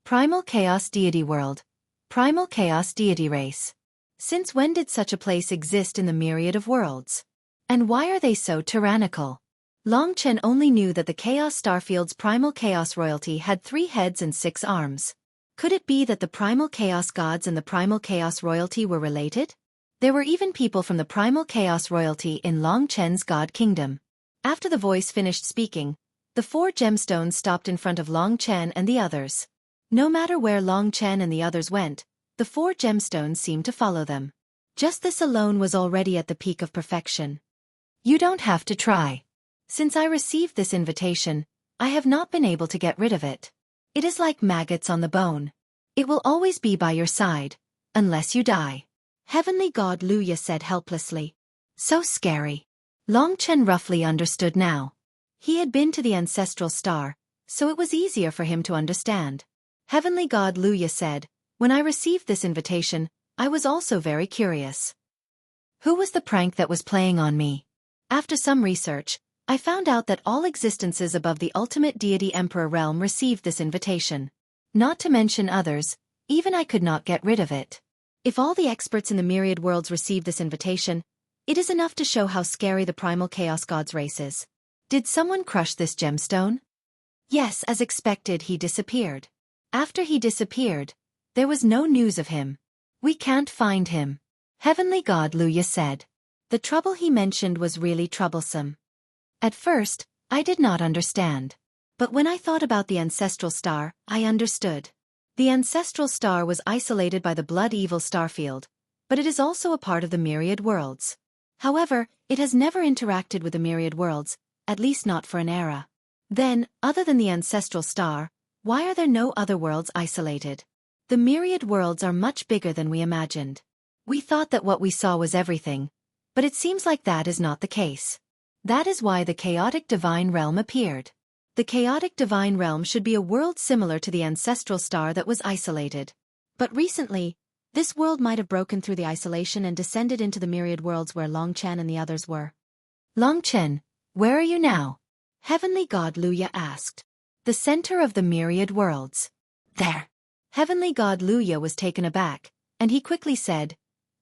Primal Chaos Deity World. Primal Chaos Deity Race. Since when did such a place exist in the myriad of worlds? And why are they so tyrannical? Long Chen only knew that the Chaos Starfield's Primal Chaos Royalty had 3 heads and 6 arms. Could it be that the Primal Chaos Gods and the Primal Chaos Royalty were related? There were even people from the Primal Chaos Royalty in Long Chen's God Kingdom. After the voice finished speaking, the 4 gemstones stopped in front of Long Chen and the others. No matter where Long Chen and the others went, the 4 gemstones seemed to follow them. Just this alone was already at the peak of perfection. You don't have to try. Since I received this invitation, I have not been able to get rid of it. It is like maggots on the bone. It will always be by your side, unless you die. Heavenly God Luya said helplessly. So scary. Long Chen roughly understood now. He had been to the ancestral star, so it was easier for him to understand. Heavenly God Luya said, "When I received this invitation, I was also very curious. Who was the prank that was playing on me? After some research, I found out that all existences above the ultimate deity emperor realm received this invitation. Not to mention others, even I could not get rid of it. If all the experts in the myriad worlds receive this invitation, it is enough to show how scary the primal chaos god's race is." Did someone crush this gemstone? Yes, as expected, he disappeared. After he disappeared, there was no news of him. We can't find him. Heavenly God Luya said. The trouble he mentioned was really troublesome. At first, I did not understand. But when I thought about the ancestral star, I understood. The ancestral star was isolated by the blood evil starfield, but it is also a part of the myriad worlds. However, it has never interacted with the myriad worlds, at least not for an era. Then, other than the ancestral star, why are there no other worlds isolated? The myriad worlds are much bigger than we imagined. We thought that what we saw was everything, but it seems like that is not the case. That is why the chaotic divine realm appeared. The chaotic divine realm should be a world similar to the ancestral star that was isolated. But recently, this world might have broken through the isolation and descended into the myriad worlds where Long Chen and the others were. Long Chen, where are you now? Heavenly God Luya asked. The center of the myriad worlds. There. Heavenly God Luya was taken aback, and he quickly said,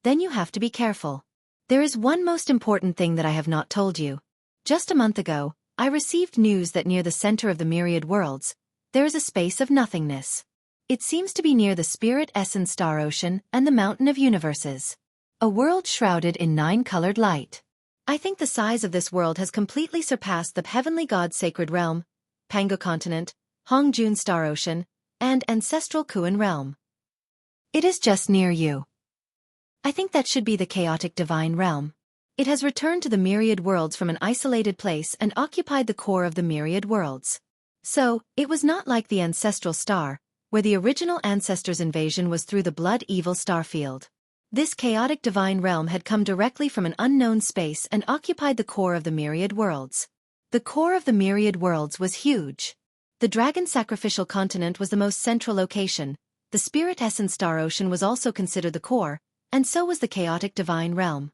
"Then you have to be careful. There is one most important thing that I have not told you. Just a month ago, I received news that near the center of the myriad worlds, there is a space of nothingness. It seems to be near the spirit essence star ocean and the mountain of universes. A world shrouded in 9-colored light. I think the size of this world has completely surpassed the heavenly god's sacred realm, Pango continent, Hongjun star ocean, and ancestral Kuan realm. It is just near you. I think that should be the chaotic divine realm. It has returned to the myriad worlds from an isolated place and occupied the core of the myriad worlds. So, it was not like the ancestral star, where the original ancestors' invasion was through the blood evil starfield. This chaotic divine realm had come directly from an unknown space and occupied the core of the myriad worlds. The core of the myriad worlds was huge. The dragon sacrificial continent was the most central location. The spirit essence star ocean was also considered the core, and so was the chaotic divine realm.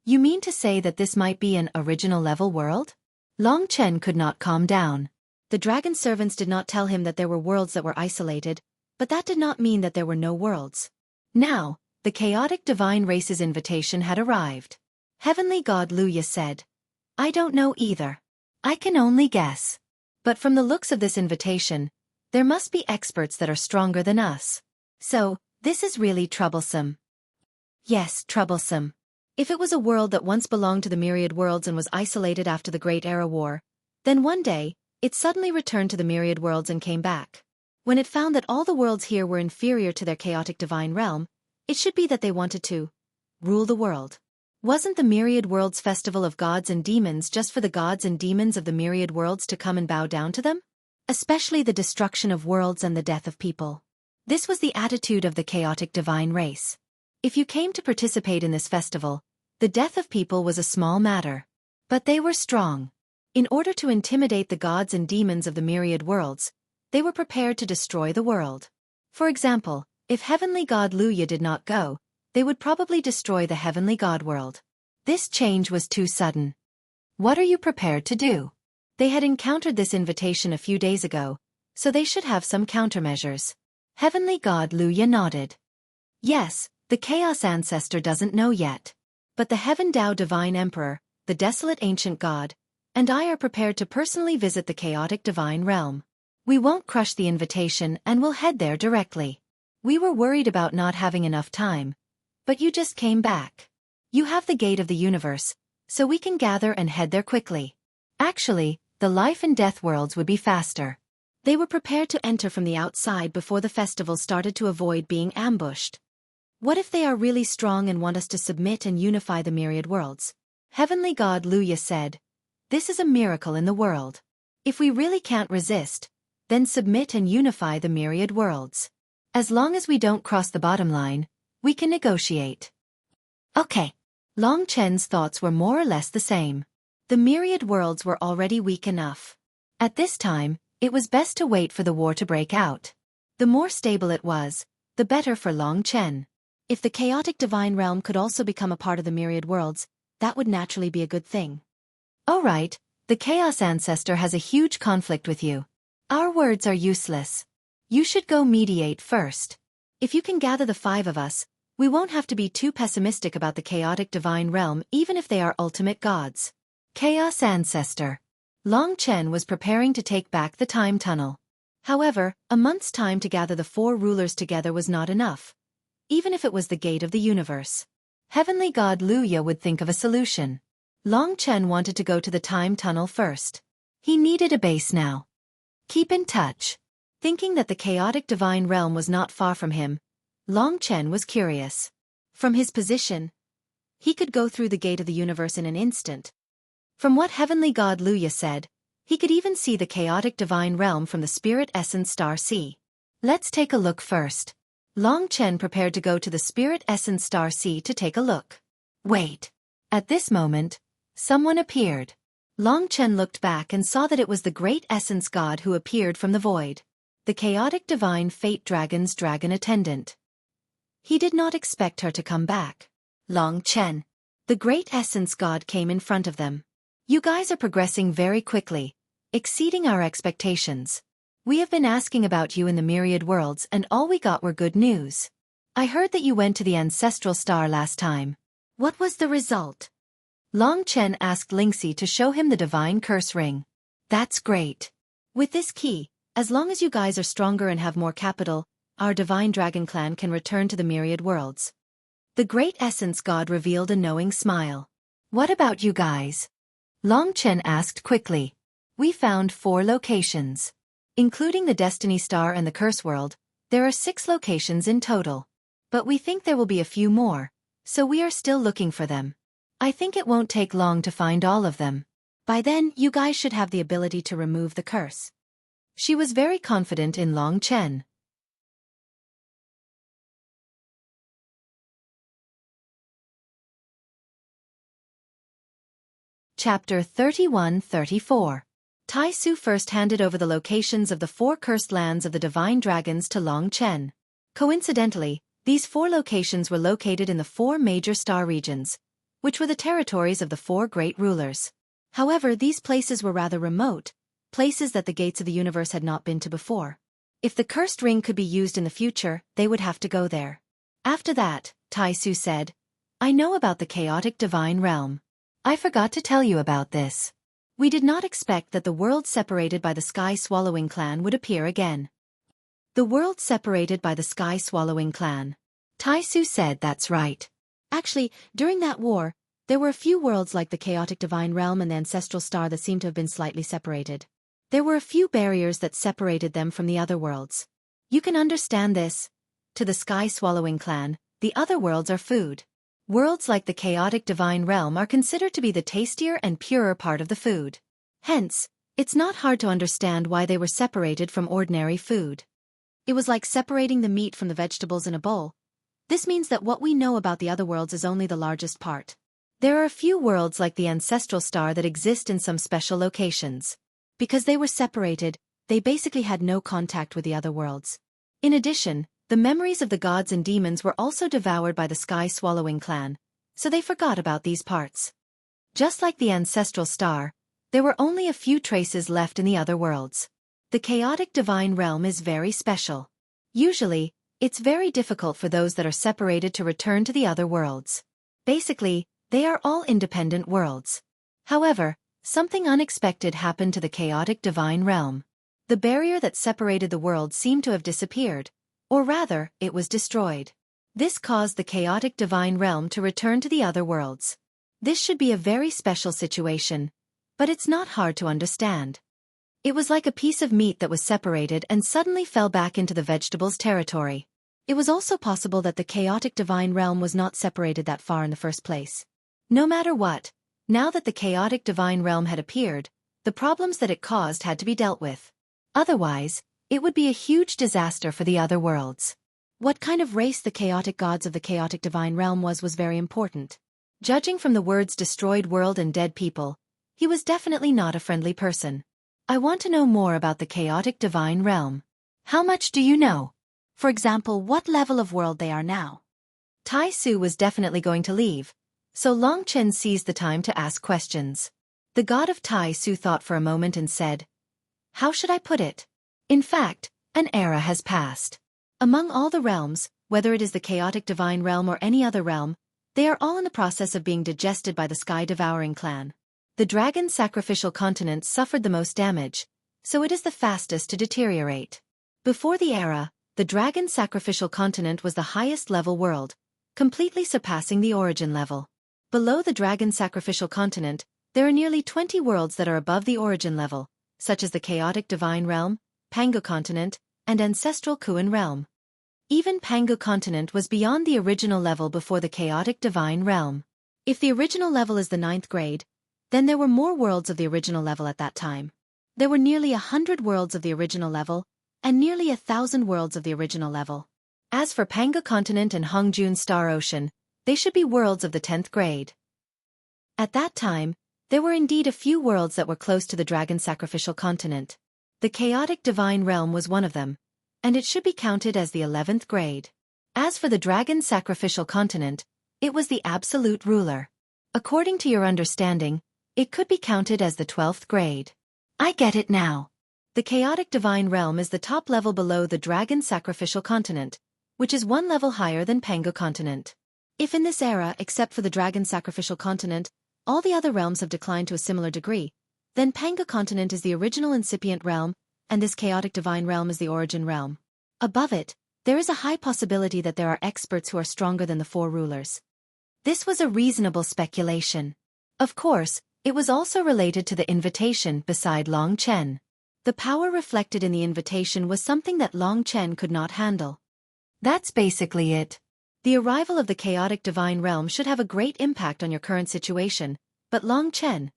You mean to say that this might be an original level world? Long Chen could not calm down. The dragon servants did not tell him that there were worlds that were isolated, but that did not mean that there were no worlds. Now, the chaotic divine race's invitation had arrived. Heavenly God Luya said, I don't know either. I can only guess. But from the looks of this invitation, there must be experts that are stronger than us. So, this is really troublesome. Yes, troublesome. If it was a world that once belonged to the myriad worlds and was isolated after the Great Era War, then one day, it suddenly returned to the myriad worlds and came back. When it found that all the worlds here were inferior to their chaotic divine realm, it should be that they wanted to rule the world. Wasn't the Myriad Worlds Festival of Gods and Demons just for the gods and demons of the myriad worlds to come and bow down to them? Especially the destruction of worlds and the death of people. This was the attitude of the chaotic divine race. If you came to participate in this festival, the death of people was a small matter. But they were strong. In order to intimidate the gods and demons of the myriad worlds, they were prepared to destroy the world. For example, if Heavenly God Luya did not go, they would probably destroy the Heavenly God world. This change was too sudden. What are you prepared to do? They had encountered this invitation a few days ago, so they should have some countermeasures. Heavenly God Luya nodded. Yes, the Chaos Ancestor doesn't know yet. But the Heaven Tao Divine Emperor, the desolate ancient god, and I are prepared to personally visit the chaotic divine realm. We won't crush the invitation and we'll head there directly. We were worried about not having enough time. But you just came back. You have the gate of the universe, so we can gather and head there quickly. Actually, the life and death worlds would be faster. They were prepared to enter from the outside before the festival started to avoid being ambushed. What if they are really strong and want us to submit and unify the myriad worlds? Heavenly God Luya said, this is a miracle in the world. If we really can't resist, then submit and unify the myriad worlds. As long as we don't cross the bottom line, we can negotiate. Okay. Long Chen's thoughts were more or less the same. The myriad worlds were already weak enough. At this time, it was best to wait for the war to break out. The more stable it was, the better for Long Chen. If the chaotic divine realm could also become a part of the myriad worlds, that would naturally be a good thing. All right, the Chaos Ancestor has a huge conflict with you. Our words are useless. You should go mediate first. If you can gather the 5 of us, we won't have to be too pessimistic about the chaotic divine realm even if they are ultimate gods. Chaos Ancestor. Long Chen was preparing to take back the time tunnel. However, a month's time to gather the 4 rulers together was not enough. Even if it was the gate of the universe. Heavenly God Luya would think of a solution. Long Chen wanted to go to the time tunnel first. He needed a base now. Keep in touch. Thinking that the chaotic divine realm was not far from him, Long Chen was curious. From his position, he could go through the gate of the universe in an instant. From what Heavenly God Luya said, he could even see the chaotic divine realm from the spirit essence star sea. Let's take a look first. Long Chen prepared to go to the spirit essence star sea to take a look. Wait. At this moment, someone appeared. Long Chen looked back and saw that it was the great essence god who appeared from the void. The chaotic divine fate dragon's dragon attendant. He did not expect her to come back. Long Chen. The great essence god came in front of them. You guys are progressing very quickly, exceeding our expectations. We have been asking about you in the myriad worlds and all we got were good news. I heard that you went to the ancestral star last time. What was the result? Long Chen asked Lingxi to show him the divine curse ring. That's great. With this key, as long as you guys are stronger and have more capital, our divine dragon clan can return to the myriad worlds. The great essence god revealed a knowing smile. What about you guys? Long Chen asked quickly. We found 4 locations. Including the Destiny Star and the Curse World, there are 6 locations in total. But we think there will be a few more, so we are still looking for them. I think it won't take long to find all of them. By then, you guys should have the ability to remove the curse. She was very confident in Long Chen. Chapter 31-34. Tai Su first handed over the locations of the 4 cursed lands of the divine dragons to Long Chen. Coincidentally, these 4 locations were located in the 4 major star regions, which were the territories of the 4 great rulers. However, these places were rather remote, places that the gates of the universe had not been to before. If the cursed ring could be used in the future, they would have to go there. After that, Tai Su said, I know about the chaotic divine realm. I forgot to tell you about this. We did not expect that the world separated by the sky-swallowing clan would appear again. The world separated by the sky-swallowing clan. Tai Su said that's right. Actually, during that war, there were a few worlds like the chaotic divine realm and the ancestral star that seemed to have been slightly separated. There were a few barriers that separated them from the other worlds. You can understand this. To the sky-swallowing clan, the other worlds are food. Worlds like the chaotic divine realm are considered to be the tastier and purer part of the food. Hence, it's not hard to understand why they were separated from ordinary food. It was like separating the meat from the vegetables in a bowl. This means that what we know about the other worlds is only the largest part. There are a few worlds like the ancestral star that exist in some special locations. Because they were separated, they basically had no contact with the other worlds. In addition, the memories of the gods and demons were also devoured by the sky-swallowing clan, so they forgot about these parts. Just like the ancestral star, there were only a few traces left in the other worlds. The chaotic divine realm is very special. Usually, it's very difficult for those that are separated to return to the other worlds. Basically, they are all independent worlds. However, something unexpected happened to the chaotic divine realm. The barrier that separated the worlds seemed to have disappeared, or rather, it was destroyed. This caused the chaotic divine realm to return to the other worlds. This should be a very special situation, but it's not hard to understand. It was like a piece of meat that was separated and suddenly fell back into the vegetables territory. It was also possible that the chaotic divine realm was not separated that far in the first place. No matter what, now that the chaotic divine realm had appeared, the problems that it caused had to be dealt with. Otherwise, it would be a huge disaster for the other worlds. What kind of race the chaotic gods of the chaotic divine realm was very important. Judging from the words destroyed world and dead people, he was definitely not a friendly person. I want to know more about the chaotic divine realm. How much do you know? For example, what level of world they are now? Tai Su was definitely going to leave, so Long Chen seized the time to ask questions. The god of Tai Su thought for a moment and said, how should I put it? In fact, an era has passed. Among all the realms, whether it is the chaotic divine realm or any other realm, they are all in the process of being digested by the sky-devouring clan. The dragon sacrificial continent suffered the most damage, so it is the fastest to deteriorate. Before the era, the dragon sacrificial continent was the highest level world, completely surpassing the origin level. Below the dragon sacrificial continent, there are nearly 20 worlds that are above the origin level, such as the chaotic divine realm, Pangu continent, and ancestral Kuan realm. Even Pangu continent was beyond the original level before the chaotic divine realm. If the original level is the 9th grade, then there were more worlds of the original level at that time. There were nearly 100 worlds of the original level, and nearly 1,000 worlds of the original level. As for Pangu continent and Hongjun Star Ocean, they should be worlds of the 10th grade. At that time, there were indeed a few worlds that were close to the dragon sacrificial continent. The chaotic divine realm was one of them, and it should be counted as the 11th grade. As for the dragon sacrificial continent, it was the absolute ruler. According to your understanding, it could be counted as the 12th grade. I get it now. The chaotic divine realm is the top level below the dragon sacrificial continent, which is one level higher than Pangu continent. If in this era, except for the dragon sacrificial continent, all the other realms have declined to a similar degree, then Pangu continent is the original incipient realm, and this chaotic divine realm is the origin realm. Above it, there is a high possibility that there are experts who are stronger than the 4 rulers. This was a reasonable speculation. Of course, it was also related to the invitation beside Long Chen. The power reflected in the invitation was something that Long Chen could not handle. That's basically it. The arrival of the chaotic divine realm should have a great impact on your current situation, but Long Chen,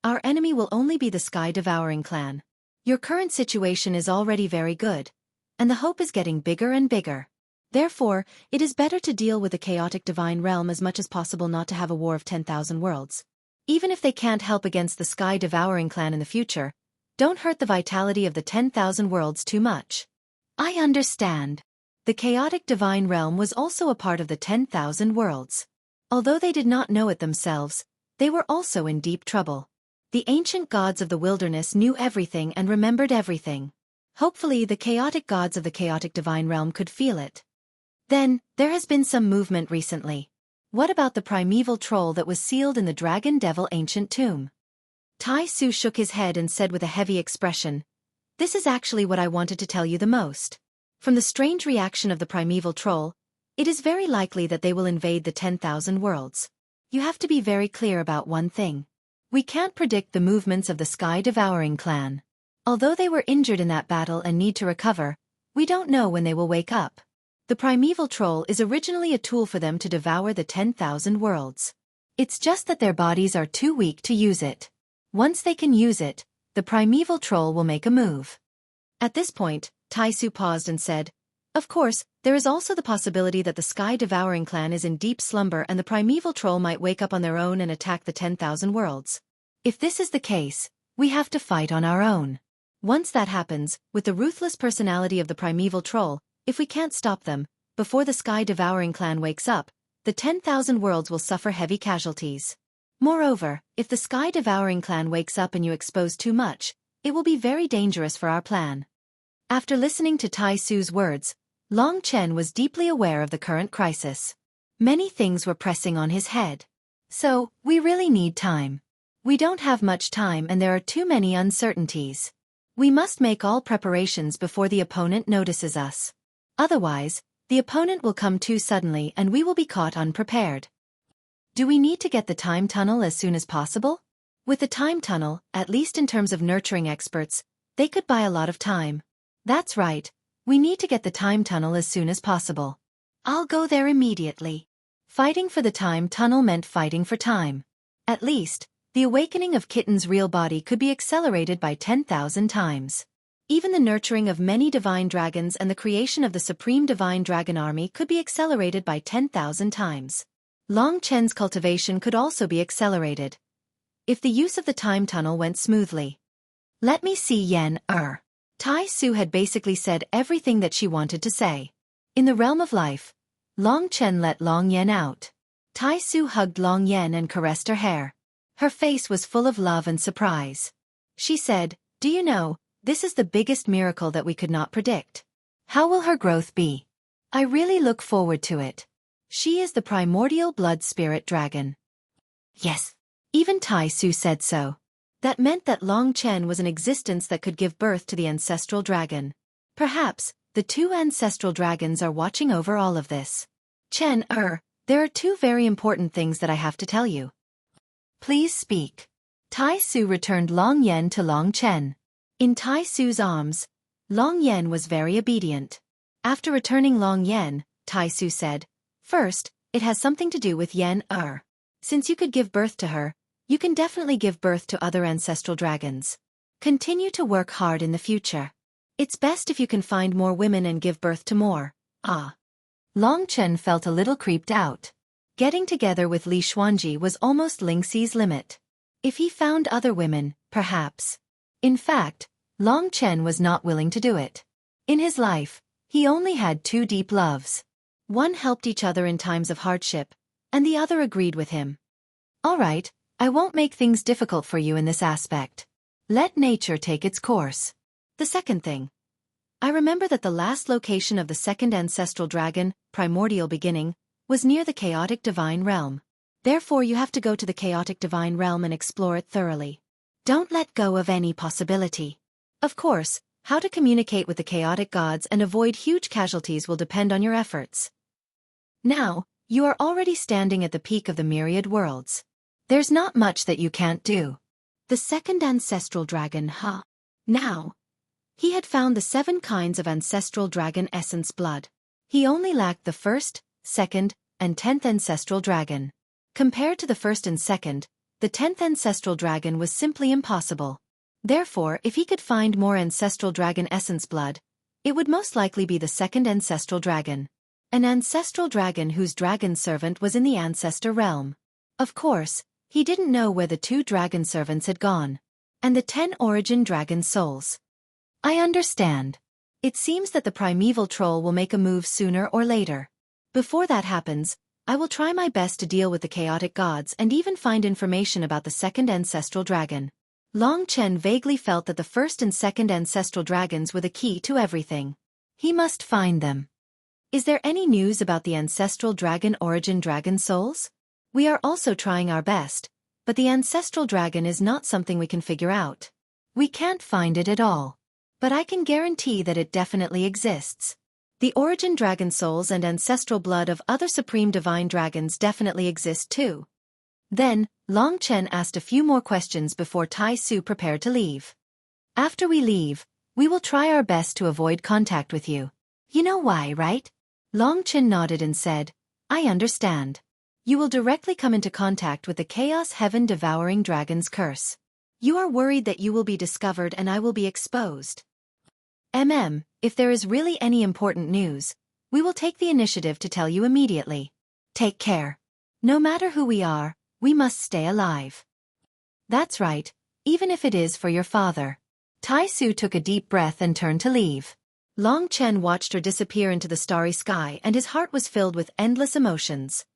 our enemy will only be the sky-devouring clan. Your current situation is already very good, and the hope is getting bigger and bigger. Therefore, it is better to deal with the chaotic divine realm as much as possible, not to have a war of 10,000 worlds. Even if they can't help against the sky-devouring clan in the future, Don't hurt the vitality of the 10,000 worlds too much. I understand. The chaotic divine realm was also a part of the 10,000 worlds. Although they did not know it themselves, they were also in deep trouble. The ancient gods of the wilderness knew everything and remembered everything. Hopefully the chaotic gods of the chaotic divine realm could feel it. Then, there has been some movement recently. What about the primeval troll that was sealed in the Dragon Devil ancient tomb? Tai Su shook his head and said with a heavy expression, "This is actually what I wanted to tell you the most. From the strange reaction of the primeval troll, it is very likely that they will invade the 10,000 worlds. You have to be very clear about one thing. We can't predict the movements of the Sky-Devouring clan. Although they were injured in that battle and need to recover, we don't know when they will wake up. The primeval troll is originally a tool for them to devour the 10,000 worlds. It's just that their bodies are too weak to use it. Once they can use it, the primeval troll will make a move." At this point, Tai Su paused and said, "Of course, there is also the possibility that the Sky-Devouring clan is in deep slumber and the primeval troll might wake up on their own and attack the 10,000 worlds. If this is the case, we have to fight on our own. Once that happens, with the ruthless personality of the primeval troll, if we can't stop them, before the Sky-Devouring clan wakes up, the 10,000 worlds will suffer heavy casualties. Moreover, if the Sky-Devouring clan wakes up and you expose too much, it will be very dangerous for our plan." After listening to Tai Su's words, Long Chen was deeply aware of the current crisis. Many things were pressing on his head. So, we really need time. We don't have much time and there are too many uncertainties. We must make all preparations before the opponent notices us. Otherwise, the opponent will come too suddenly and we will be caught unprepared. Do we need to get the time tunnel as soon as possible? With the time tunnel, at least in terms of nurturing experts, they could buy a lot of time. That's right, we need to get the time tunnel as soon as possible. I'll go there immediately. Fighting for the time tunnel meant fighting for time. At least, the awakening of Kitten's real body could be accelerated by 10,000 times. Even the nurturing of many divine dragons and the creation of the supreme divine dragon army could be accelerated by 10,000 times. Long Chen's cultivation could also be accelerated, if the use of the time tunnel went smoothly. Let me see Yen. Tai Su had basically said everything that she wanted to say. In the realm of life, Long Chen let Long Yen out. Tai Su hugged Long Yen and caressed her hair. Her face was full of love and surprise. She said, "Do you know, this is the biggest miracle that we could not predict. How will her growth be? I really look forward to it. She is the primordial blood spirit dragon." Yes. Even Tai Su said so. That meant that Long Chen was an existence that could give birth to the ancestral dragon. Perhaps, the two ancestral dragons are watching over all of this. Chen, there are two very important things that I have to tell you. Please speak. Tai Su returned Long Yen to Long Chen. In Tai Su's arms, Long Yen was very obedient. After returning Long Yen, Tai Su said, "First, it has something to do with Yen. Since you could give birth to her, you can definitely give birth to other ancestral dragons. Continue to work hard in the future. It's best if you can find more women and give birth to more." Long Chen felt a little creeped out. Getting together with Li Xuanji was almost Ling Xi's limit. If he found other women, perhaps. In fact, Long Chen was not willing to do it. In his life, he only had two deep loves. One helped each other in times of hardship, and the other agreed with him. "All right, I won't make things difficult for you in this aspect. Let nature take its course." The second thing. I remember that the last location of the second ancestral dragon, primordial beginning, was near the chaotic divine realm. Therefore you have to go to the chaotic divine realm and explore it thoroughly. Don't let go of any possibility. Of course, how to communicate with the chaotic gods and avoid huge casualties will depend on your efforts. Now, you are already standing at the peak of the myriad worlds. There's not much that you can't do. The second ancestral dragon, Now, he had found the 7 kinds of ancestral dragon essence blood. He only lacked the first, second, and 10th ancestral dragon. Compared to the first and second, the 10th ancestral dragon was simply impossible. Therefore, if he could find more ancestral dragon essence blood, it would most likely be the second ancestral dragon. An ancestral dragon whose dragon servant was in the ancestor realm. Of course, he didn't know where the 2 dragon servants had gone. And the 10 origin dragon souls. I understand. It seems that the primeval troll will make a move sooner or later. Before that happens, I will try my best to deal with the chaotic gods and even find information about the second ancestral dragon. Long Chen vaguely felt that the first and second ancestral dragons were the key to everything. He must find them. Is there any news about the ancestral dragon origin dragon souls? We are also trying our best, but the ancestral dragon is not something we can figure out. We can't find it at all. But I can guarantee that it definitely exists. The origin dragon souls and ancestral blood of other supreme divine dragons definitely exist too. Then, Long Chen asked a few more questions before Tai Su prepared to leave. After we leave, we will try our best to avoid contact with you. You know why, right? Long Chen nodded and said, I understand. You will directly come into contact with the Chaos Heaven Devouring Dragon's curse. You are worried that you will be discovered and I will be exposed. If there is really any important news, we will take the initiative to tell you immediately. Take care. No matter who we are, we must stay alive. That's right, even if it is for your father. Tai Su took a deep breath and turned to leave. Long Chen watched her disappear into the starry sky and his heart was filled with endless emotions.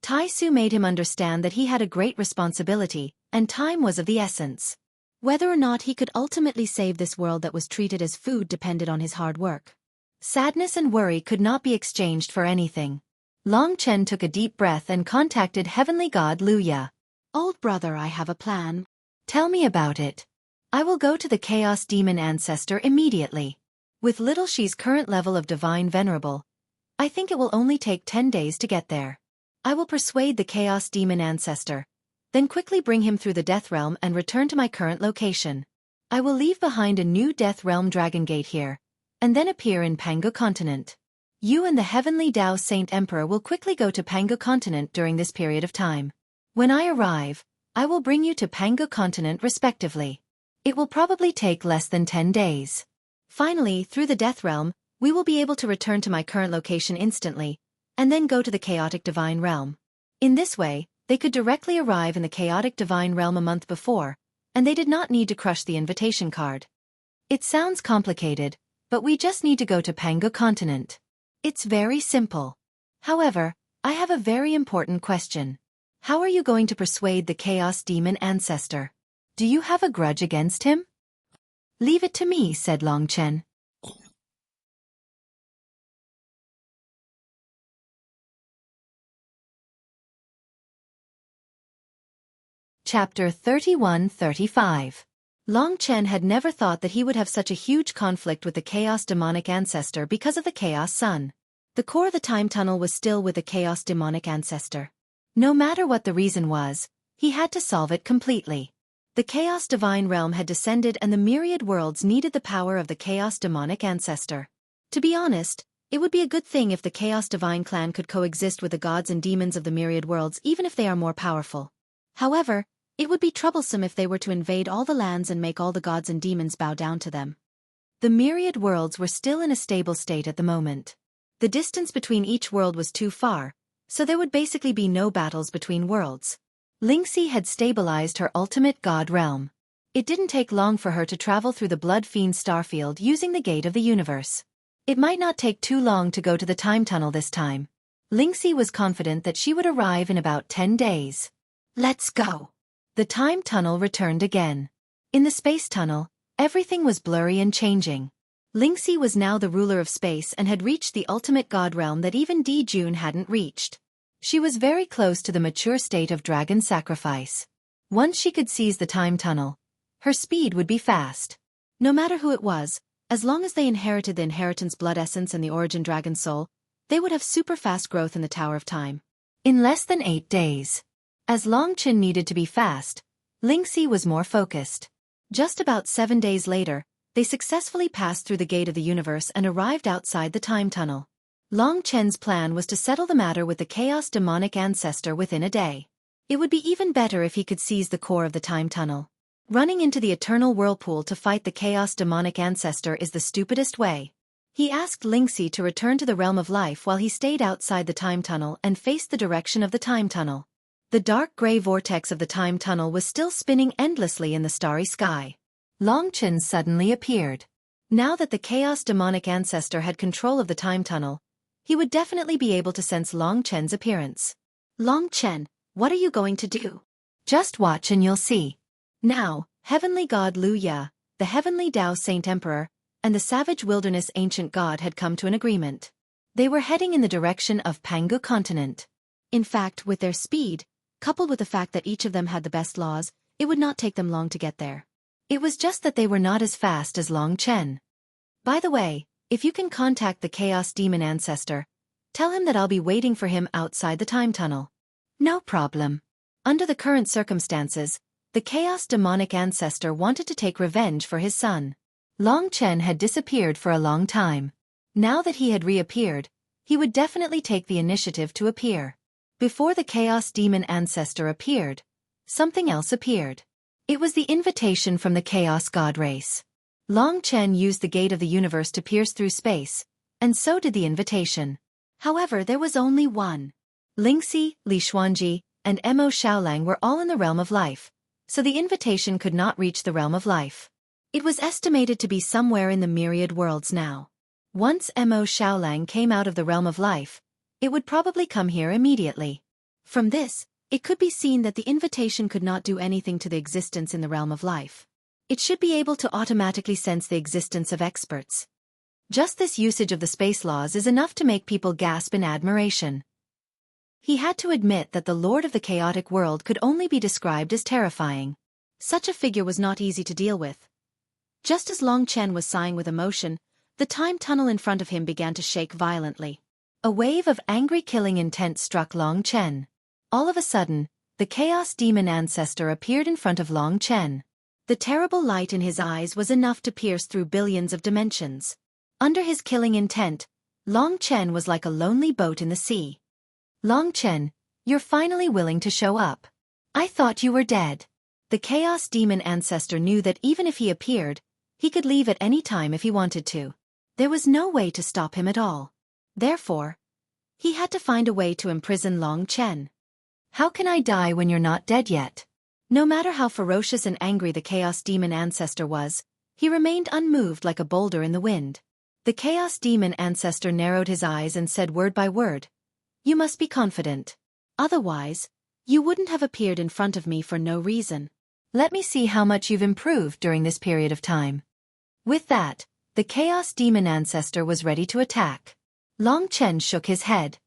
Tai Su made him understand that he had a great responsibility, and time was of the essence. Whether or not he could ultimately save this world that was treated as food depended on his hard work. Sadness and worry could not be exchanged for anything. Long Chen took a deep breath and contacted Heavenly God Luya. Old brother, I have a plan. Tell me about it. I will go to the Chaos Demon Ancestor immediately. With Little She's current level of Divine Venerable, I think it will only take 10 days to get there. I will persuade the Chaos Demon Ancestor, then quickly bring him through the Death Realm and return to my current location. I will leave behind a new Death Realm Dragon Gate here, and then appear in Pango Continent. You and the Heavenly Dao Saint Emperor will quickly go to Pango Continent during this period of time. When I arrive, I will bring you to Pango Continent respectively. It will probably take less than 10 days. Finally, through the Death Realm, we will be able to return to my current location instantly, and then go to the Chaotic Divine Realm. In this way, they could directly arrive in the Chaotic Divine Realm a month before, and they did not need to crush the invitation card. It sounds complicated, but we just need to go to Pango Continent. It's very simple. However, I have a very important question. How are you going to persuade the Chaos Demon Ancestor? Do you have a grudge against him? Leave it to me, said Long Chen. Chapter 31-35. Long Chen had never thought that he would have such a huge conflict with the Chaos Demonic Ancestor because of the Chaos Sun. The core of the time tunnel was still with the Chaos Demonic Ancestor. No matter what the reason was, he had to solve it completely. The Chaos Divine Realm had descended and the myriad worlds needed the power of the Chaos Demonic Ancestor. To be honest, it would be a good thing if the Chaos Divine clan could coexist with the gods and demons of the myriad worlds even if they are more powerful. However, it would be troublesome if they were to invade all the lands and make all the gods and demons bow down to them. The myriad worlds were still in a stable state at the moment. The distance between each world was too far, so there would basically be no battles between worlds. Lingxi had stabilized her ultimate god realm. It didn't take long for her to travel through the Blood Fiend starfield using the Gate of the Universe. It might not take too long to go to the time tunnel this time. Lingxi was confident that she would arrive in about 10 days. Let's go. The time tunnel returned again. In the space tunnel, everything was blurry and changing. Lingxi was now the ruler of space and had reached the ultimate god realm that even Di Jun hadn't reached. She was very close to the mature state of dragon sacrifice. Once she could seize the time tunnel, her speed would be fast. No matter who it was, as long as they inherited the inheritance blood essence and the origin dragon soul, they would have super fast growth in the Tower of Time. In less than 8 days. As Long Chen needed to be fast, Lingxi was more focused. Just about 7 days later, they successfully passed through the Gate of the Universe and arrived outside the time tunnel. Long Chen's plan was to settle the matter with the Chaos Demonic Ancestor within a day. It would be even better if he could seize the core of the time tunnel. Running into the eternal whirlpool to fight the Chaos Demonic Ancestor is the stupidest way. He asked Lingxi to return to the realm of life while he stayed outside the time tunnel and faced the direction of the time tunnel. The dark gray vortex of the time tunnel was still spinning endlessly in the starry sky. Long Chen suddenly appeared. Now that the chaos demonic ancestor had control of the time tunnel, he would definitely be able to sense Long Chen's appearance. Long Chen, what are you going to do? Just watch and you'll see. Now, Heavenly God Lu Ya, the Heavenly Dao Saint Emperor, and the savage wilderness ancient god had come to an agreement. They were heading in the direction of Pangu continent. In fact, with their speed, coupled with the fact that each of them had the best laws, it would not take them long to get there. It was just that they were not as fast as Long Chen. By the way, if you can contact the Chaos Demon Ancestor, tell him that I'll be waiting for him outside the time tunnel. No problem. Under the current circumstances, the Chaos Demonic Ancestor wanted to take revenge for his son. Long Chen had disappeared for a long time. Now that he had reappeared, he would definitely take the initiative to appear. Before the Chaos Demon Ancestor appeared, something else appeared. It was the invitation from the Chaos God race. Long Chen used the gate of the universe to pierce through space, and so did the invitation. However, there was only one. Lingxi, Li Xuanji, and Mo Xiaolang were all in the realm of life, so the invitation could not reach the realm of life. It was estimated to be somewhere in the myriad worlds now. Once Mo Xiaolang came out of the realm of life, it would probably come here immediately. From this, it could be seen that the invitation could not do anything to the existence in the realm of life. It should be able to automatically sense the existence of experts. Just this usage of the space laws is enough to make people gasp in admiration. He had to admit that the Lord of the chaotic world could only be described as terrifying. Such a figure was not easy to deal with. Just as Long Chen was sighing with emotion, the time tunnel in front of him began to shake violently. A wave of angry killing intent struck Long Chen. All of a sudden, the Chaos Demon Ancestor appeared in front of Long Chen. The terrible light in his eyes was enough to pierce through billions of dimensions. Under his killing intent, Long Chen was like a lonely boat in the sea. Long Chen, you're finally willing to show up. I thought you were dead. The Chaos Demon Ancestor knew that even if he appeared, he could leave at any time if he wanted to. There was no way to stop him at all. Therefore, he had to find a way to imprison Long Chen. How can I die when you're not dead yet? No matter how ferocious and angry the Chaos Demon Ancestor was, he remained unmoved like a boulder in the wind. The Chaos Demon Ancestor narrowed his eyes and said word by word, "You must be confident. Otherwise, you wouldn't have appeared in front of me for no reason. Let me see how much you've improved during this period of time." With that, the Chaos Demon Ancestor was ready to attack. Long Chen shook his head.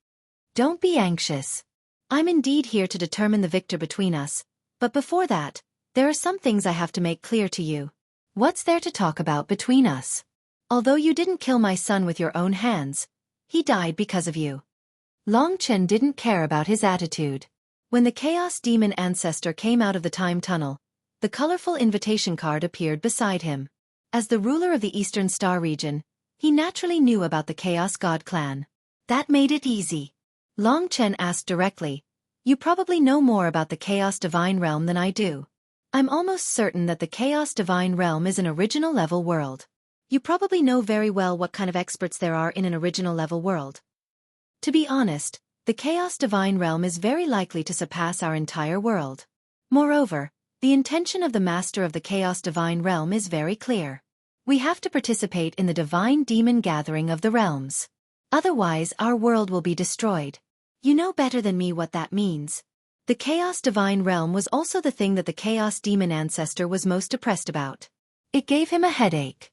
"Don't be anxious. I'm indeed here to determine the victor between us. But before that, there are some things I have to make clear to you. What's there to talk about between us? Although you didn't kill my son with your own hands, he died because of you." Long Chen didn't care about his attitude. When the Chaos Demon Ancestor came out of the time tunnel, the colorful invitation card appeared beside him. As the ruler of the Eastern Star region, he naturally knew about the Chaos God clan. That made it easy. Long Chen asked directly, "You probably know more about the Chaos Divine Realm than I do. I'm almost certain that the Chaos Divine Realm is an original level world. You probably know very well what kind of experts there are in an original level world. To be honest, the Chaos Divine Realm is very likely to surpass our entire world. Moreover, the intention of the Master of the Chaos Divine Realm is very clear. We have to participate in the Divine Demon Gathering of the Realms. Otherwise, our world will be destroyed. You know better than me what that means." The Chaos Divine Realm was also the thing that the Chaos Demon Ancestor was most depressed about. It gave him a headache.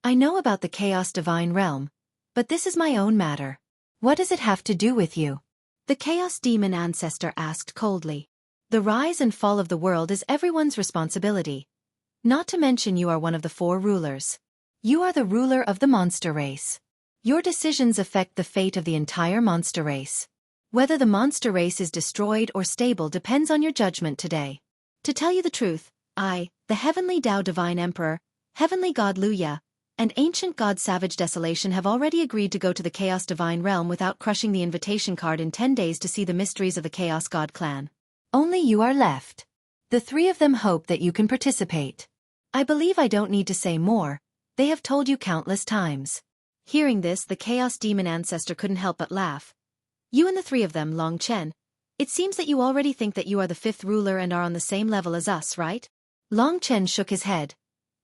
"I know about the Chaos Divine Realm, but this is my own matter. What does it have to do with you?" The Chaos Demon Ancestor asked coldly. "The rise and fall of the world is everyone's responsibility. Not to mention you are one of the 4 rulers. You are the ruler of the monster race. Your decisions affect the fate of the entire monster race. Whether the monster race is destroyed or stable depends on your judgment today. To tell you the truth, I, the Heavenly Dao Divine Emperor, Heavenly God Lu Ya, and Ancient God Savage Desolation have already agreed to go to the Chaos Divine Realm without crushing the invitation card in 10 days to see the mysteries of the Chaos God clan. Only you are left. The 3 of them hope that you can participate. I believe I don't need to say more, they have told you countless times." Hearing this, the Chaos Demon Ancestor couldn't help but laugh. "You and the 3 of them, Long Chen, It seems that you already think that you are the fifth ruler and are on the same level as us, right? Long Chen shook his head.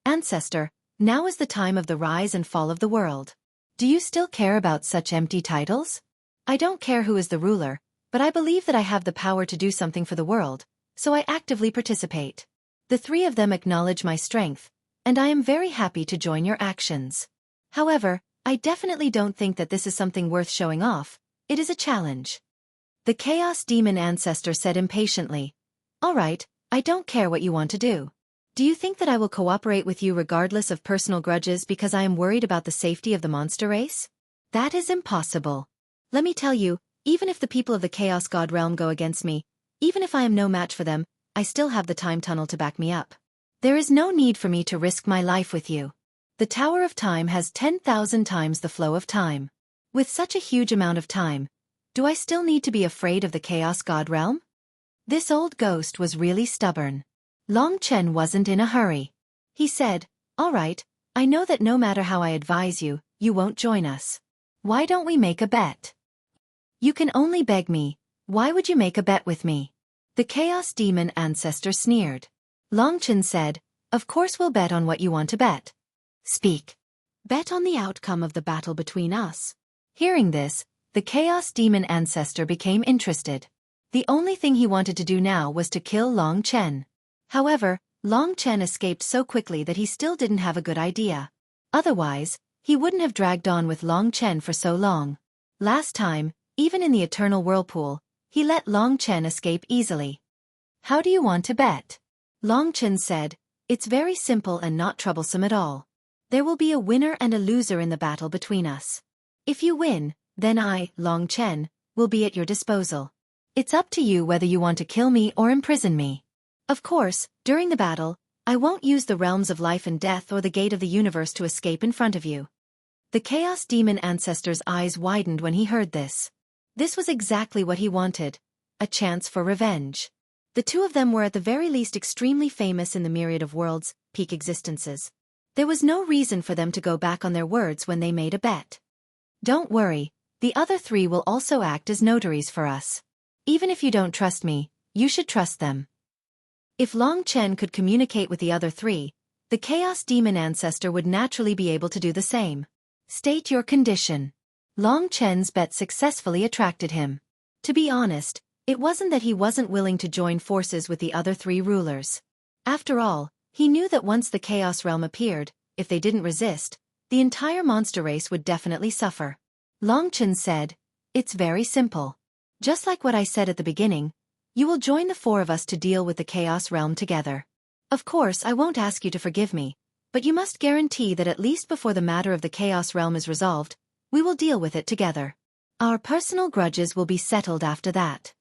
Ancestor, now is the time of the rise and fall of the world. Do you still care about such empty titles? I don't care who is the ruler, but I believe that I have the power to do something for the world, so I actively participate. The three of them acknowledge my strength, and I am very happy to join your actions. However, I definitely don't think that this is something worth showing off. It is a challenge. The Chaos Demon Ancestor said impatiently. All right, I don't care what you want to do. Do you think that I will cooperate with you regardless of personal grudges because I am worried about the safety of the monster race? That is impossible. Let me tell you, even if the people of the Chaos God Realm go against me, even if I am no match for them, I still have the time tunnel to back me up. There is no need for me to risk my life with you. The Tower of Time has 10,000 times the flow of time. With such a huge amount of time, do I still need to be afraid of the Chaos God Realm? This old ghost was really stubborn. Long Chen wasn't in a hurry. He said, all right, I know that no matter how I advise you, you won't join us. Why don't we make a bet? You can only beg me. Why would you make a bet with me? The Chaos Demon Ancestor sneered. Long Chen said, of course we'll bet on what you want to bet. Speak. Bet on the outcome of the battle between us. Hearing this, the Chaos Demon Ancestor became interested. The only thing he wanted to do now was to kill Long Chen. However, Long Chen escaped so quickly that he still didn't have a good idea. Otherwise, he wouldn't have dragged on with Long Chen for so long. Last time, even in the Eternal Whirlpool, he let Long Chen escape easily. How do you want to bet? Long Chen said, it's very simple and not troublesome at all. There will be a winner and a loser in the battle between us. If you win, then I, Long Chen, will be at your disposal. It's up to you whether you want to kill me or imprison me. Of course, during the battle, I won't use the realms of life and death or the gate of the universe to escape in front of you. The Chaos Demon Ancestor's eyes widened when he heard this. This was exactly what he wanted, a chance for revenge. The two of them were at the very least extremely famous in the myriad of worlds, peak existences. There was no reason for them to go back on their words when they made a bet. Don't worry, the other three will also act as notaries for us. Even if you don't trust me, you should trust them. If Long Chen could communicate with the other three, the Chaos Demon Ancestor would naturally be able to do the same. State your condition. Long Chen's bet successfully attracted him. To be honest, it wasn't that he wasn't willing to join forces with the other three rulers. After all, he knew that once the Chaos Realm appeared, if they didn't resist, the entire monster race would definitely suffer. Long Chen said, it's very simple. Just like what I said at the beginning, you will join the four of us to deal with the Chaos Realm together. Of course, I won't ask you to forgive me, but you must guarantee that at least before the matter of the Chaos Realm is resolved, we will deal with it together. Our personal grudges will be settled after that.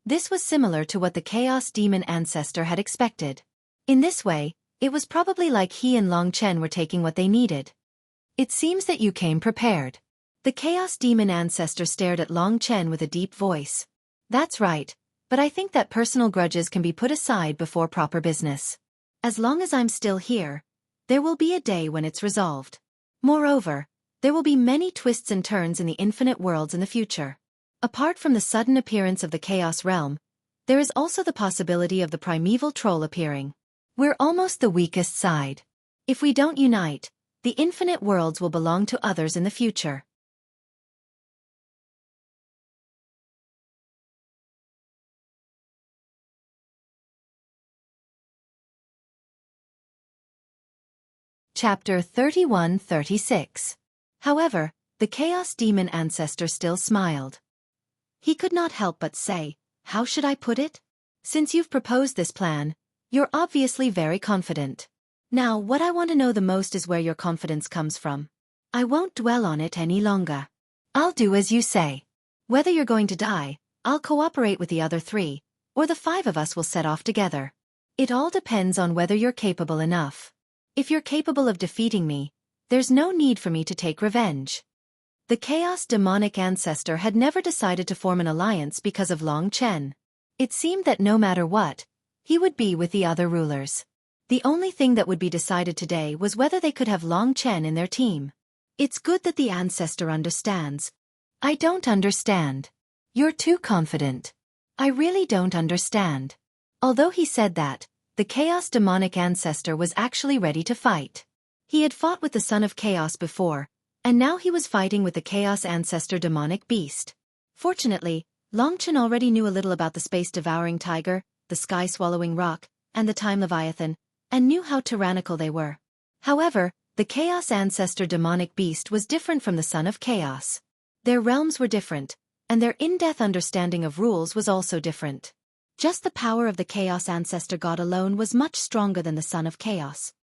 This was similar to what the Chaos Demon Ancestor had expected. In this way, it was probably like he and Long Chen were taking what they needed. It seems that you came prepared. The Chaos Demon Ancestor stared at Long Chen with a deep voice. That's right, but I think that personal grudges can be put aside before proper business. As long as I'm still here, there will be a day when it's resolved. Moreover, there will be many twists and turns in the infinite worlds in the future. Apart from the sudden appearance of the Chaos Realm, there is also the possibility of the primeval troll appearing. We're almost the weakest side. If we don't unite, the infinite worlds will belong to others in the future. Chapter 31-36. However, the Chaos Demon Ancestor still smiled. He could not help but say, how should I put it? Since you've proposed this plan, you're obviously very confident. Now, what I want to know the most is where your confidence comes from. I won't dwell on it any longer. I'll do as you say. Whether you're going to die, I'll cooperate with the other three, or the five of us will set off together. It all depends on whether you're capable enough. If you're capable of defeating me, there's no need for me to take revenge. The Chaos Demonic Ancestor had never decided to form an alliance because of Long Chen. It seemed that no matter what, he would be with the other rulers. The only thing that would be decided today was whether they could have Long Chen in their team. It's good that the Ancestor understands. I don't understand. You're too confident. I really don't understand. Although he said that, the Chaos demonic ancestor was actually ready to fight. He had fought with the Son of Chaos before, and now he was fighting with the Chaos ancestor demonic beast. Fortunately, Longchen already knew a little about the space-devouring tiger, the sky-swallowing rock, and the time leviathan, and knew how tyrannical they were. However, the Chaos ancestor demonic beast was different from the Son of Chaos. Their realms were different, and their in-depth understanding of rules was also different. Just the power of the Chaos ancestor god alone was much stronger than the Son of Chaos.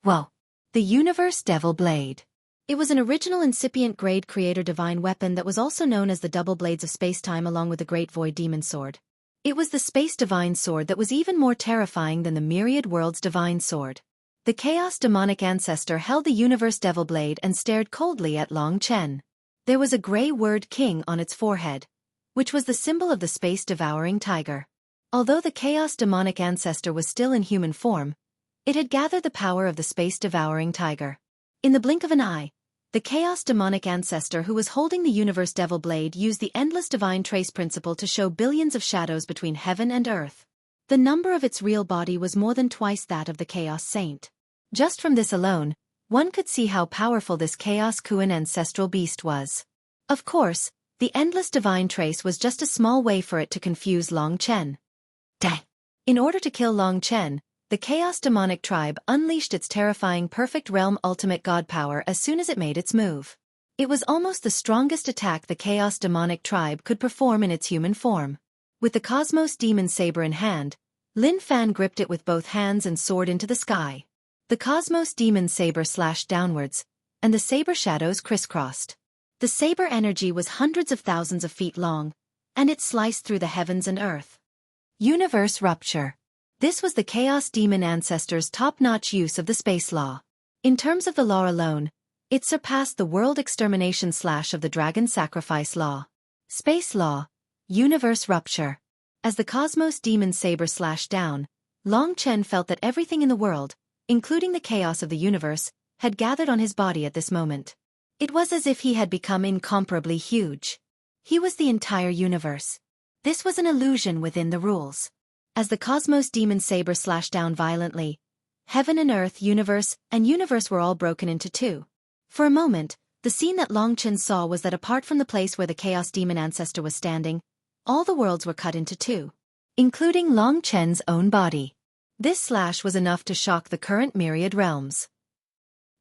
Whoa! The Universe Devil Blade. It was an original incipient grade creator divine weapon that was also known as the Double Blades of Spacetime along with the Great Void Demon Sword. It was the Space Divine Sword that was even more terrifying than the Myriad Worlds Divine Sword. The Chaos demonic ancestor held the Universe Devil Blade and stared coldly at Long Chen. There was a gray word king on its forehead, which was the symbol of the space-devouring tiger. Although the Chaos demonic ancestor was still in human form, it had gathered the power of the space-devouring tiger. In the blink of an eye, the Chaos demonic ancestor who was holding the Universe Devil Blade used the endless divine trace principle to show billions of shadows between heaven and earth. The number of its real body was more than twice that of the Chaos Saint. Just from this alone, one could see how powerful this Chaos Kuan ancestral beast was. Of course, the endless divine trace was just a small way for it to confuse Long Chen. Dang! In order to kill Long Chen, the Chaos demonic tribe unleashed its terrifying perfect realm ultimate god power as soon as it made its move. It was almost the strongest attack the Chaos demonic tribe could perform in its human form. With the Cosmos demon saber in hand, Lin Fan gripped it with both hands and soared into the sky. The Cosmos demon saber slashed downwards, and the saber shadows crisscrossed. The saber energy was hundreds of thousands of feet long, and it sliced through the heavens and earth. Universe Rupture. This was the Chaos Demon Ancestor's top-notch use of the space law. In terms of the law alone, it surpassed the World Extermination / of the Dragon Sacrifice Law. Space Law, Universe Rupture. As the Cosmos Demon Saber slashed down, Long Chen felt that everything in the world, including the chaos of the universe, had gathered on his body at this moment. It was as if he had become incomparably huge. He was the entire universe. This was an illusion within the rules. As the Cosmos Demon Saber slashed down violently, heaven and earth, universe were all broken into two. For a moment, the scene that Long Chen saw was that apart from the place where the Chaos Demon Ancestor was standing, all the worlds were cut into two, including Long Chen's own body. This slash was enough to shock the current myriad realms.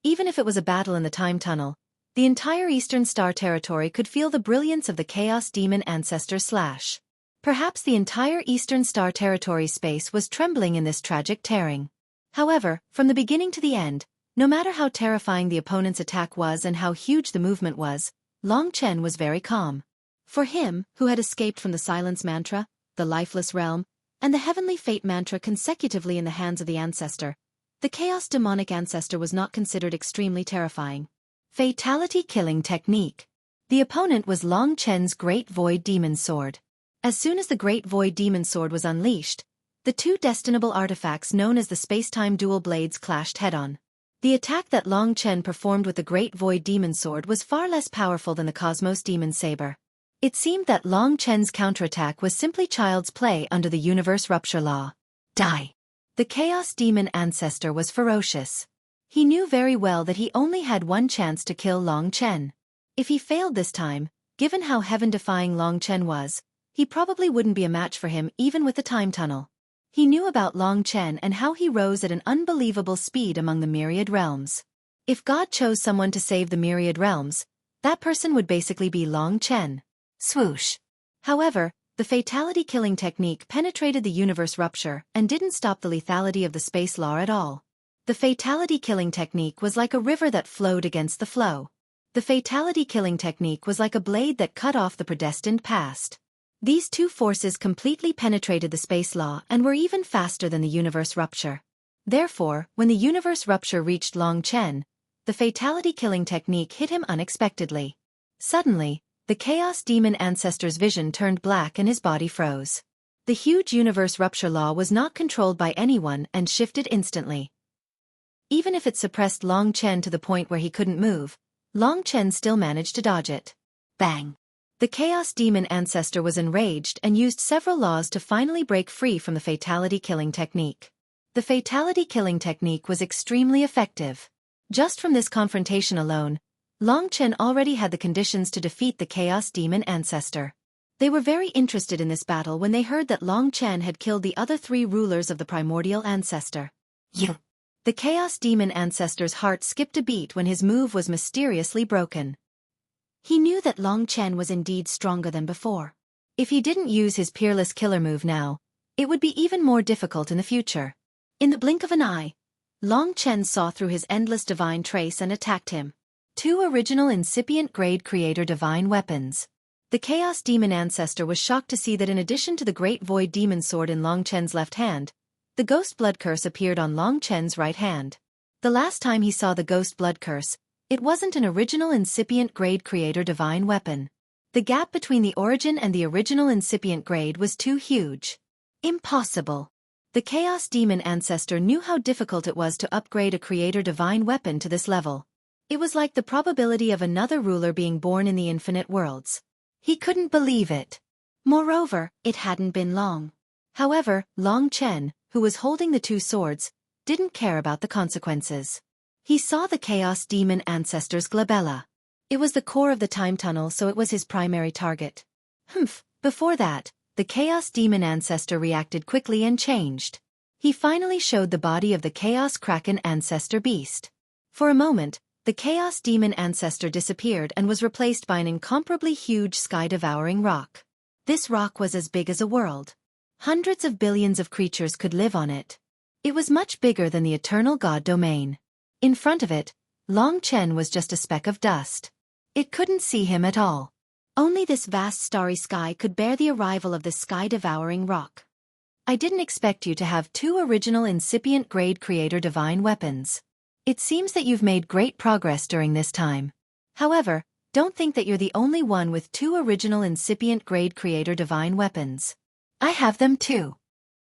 Even if it was a battle in the time tunnel, the entire Eastern Star territory could feel the brilliance of the Chaos Demon Ancestor slash. Perhaps the entire Eastern Star territory space was trembling in this tragic tearing. However, from the beginning to the end, no matter how terrifying the opponent's attack was and how huge the movement was, Long Chen was very calm. For him, who had escaped from the Silence Mantra, the Lifeless Realm, and the Heavenly Fate Mantra consecutively in the hands of the Ancestor, the Chaos Demonic Ancestor was not considered extremely terrifying. Fatality Killing Technique. The opponent was Long Chen's Great Void Demon Sword. As soon as the Great Void Demon Sword was unleashed, the two destinable artifacts known as the Spacetime Dual Blades clashed head-on. The attack that Long Chen performed with the Great Void Demon Sword was far less powerful than the Cosmos Demon Saber. It seemed that Long Chen's counterattack was simply child's play under the Universe Rupture Law. Die! The Chaos Demon Ancestor was ferocious. He knew very well that he only had one chance to kill Long Chen. If he failed this time, given how heaven-defying Long Chen was, he probably wouldn't be a match for him even with the time tunnel. He knew about Long Chen and how he rose at an unbelievable speed among the myriad realms. If God chose someone to save the myriad realms, that person would basically be Long Chen. Swoosh. However, the fatality killing technique penetrated the universe rupture and didn't stop the lethality of the space law at all. The fatality killing technique was like a river that flowed against the flow. The fatality killing technique was like a blade that cut off the predestined past. These two forces completely penetrated the space law and were even faster than the universe rupture. Therefore, when the universe rupture reached Long Chen, the fatality killing technique hit him unexpectedly. Suddenly, the Chaos Demon Ancestor's vision turned black and his body froze. The huge universe rupture law was not controlled by anyone and shifted instantly. Even if it suppressed Long Chen to the point where he couldn't move, Long Chen still managed to dodge it. Bang! The Chaos Demon ancestor was enraged and used several laws to finally break free from the fatality killing technique. The fatality killing technique was extremely effective. Just from this confrontation alone, Long Chen already had the conditions to defeat the Chaos Demon ancestor. They were very interested in this battle when they heard that Long Chen had killed the other 3 rulers of the primordial ancestor. The Chaos Demon ancestor's heart skipped a beat when his move was mysteriously broken. He knew that Long Chen was indeed stronger than before. If he didn't use his peerless killer move now, it would be even more difficult in the future. In the blink of an eye, Long Chen saw through his endless divine trace and attacked him. 2 original incipient grade creator divine weapons. The Chaos Demon ancestor was shocked to see that in addition to the Great Void Demon Sword in Long Chen's left hand, the Ghost Blood Curse appeared on Long Chen's right hand. The last time he saw the Ghost Blood Curse, it wasn't an original incipient grade creator divine weapon. The gap between the origin and the original incipient grade was too huge. Impossible. The Chaos Demon ancestor knew how difficult it was to upgrade a creator divine weapon to this level. It was like the probability of another ruler being born in the infinite worlds. He couldn't believe it. Moreover, it hadn't been long. However, Long Chen, who was holding the 2 swords, didn't care about the consequences. He saw the Chaos Demon ancestor's glabella. It was the core of the time tunnel, so it was his primary target. Before that, the Chaos Demon ancestor reacted quickly and changed. He finally showed the body of the Chaos Kraken ancestor beast. For a moment, the Chaos Demon ancestor disappeared and was replaced by an incomparably huge sky-devouring rock. This rock was as big as a world. Hundreds of billions of creatures could live on it. It was much bigger than the Eternal God domain. In front of it, Long Chen was just a speck of dust. It couldn't see him at all. Only this vast starry sky could bear the arrival of this sky-devouring rock. I didn't expect you to have 2 original incipient grade creator divine weapons. It seems that you've made great progress during this time. However, don't think that you're the only one with 2 original incipient grade creator divine weapons. I have them too.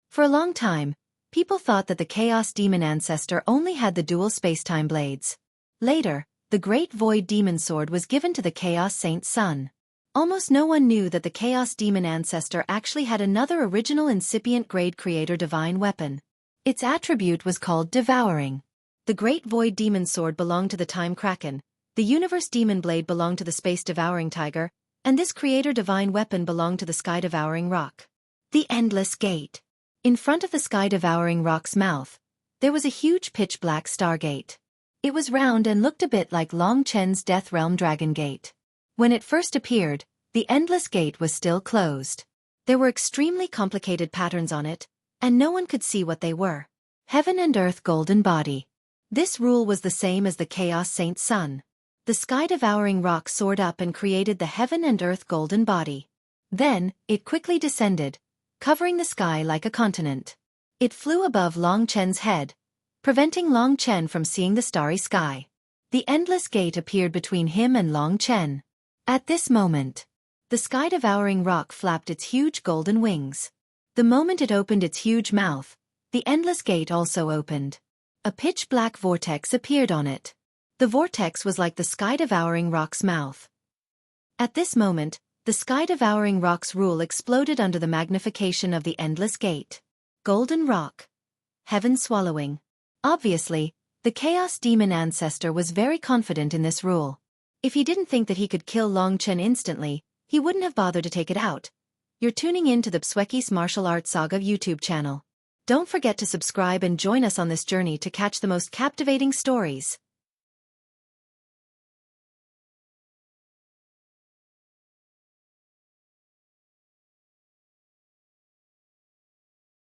For a long time, people thought that the Chaos Demon ancestor only had the dual spacetime blades. Later, the Great Void Demon Sword was given to the Chaos Saint Sun. Almost no one knew that the Chaos Demon ancestor actually had another original incipient grade creator divine weapon. Its attribute was called Devouring. The Great Void Demon Sword belonged to the Time Kraken, the Universe Demon Blade belonged to the Space Devouring Tiger, and this creator divine weapon belonged to the Sky Devouring Rock. The Endless Gate. In front of the Sky-Devouring Rock's mouth, there was a huge pitch-black stargate. It was round and looked a bit like Long Chen's Death Realm Dragon Gate. When it first appeared, the Endless Gate was still closed. There were extremely complicated patterns on it, and no one could see what they were. Heaven and Earth Golden Body. This rule was the same as the Chaos Saint Sun. The Sky-Devouring Rock soared up and created the Heaven and Earth Golden Body. Then, it quickly descended, covering the sky like a continent. It flew above Long Chen's head, preventing Long Chen from seeing the starry sky. The Endless Gate appeared between him and Long Chen. At this moment, the Sky-Devouring Rock flapped its huge golden wings. The moment it opened its huge mouth, the Endless Gate also opened. A pitch-black vortex appeared on it. The vortex was like the Sky-Devouring Rock's mouth. At this moment, the Sky-Devouring Rock's rule exploded under the magnification of the Endless Gate. Golden Rock. Heaven Swallowing. Obviously, the Chaos Demon ancestor was very confident in this rule. If he didn't think that he could kill Long Chen instantly, he wouldn't have bothered to take it out. You're tuning in to the Xueqi's Martial Arts Saga YouTube channel. Don't forget to subscribe and join us on this journey to catch the most captivating stories.